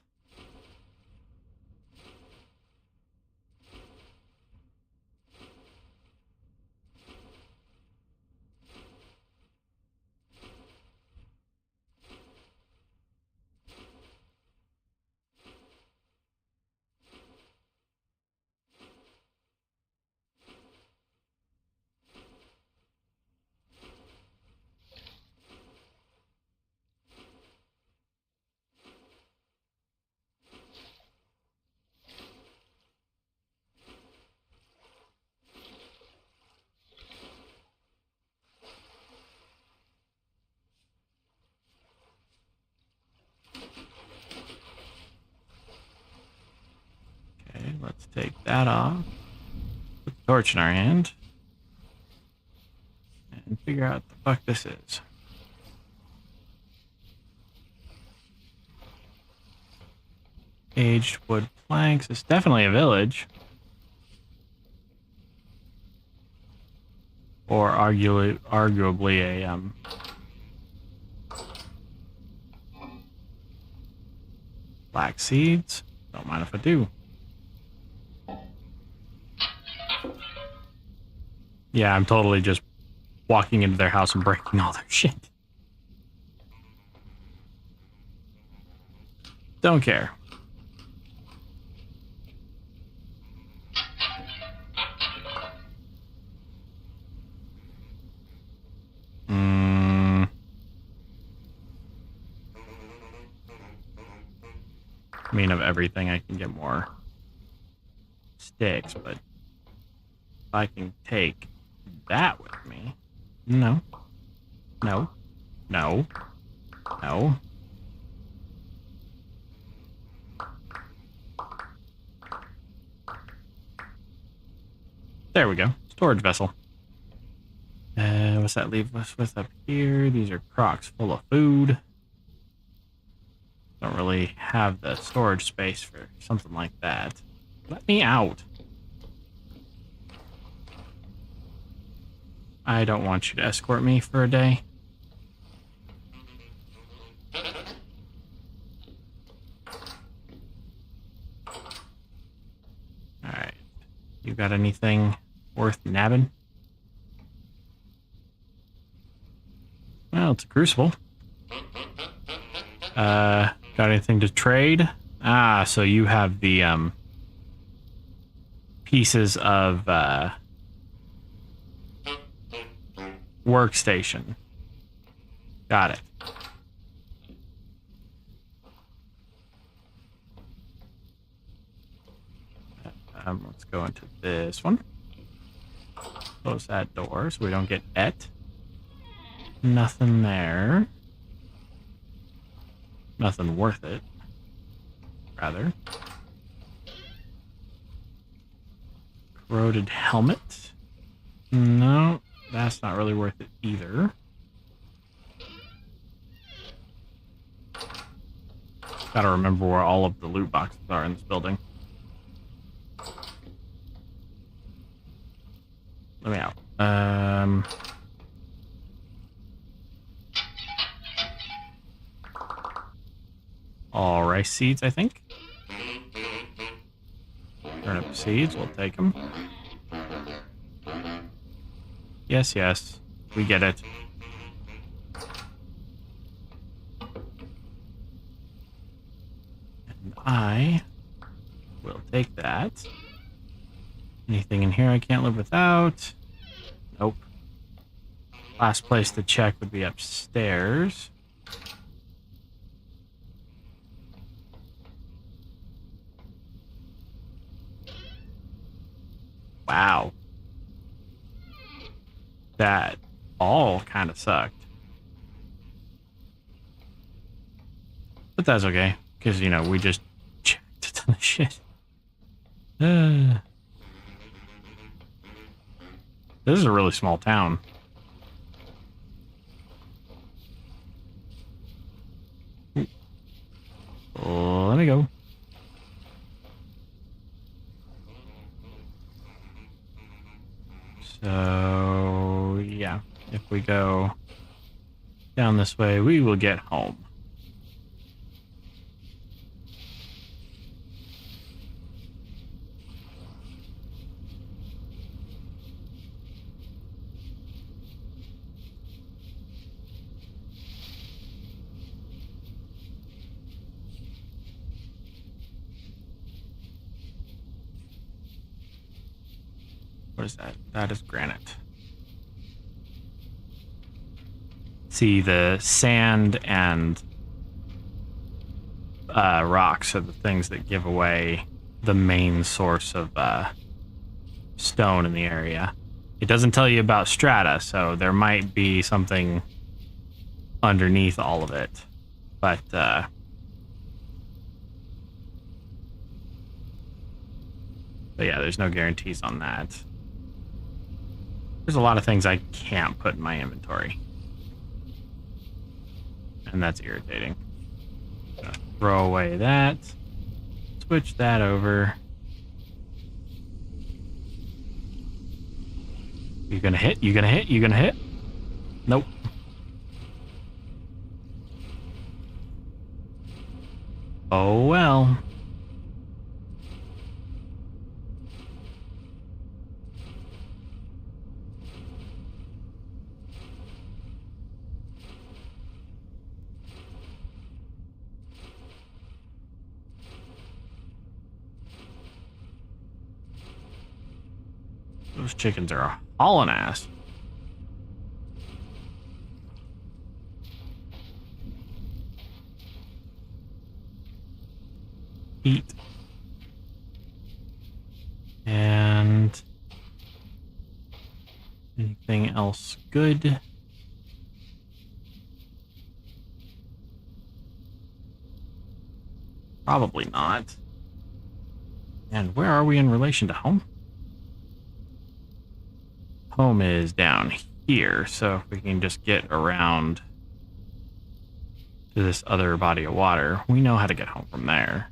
Okay, let's take that off. Put the torch in our hand. And figure out what the fuck this is. Aged wood planks. It's definitely a village. Or arguably a black seeds. Don't mind if I do. Yeah, I'm totally just walking into their house and breaking all their shit. Don't care. I mean, of everything, I can get more sticks, but if I can take that with me. No. No. No. No. There we go. Storage vessel. What's that leave us with up here? These are crocks full of food. Don't really have the storage space for something like that. Let me out. I don't want you to escort me for a day. Alright. You got anything worth nabbing? Well, it's a crucible. Got anything to trade? Ah, so you have the pieces of workstation. Got it. Let's go into this one. Close that door so we don't get et. Nothing there. Nothing worth it. Rather. Corroded helmet. No, that's not really worth it either. Gotta remember where all of the loot boxes are in this building. Let me out. All rice seeds, I think. Turnip seeds, we'll take them. Yes, yes, we get it. And I will take that. Anything in here I can't live without? Nope. Last place to check would be upstairs. Wow. That all kind of sucked. But that's okay, because, you know, we just checked a ton of shit. This is a really small town. Let me go. go down this way, we will get home. What is that? That is granite. See, the sand and rocks are the things that give away the main source of stone in the area. It doesn't tell you about strata, so there might be something underneath all of it. But yeah, there's no guarantees on that. There's a lot of things I can't put in my inventory. And that's irritating. Throw away that. Switch that over. You gonna hit? You gonna hit? You gonna hit? Nope. Oh well. Those chickens are hauling ass. Eat. And anything else good? Probably not. And where are we in relation to home? Home is down here, so if we can just get around to this other body of water, we know how to get home from there.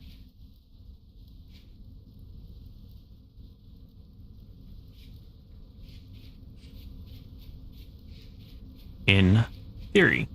In theory.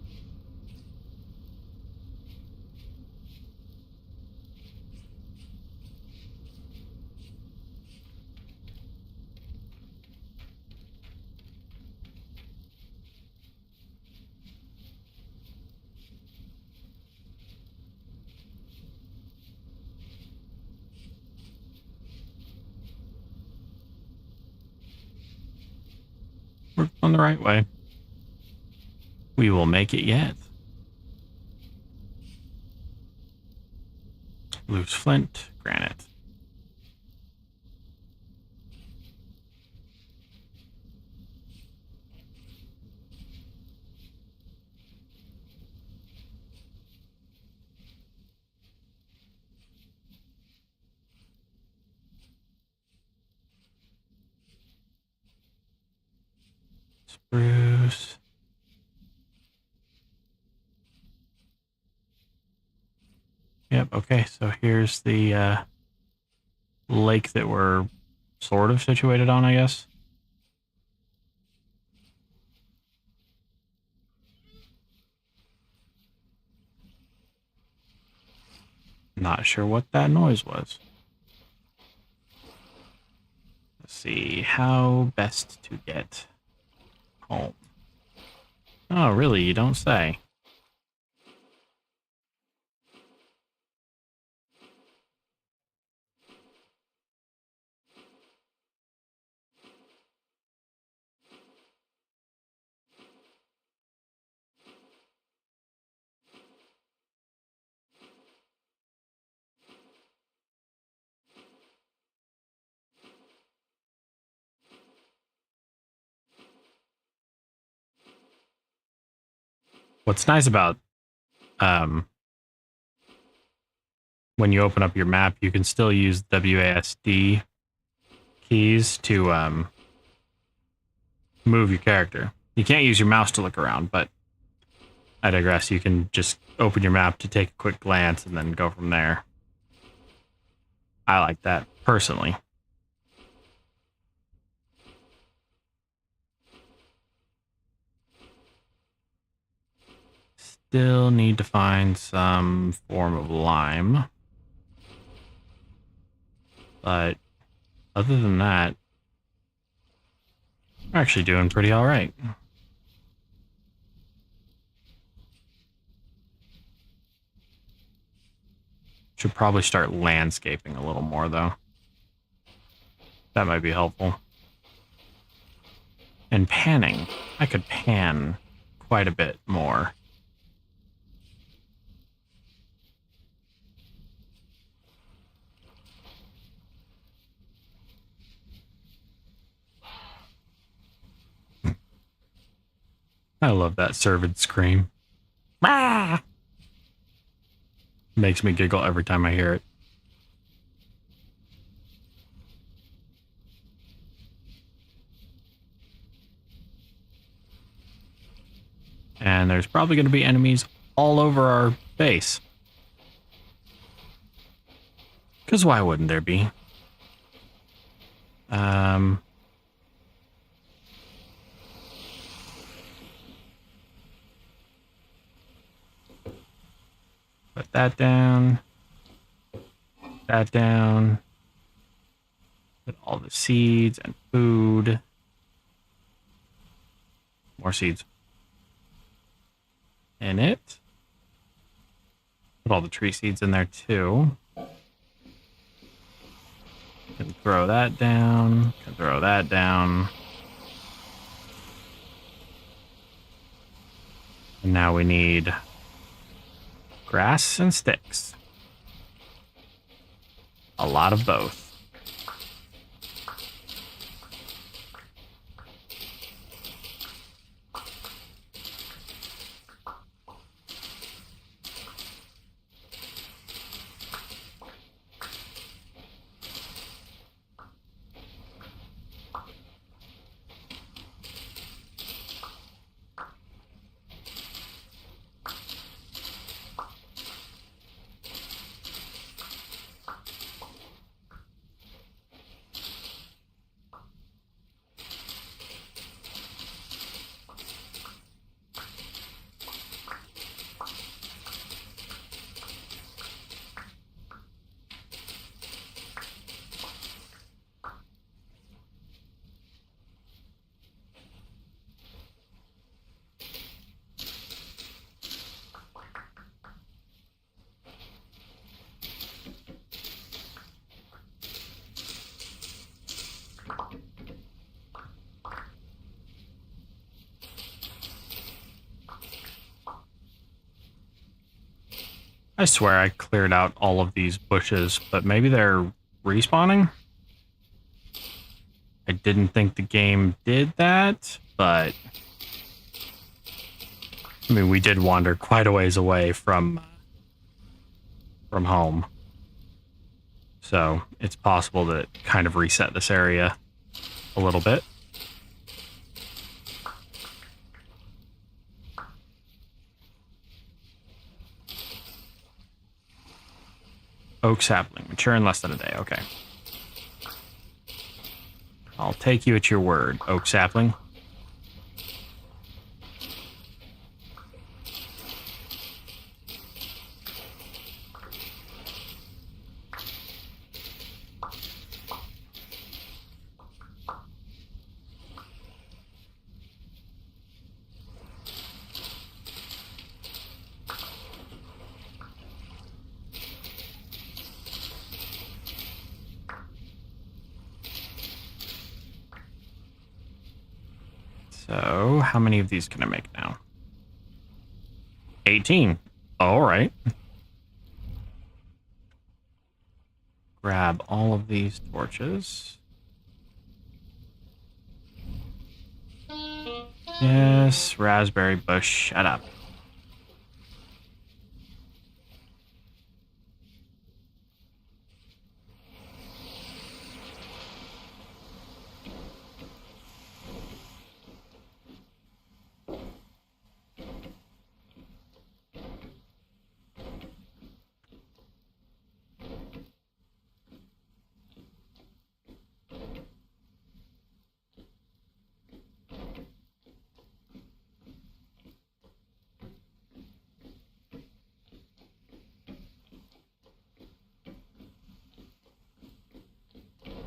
We're on the right way. We will make it yet. Loose flint, granite. Spruce. Yep, okay, so here's the lake that we're sort of situated on, I guess. Not sure what that noise was. Let's see, how best to get home. Oh, really? You don't say. What's nice about when you open up your map, you can still use WASD keys to move your character. You can't use your mouse to look around, but I digress. You can just open your map to take a quick glance and then go from there. I like that personally. still need to find some form of lime. But other than that, we're actually doing pretty all right. Should probably start landscaping a little more, though. That might be helpful. And panning. I could pan quite a bit more. I love that servant scream. Ah! Makes me giggle every time I hear it. And there's probably going to be enemies all over our base. Because why wouldn't there be? Put that down. That down. Put all the seeds and food. More seeds. In it. Put all the tree seeds in there too. Can throw that down. Can throw that down. And now we need grass and sticks. A lot of both. I swear I cleared out all of these bushes, but maybe they're respawning? I didn't think the game did that, but I mean, we did wander quite a ways away from home. So it's possible that it kind of reset this area a little bit. Oak sapling, mature in less than a day. Okay. I'll take you at your word, oak sapling. So, how many of these can I make now? 18. All right. Grab all of these torches. Yes, raspberry bush, shut up.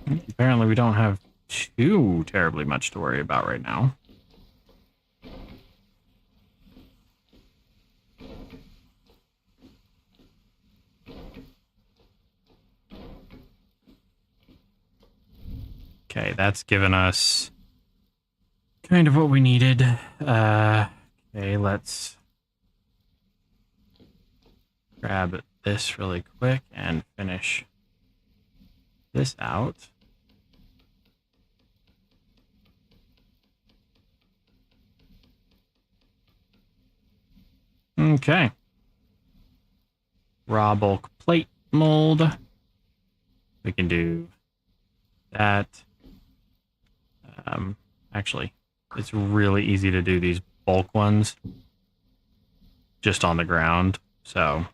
Apparently we don't have too terribly much to worry about right now. Okay, that's given us kind of what we needed. Okay, let's grab this really quick and finish this out. Okay. Raw bulk plate mold. We can do that. Actually, it's really easy to do these bulk ones just on the ground. So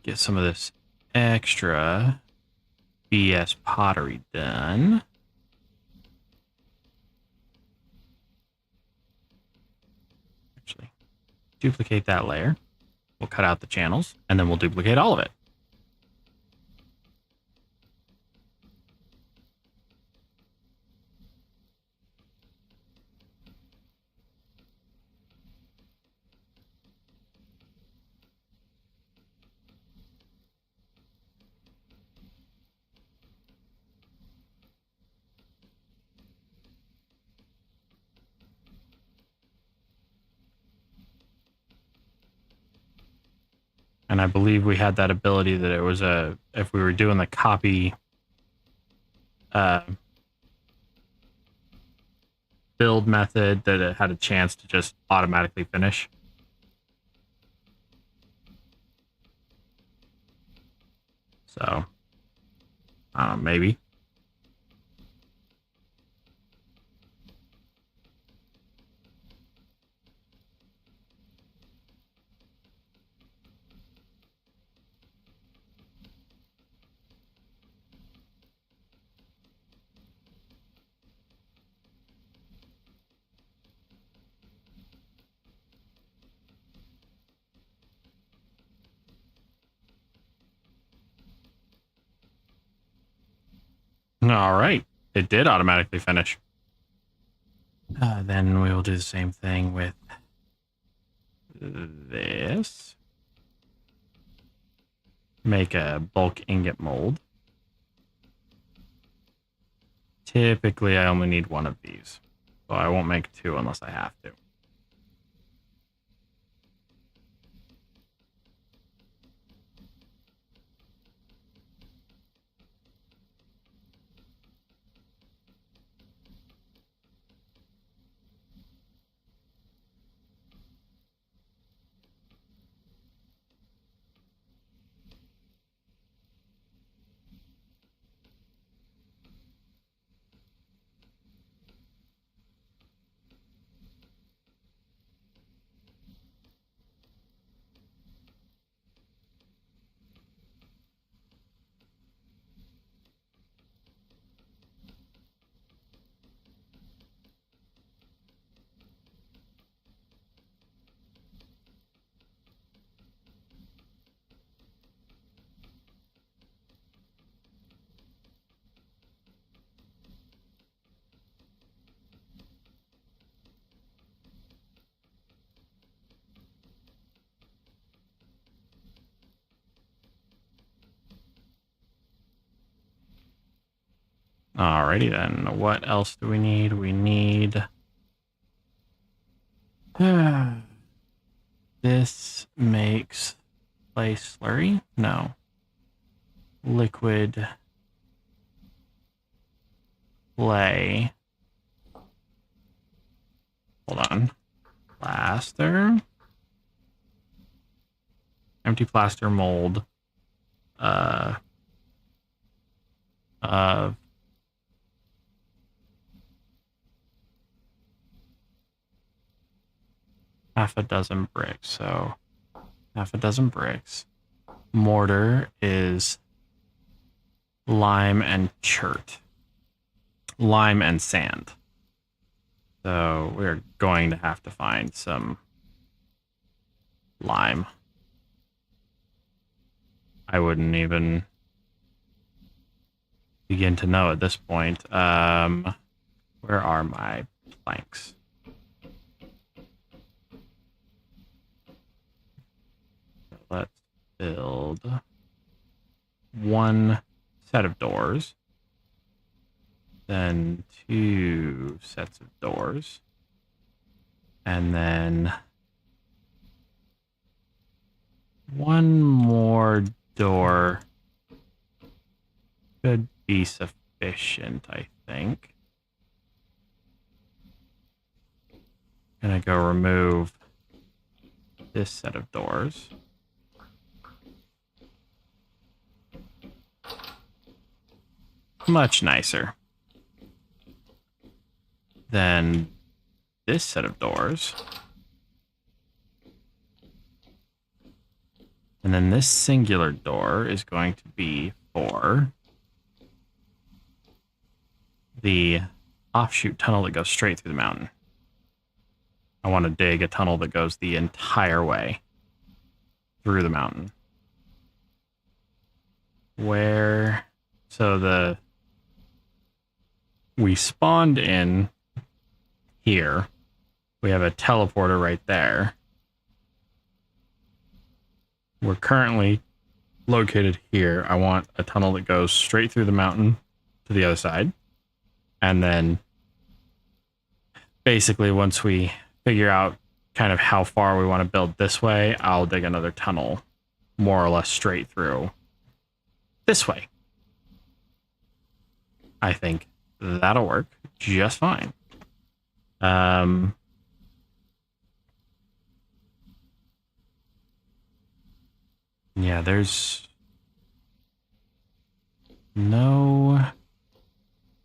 get some of this extra BS pottery done. Actually, duplicate that layer. We'll cut out the channels, and then we'll duplicate all of it. And I believe we had that ability that it was if we were doing the copy build method, that it had a chance to just automatically finish. So, I don't know, maybe. All right, it did automatically finish. Then we will do the same thing with this. Make a bulk ingot mold. Typically, I only need one of these, so I won't make two unless I have to. Alrighty then, what else do we need? We need this makes clay slurry? No. Liquid clay. Hold on. Plaster. Empty plaster mold. Of half a dozen bricks. So half a dozen bricks. Mortar is lime and chert. Lime and sand. So we're going to have to find some lime. I wouldn't even begin to know at this point. Where are my planks? Let's build one set of doors, then 2 sets of doors, and then one more door should be sufficient, I think. Gonna go remove this set of doors. Much nicer than this set of doors. And then this singular door is going to be for the offshoot tunnel that goes straight through the mountain. I want to dig a tunnel that goes the entire way through the mountain. Where, so we spawned in here. We have a teleporter right there. We're currently located here. I want a tunnel that goes straight through the mountain to the other side. And then basically once we figure out kind of how far we want to build this way, I'll dig another tunnel more or less straight through this way. I think that'll work just fine. Yeah, there's no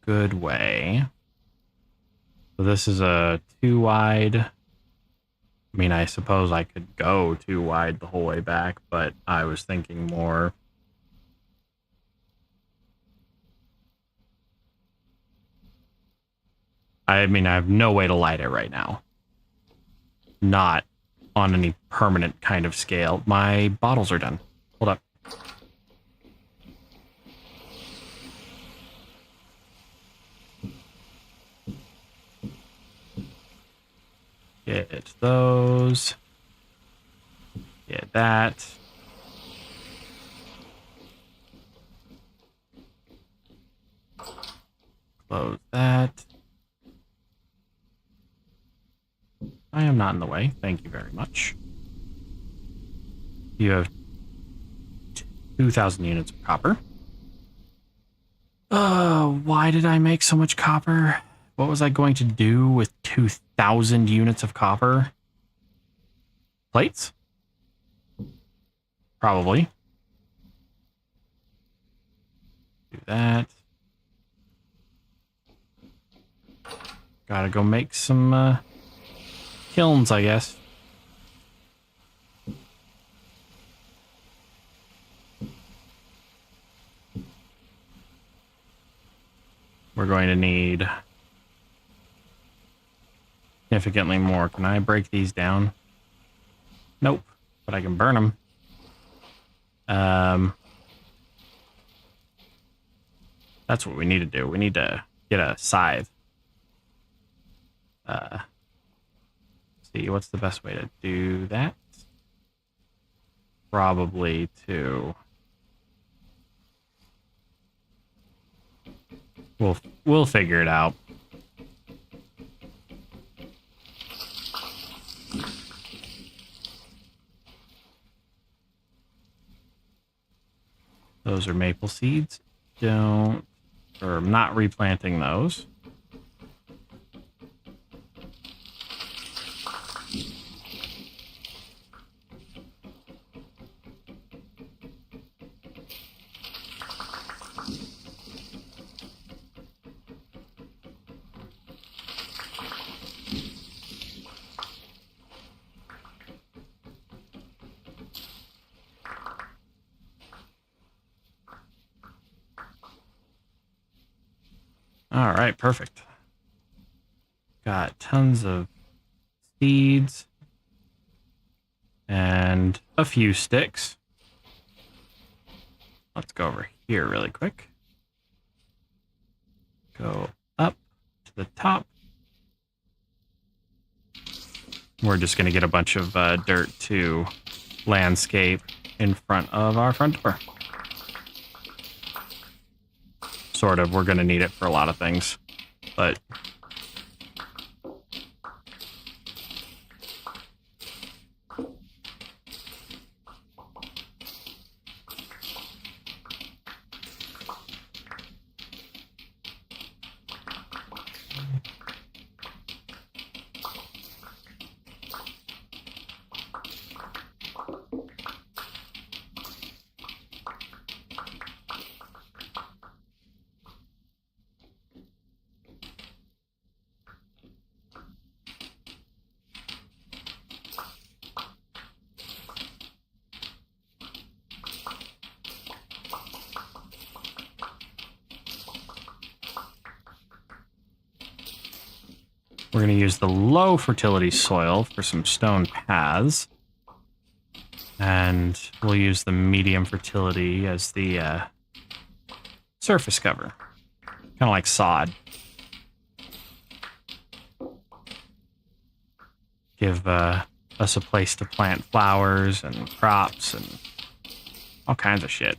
good way. So this is a 2 wide. I mean, I suppose I could go 2 wide the whole way back, but I was thinking more. I mean, I have no way to light it right now. Not on any permanent kind of scale. My bottles are done. Hold up. Get those. Get that. Close that. I am not in the way. Thank you very much. You have 2,000 units of copper. Why did I make so much copper? What was I going to do with 2,000 units of copper? Plates? Probably. Do that. Gotta go make some kilns, I guess. We're going to need significantly more. Can I break these down? Nope, but I can burn them. That's what we need to do. We need to get a scythe. See, what's the best way to do that? Probably to... We'll figure it out. Those are maple seeds. I'm not replanting those. All right, perfect. Got tons of seeds and a few sticks. Let's go over here really quick. go up to the top. We're just going to get a bunch of dirt to landscape in front of our front door. Sort of. We're going to need it for a lot of things, but we're going to use the low fertility soil for some stone paths. And we'll use the medium fertility as the surface cover. Kind of like sod. Give us a place to plant flowers and crops and all kinds of shit.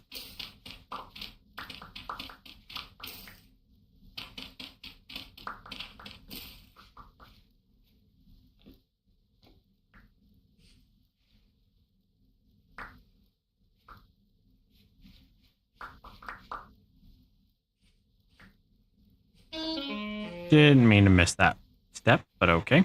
Didn't mean to miss that step, but okay.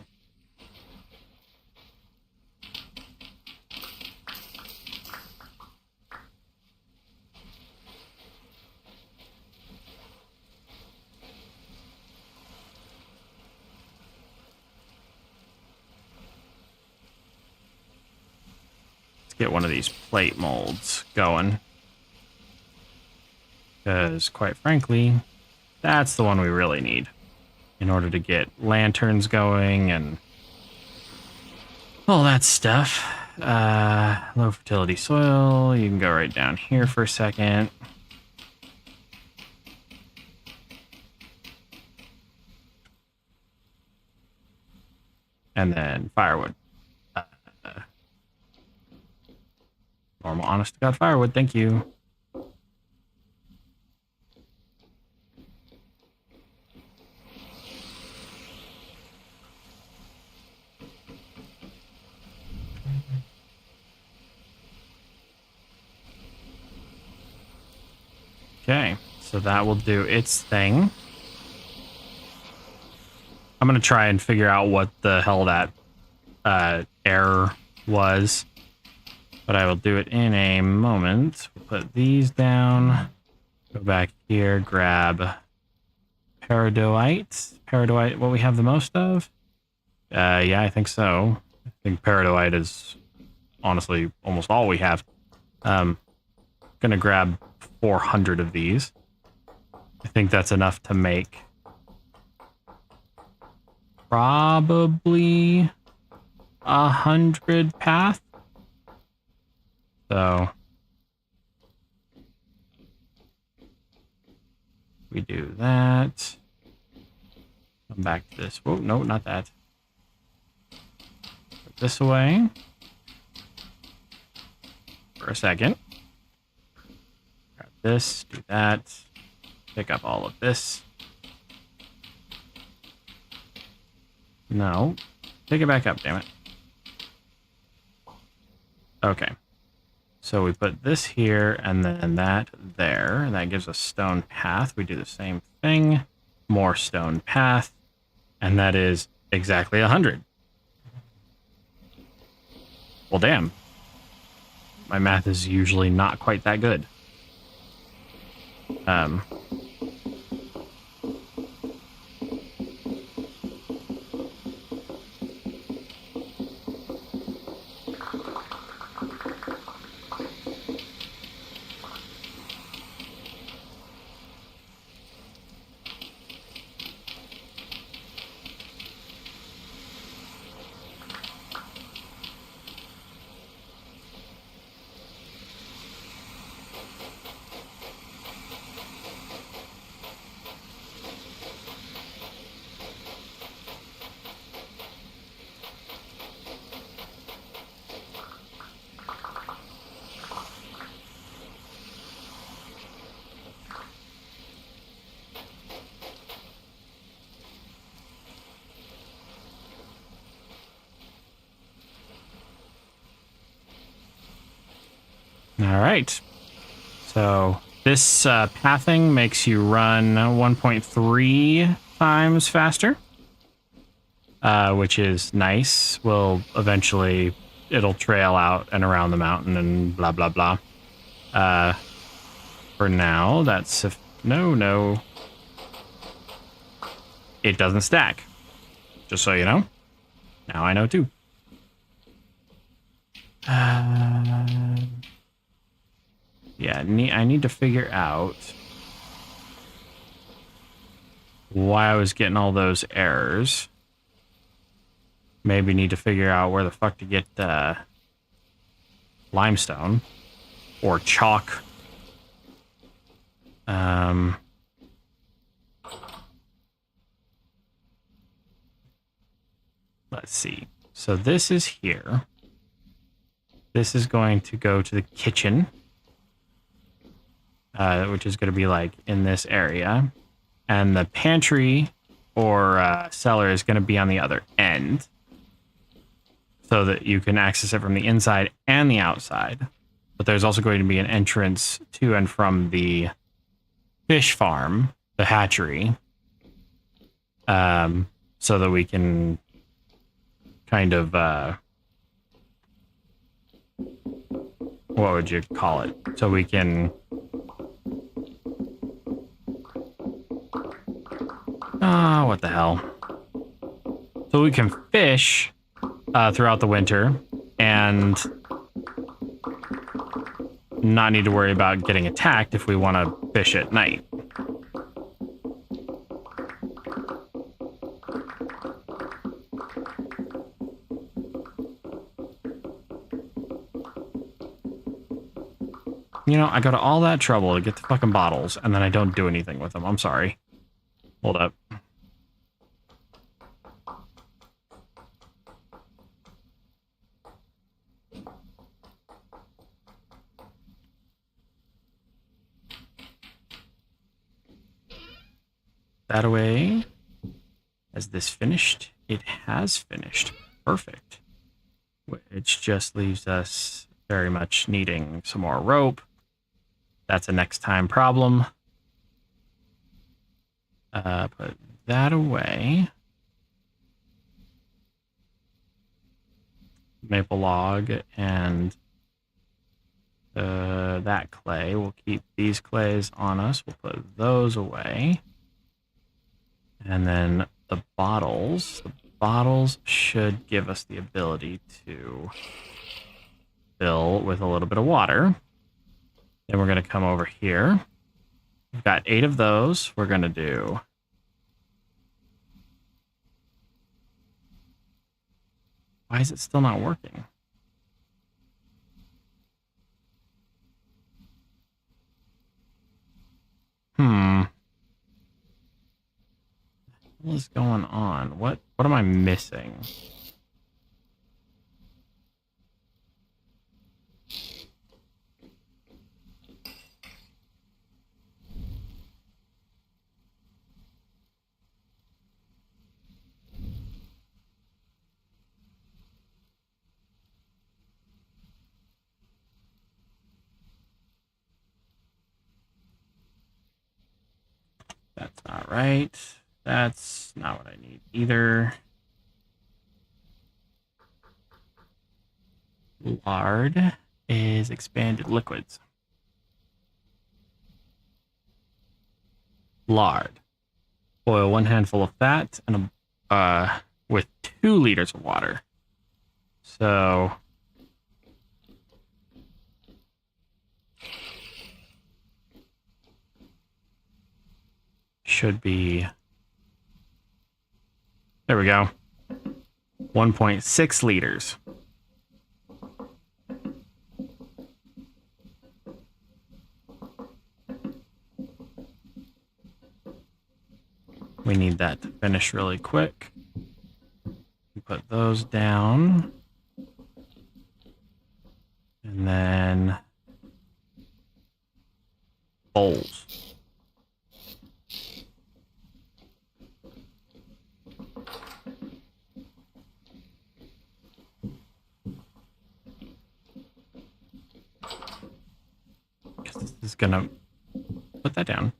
Let's get one of these plate molds going. Because, quite frankly, that's the one we really need in order to get lanterns going and all that stuff. Low fertility soil. You can go right down here for a second. And then firewood. Normal, honest to God firewood. Thank you. Okay, so that will do its thing. I'm going to try and figure out what the hell that error was, but I will do it in a moment. We'll put these down, go back here, grab peridotite. Peridotite, what we have the most of? Yeah, I think so. I think peridotite is honestly almost all we have. Gonna grab 400 of these. I think that's enough to make probably 100 path. So we do that. Come back to this. Whoa, no, not that. Put this away for a second. Grab this, do that. Pick up all of this. No. Pick it back up, damn it. Okay. So we put this here and then that there, and that gives us stone path. We do the same thing. More stone path. And that is exactly 100. Well, damn. My math is usually not quite that good. All right. So this pathing makes you run 1.3 times faster, which is nice. Will eventually it'll trail out and around the mountain and blah blah blah. For now, that's no. It doesn't stack. Just so you know. Now I know too. Yeah, I need to figure out why I was getting all those errors. Maybe need to figure out where the fuck to get limestone or chalk. Let's see. So this is here. This is going to go to the kitchen, which is going to be like in this area. And the pantry or cellar is going to be on the other end, so that you can access it from the inside and the outside. But there's also going to be an entrance to and from the fish farm, the hatchery, so that we can kind of, what would you call it? So we can, what the hell? So we can fish throughout the winter and not need to worry about getting attacked if we want to fish at night. You know, I go to all that trouble to get the fucking bottles, and then I don't do anything with them. I'm sorry. Hold up. That away. Has this finished? It has finished. Perfect. Which just leaves us very much needing some more rope. That's a next time problem. Put that away. Maple log and that clay. We'll keep these clays on us. We'll put those away. And then the bottles. The bottles should give us the ability to fill with a little bit of water. Then we're going to come over here. We've got 8 of those. We're going to do why is it still not working? What is going on? What am I missing? That's not right. That's not what I need either. Lard is expanded liquids. Lard. Boil 1 handful of fat and with 2 liters of water. So should be, there we go, 1.6 liters. We need that to finish really quick. Put those down. And then bowls. is going to put that down.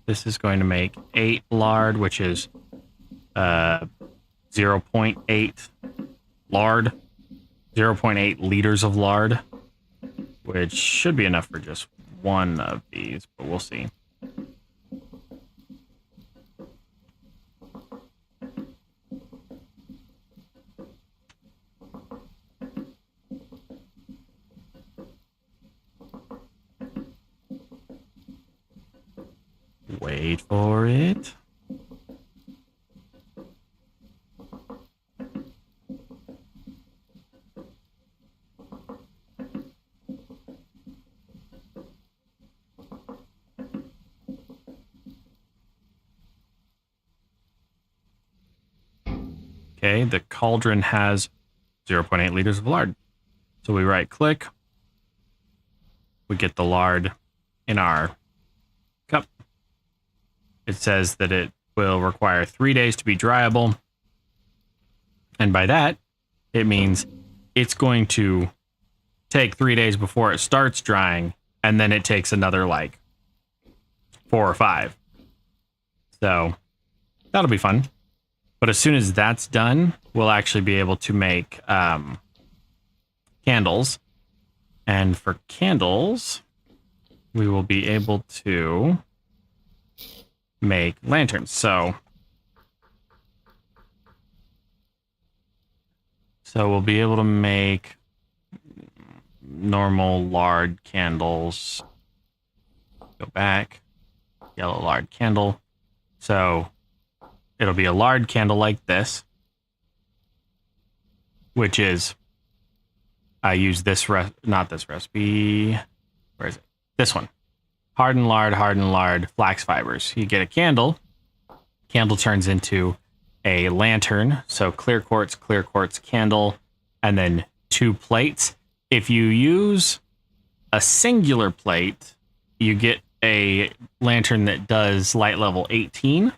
This is going to make 8 lard, which is 0.8 lard, 0.8 liters of lard, which should be enough for just one of these, but we'll see. Wait for it. Okay, the cauldron has 0.8 liters of lard. So we right click. We get the lard in our cup. It says that it will require 3 days to be dryable. And by that, it means it's going to take 3 days before it starts drying, and then it takes another like 4 or 5. So that'll be fun. But as soon as that's done, we'll actually be able to make candles. And for candles, we will be able to make lanterns. So we'll be able to make normal lard candles. Go back, yellow lard candle. So it'll be a lard candle like this, which is, I use this, not this recipe. Where is it? This one. Hardened lard, flax fibers. You get a candle. Candle turns into a lantern. So clear quartz, candle, and then 2 plates. If you use a singular plate, you get a lantern that does light level 18.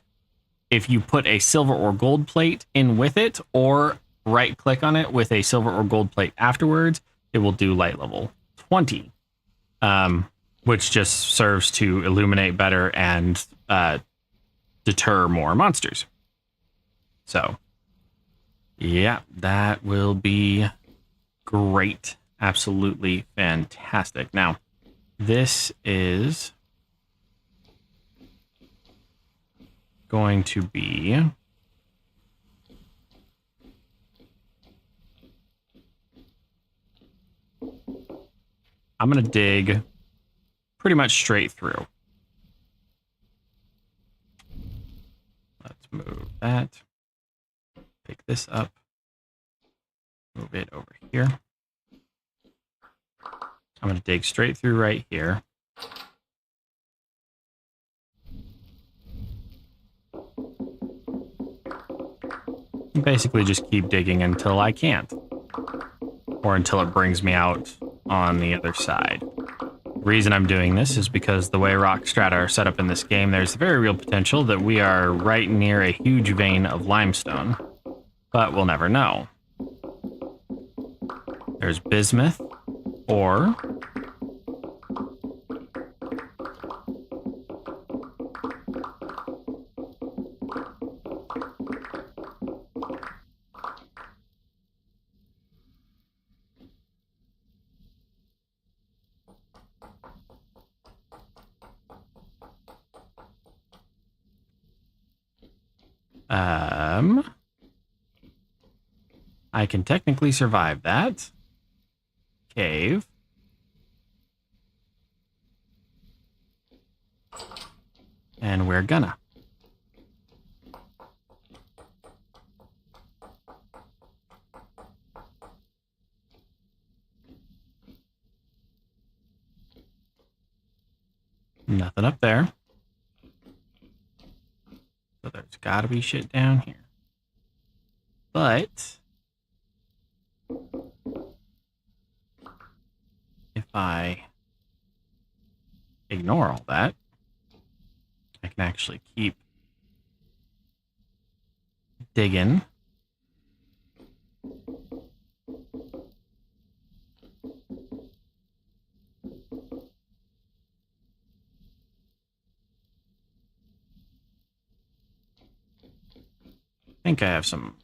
If you put a silver or gold plate in with it, or right click on it with a silver or gold plate afterwards, it will do light level 20, which just serves to illuminate better and deter more monsters. So yeah, that will be great. Absolutely fantastic. Now, this is going to be I'm going to dig pretty much straight through. Let's move that. Pick this up. Move it over here. I'm going to dig straight through right here. And basically just keep digging until I can't. Or until it brings me out on the other side. The reason I'm doing this is because the way rock strata are set up in this game, there's a very real potential that we are right near a huge vein of limestone. But we'll never know. There's bismuth, or I can technically survive that. Cave. And we're gonna. Nothing up there. So there's gotta be shit down here. But if I ignore all that, I can actually keep digging. think I have some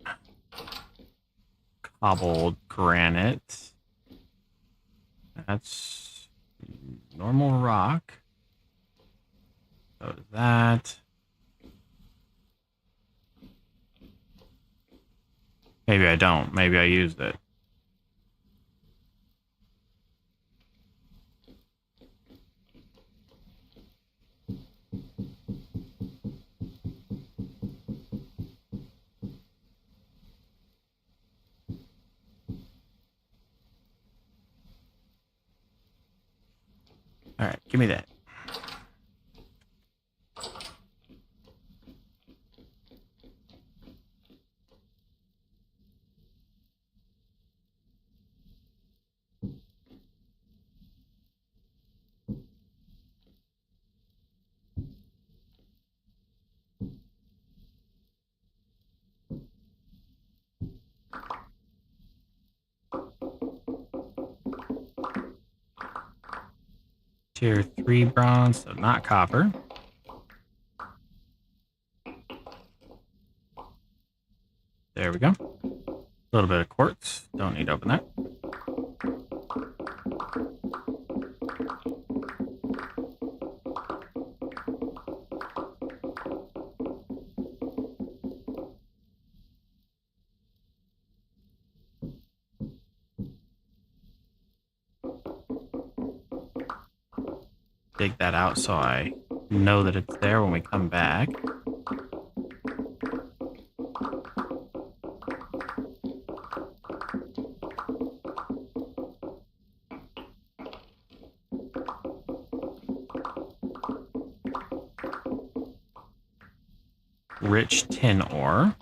cobbled granite. That's normal rock. So that. Maybe I don't. Maybe I used it. All right, give me that. Tier 3 bronze, so not copper. There we go. A little bit of quartz. Don't need to open that. Dig that out so I know that it's there when we come back. Rich tin ore.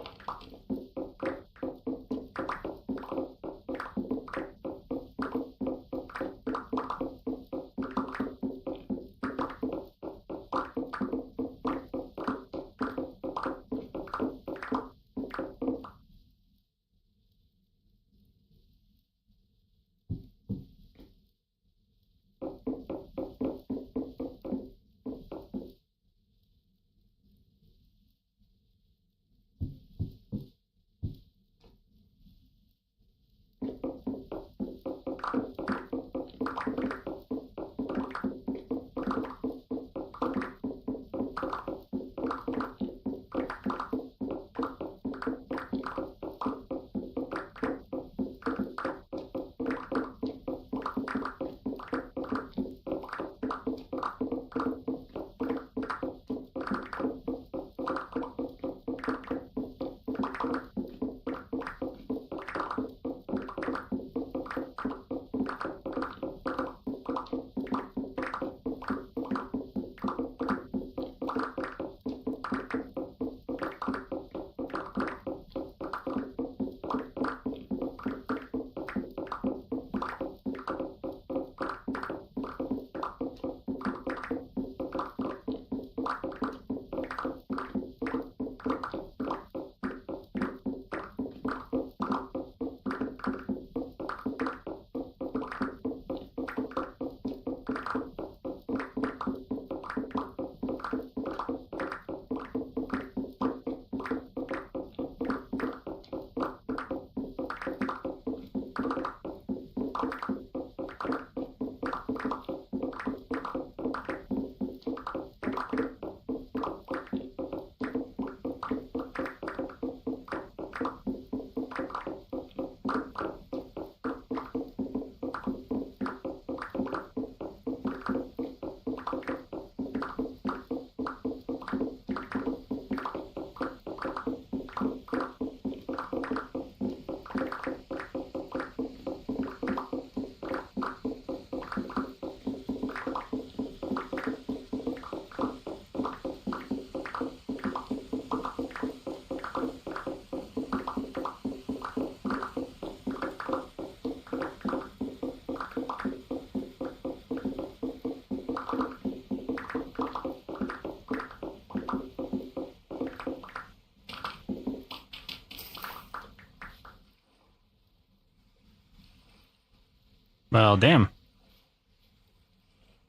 Well, damn.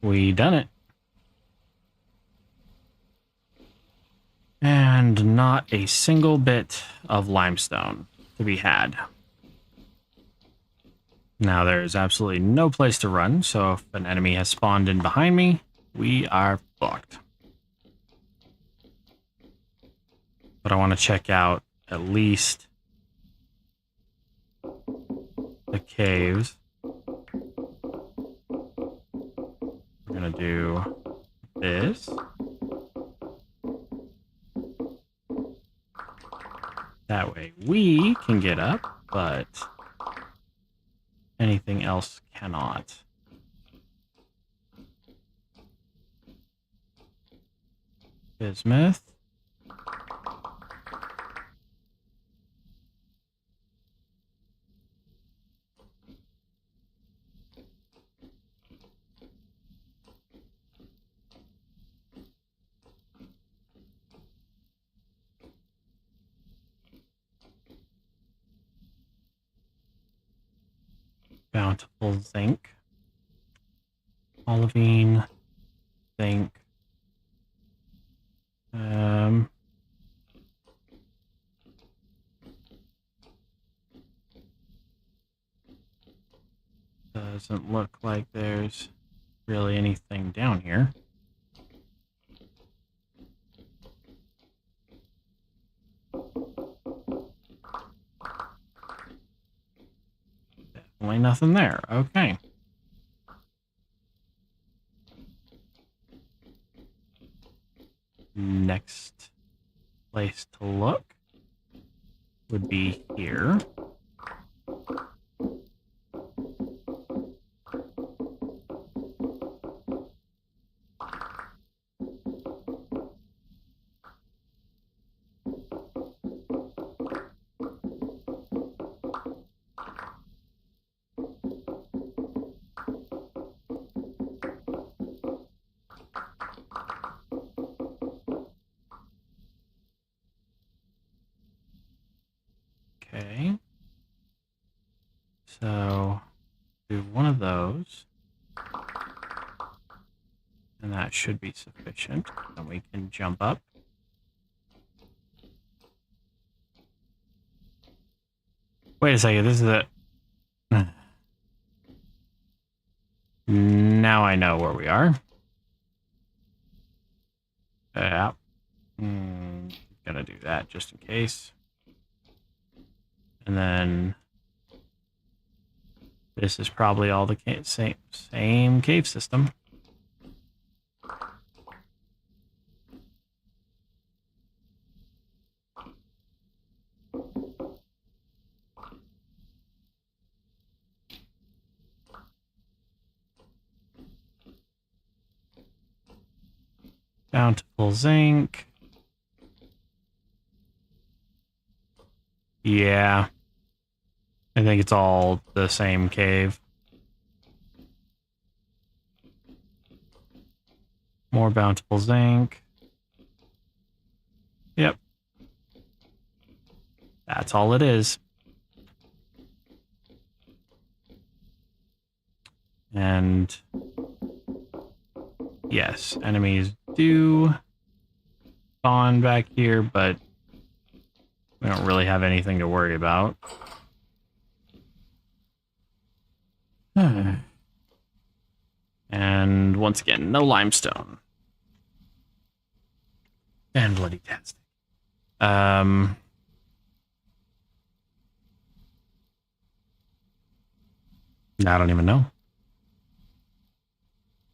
We done it. And And not a single bit of limestone to be had. Now there's absolutely no place to run, so if an enemy has spawned in behind me, we are fucked. But I want to check out at least the caves. We're gonna do this. That way we can get up, but anything else cannot. Bismuth. Bountiful zinc. Olivine. Zinc. Doesn't look like there's really anything down here. Definitely nothing there. Okay. Next place to look would be here. Okay. So do one of those. And that should be sufficient. And we can jump up. Wait a second, this is it. Now I know where we are. Yeah. Gonna do that just in case. And then this is probably all the same cave system. Bountiful zinc. Yeah. I think it's all the same cave. More bountiful zinc. Yep. That's all it is. And yes, enemies do spawn back here, but we don't really have anything to worry about. And once again, no limestone. And bloody tastic. I don't even know.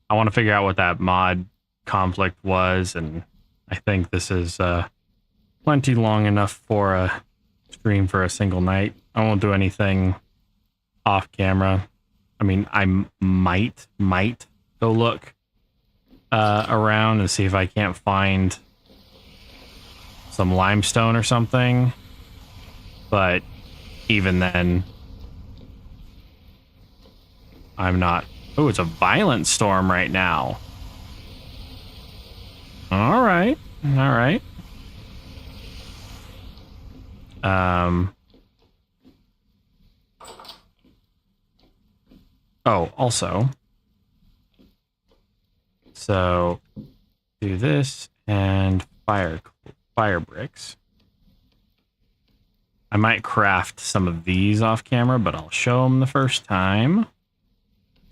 I want to figure out what that mod conflict was, and I think this is plenty long enough for a stream for a single night. I won't do anything off camera. I mean, I might go look around and see if I can't find some limestone or something. But even then, I'm not. Oh, it's a violent storm right now. All right. All right. Oh, also. So do this and fire fire bricks. I might craft some of these off camera, but I'll show them the first time.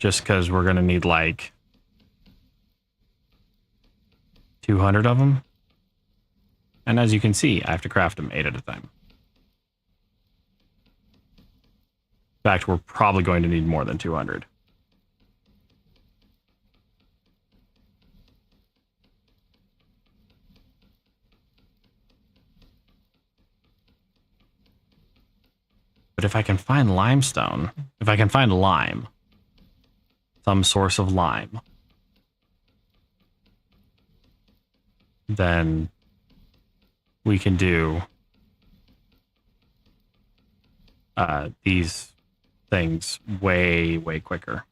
Just because we're going to need like 200 of them. And as you can see, I have to craft them 8 at a time. In fact, we're probably going to need more than 200. But if I can find limestone, if I can find lime, some source of lime, then we can do these things way, way quicker.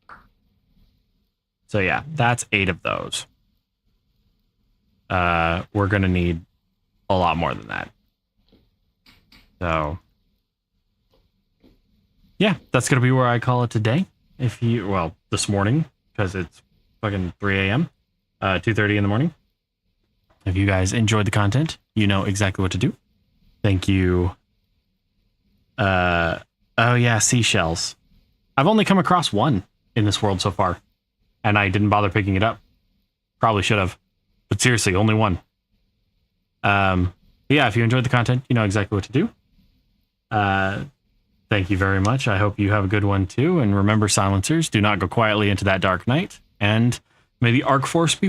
So yeah, that's 8 of those. We're going to need a lot more than that. So yeah, that's going to be where I call it today. If you, well, this morning, because it's fucking 3 a.m., 2:30 in the morning. If you guys enjoyed the content, you know exactly what to do. Thank you. Oh yeah, seashells. I've only come across one in this world so far, and I didn't bother picking it up. Probably should have, but seriously, only one. Yeah, if you enjoyed the content, you know exactly what to do. Thank you very much. I hope you have a good one too. And remember, silencers, do not go quietly into that dark night. And may the Arc Force be